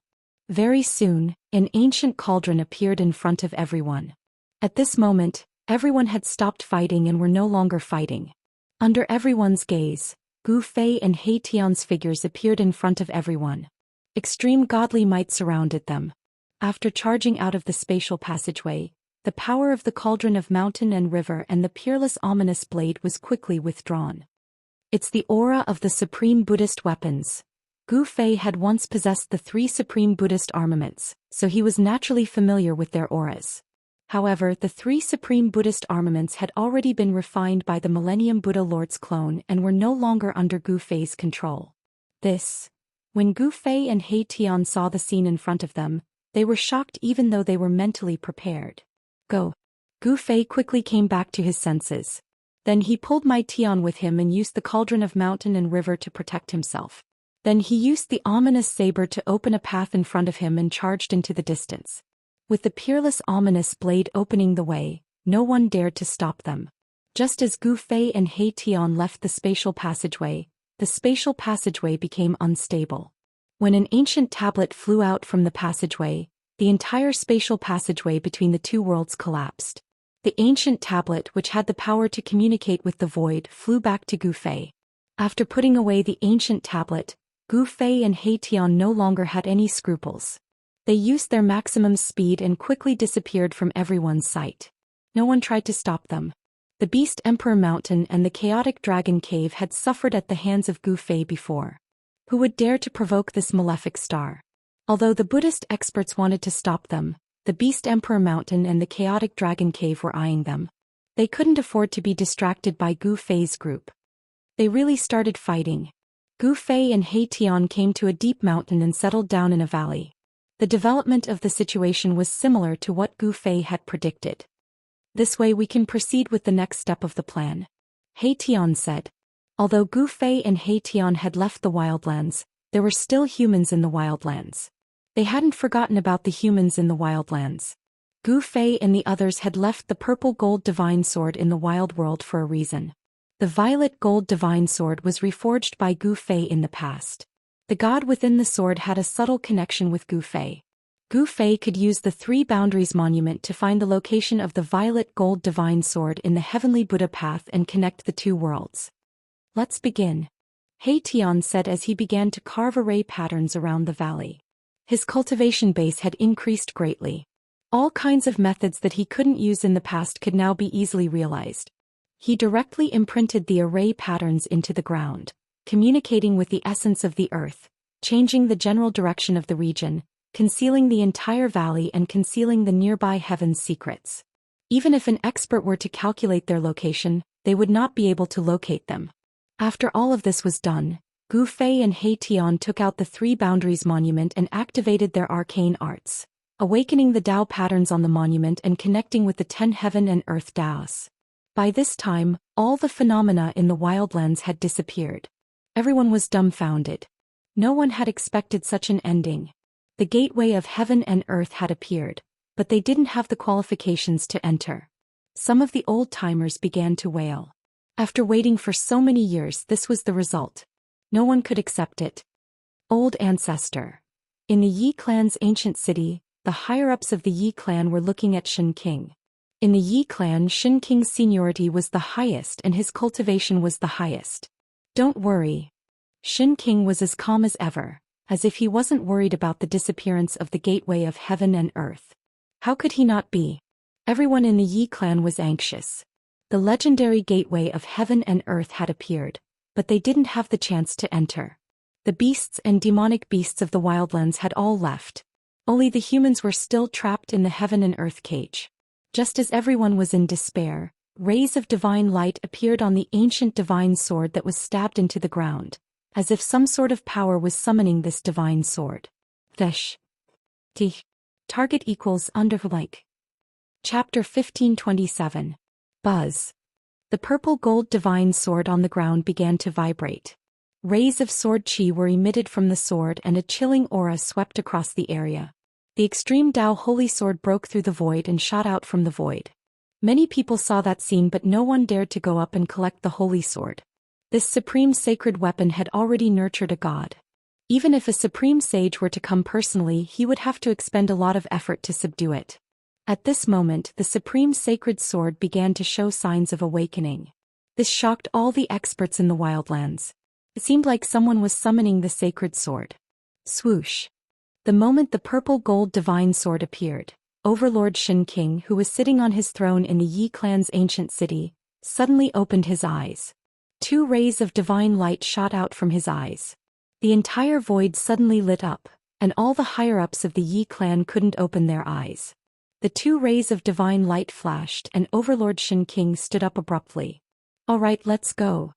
Very soon, an ancient cauldron appeared in front of everyone. At this moment, everyone had stopped fighting and were no longer fighting. Under everyone's gaze, Gu Fei and He Tian's figures appeared in front of everyone. Extreme godly might surrounded them. After charging out of the spatial passageway, the power of the cauldron of mountain and river and the peerless ominous blade was quickly withdrawn. It's the aura of the supreme Buddhist weapons. Gu Fei had once possessed the three supreme Buddhist armaments, so he was naturally familiar with their auras. However, the three supreme Buddhist armaments had already been refined by the Millennium Buddha Lord's clone and were no longer under Gu Fei's control. When Gu Fei and He Tian saw the scene in front of them, they were shocked even though they were mentally prepared. Go. Gu Fei quickly came back to his senses. Then he pulled Mai Tian with him and used the cauldron of mountain and river to protect himself. Then he used the ominous saber to open a path in front of him and charged into the distance. With the peerless ominous blade opening the way, no one dared to stop them. Just as Gu Fei and He Tian left the spatial passageway became unstable. When an ancient tablet flew out from the passageway, the entire spatial passageway between the two worlds collapsed. The ancient tablet, which had the power to communicate with the void, flew back to Gu Fei. After putting away the ancient tablet, Gu Fei and He Tian no longer had any scruples. They used their maximum speed and quickly disappeared from everyone's sight. No one tried to stop them. The Beast Emperor Mountain and the Chaotic Dragon Cave had suffered at the hands of Gu Fei before. Who would dare to provoke this malefic star? Although the Buddhist experts wanted to stop them, the Beast Emperor Mountain and the Chaotic Dragon Cave were eyeing them. They couldn't afford to be distracted by Gu Fei's group. They really started fighting. Gu Fei and He Tian came to a deep mountain and settled down in a valley. The development of the situation was similar to what Gu Fei had predicted. This way we can proceed with the next step of the plan. He Tian said. Although Gu Fei and He Tian had left the wildlands, there were still humans in the wildlands. They hadn't forgotten about the humans in the wildlands. Gu Fei and the others had left the purple gold divine sword in the wild world for a reason. The violet gold divine sword was reforged by Gu Fei in the past. The god within the sword had a subtle connection with Gu Fei. Gu Fei could use the Three Boundaries Monument to find the location of the violet gold divine sword in the heavenly Buddha path and connect the two worlds. Let's begin. He Tian said as he began to carve array patterns around the valley. His cultivation base had increased greatly. All kinds of methods that he couldn't use in the past could now be easily realized. He directly imprinted the array patterns into the ground, communicating with the essence of the earth, changing the general direction of the region, concealing the entire valley and concealing the nearby heaven's secrets. Even if an expert were to calculate their location, they would not be able to locate them. After all of this was done, Gu Fei and He Tian took out the Three Boundaries Monument and activated their arcane arts, awakening the Tao patterns on the monument and connecting with the 10 heaven and earth Taos. By this time, all the phenomena in the wildlands had disappeared. Everyone was dumbfounded. No one had expected such an ending. The gateway of heaven and earth had appeared, but they didn't have the qualifications to enter. Some of the old-timers began to wail. After waiting for so many years, this was the result. No one could accept it. Old ancestor. In the Yi clan's ancient city, the higher-ups of the Yi clan were looking at Shen King. In the Yi clan, Shen King's seniority was the highest and his cultivation was the highest. Don't worry. Shen King was as calm as ever, as if he wasn't worried about the disappearance of the gateway of heaven and earth. How could he not be? Everyone in the Yi clan was anxious. The legendary gateway of heaven and earth had appeared, but they didn't have the chance to enter. The beasts and demonic beasts of the wildlands had all left. Only the humans were still trapped in the heaven and earth cage. Just as everyone was in despair, rays of divine light appeared on the ancient divine sword that was stabbed into the ground, as if some sort of power was summoning this divine sword. Fish. T. Target equals underlike. Chapter 1527. Buzz. The purple-gold divine sword on the ground began to vibrate. Rays of sword chi were emitted from the sword and a chilling aura swept across the area. The extreme Dao holy sword broke through the void and shot out from the void. Many people saw that scene, but no one dared to go up and collect the holy sword. This supreme sacred weapon had already nurtured a god. Even if a supreme sage were to come personally, he would have to expend a lot of effort to subdue it. At this moment, the supreme sacred sword began to show signs of awakening. This shocked all the experts in the wildlands. It seemed like someone was summoning the sacred sword. Swoosh. The moment the purple-gold divine sword appeared, Overlord Shen King, who was sitting on his throne in the Yi clan's ancient city, suddenly opened his eyes. 2 rays of divine light shot out from his eyes. The entire void suddenly lit up, and all the higher-ups of the Yi clan couldn't open their eyes. The 2 rays of divine light flashed and Overlord Shen King stood up abruptly. All right, let's go.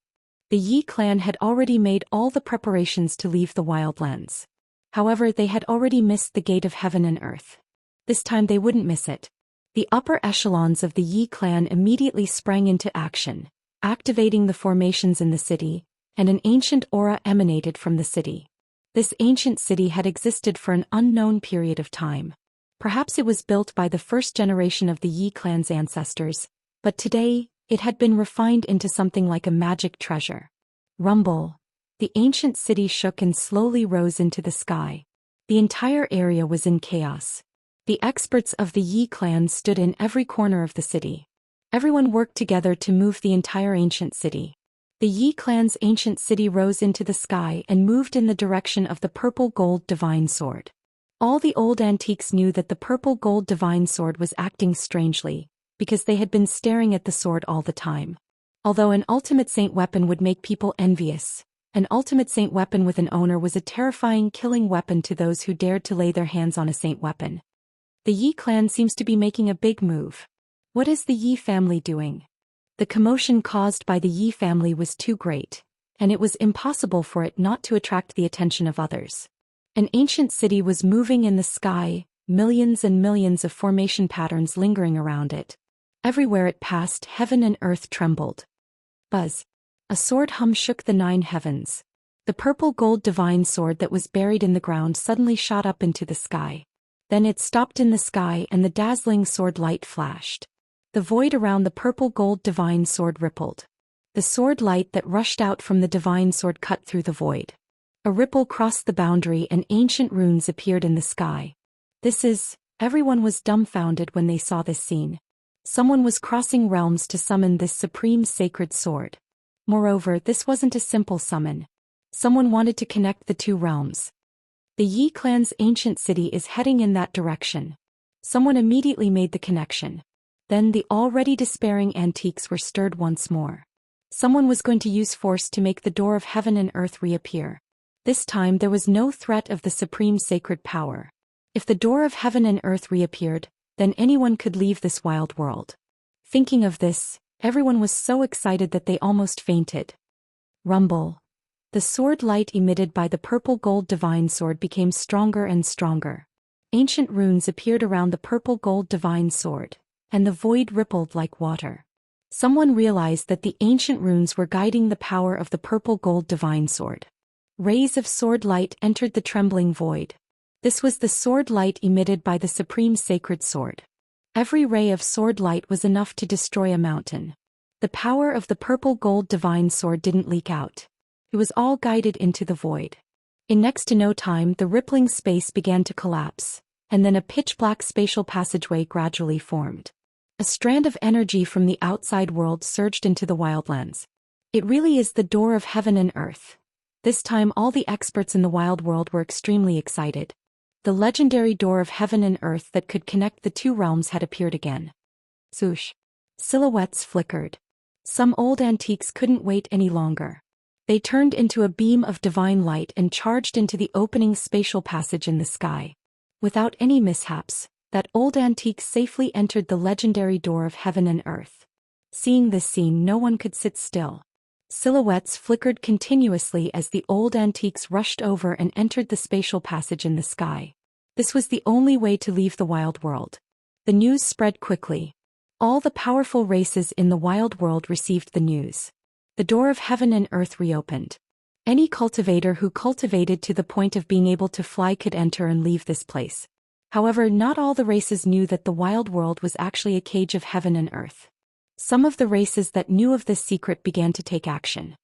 The Yi clan had already made all the preparations to leave the wildlands. However, they had already missed the gate of heaven and earth. This time they wouldn't miss it. The upper echelons of the Yi clan immediately sprang into action, activating the formations in the city, and an ancient aura emanated from the city. This ancient city had existed for an unknown period of time. Perhaps it was built by the first generation of the Yi clan's ancestors, but today, it had been refined into something like a magic treasure. Rumble. The ancient city shook and slowly rose into the sky. The entire area was in chaos. The experts of the Yi clan stood in every corner of the city. Everyone worked together to move the entire ancient city. The Yi clan's ancient city rose into the sky and moved in the direction of the purple-gold divine sword. All the old antiques knew that the purple-gold divine sword was acting strangely, because they had been staring at the sword all the time. Although an ultimate saint weapon would make people envious, an ultimate saint weapon with an owner was a terrifying killing weapon to those who dared to lay their hands on a saint weapon. The Yi clan seems to be making a big move. What is the Yi family doing? The commotion caused by the Yi family was too great, and it was impossible for it not to attract the attention of others. An ancient city was moving in the sky, millions and millions of formation patterns lingering around it. Everywhere it passed, heaven and earth trembled. Buzz. A sword hum shook the 9 heavens. The purple-gold divine sword that was buried in the ground suddenly shot up into the sky. Then it stopped in the sky and the dazzling sword light flashed. The void around the purple-gold divine sword rippled. The sword light that rushed out from the divine sword cut through the void. A ripple crossed the boundary and ancient runes appeared in the sky. Everyone was dumbfounded when they saw this scene. Someone was crossing realms to summon this supreme sacred sword. Moreover, this wasn't a simple summon. Someone wanted to connect the 2 realms. The Yi clan's ancient city is heading in that direction. Someone immediately made the connection. Then the already despairing antiques were stirred once more. Someone was going to use force to make the door of heaven and earth reappear. This time there was no threat of the supreme sacred power. If the door of heaven and earth reappeared, then anyone could leave this wild world. Thinking of this, everyone was so excited that they almost fainted. Rumble. The sword light emitted by the purple-gold divine sword became stronger and stronger. Ancient runes appeared around the purple-gold divine sword, and the void rippled like water. Someone realized that the ancient runes were guiding the power of the purple-gold divine sword. Rays of sword light entered the trembling void. This was the sword light emitted by the supreme sacred sword. Every ray of sword light was enough to destroy a mountain. The power of the purple gold divine sword didn't leak out. It was all guided into the void. In next to no time the rippling space began to collapse, and then a pitch-black spatial passageway gradually formed. A strand of energy from the outside world surged into the wildlands. It really is the door of heaven and earth. This time all the experts in the wild world were extremely excited. The legendary door of heaven and earth that could connect the two realms had appeared again. Swoosh. Silhouettes flickered. Some old antiques couldn't wait any longer. They turned into a beam of divine light and charged into the opening spatial passage in the sky. Without any mishaps, that old antique safely entered the legendary door of heaven and earth. Seeing this scene, no one could sit still. Silhouettes flickered continuously as the old antiques rushed over and entered the spatial passage in the sky. This was the only way to leave the wild world. The news spread quickly. All the powerful races in the wild world received the news. The door of heaven and earth reopened. Any cultivator who cultivated to the point of being able to fly could enter and leave this place. However, not all the races knew that the wild world was actually a cage of heaven and earth. Some of the races that knew of this secret began to take action.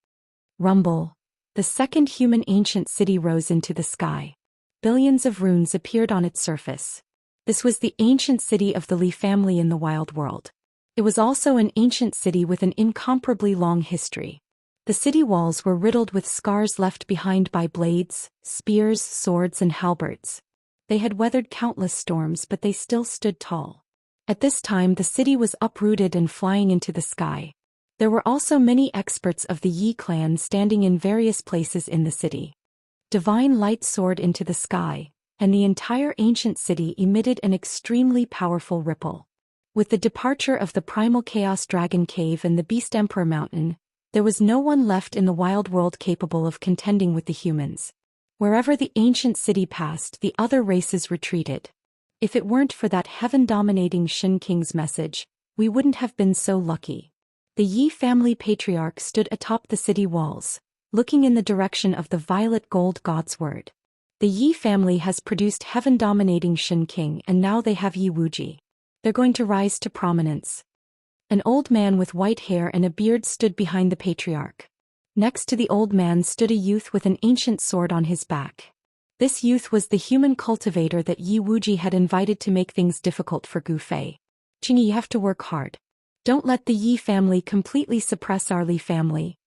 Rumble. The second human ancient city rose into the sky. Billions of runes appeared on its surface. This was the ancient city of the Li family in the wild world. It was also an ancient city with an incomparably long history. The city walls were riddled with scars left behind by blades, spears, swords, and halberds. They had weathered countless storms, but they still stood tall. At this time the city was uprooted and flying into the sky. There were also many experts of the Yi clan standing in various places in the city. Divine light soared into the sky, and the entire ancient city emitted an extremely powerful ripple. With the departure of the primal chaos dragon cave and the beast emperor mountain, there was no one left in the wild world capable of contending with the humans. Wherever the ancient city passed, the other races retreated. If it weren't for that heaven-dominating Shin King's message, we wouldn't have been so lucky. The Yi family patriarch stood atop the city walls, looking in the direction of the violet gold god's word. The Yi family has produced heaven-dominating Shin King, and now they have Yi Wuji. They're going to rise to prominence. An old man with white hair and a beard stood behind the patriarch. Next to the old man stood a youth with an ancient sword on his back. This youth was the human cultivator that Yi Wuji had invited to make things difficult for Gu Fei. Qingyi, you have to work hard. Don't let the Yi family completely suppress our Li family.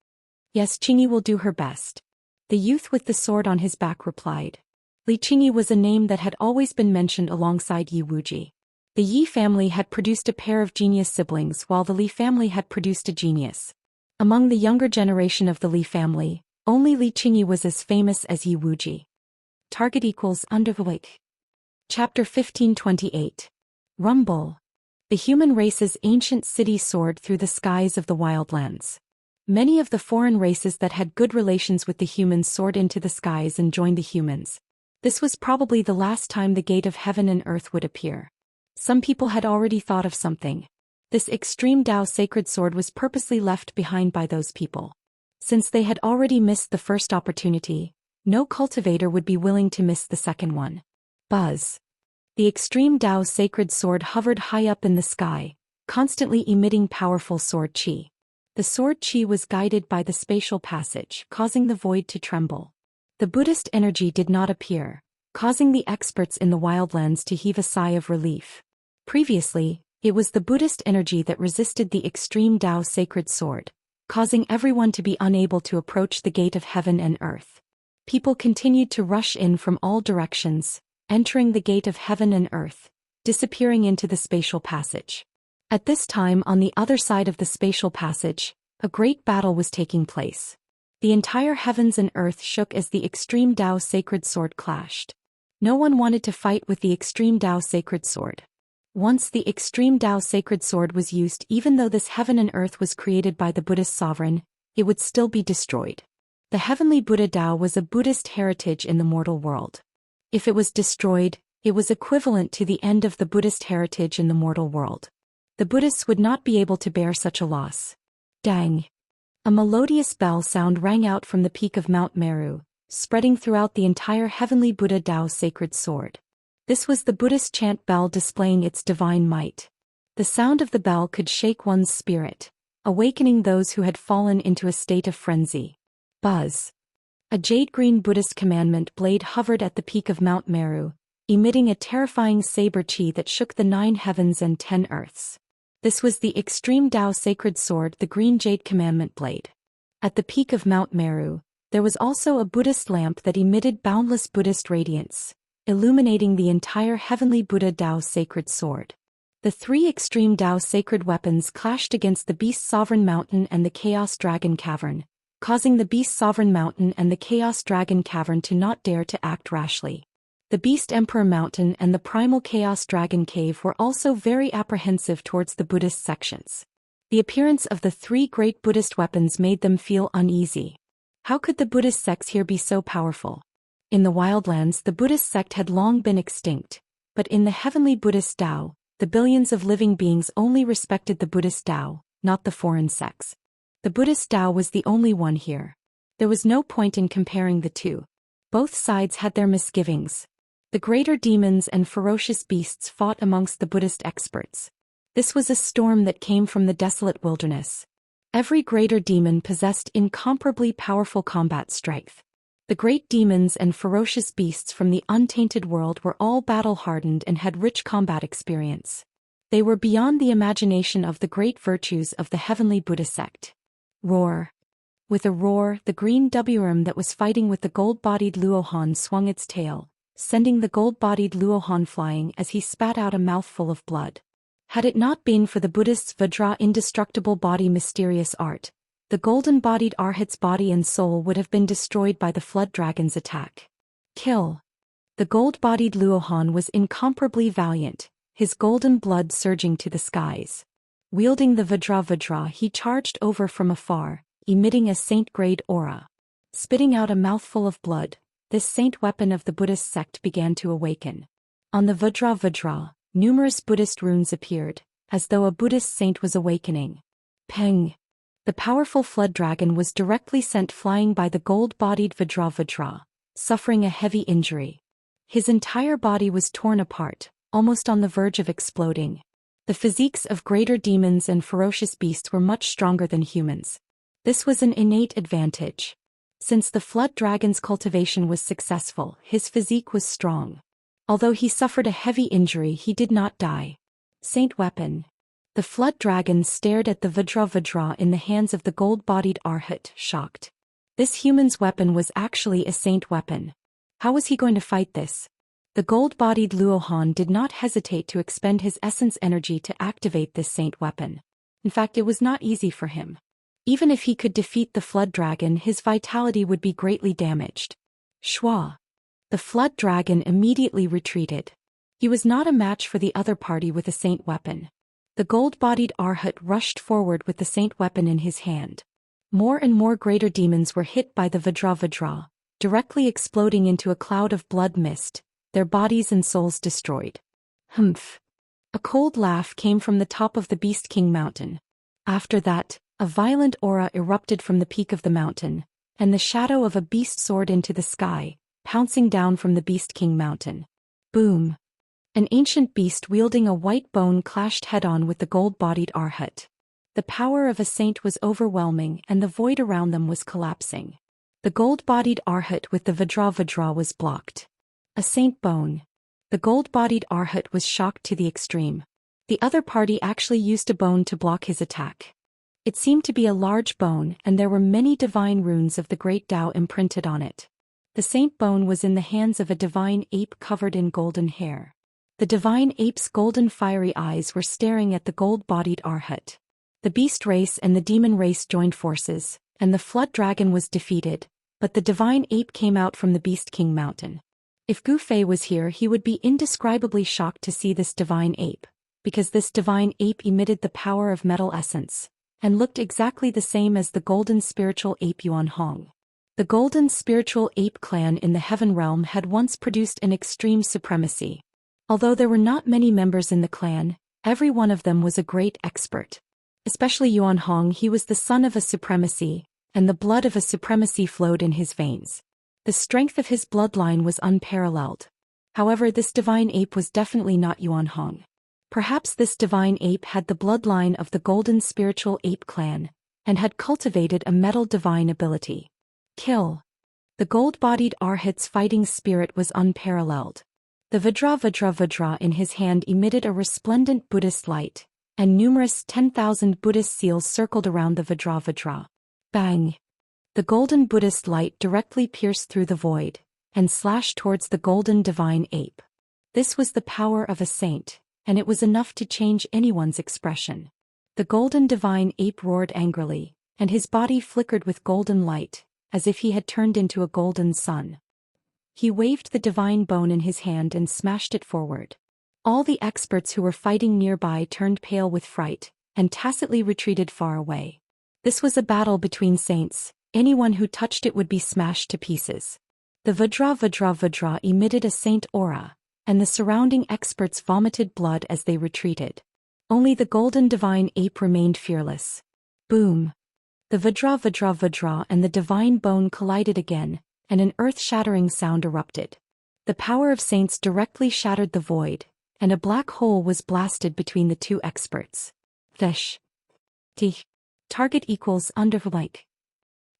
Yes, Qingyi will do her best. The youth with the sword on his back replied. Li Qingyi was a name that had always been mentioned alongside Yi Wuji. The Yi family had produced a pair of genius siblings while the Li family had produced a genius. Among the younger generation of the Li family, only Li Qingyi was as famous as Yi Wuji. Target equals underweight. Chapter 1528. Rumble. The human race's ancient city soared through the skies of the wildlands. Many of the foreign races that had good relations with the humans soared into the skies and joined the humans. This was probably the last time the gate of heaven and earth would appear. Some people had already thought of something. This extreme Dao sacred sword was purposely left behind by those people. Since they had already missed the first opportunity, no cultivator would be willing to miss the second one. Buzz. The extreme Dao sacred sword hovered high up in the sky, constantly emitting powerful sword qi. The sword qi was guided by the spatial passage, causing the void to tremble. The Buddhist energy did not appear, causing the experts in the wildlands to heave a sigh of relief. Previously, it was the Buddhist energy that resisted the extreme Dao sacred sword, causing everyone to be unable to approach the gate of heaven and earth. People continued to rush in from all directions, entering the gate of heaven and earth, disappearing into the spatial passage. At this time, on the other side of the spatial passage, a great battle was taking place. The entire heavens and earth shook as the extreme Dao sacred sword clashed. No one wanted to fight with the extreme Dao sacred sword. Once the extreme Dao sacred sword was used, even though this heaven and earth was created by the Buddhist sovereign, it would still be destroyed. The heavenly Buddha Dao was a Buddhist heritage in the mortal world. If it was destroyed, it was equivalent to the end of the Buddhist heritage in the mortal world. The Buddhists would not be able to bear such a loss. Dang! A melodious bell sound rang out from the peak of Mount Meru, spreading throughout the entire heavenly Buddha Dao sacred sword. This was the Buddhist chant bell displaying its divine might. The sound of the bell could shake one's spirit, awakening those who had fallen into a state of frenzy. Buzz. A jade-green Buddhist commandment blade hovered at the peak of Mount Meru, emitting a terrifying saber chi that shook the 9 heavens and 10 earths. This was the extreme Dao sacred sword, the green jade commandment blade. At the peak of Mount Meru, there was also a Buddhist lamp that emitted boundless Buddhist radiance, illuminating the entire heavenly Buddha Dao sacred sword. The 3 extreme Dao sacred weapons clashed against the Beast Sovereign Mountain and the Chaos Dragon Cavern, causing the Beast Sovereign Mountain and the Chaos Dragon Cavern to not dare to act rashly. The Beast Emperor Mountain and the Primal Chaos Dragon Cave were also very apprehensive towards the Buddhist sections. The appearance of the 3 great Buddhist weapons made them feel uneasy. How could the Buddhist sects here be so powerful? In the wildlands, the Buddhist sect had long been extinct, but in the heavenly Buddhist Dao, the billions of living beings only respected the Buddhist Dao, not the foreign sects. The Buddhist Dao was the only one here. There was no point in comparing the two. Both sides had their misgivings. The greater demons and ferocious beasts fought amongst the Buddhist experts. This was a storm that came from the desolate wilderness. Every greater demon possessed incomparably powerful combat strength. The great demons and ferocious beasts from the untainted world were all battle-hardened and had rich combat experience. They were beyond the imagination of the great virtues of the heavenly Buddha sect. Roar. With a roar, the green Wurm that was fighting with the gold-bodied Luohan swung its tail, sending the gold-bodied Luohan flying as he spat out a mouthful of blood. Had it not been for the Buddhist's Vajra indestructible body mysterious art, the golden-bodied Arhat's body and soul would have been destroyed by the flood dragon's attack. Kill. The gold-bodied Luohan was incomparably valiant, his golden blood surging to the skies. Wielding the Vajra, he charged over from afar, emitting a saint-grade aura. Spitting out a mouthful of blood, this saint weapon of the Buddhist sect began to awaken. On the Vajra, numerous Buddhist runes appeared, as though a Buddhist saint was awakening. Peng. The powerful flood dragon was directly sent flying by the gold-bodied Vajra, suffering a heavy injury. His entire body was torn apart, almost on the verge of exploding. The physiques of greater demons and ferocious beasts were much stronger than humans. This was an innate advantage. Since the flood dragon's cultivation was successful, his physique was strong. Although he suffered a heavy injury, he did not die. Saint weapon. The flood dragon stared at the Vajra in the hands of the gold-bodied Arhat, shocked. This human's weapon was actually a saint weapon. How was he going to fight this? The gold-bodied Luohan did not hesitate to expend his essence energy to activate this saint weapon. In fact, it was not easy for him. Even if he could defeat the flood dragon, his vitality would be greatly damaged. Shua. The flood dragon immediately retreated. He was not a match for the other party with a saint weapon. The gold-bodied Arhat rushed forward with the saint weapon in his hand. More and more greater demons were hit by the Vajra, directly exploding into a cloud of blood mist, their bodies and souls destroyed. Humph. A cold laugh came from the top of the Beast King Mountain. After that, a violent aura erupted from the peak of the mountain, and the shadow of a beast soared into the sky, pouncing down from the Beast King Mountain. Boom. An ancient beast wielding a white bone clashed head-on with the gold-bodied Arhat. The power of a saint was overwhelming and the void around them was collapsing. The gold-bodied Arhat with the Vajra was blocked. A saint bone. The gold-bodied Arhat was shocked to the extreme. The other party actually used a bone to block his attack. It seemed to be a large bone, and there were many divine runes of the great Tao imprinted on it. The saint bone was in the hands of a divine ape covered in golden hair. The divine ape's golden fiery eyes were staring at the gold-bodied Arhat. The beast race and the demon race joined forces, and the flood dragon was defeated, but the divine ape came out from the Beast King Mountain. If Gu Fei was here, he would be indescribably shocked to see this divine ape, because this divine ape emitted the power of metal essence, and looked exactly the same as the golden spiritual ape Yuan Hong. The golden spiritual ape clan in the heaven realm had once produced an extreme supremacy. Although there were not many members in the clan, every one of them was a great expert. Especially Yuan Hong, he was the son of a supremacy, and the blood of a supremacy flowed in his veins. The strength of his bloodline was unparalleled. However, this divine ape was definitely not Yuan Hong. Perhaps this divine ape had the bloodline of the golden spiritual ape clan, and had cultivated a metal divine ability. Kill. The gold-bodied Arhat's fighting spirit was unparalleled. The Vajra in his hand emitted a resplendent Buddhist light, and numerous 10,000 Buddhist seals circled around the Vajra. Bang! The golden Buddhist light directly pierced through the void, and slashed towards the golden divine ape. This was the power of a saint, and it was enough to change anyone's expression. The golden divine ape roared angrily, and his body flickered with golden light, as if he had turned into a golden sun. He waved the divine bone in his hand and smashed it forward. All the experts who were fighting nearby turned pale with fright, and tacitly retreated far away. This was a battle between saints. Anyone who touched it would be smashed to pieces. The Vajra emitted a saint aura, and the surrounding experts vomited blood as they retreated. Only the golden divine ape remained fearless. Boom! The Vajra and the divine bone collided again, and an earth-shattering sound erupted. The power of saints directly shattered the void, and a black hole was blasted between the two experts. Fish. T. Target equals under blank.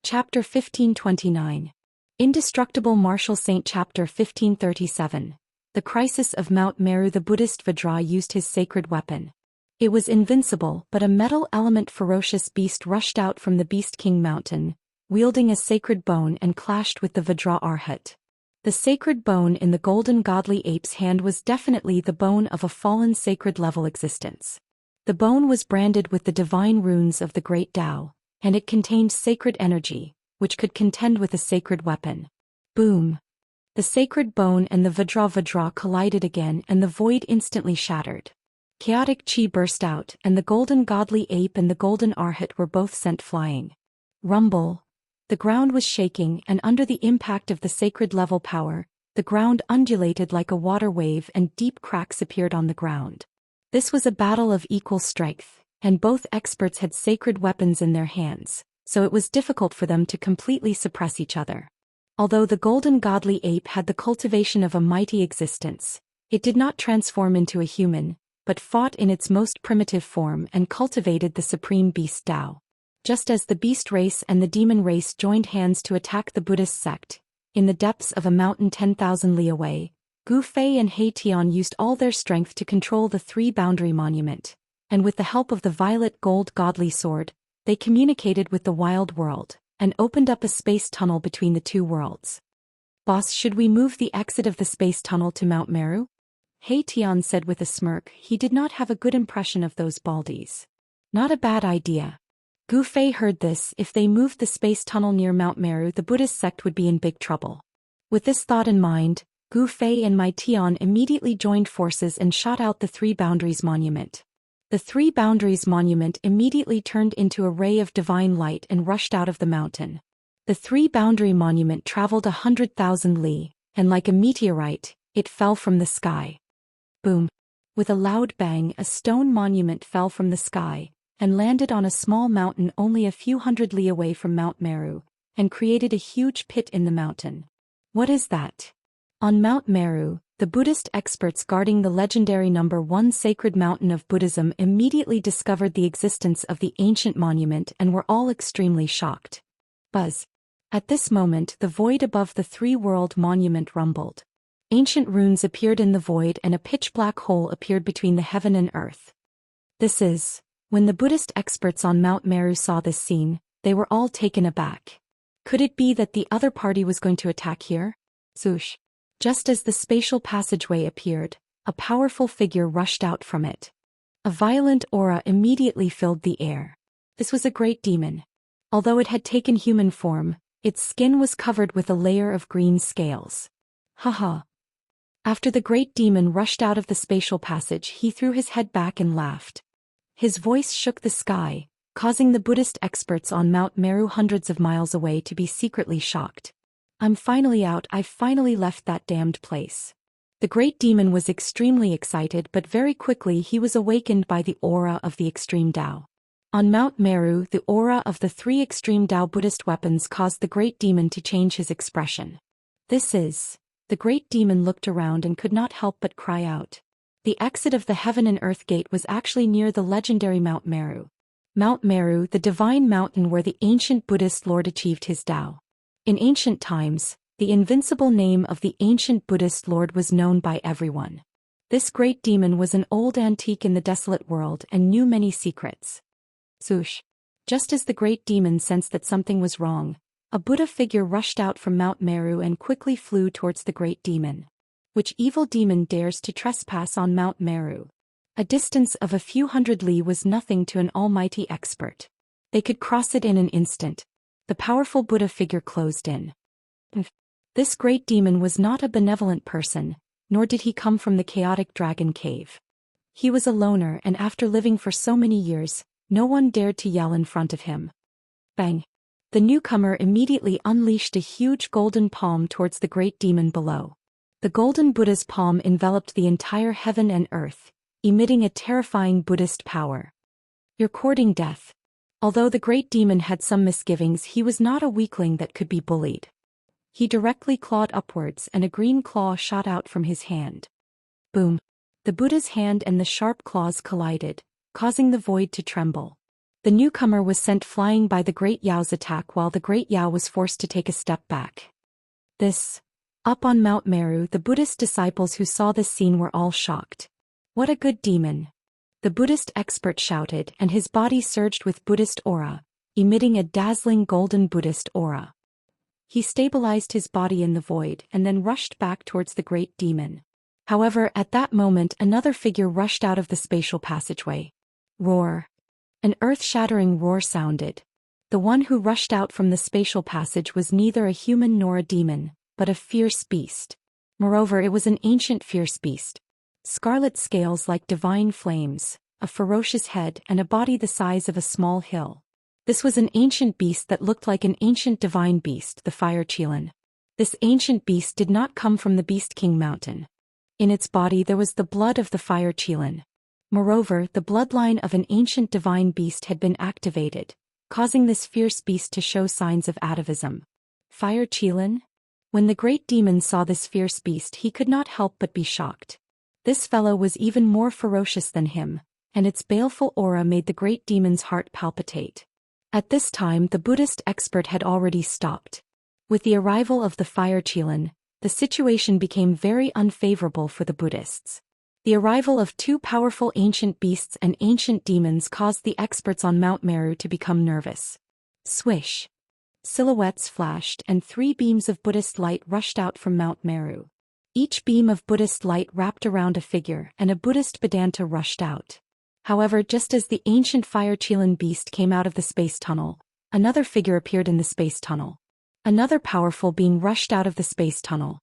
Chapter 1529. Indestructible Martial Saint. Chapter 1537. The Crisis of Mount Meru. The Buddhist Vajra used his sacred weapon. It was invincible, but a metal element ferocious beast rushed out from the Beast King mountain, wielding a sacred bone, and clashed with the Vajra Arhat. The sacred bone in the golden godly ape's hand was definitely the bone of a fallen sacred level existence. The bone was branded with the divine runes of the great Tao, and it contained sacred energy, which could contend with a sacred weapon. Boom! The sacred bone and the Vajra collided again, and the void instantly shattered. Chaotic chi burst out, and the golden godly ape and the golden Arhat were both sent flying. Rumble! The ground was shaking, and under the impact of the sacred level power, the ground undulated like a water wave and deep cracks appeared on the ground. This was a battle of equal strength, and both experts had sacred weapons in their hands, so it was difficult for them to completely suppress each other. Although the golden godly ape had the cultivation of a mighty existence, it did not transform into a human, but fought in its most primitive form and cultivated the supreme beast Tao. Just as the beast race and the demon race joined hands to attack the Buddhist sect, in the depths of a mountain 10,000 li away, Gu Fei and He Tian used all their strength to control the three-boundary monument, and with the help of the violet gold godly sword, they communicated with the wild world, and opened up a space tunnel between the two worlds. "Boss, should we move the exit of the space tunnel to Mount Meru?" He Tian said with a smirk. He did not have a good impression of those baldies. Not a bad idea. Gu Fei heard this. If they moved the space tunnel near Mount Meru, the Buddhist sect would be in big trouble. With this thought in mind, Gu Fei and Mai Tian immediately joined forces and shot out the Three Boundaries Monument. The Three Boundaries Monument immediately turned into a ray of divine light and rushed out of the mountain. The Three Boundary Monument traveled 100,000 li, and like a meteorite, it fell from the sky. Boom! With a loud bang, a stone monument fell from the sky, and landed on a small mountain only a few hundred li away from Mount Meru, and created a huge pit in the mountain. What is that? On Mount Meru, the Buddhist experts guarding the legendary number 1 sacred mountain of Buddhism immediately discovered the existence of the ancient monument and were all extremely shocked. Buzz! At this moment, the void above the three-world monument rumbled. Ancient runes appeared in the void and a pitch-black hole appeared between the heaven and earth. This is... When the Buddhist experts on Mount Meru saw this scene, they were all taken aback. Could it be that the other party was going to attack here? Swoosh! Just as the spatial passageway appeared, a powerful figure rushed out from it. A violent aura immediately filled the air. This was a great demon. Although it had taken human form, its skin was covered with a layer of green scales. Haha! After the great demon rushed out of the spatial passage, he threw his head back and laughed. His voice shook the sky, causing the Buddhist experts on Mount Meru hundreds of miles away to be secretly shocked. "I'm finally out. I've finally left that damned place." The great demon was extremely excited, but very quickly he was awakened by the aura of the extreme Tao. On Mount Meru, the aura of the three extreme Tao Buddhist weapons caused the great demon to change his expression. This is. The great demon looked around and could not help but cry out. The exit of the Heaven and Earth Gate was actually near the legendary Mount Meru. Mount Meru, the divine mountain where the ancient Buddhist lord achieved his Tao. In ancient times, the invincible name of the ancient Buddhist lord was known by everyone. This great demon was an old antique in the desolate world and knew many secrets. Swoosh. Just as the great demon sensed that something was wrong, a Buddha figure rushed out from Mount Meru and quickly flew towards the great demon. Which evil demon dares to trespass on Mount Meru? A distance of a few hundred li was nothing to an almighty expert. They could cross it in an instant. The powerful Buddha figure closed in. This great demon was not a benevolent person, nor did he come from the chaotic dragon cave. He was a loner, and after living for so many years, no one dared to yell in front of him. Bang! The newcomer immediately unleashed a huge golden palm towards the great demon below. The golden Buddha's palm enveloped the entire heaven and earth, emitting a terrifying Buddhist power. You're courting death. Although the great demon had some misgivings, he was not a weakling that could be bullied. He directly clawed upwards and a green claw shot out from his hand. Boom! The Buddha's hand and the sharp claws collided, causing the void to tremble. The newcomer was sent flying by the Great Yao's attack while the Great Yao was forced to take a step back. Up on Mount Meru, the Buddhist disciples who saw this scene were all shocked. What a good demon! The Buddhist expert shouted, and his body surged with Buddhist aura, emitting a dazzling golden Buddhist aura. He stabilized his body in the void and then rushed back towards the great demon. However, at that moment another figure rushed out of the spatial passageway. Roar! An earth-shattering roar sounded. The one who rushed out from the spatial passage was neither a human nor a demon, but a fierce beast. Moreover, it was an ancient fierce beast. Scarlet scales like divine flames, a ferocious head and a body the size of a small hill. This was an ancient beast that looked like an ancient divine beast, the Fire Qilan. This ancient beast did not come from the Beast King Mountain. In its body there was the blood of the Fire Qilan. Moreover, the bloodline of an ancient divine beast had been activated, causing this fierce beast to show signs of atavism. Fire Qilan? When the great demon saw this fierce beast, he could not help but be shocked. This fellow was even more ferocious than him, and its baleful aura made the great demon's heart palpitate. At this time the Buddhist expert had already stopped. With the arrival of the Fire Qilan, the situation became very unfavorable for the Buddhists. The arrival of two powerful ancient beasts and ancient demons caused the experts on Mount Meru to become nervous. Swish! Silhouettes flashed and 3 beams of Buddhist light rushed out from Mount Meru. Each beam of Buddhist light wrapped around a figure and a Buddhist Vedanta rushed out. However, just as the ancient Fire Qilan beast came out of the space tunnel, another figure appeared in the space tunnel. Another powerful being rushed out of the space tunnel.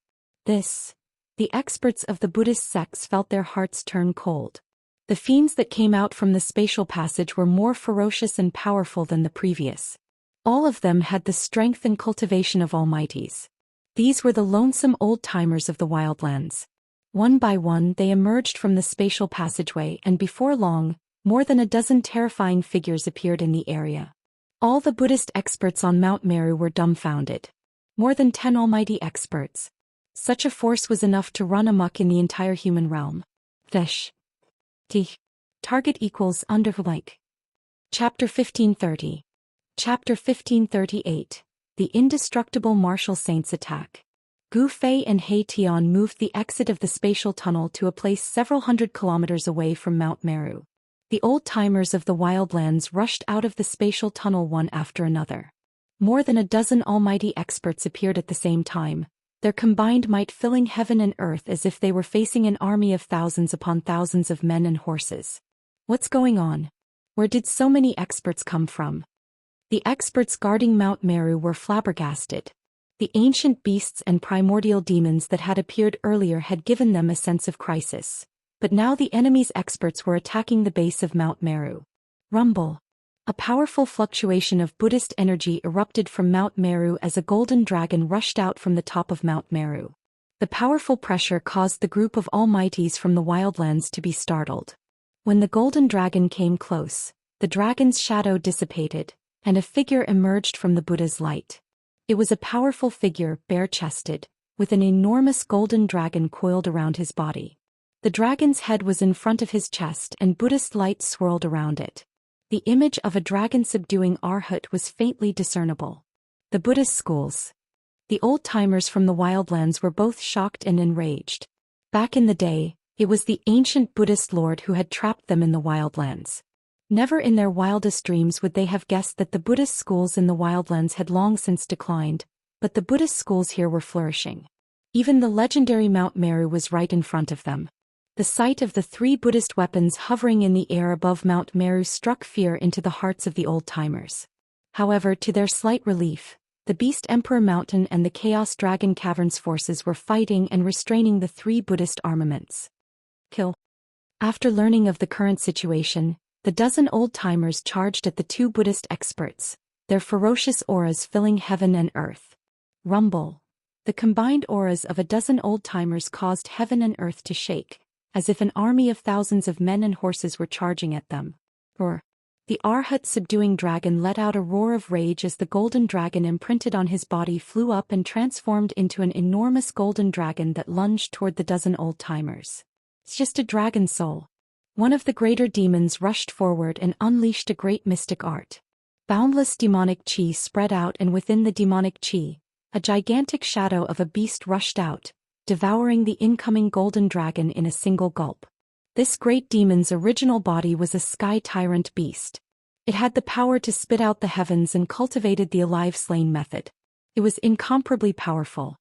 The experts of the Buddhist sects felt their hearts turn cold. The fiends that came out from the spatial passage were more ferocious and powerful than the previous. All of them had the strength and cultivation of almighties. These were the lonesome old-timers of the wildlands. One by one they emerged from the spatial passageway, and before long, more than a dozen terrifying figures appeared in the area. All the Buddhist experts on Mount Meru were dumbfounded. More than 10 almighty experts. Such a force was enough to run amok in the entire human realm. Target equals underlike. Chapter 1530. Chapter 1538. The Indestructible Martial Saints Attack. Gu Fei and He Tian moved the exit of the spatial tunnel to a place several hundred kilometers away from Mount Meru. The old-timers of the wildlands rushed out of the spatial tunnel one after another. More than a dozen almighty experts appeared at the same time, their combined might filling heaven and earth as if they were facing an army of thousands upon thousands of men and horses. What's going on? Where did so many experts come from? The experts guarding Mount Meru were flabbergasted. The ancient beasts and primordial demons that had appeared earlier had given them a sense of crisis. But now the enemy's experts were attacking the base of Mount Meru. Rumble! A powerful fluctuation of Buddhist energy erupted from Mount Meru as a golden dragon rushed out from the top of Mount Meru. The powerful pressure caused the group of almighties from the wildlands to be startled. When the golden dragon came close, the dragon's shadow dissipated, and a figure emerged from the Buddha's light. It was a powerful figure, bare-chested, with an enormous golden dragon coiled around his body. The dragon's head was in front of his chest and Buddhist light swirled around it. The image of a dragon subduing Arhat was faintly discernible. The Buddhist schools. The old-timers from the wildlands were both shocked and enraged. Back in the day, it was the ancient Buddhist lord who had trapped them in the wildlands. Never in their wildest dreams would they have guessed that the Buddhist schools in the wildlands had long since declined, but the Buddhist schools here were flourishing. Even the legendary Mount Meru was right in front of them. The sight of the 3 Buddhist weapons hovering in the air above Mount Meru struck fear into the hearts of the old-timers. However, to their slight relief, the Beast Emperor Mountain and the Chaos Dragon Caverns forces were fighting and restraining the 3 Buddhist armaments. Kill. After learning of the current situation, the dozen old-timers charged at the 2 Buddhist experts, their ferocious auras filling heaven and earth. Rumble. The combined auras of a dozen old-timers caused heaven and earth to shake, as if an army of thousands of men and horses were charging at them. Roar. The Arhat subduing dragon let out a roar of rage as the golden dragon imprinted on his body flew up and transformed into an enormous golden dragon that lunged toward the dozen old-timers. It's just a dragon soul. One of the greater demons rushed forward and unleashed a great mystic art. Boundless demonic chi spread out, and within the demonic chi, a gigantic shadow of a beast rushed out, devouring the incoming golden dragon in a single gulp. This great demon's original body was a sky tyrant beast. It had the power to spit out the heavens and cultivated the alive slain method. It was incomparably powerful.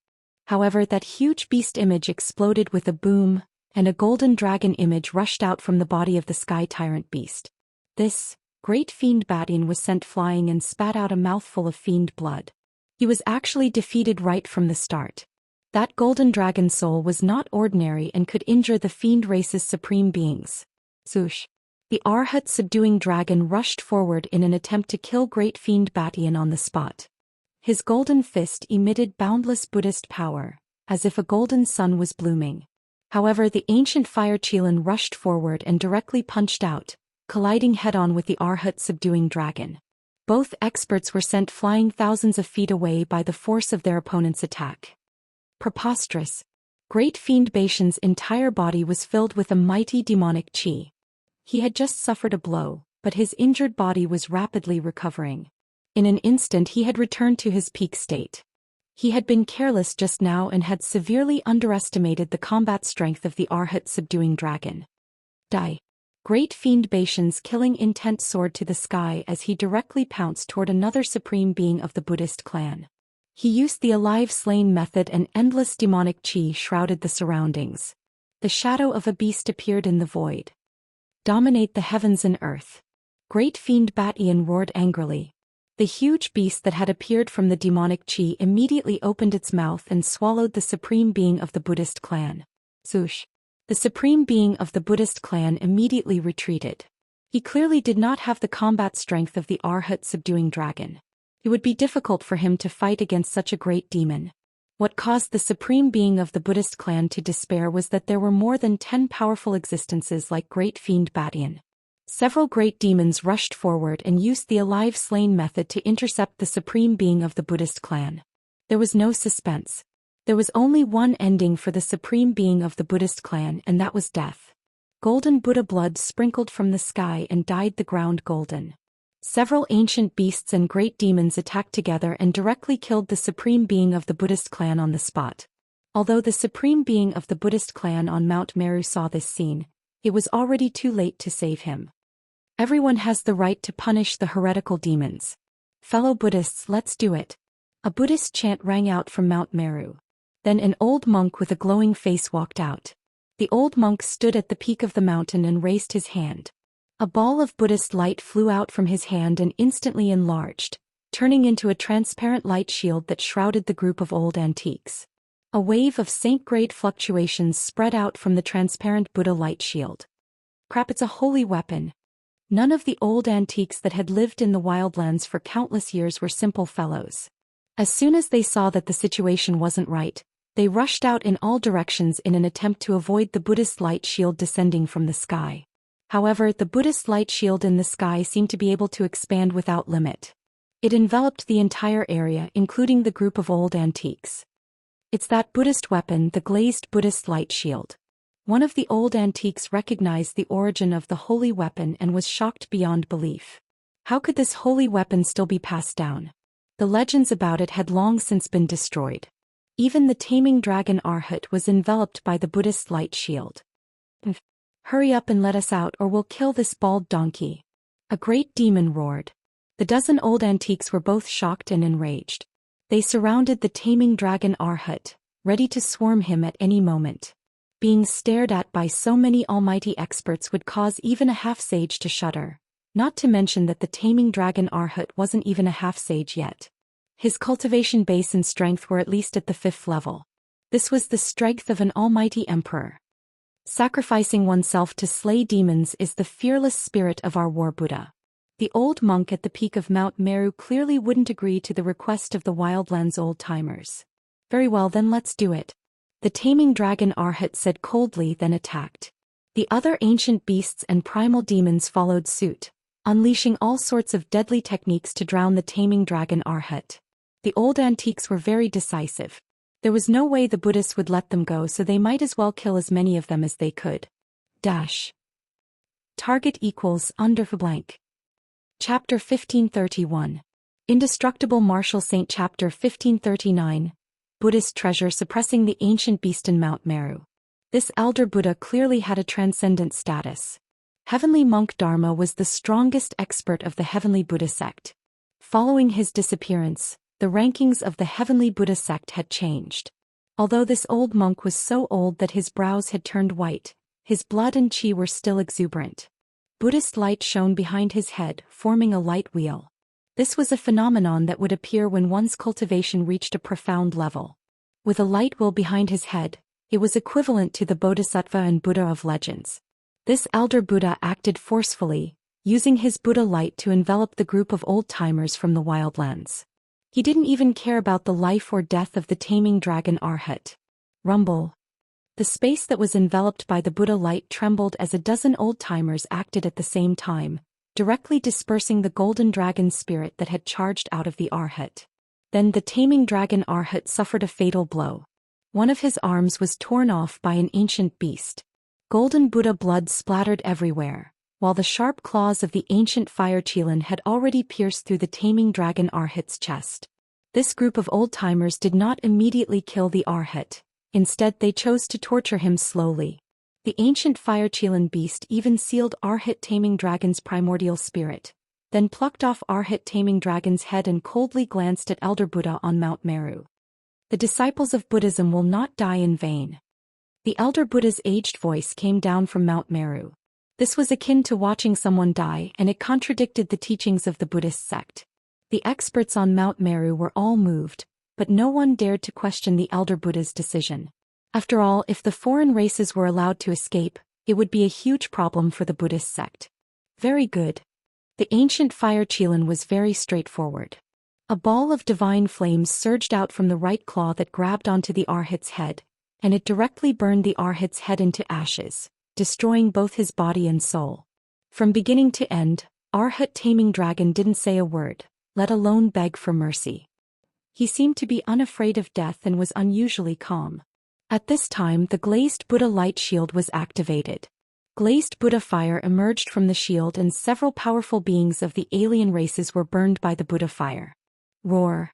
However, that huge beast image exploded with a boom, and a golden dragon image rushed out from the body of the sky tyrant beast. This great fiend Batian was sent flying and spat out a mouthful of fiend blood. He was actually defeated right from the start. That golden dragon soul was not ordinary and could injure the fiend race's supreme beings. Zhoush. The Arhat subduing dragon rushed forward in an attempt to kill great fiend Batian on the spot. His golden fist emitted boundless Buddhist power, as if a golden sun was blooming. However, the ancient fire Qilin rushed forward and directly punched out, colliding head-on with the Arhat subduing dragon. Both experts were sent flying thousands of feet away by the force of their opponent's attack. Preposterous. Great fiend Batian's entire body was filled with a mighty demonic chi. He had just suffered a blow, but his injured body was rapidly recovering. In an instant he had returned to his peak state. He had been careless just now and had severely underestimated the combat strength of the Arhat subduing dragon. Die. Great fiend Batian's killing intent soared to the sky as he directly pounced toward another supreme being of the Buddhist clan. He used the alive slain method, and endless demonic chi shrouded the surroundings. The shadow of a beast appeared in the void. Dominate the heavens and earth. Great fiend Batian roared angrily. The huge beast that had appeared from the demonic chi immediately opened its mouth and swallowed the supreme being of the Buddhist clan. Zhoush. The supreme being of the Buddhist clan immediately retreated. He clearly did not have the combat strength of the Arhat subduing dragon. It would be difficult for him to fight against such a great demon. What caused the supreme being of the Buddhist clan to despair was that there were more than 10 powerful existences like Great Fiend Batian. Several great demons rushed forward and used the alive slain method to intercept the supreme being of the Buddhist clan. There was no suspense. There was only one ending for the supreme being of the Buddhist clan, and that was death. Golden Buddha blood sprinkled from the sky and dyed the ground golden. Several ancient beasts and great demons attacked together and directly killed the supreme being of the Buddhist clan on the spot. Although the supreme being of the Buddhist clan on Mount Meru saw this scene, it was already too late to save him. Everyone has the right to punish the heretical demons. Fellow Buddhists, let's do it. A Buddhist chant rang out from Mount Meru. Then an old monk with a glowing face walked out. The old monk stood at the peak of the mountain and raised his hand. A ball of Buddhist light flew out from his hand and instantly enlarged, turning into a transparent light shield that shrouded the group of old antiques. A wave of saint-grade fluctuations spread out from the transparent Buddha light shield. Crap, it's a holy weapon. None of the old antiques that had lived in the wildlands for countless years were simple fellows. As soon as they saw that the situation wasn't right, they rushed out in all directions in an attempt to avoid the Buddhist light shield descending from the sky. However, the Buddhist light shield in the sky seemed to be able to expand without limit. It enveloped the entire area, including the group of old antiques. It's that Buddhist weapon, the glazed Buddhist light shield. One of the old antiques recognized the origin of the holy weapon and was shocked beyond belief. How could this holy weapon still be passed down? The legends about it had long since been destroyed. Even the taming dragon Arhat was enveloped by the Buddhist light shield. Hurry up and let us out, or we'll kill this bald donkey. A great demon roared. The dozen old antiques were both shocked and enraged. They surrounded the taming dragon Arhat, ready to swarm him at any moment. Being stared at by so many almighty experts would cause even a half-sage to shudder, not to mention that the taming dragon Arhat wasn't even a half-sage yet. His cultivation base and strength were at least at the 5th level. This was the strength of an almighty emperor. Sacrificing oneself to slay demons is the fearless spirit of our war Buddha. The old monk at the peak of Mount Meru clearly wouldn't agree to the request of the Wildlands old-timers. Very well, then let's do it. The taming dragon Arhat said coldly, then attacked. The other ancient beasts and primal demons followed suit, unleashing all sorts of deadly techniques to drown the taming dragon Arhat. The old antiques were very decisive. There was no way the Buddhists would let them go, so they might as well kill as many of them as they could. Target equals under blank. Chapter 1531. Indestructible Martial Saint. Chapter 1539. Buddhist treasure suppressing the ancient beast in Mount Meru. This elder Buddha clearly had a transcendent status. Heavenly Monk Dharma was the strongest expert of the Heavenly Buddha sect. Following his disappearance, the rankings of the Heavenly Buddha sect had changed. Although this old monk was so old that his brows had turned white, his blood and chi were still exuberant. Buddhist light shone behind his head, forming a light wheel. This was a phenomenon that would appear when one's cultivation reached a profound level. With a light wheel behind his head, it was equivalent to the Bodhisattva and Buddha of legends. This elder Buddha acted forcefully, using his Buddha light to envelop the group of old-timers from the wildlands. He didn't even care about the life or death of the taming dragon Arhat. Rumble. The space that was enveloped by the Buddha light trembled as a dozen old-timers acted at the same time, directly dispersing the golden dragon spirit that had charged out of the Arhat. Then the taming dragon Arhat suffered a fatal blow. One of his arms was torn off by an ancient beast. Golden Buddha blood splattered everywhere, while the sharp claws of the ancient fire Qilin had already pierced through the taming dragon Arhat's chest. This group of old-timers did not immediately kill the Arhat. Instead, they chose to torture him slowly. The ancient fire Qilin beast even sealed Arhat taming dragon's primordial spirit, then plucked off Arhat taming dragon's head and coldly glanced at Elder Buddha on Mount Meru. The disciples of Buddhism will not die in vain. The Elder Buddha's aged voice came down from Mount Meru. This was akin to watching someone die, and it contradicted the teachings of the Buddhist sect. The experts on Mount Meru were all moved, but no one dared to question the Elder Buddha's decision. After all, if the foreign races were allowed to escape, it would be a huge problem for the Buddhist sect. Very good. The ancient fire Qilin was very straightforward. A ball of divine flames surged out from the right claw that grabbed onto the Arhat's head, and it directly burned the Arhat's head into ashes, destroying both his body and soul. From beginning to end, Arhat taming dragon didn't say a word, let alone beg for mercy. He seemed to be unafraid of death and was unusually calm. At this time, the glazed Buddha light shield was activated. Glazed Buddha fire emerged from the shield and several powerful beings of the alien races were burned by the Buddha fire. Roar.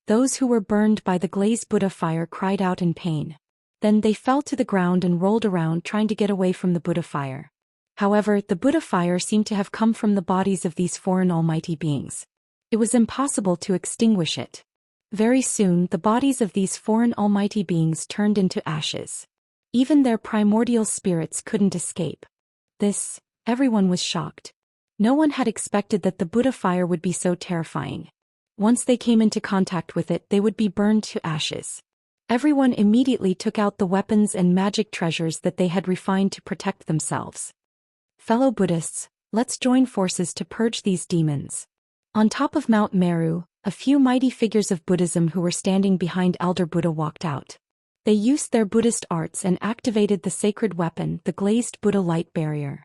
Those who were burned by the glazed Buddha fire cried out in pain. Then they fell to the ground and rolled around trying to get away from the Buddha fire. However, the Buddha fire seemed to have come from the bodies of these foreign almighty beings. It was impossible to extinguish it. Very soon, the bodies of these foreign almighty beings turned into ashes. Even their primordial spirits couldn't escape. Everyone was shocked. No one had expected that the Buddha fire would be so terrifying. Once they came into contact with it, they would be burned to ashes. Everyone immediately took out the weapons and magic treasures that they had refined to protect themselves. Fellow Buddhists, let's join forces to purge these demons. On top of Mount Meru, a few mighty figures of Buddhism who were standing behind Elder Buddha walked out. They used their Buddhist arts and activated the sacred weapon, the glazed Buddha light barrier.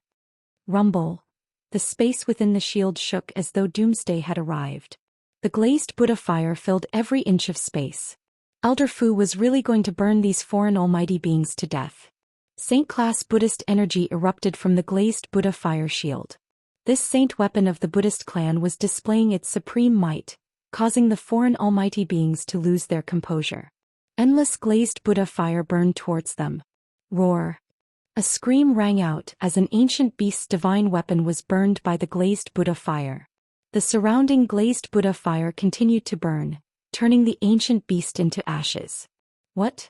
Rumble. The space within the shield shook as though doomsday had arrived. The glazed Buddha fire filled every inch of space. Elder Fu was really going to burn these foreign almighty beings to death. Saint-class Buddhist energy erupted from the glazed Buddha fire shield. This saint weapon of the Buddhist clan was displaying its supreme might, causing the foreign almighty beings to lose their composure. Endless glazed Buddha fire burned towards them. Roar! A scream rang out as an ancient beast's divine weapon was burned by the glazed Buddha fire. The surrounding glazed Buddha fire continued to burn, turning the ancient beast into ashes. What?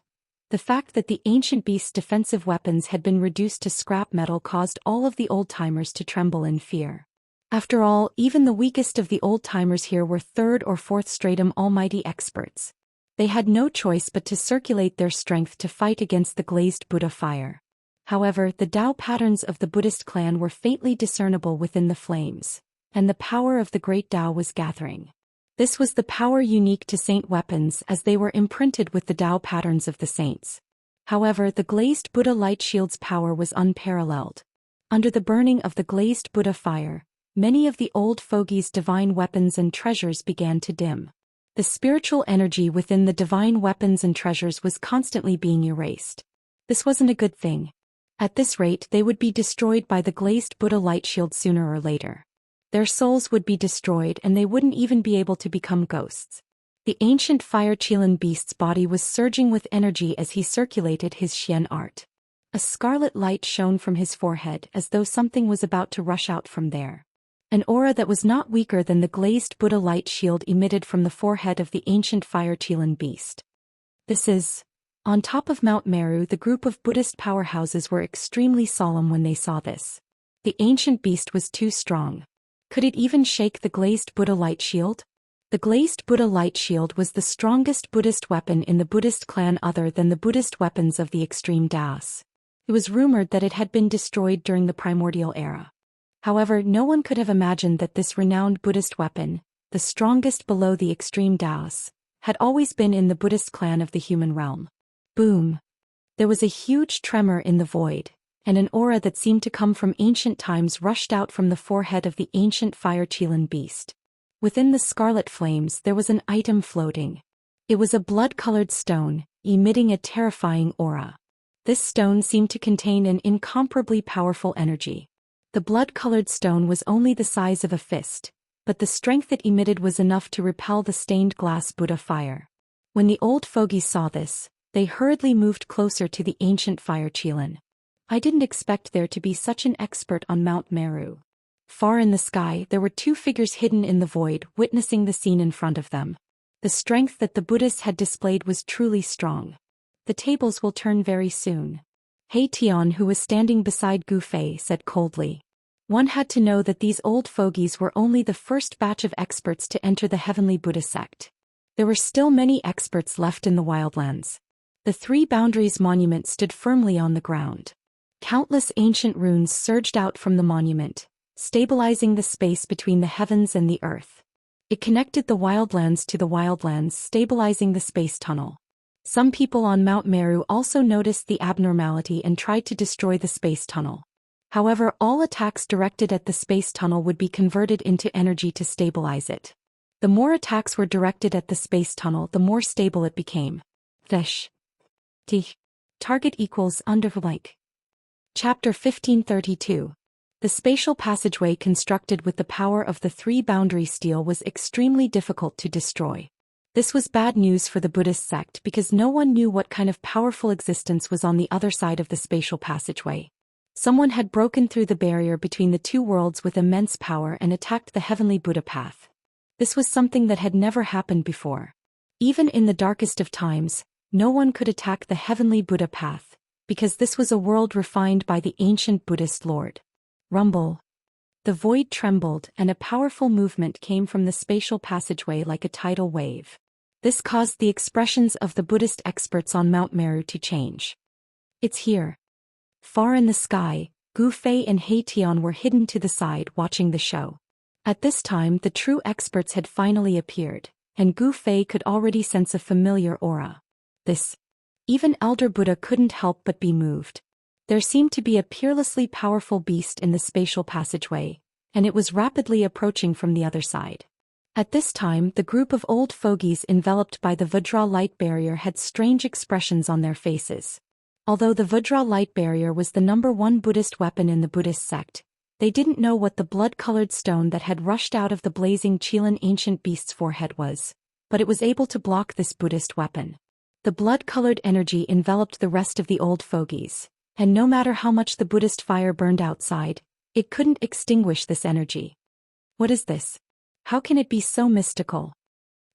The fact that the ancient beast's defensive weapons had been reduced to scrap metal caused all of the old-timers to tremble in fear. After all, even the weakest of the old-timers here were third or fourth stratum almighty experts. They had no choice but to circulate their strength to fight against the glazed Buddha fire. However, the Tao patterns of the Buddhist clan were faintly discernible within the flames, and the power of the great Tao was gathering. This was the power unique to saint weapons as they were imprinted with the Tao patterns of the saints. However, the glazed Buddha light shield's power was unparalleled. Under the burning of the glazed Buddha fire, many of the old fogies' divine weapons and treasures began to dim. The spiritual energy within the divine weapons and treasures was constantly being erased. This wasn't a good thing. At this rate, they would be destroyed by the glazed Buddha light shield sooner or later. Their souls would be destroyed and they wouldn't even be able to become ghosts. The ancient fire Qilan beast's body was surging with energy as he circulated his Xian art. A scarlet light shone from his forehead as though something was about to rush out from there. An aura that was not weaker than the glazed Buddha light shield emitted from the forehead of the ancient fire Qilan beast. This is... On top of Mount Meru, the group of Buddhist powerhouses were extremely solemn when they saw this. The ancient beast was too strong. Could it even shake the glazed Buddha light shield? The glazed Buddha light shield was the strongest Buddhist weapon in the Buddhist clan other than the Buddhist weapons of the extreme Daoist. It was rumored that it had been destroyed during the primordial era. However, no one could have imagined that this renowned Buddhist weapon, the strongest below the extreme Daoist, had always been in the Buddhist clan of the human realm. Boom! There was a huge tremor in the void, and an aura that seemed to come from ancient times rushed out from the forehead of the ancient fire Qilan beast. Within the scarlet flames there was an item floating. It was a blood-colored stone, emitting a terrifying aura. This stone seemed to contain an incomparably powerful energy. The blood-colored stone was only the size of a fist, but the strength it emitted was enough to repel the stained glass Buddha fire. When the old fogies saw this, they hurriedly moved closer to the ancient fire Qilan. I didn't expect there to be such an expert on Mount Meru. Far in the sky there were two figures hidden in the void, witnessing the scene in front of them. The strength that the Buddhists had displayed was truly strong. The tables will turn very soon. He Tian, who was standing beside Gu Fei, said coldly. One had to know that these old fogies were only the first batch of experts to enter the heavenly Buddha sect. There were still many experts left in the wildlands. The three boundaries monument stood firmly on the ground. Countless ancient runes surged out from the monument, stabilizing the space between the heavens and the earth. It connected the wildlands to the wildlands, stabilizing the space tunnel. Some people on Mount Meru also noticed the abnormality and tried to destroy the space tunnel. However, all attacks directed at the space tunnel would be converted into energy to stabilize it. The more attacks were directed at the space tunnel, the more stable it became. Fish. T. Target equals under like. Chapter 1532. The spatial passageway constructed with the power of the three boundary steel was extremely difficult to destroy. This was bad news for the Buddhist sect because no one knew what kind of powerful existence was on the other side of the spatial passageway. Someone had broken through the barrier between the two worlds with immense power and attacked the heavenly Buddha path. This was something that had never happened before. Even in the darkest of times, no one could attack the heavenly Buddha path, because this was a world refined by the ancient Buddhist Lord. Rumble. The void trembled and a powerful movement came from the spatial passageway like a tidal wave. This caused the expressions of the Buddhist experts on Mount Meru to change. It's here. Far in the sky, Gu Fei and He Tian were hidden to the side watching the show. At this time the true experts had finally appeared, and Gu Fei could already sense a familiar aura. Even Elder Buddha couldn't help but be moved. There seemed to be a peerlessly powerful beast in the spatial passageway, and it was rapidly approaching from the other side. At this time, the group of old fogies enveloped by the Vajra light barrier had strange expressions on their faces. Although the Vajra light barrier was the #1 Buddhist weapon in the Buddhist sect, they didn't know what the blood-colored stone that had rushed out of the blazing Qilan ancient beast's forehead was, but it was able to block this Buddhist weapon. The blood-colored energy enveloped the rest of the old fogies, and no matter how much the Buddhist fire burned outside, it couldn't extinguish this energy. What is this? How can it be so mystical?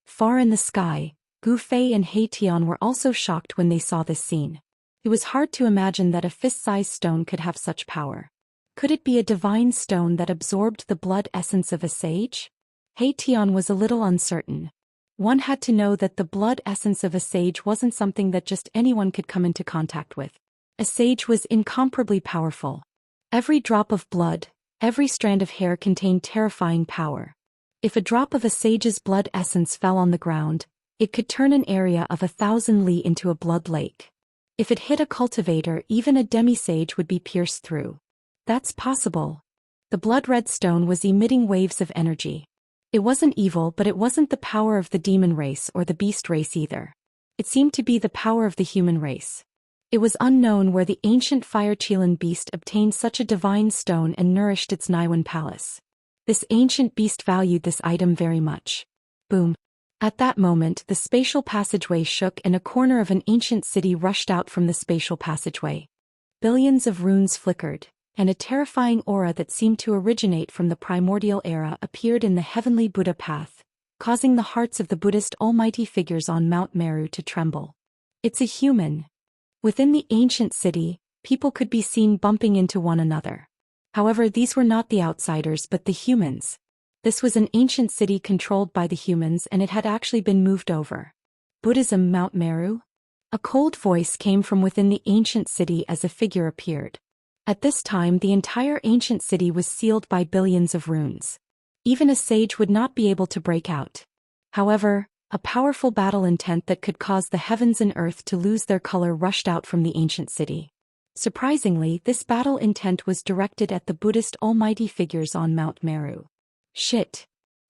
Far in the sky, Gu Fei and He Tian were also shocked when they saw this scene. It was hard to imagine that a fist-sized stone could have such power. Could it be a divine stone that absorbed the blood essence of a sage? He Tian was a little uncertain. One had to know that the blood essence of a sage wasn't something that just anyone could come into contact with. A sage was incomparably powerful. Every drop of blood, every strand of hair contained terrifying power. If a drop of a sage's blood essence fell on the ground, it could turn an area of 1,000 li into a blood lake. If it hit a cultivator, even a demi-sage would be pierced through. That's possible. The blood-red stone was emitting waves of energy. It wasn't evil, but it wasn't the power of the demon race or the beast race either. It seemed to be the power of the human race. It was unknown where the ancient fire Qilan beast obtained such a divine stone and nourished its Niwen palace. This ancient beast valued this item very much. Boom. At that moment, the spatial passageway shook and a corner of an ancient city rushed out from the spatial passageway. Billions of runes flickered, and a terrifying aura that seemed to originate from the primordial era appeared in the heavenly Buddha path, causing the hearts of the Buddhist almighty figures on Mount Meru to tremble. It's a human. Within the ancient city, people could be seen bumping into one another. However, these were not the outsiders but the humans. This was an ancient city controlled by the humans and it had actually been moved over. Buddhism Mount Meru? A cold voice came from within the ancient city as a figure appeared. At this time the entire ancient city was sealed by billions of runes. Even a sage would not be able to break out. However, a powerful battle intent that could cause the heavens and earth to lose their color rushed out from the ancient city. Surprisingly, this battle intent was directed at the Buddhist almighty figures on Mount Meru. Shit.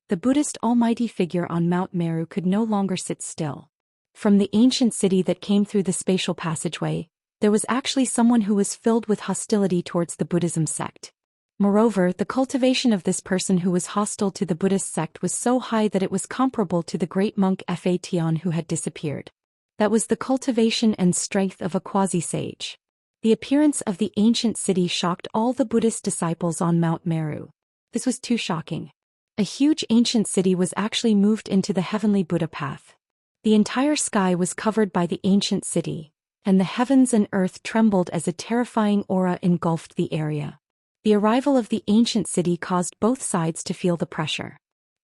The Buddhist almighty figure on Mount Meru could no longer sit still. From the ancient city that came through the spatial passageway, there was actually someone who was filled with hostility towards the Buddhism sect. Moreover, the cultivation of this person who was hostile to the Buddhist sect was so high that it was comparable to the great monk Fa Tian who had disappeared. That was the cultivation and strength of a quasi-sage. The appearance of the ancient city shocked all the Buddhist disciples on Mount Meru. This was too shocking. A huge ancient city was actually moved into the heavenly Buddha path. The entire sky was covered by the ancient city, and the heavens and earth trembled as a terrifying aura engulfed the area. The arrival of the ancient city caused both sides to feel the pressure.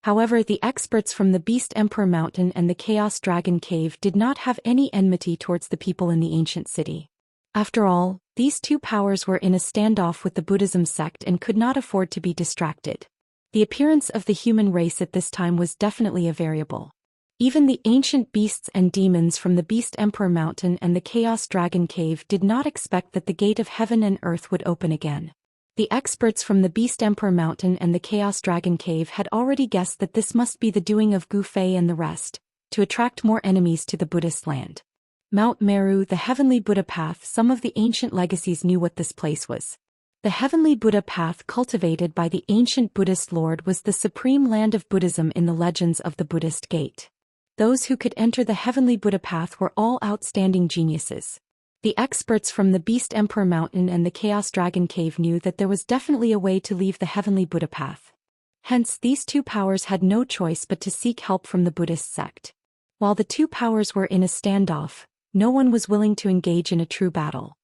However, the experts from the Beast Emperor Mountain and the Chaos Dragon Cave did not have any enmity towards the people in the ancient city. After all, these two powers were in a standoff with the Buddhism sect and could not afford to be distracted. The appearance of the human race at this time was definitely a variable. Even the ancient beasts and demons from the Beast Emperor Mountain and the Chaos Dragon Cave did not expect that the gate of heaven and earth would open again. The experts from the Beast Emperor Mountain and the Chaos Dragon Cave had already guessed that this must be the doing of Gu Fei and the rest, to attract more enemies to the Buddhist land. Mount Meru, the heavenly Buddha path. Some of the ancient legacies knew what this place was. The heavenly Buddha path cultivated by the ancient Buddhist lord was the supreme land of Buddhism in the legends of the Buddhist gate. Those who could enter the heavenly Buddha path were all outstanding geniuses. The experts from the Beast Emperor Mountain and the Chaos Dragon Cave knew that there was definitely a way to leave the heavenly Buddha path. Hence, these two powers had no choice but to seek help from the Buddhist sect. While the two powers were in a standoff, no one was willing to engage in a true battle.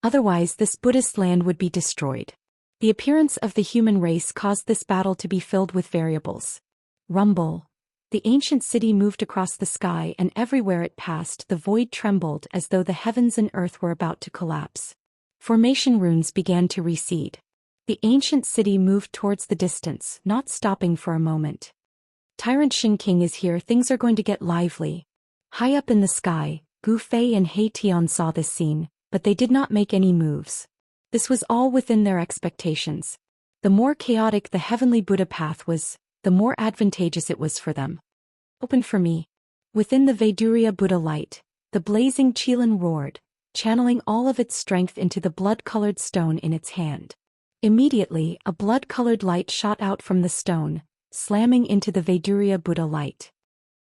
Otherwise, this Buddhist land would be destroyed. The appearance of the human race caused this battle to be filled with variables. Rumble. The ancient city moved across the sky, and everywhere it passed, the void trembled as though the heavens and earth were about to collapse. Formation runes began to recede. The ancient city moved towards the distance, not stopping for a moment. Tyrant Shin King is here. Things are going to get lively. High up in the sky, Gu Fei and He Tian saw this scene, but they did not make any moves. This was all within their expectations. The more chaotic the heavenly Buddha path was, the more advantageous it was for them. Open for me. Within the Vaidurya Buddha light, the blazing Qilin roared, channeling all of its strength into the blood-colored stone in its hand. Immediately, a blood-colored light shot out from the stone, slamming into the Vaidurya Buddha light.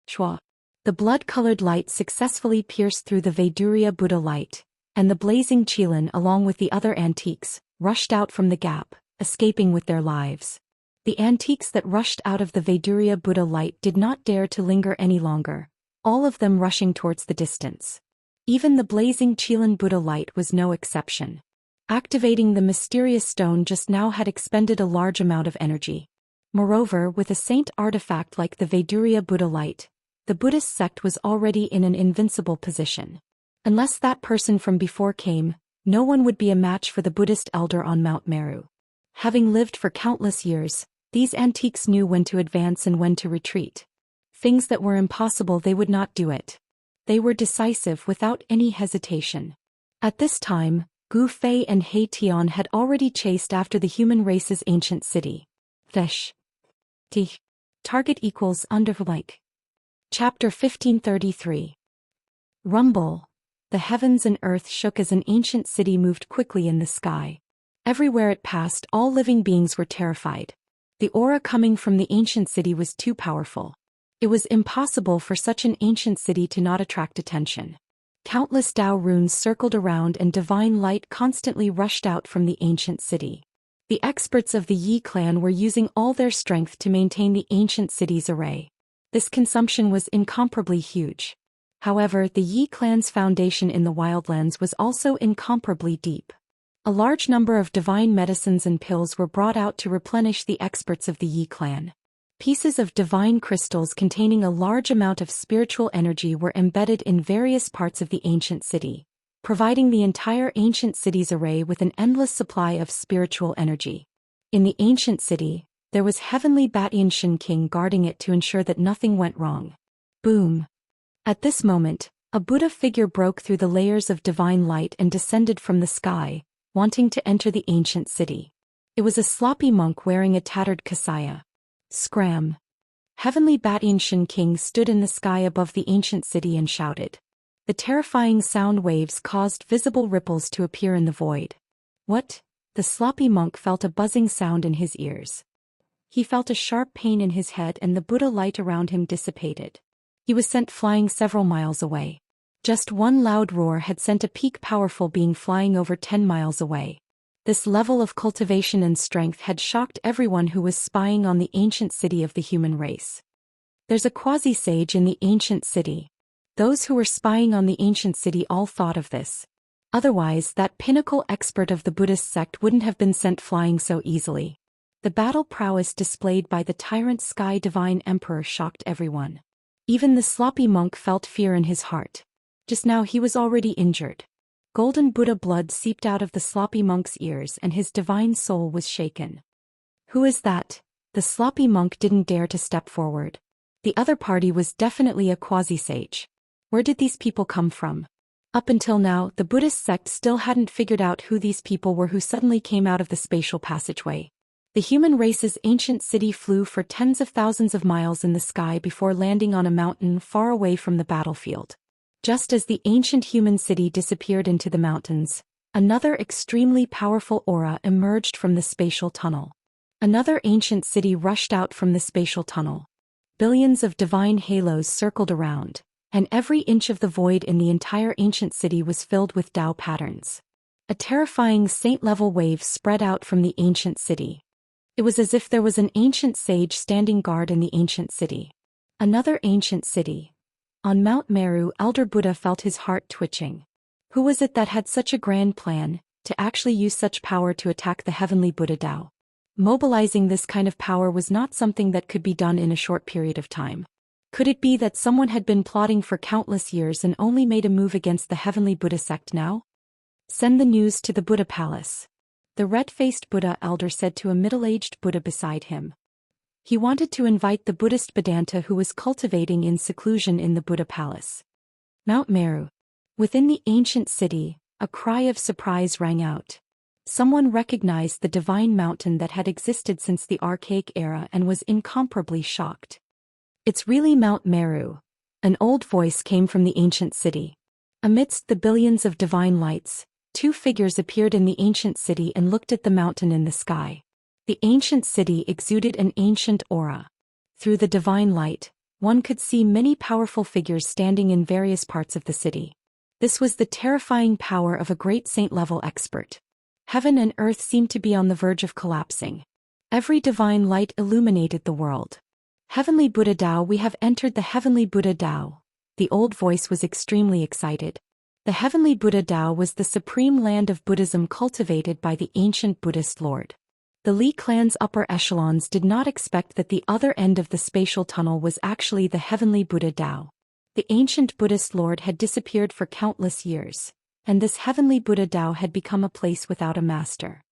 Shwa. The blood-colored light successfully pierced through the Vaidurya Buddha light, and the blazing Qilin along with the other antiques, rushed out from the gap, escaping with their lives. The antiques that rushed out of the Vaidurya Buddha light did not dare to linger any longer, all of them rushing towards the distance. Even the blazing Qilin Buddha light was no exception. Activating the mysterious stone just now had expended a large amount of energy. Moreover, with a saint artifact like the Vaidurya Buddha light, the Buddhist sect was already in an invincible position. Unless that person from before came, no one would be a match for the Buddhist elder on Mount Meru. Having lived for countless years, these antiques knew when to advance and when to retreat. Things that were impossible, they would not do it. They were decisive without any hesitation. At this time, Gu Fei and He Tian had already chased after the human race's ancient city. Fish. T. Target equals under like. Chapter 1533. Rumble. The heavens and earth shook as an ancient city moved quickly in the sky. Everywhere it passed, all living beings were terrified. The aura coming from the ancient city was too powerful. It was impossible for such an ancient city to not attract attention. Countless Dao runes circled around and divine light constantly rushed out from the ancient city. The experts of the Yi clan were using all their strength to maintain the ancient city's array. This consumption was incomparably huge. However, the Yi clan's foundation in the wildlands was also incomparably deep. A large number of divine medicines and pills were brought out to replenish the experts of the Yi clan. Pieces of divine crystals containing a large amount of spiritual energy were embedded in various parts of the ancient city, providing the entire ancient city's array with an endless supply of spiritual energy. In the ancient city, there was heavenly Batianshan King guarding it to ensure that nothing went wrong. Boom. At this moment, a Buddha figure broke through the layers of divine light and descended from the sky, wanting to enter the ancient city. It was a sloppy monk wearing a tattered kasaya. Scram. Heavenly Batianshan King stood in the sky above the ancient city and shouted. The terrifying sound waves caused visible ripples to appear in the void. What? The sloppy monk felt a buzzing sound in his ears. He felt a sharp pain in his head and the Buddha light around him dissipated. He was sent flying several miles away. Just one loud roar had sent a peak powerful being flying over 10 miles away. This level of cultivation and strength had shocked everyone who was spying on the ancient city of the human race. There's a quasi-sage in the ancient city. Those who were spying on the ancient city all thought of this. Otherwise, that pinnacle expert of the Buddhist sect wouldn't have been sent flying so easily. The battle prowess displayed by the tyrant Sky Divine Emperor shocked everyone. Even the sloppy monk felt fear in his heart. Just now he was already injured. Golden Buddha blood seeped out of the sloppy monk's ears and his divine soul was shaken. Who is that? The sloppy monk didn't dare to step forward. The other party was definitely a quasi-sage. Where did these people come from? Up until now, the Buddhist sect still hadn't figured out who these people were who suddenly came out of the spatial passageway. The human race's ancient city flew for tens of thousands of miles in the sky before landing on a mountain far away from the battlefield. Just as the ancient human city disappeared into the mountains, another extremely powerful aura emerged from the spatial tunnel. Another ancient city rushed out from the spatial tunnel. Billions of divine halos circled around, and every inch of the void in the entire ancient city was filled with Tao patterns. A terrifying saint-level wave spread out from the ancient city. It was as if there was an ancient sage standing guard in the ancient city. Another ancient city. On Mount Meru, Elder Buddha felt his heart twitching. Who was it that had such a grand plan, to actually use such power to attack the heavenly Buddha Tao? Mobilizing this kind of power was not something that could be done in a short period of time. Could it be that someone had been plotting for countless years and only made a move against the heavenly Buddha sect now? Send the news to the Buddha palace. The red-faced Buddha elder said to a middle-aged Buddha beside him. He wanted to invite the Buddhist Vedanta who was cultivating in seclusion in the Buddha palace. Mount Meru. Within the ancient city, a cry of surprise rang out. Someone recognized the divine mountain that had existed since the archaic era and was incomparably shocked. "It's really Mount Meru." An old voice came from the ancient city. Amidst the billions of divine lights, two figures appeared in the ancient city and looked at the mountain in the sky. The ancient city exuded an ancient aura. Through the divine light, one could see many powerful figures standing in various parts of the city. This was the terrifying power of a great saint-level expert. Heaven and earth seemed to be on the verge of collapsing. Every divine light illuminated the world. "Heavenly Buddha Dao, we have entered the Heavenly Buddha Dao." The old voice was extremely excited. The Heavenly Buddha Dao was the supreme land of Buddhism cultivated by the ancient Buddhist Lord. The Li clan's upper echelons did not expect that the other end of the spatial tunnel was actually the Heavenly Buddha Dao. The ancient Buddhist Lord had disappeared for countless years, and this Heavenly Buddha Dao had become a place without a master.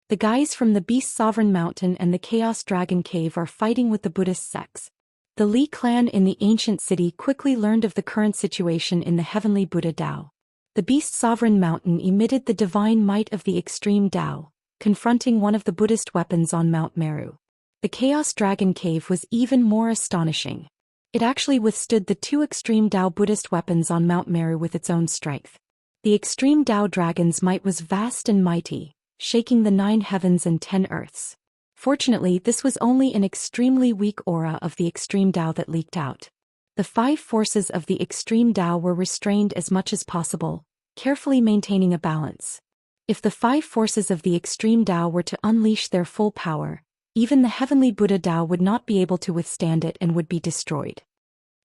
"The guys from the Beast Sovereign Mountain and the Chaos Dragon Cave are fighting with the Buddhist sects." The Li clan in the ancient city quickly learned of the current situation in the Heavenly Buddha Dao. The Beast Sovereign Mountain emitted the divine might of the extreme Dao, confronting one of the Buddhist weapons on Mount Meru. The Chaos Dragon Cave was even more astonishing. It actually withstood the two extreme Dao Buddhist weapons on Mount Meru with its own strength. The extreme Dao dragon's might was vast and mighty, shaking the 9 heavens and 10 earths. Fortunately, this was only an extremely weak aura of the extreme Dao that leaked out. The 5 forces of the extreme Dao were restrained as much as possible, carefully maintaining a balance. If the 5 forces of the extreme Dao were to unleash their full power, even the Heavenly Buddha Dao would not be able to withstand it and would be destroyed.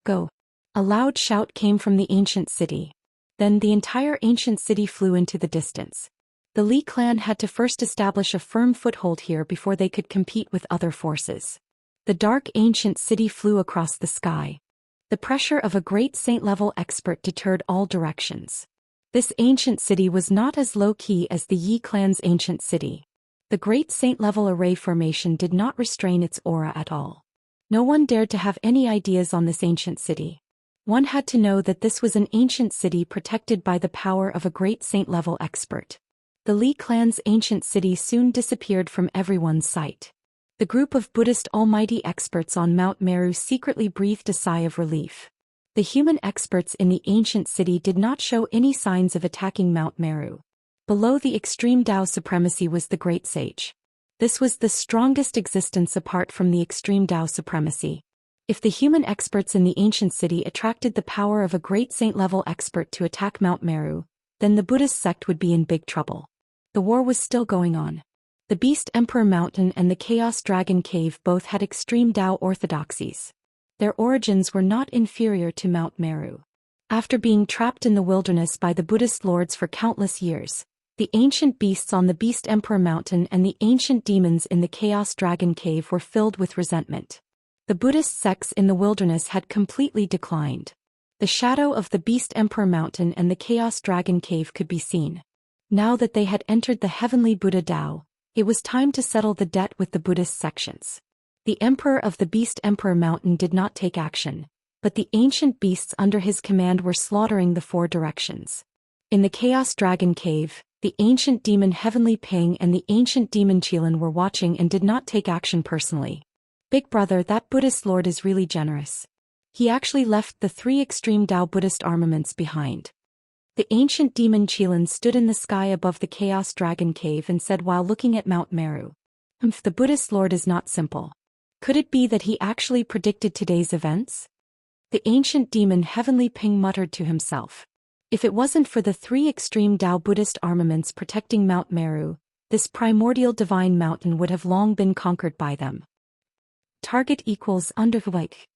"Go!" A loud shout came from the ancient city. Then the entire ancient city flew into the distance. The Li clan had to first establish a firm foothold here before they could compete with other forces. The dark ancient city flew across the sky. The pressure of a great saint-level expert deterred all directions. This ancient city was not as low-key as the Yi clan's ancient city. The great saint-level array formation did not restrain its aura at all. No one dared to have any ideas on this ancient city. One had to know that this was an ancient city protected by the power of a great saint-level expert. The Li clan's ancient city soon disappeared from everyone's sight. The group of Buddhist almighty experts on Mount Meru secretly breathed a sigh of relief. The human experts in the ancient city did not show any signs of attacking Mount Meru. Below the extreme Dao supremacy was the Great Sage. This was the strongest existence apart from the extreme Dao supremacy. If the human experts in the ancient city attracted the power of a great saint-level expert to attack Mount Meru, then the Buddhist sect would be in big trouble. The war was still going on. The Beast Emperor Mountain and the Chaos Dragon Cave both had extreme Dao orthodoxies. Their origins were not inferior to Mount Meru. After being trapped in the wilderness by the Buddhist lords for countless years, the ancient beasts on the Beast Emperor Mountain and the ancient demons in the Chaos Dragon Cave were filled with resentment. The Buddhist sects in the wilderness had completely declined. The shadow of the Beast Emperor Mountain and the Chaos Dragon Cave could be seen. Now that they had entered the Heavenly Buddha Dao, it was time to settle the debt with the Buddhist sections. The Emperor of the Beast Emperor Mountain did not take action, but the ancient beasts under his command were slaughtering the 4 directions. In the Chaos Dragon Cave, the ancient demon Heavenly Ping and the ancient demon Qilin were watching and did not take action personally. "Big brother, that Buddhist lord is really generous. He actually left the 3 extreme Dao Buddhist armaments behind." The ancient demon Qilin stood in the sky above the Chaos Dragon Cave and said while looking at Mount Meru, "The Buddhist lord is not simple. Could it be that he actually predicted today's events?" The ancient demon Heavenly Ping muttered to himself. If it wasn't for the 3 extreme Dao Buddhist armaments protecting Mount Meru, this primordial divine mountain would have long been conquered by them. Target equals underweight.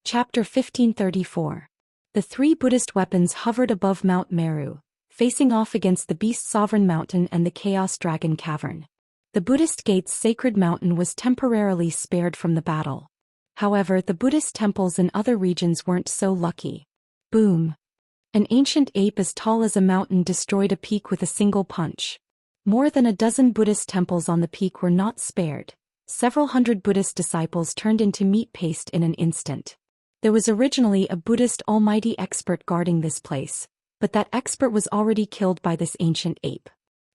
Chapter 1534. The 3 Buddhist weapons hovered above Mount Meru, facing off against the Beast Sovereign Mountain and the Chaos Dragon Cavern. The Buddhist gate's sacred mountain was temporarily spared from the battle. However, the Buddhist temples in other regions weren't so lucky. Boom! An ancient ape as tall as a mountain destroyed a peak with a single punch. More than a dozen Buddhist temples on the peak were not spared. Several hundred Buddhist disciples turned into meat paste in an instant. There was originally a Buddhist almighty expert guarding this place, but that expert was already killed by this ancient ape.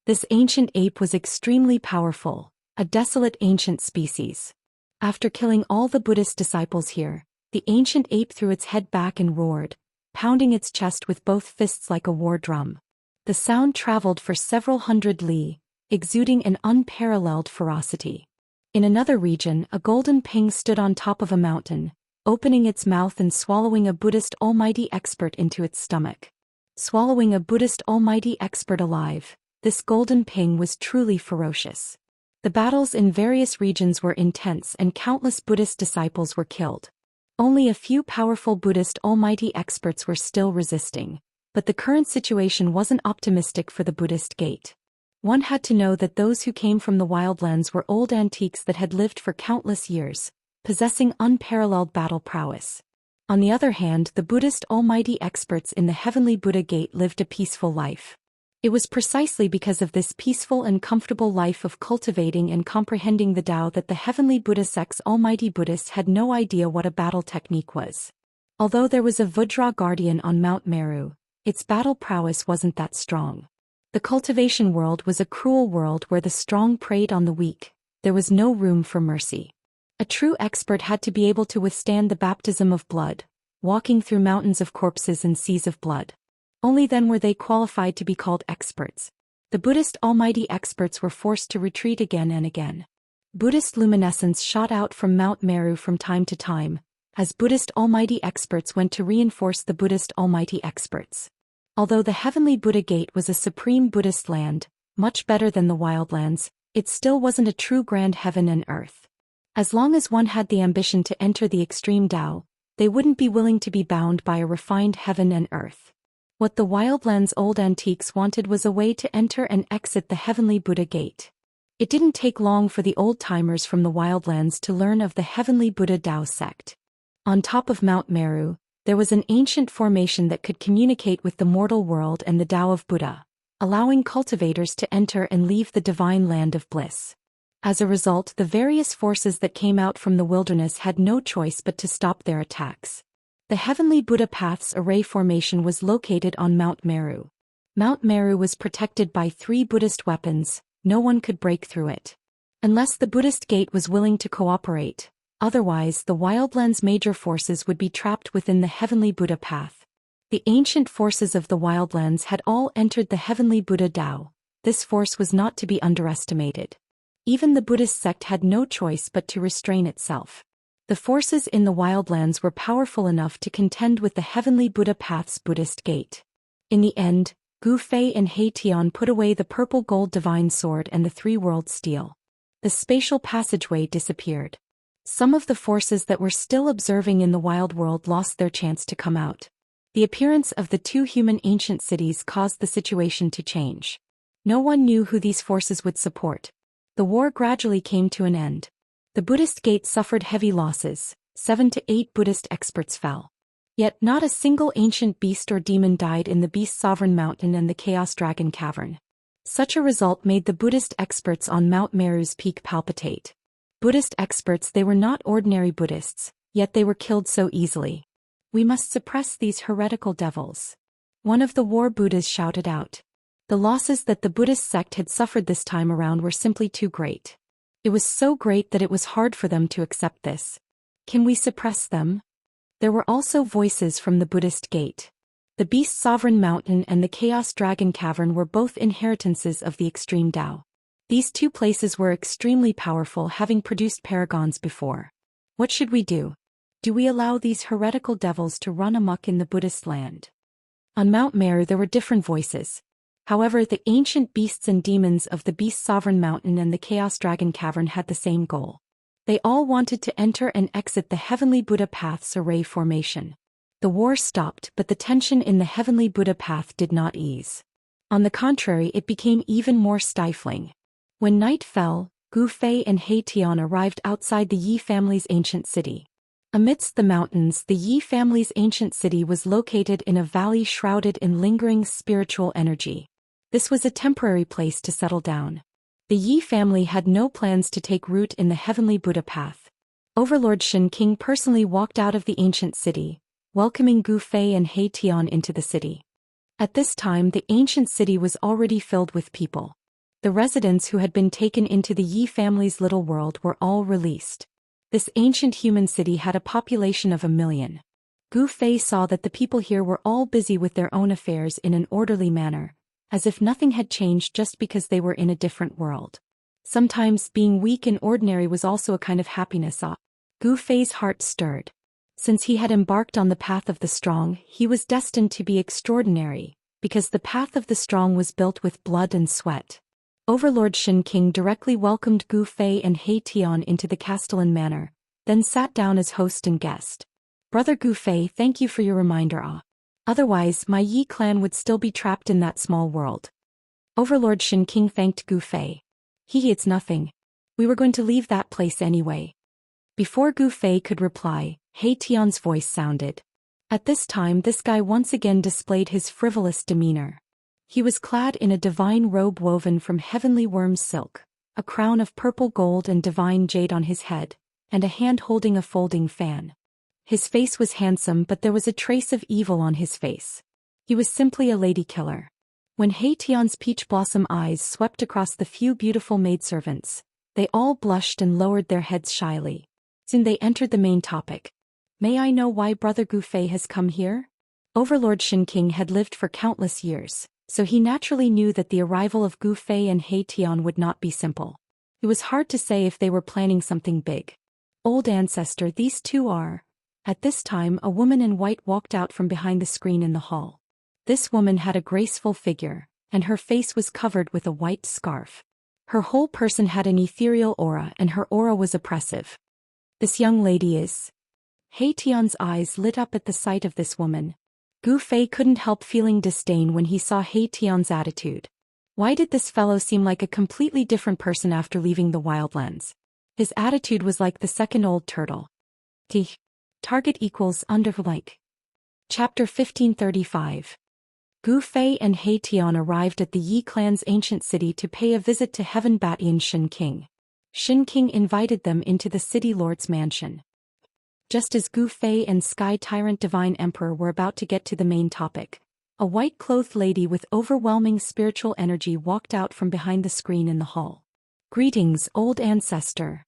This ancient ape was extremely powerful, a desolate ancient species. After killing all the Buddhist disciples here, the ancient ape threw its head back and roared, pounding its chest with both fists like a war drum. The sound traveled for several hundred li, exuding an unparalleled ferocity. In another region, a golden ping stood on top of a mountain, opening its mouth and swallowing a Buddhist almighty expert into its stomach. Swallowing a Buddhist almighty expert alive, this golden ping was truly ferocious. The battles in various regions were intense and countless Buddhist disciples were killed. Only a few powerful Buddhist almighty experts were still resisting, but the current situation wasn't optimistic for the Buddhist gate. One had to know that those who came from the wildlands were old antiques that had lived for countless years, possessing unparalleled battle prowess. On the other hand, the Buddhist almighty experts in the heavenly Buddha gate lived a peaceful life. It was precisely because of this peaceful and comfortable life of cultivating and comprehending the Tao that the heavenly Buddha sect's almighty Buddhists had no idea what a battle technique was. Although there was a Vajra guardian on Mount Meru, its battle prowess wasn't that strong. The cultivation world was a cruel world where the strong preyed on the weak. There was no room for mercy. A true expert had to be able to withstand the baptism of blood, walking through mountains of corpses and seas of blood. Only then were they qualified to be called experts. The Buddhist almighty experts were forced to retreat again and again. Buddhist luminescence shot out from Mount Meru from time to time, as Buddhist almighty experts went to reinforce the Buddhist almighty experts. Although the heavenly Buddha gate was a supreme Buddhist land, much better than the wildlands, it still wasn't a true grand heaven and earth. As long as one had the ambition to enter the extreme Tao, they wouldn't be willing to be bound by a refined heaven and earth. What the wildlands old antiques wanted was a way to enter and exit the heavenly Buddha gate. It didn't take long for the old-timers from the wildlands to learn of the heavenly Buddha Tao sect. On top of Mount Meru, there was an ancient formation that could communicate with the mortal world and the Tao of Buddha, allowing cultivators to enter and leave the divine land of bliss. As a result, the various forces that came out from the wilderness had no choice but to stop their attacks. The heavenly Buddha Path's array formation was located on Mount Meru. Mount Meru was protected by 3 Buddhist weapons. No one could break through it. Unless the Buddhist gate was willing to cooperate. Otherwise, the wildlands' major forces would be trapped within the heavenly Buddha path. The ancient forces of the wildlands had all entered the heavenly Buddha Tao. This force was not to be underestimated. Even the Buddhist sect had no choice but to restrain itself. The forces in the wildlands were powerful enough to contend with the heavenly Buddha path's Buddhist gate. In the end, Gu Fei and He Tian put away the purple gold divine sword and the 3-world steel. The spatial passageway disappeared. Some of the forces that were still observing in the wild world lost their chance to come out. The appearance of the 2 human ancient cities caused the situation to change. No one knew who these forces would support. The war gradually came to an end. The Buddhist gate suffered heavy losses. 7 to 8 Buddhist experts fell. Yet not a single ancient beast or demon died in the Beast Sovereign Mountain and the Chaos Dragon Cavern. Such a result made the Buddhist experts on Mount Meru's peak palpitate. Buddhist experts, they were not ordinary Buddhists, yet they were killed so easily. We must suppress these heretical devils. One of the war Buddhas shouted out. The losses that the Buddhist sect had suffered this time around were simply too great. It was so great that it was hard for them to accept this. Can we suppress them? There were also voices from the Buddhist gate. The Beast Sovereign Mountain and the Chaos Dragon Cavern were both inheritances of the extreme Tao. These 2 places were extremely powerful, having produced paragons before. What should we do? Do we allow these heretical devils to run amok in the Buddhist land? On Mount Meru there were different voices. However, the ancient beasts and demons of the Beast Sovereign Mountain and the Chaos Dragon Cavern had the same goal. They all wanted to enter and exit the heavenly Buddha path's array formation. The war stopped, but the tension in the heavenly Buddha path did not ease. On the contrary, it became even more stifling. When night fell, Gu Fei and He Tian arrived outside the Yi family's ancient city. Amidst the mountains, the Yi family's ancient city was located in a valley shrouded in lingering spiritual energy. This was a temporary place to settle down. The Yi family had no plans to take root in the heavenly Buddha path. Overlord Shen King personally walked out of the ancient city, welcoming Gu Fei and He Tian into the city. At this time, the ancient city was already filled with people. The residents who had been taken into the Yi family's little world were all released. This ancient human city had a population of 1,000,000. Gu Fei saw that the people here were all busy with their own affairs in an orderly manner, as if nothing had changed just because they were in a different world. Sometimes being weak and ordinary was also a kind of happiness. Gu Fei's heart stirred. Since he had embarked on the path of the strong, he was destined to be extraordinary, because the path of the strong was built with blood and sweat. Overlord Shen King directly welcomed Gu Fei and He Tian into the Castellan manor, then sat down as host and guest. Brother Gu Fei, thank you for your reminder. Otherwise, my Yi clan would still be trapped in that small world. Overlord Shen King thanked Gu Fei. It's nothing. We were going to leave that place anyway. Before Gu Fei could reply, He Tian's voice sounded. At this time this guy once again displayed his frivolous demeanor. He was clad in a divine robe woven from heavenly worm's silk, a crown of purple gold and divine jade on his head, and a hand holding a folding fan. His face was handsome, but there was a trace of evil on his face. He was simply a lady killer. When He Tian's peach blossom eyes swept across the few beautiful maidservants, they all blushed and lowered their heads shyly. Soon they entered the main topic. May I know why Brother Gu Fei has come here? Overlord Shen King had lived for countless years, so he naturally knew that the arrival of Gu Fei and He Tian would not be simple. It was hard to say if they were planning something big. Old ancestor, these two are. At this time a woman in white walked out from behind the screen in the hall. This woman had a graceful figure, and her face was covered with a white scarf. Her whole person had an ethereal aura, and her aura was oppressive. This young lady is... He Tian's eyes lit up at the sight of this woman. Gu Fei couldn't help feeling disdain when he saw He Tian's attitude. Why did this fellow seem like a completely different person after leaving the wildlands? His attitude was like the second old turtle. Target equals _like. Chapter 1535. Gu Fei and He Tian arrived at the Yi clan's ancient city to pay a visit to Heaven Batian Shen King. Shen King invited them into the city lord's mansion. Just as Gu Fei and Sky Tyrant Divine Emperor were about to get to the main topic, a white-clothed lady with overwhelming spiritual energy walked out from behind the screen in the hall. Greetings, old ancestor.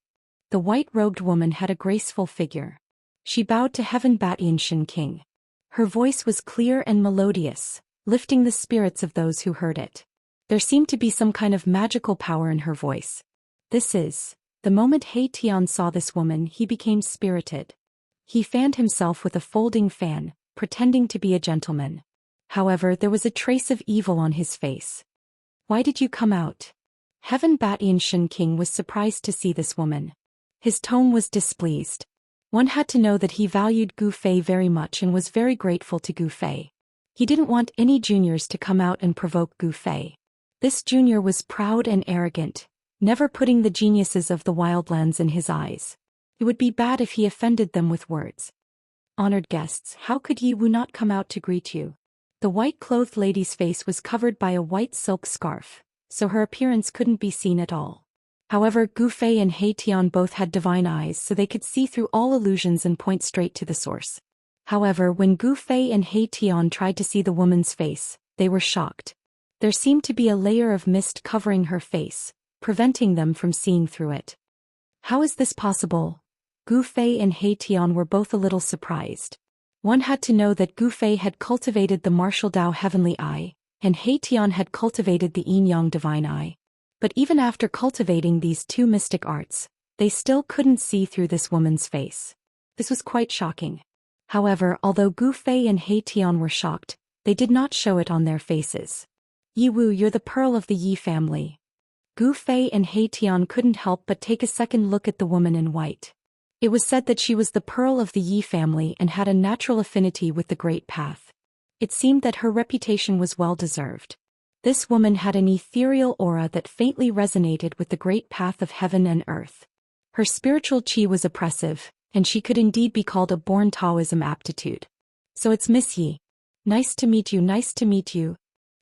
The white-robed woman had a graceful figure. She bowed to Heaven Batian Shen King. Her voice was clear and melodious, lifting the spirits of those who heard it. There seemed to be some kind of magical power in her voice. The moment He Tian saw this woman, he became spirited. He fanned himself with a folding fan, pretending to be a gentleman. However, there was a trace of evil on his face. Why did you come out? Heaven Batian Shen King was surprised to see this woman. His tone was displeased. One had to know that he valued Gu Fei very much and was very grateful to Gu Fei. He didn't want any juniors to come out and provoke Gu Fei. This junior was proud and arrogant, never putting the geniuses of the wildlands in his eyes. It would be bad if he offended them with words. Honored guests, how could Yi Wu not come out to greet you? The white-clothed lady's face was covered by a white silk scarf, so her appearance couldn't be seen at all. However, Gu Fei and He Tian both had divine eyes, so they could see through all illusions and point straight to the source. However, when Gu Fei and He Tian tried to see the woman's face, they were shocked. There seemed to be a layer of mist covering her face, preventing them from seeing through it. How is this possible? Gu Fei and He Tian were both a little surprised. One had to know that Gu Fei had cultivated the martial Dao Heavenly Eye, and He Tian had cultivated the Yin-Yang Divine Eye. But even after cultivating these two mystic arts, they still couldn't see through this woman's face. This was quite shocking. However, although Gu Fei and He Tian were shocked, they did not show it on their faces. Yi Wu, you're the pearl of the Yi family. Gu Fei and He Tian couldn't help but take a second look at the woman in white. It was said that she was the pearl of the Yi family and had a natural affinity with the Great Path. It seemed that her reputation was well-deserved. This woman had an ethereal aura that faintly resonated with the great path of heaven and earth. Her spiritual qi was oppressive, and she could indeed be called a born Taoism aptitude. So it's Miss Yi. Nice to meet you, nice to meet you.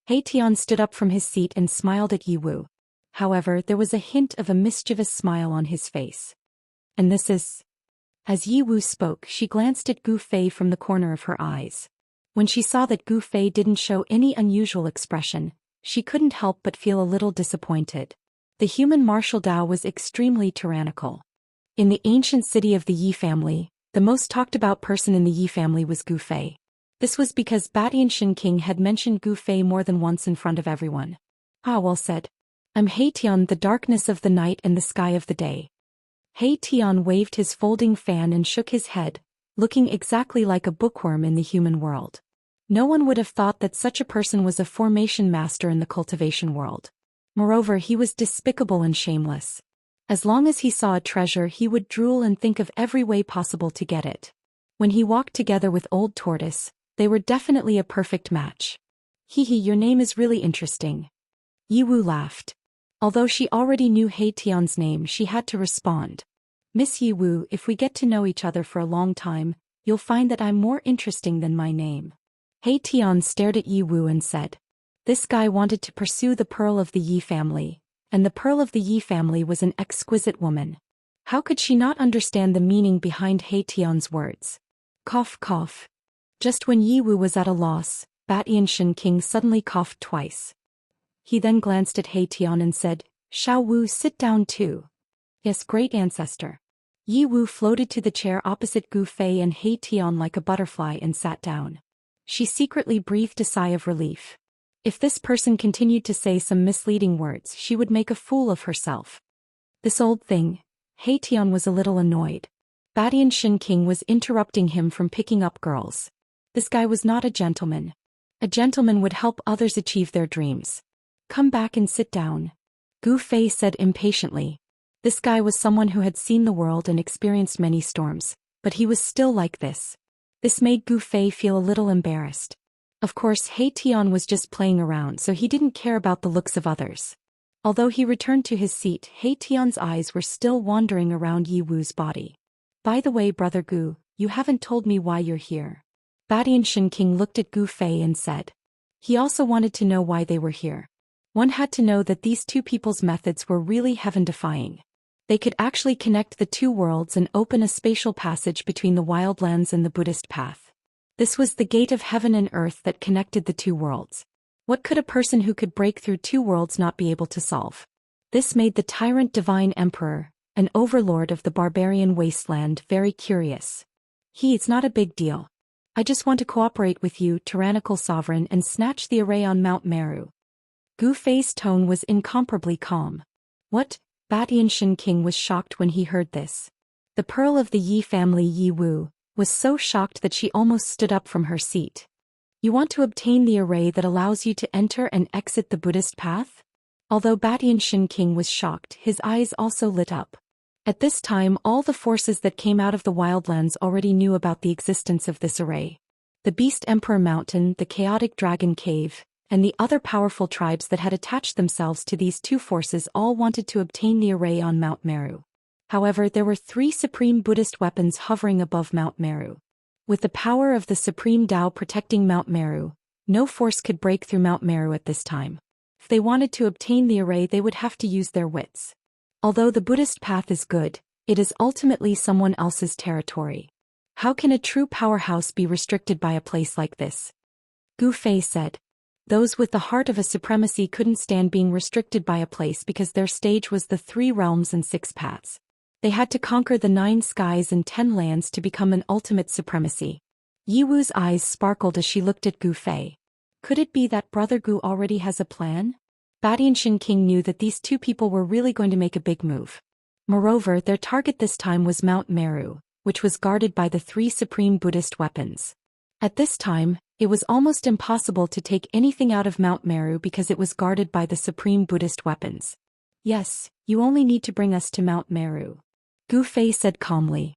He Tian stood up from his seat and smiled at Yi Wu. However, there was a hint of a mischievous smile on his face. And this is... As Yi Wu spoke, she glanced at Gu Fei from the corner of her eyes. When she saw that Gu Fei didn't show any unusual expression, she couldn't help but feel a little disappointed. The human martial Dao was extremely tyrannical. In the ancient city of the Yi family, the most talked about person in the Yi family was Gu Fei. This was because Batianshan King had mentioned Gu Fei more than once in front of everyone. Ah well said. I'm He Tian, the darkness of the night and the sky of the day. He Tian waved his folding fan and shook his head, looking exactly like a bookworm in the human world. No one would have thought that such a person was a formation master in the cultivation world. Moreover, he was despicable and shameless. As long as he saw a treasure, he would drool and think of every way possible to get it. When he walked together with Old Tortoise, they were definitely a perfect match. Hee hee, your name is really interesting. Yi Wu laughed. Although she already knew He Tian's name, she had to respond. Miss Yi Wu, if we get to know each other for a long time, you'll find that I'm more interesting than my name. He Tian stared at Yi Wu and said. This guy wanted to pursue the pearl of the Yi family, and the pearl of the Yi family was an exquisite woman. How could she not understand the meaning behind He Tian's words? Cough cough. Just when Yi Wu was at a loss, Batianshan King suddenly coughed twice. He then glanced at He Tian and said, Xiao Wu, sit down too. Yes, great ancestor. Yi Wu floated to the chair opposite Gu Fei and He Tian like a butterfly and sat down. She secretly breathed a sigh of relief. If this person continued to say some misleading words, she would make a fool of herself. This old thing. He Tian was a little annoyed. Batianshan King was interrupting him from picking up girls. This guy was not a gentleman. A gentleman would help others achieve their dreams. Come back and sit down. Gu Fei said impatiently. This guy was someone who had seen the world and experienced many storms, but he was still like this. This made Gu Fei feel a little embarrassed. Of course, He Tian was just playing around, so he didn't care about the looks of others. Although he returned to his seat, He Tian's eyes were still wandering around Yi Wu's body. By the way, Brother Gu, you haven't told me why you're here. Batianshan King looked at Gu Fei and said. He also wanted to know why they were here. One had to know that these two people's methods were really heaven-defying. They could actually connect the two worlds and open a spatial passage between the wildlands and the Buddhist path. This was the gate of heaven and earth that connected the two worlds. What could a person who could break through two worlds not be able to solve? This made the tyrant divine emperor, an overlord of the barbarian wasteland, very curious. It's not a big deal. I just want to cooperate with you, tyrannical sovereign, and snatch the array on Mount Meru. Gu Fei's tone was incomparably calm. What? Batianshan King was shocked when he heard this. The pearl of the Yi family, Yi Wu, was so shocked that she almost stood up from her seat. You want to obtain the array that allows you to enter and exit the Buddhist path? Although Batianshan King was shocked, his eyes also lit up. At this time, all the forces that came out of the wildlands already knew about the existence of this array. The Beast Emperor Mountain, the Chaotic Dragon Cave, and the other powerful tribes that had attached themselves to these two forces all wanted to obtain the array on Mount Meru. However, there were 3 supreme Buddhist weapons hovering above Mount Meru. With the power of the Supreme Tao protecting Mount Meru, no force could break through Mount Meru at this time. If they wanted to obtain the array, they would have to use their wits. Although the Buddhist path is good, it is ultimately someone else's territory. How can a true powerhouse be restricted by a place like this? Gu Fei said. Those with the heart of a supremacy couldn't stand being restricted by a place because their stage was the 3 realms and 6 paths. They had to conquer the 9 skies and 10 lands to become an ultimate supremacy. Yi Wu's eyes sparkled as she looked at Gu Fei. Could it be that Brother Gu already has a plan? Batianshan King knew that these two people were really going to make a big move. Moreover, their target this time was Mount Meru, which was guarded by the 3 supreme Buddhist weapons. At this time, it was almost impossible to take anything out of Mount Meru because it was guarded by the supreme Buddhist weapons. Yes, you only need to bring us to Mount Meru. Gu Fei said calmly.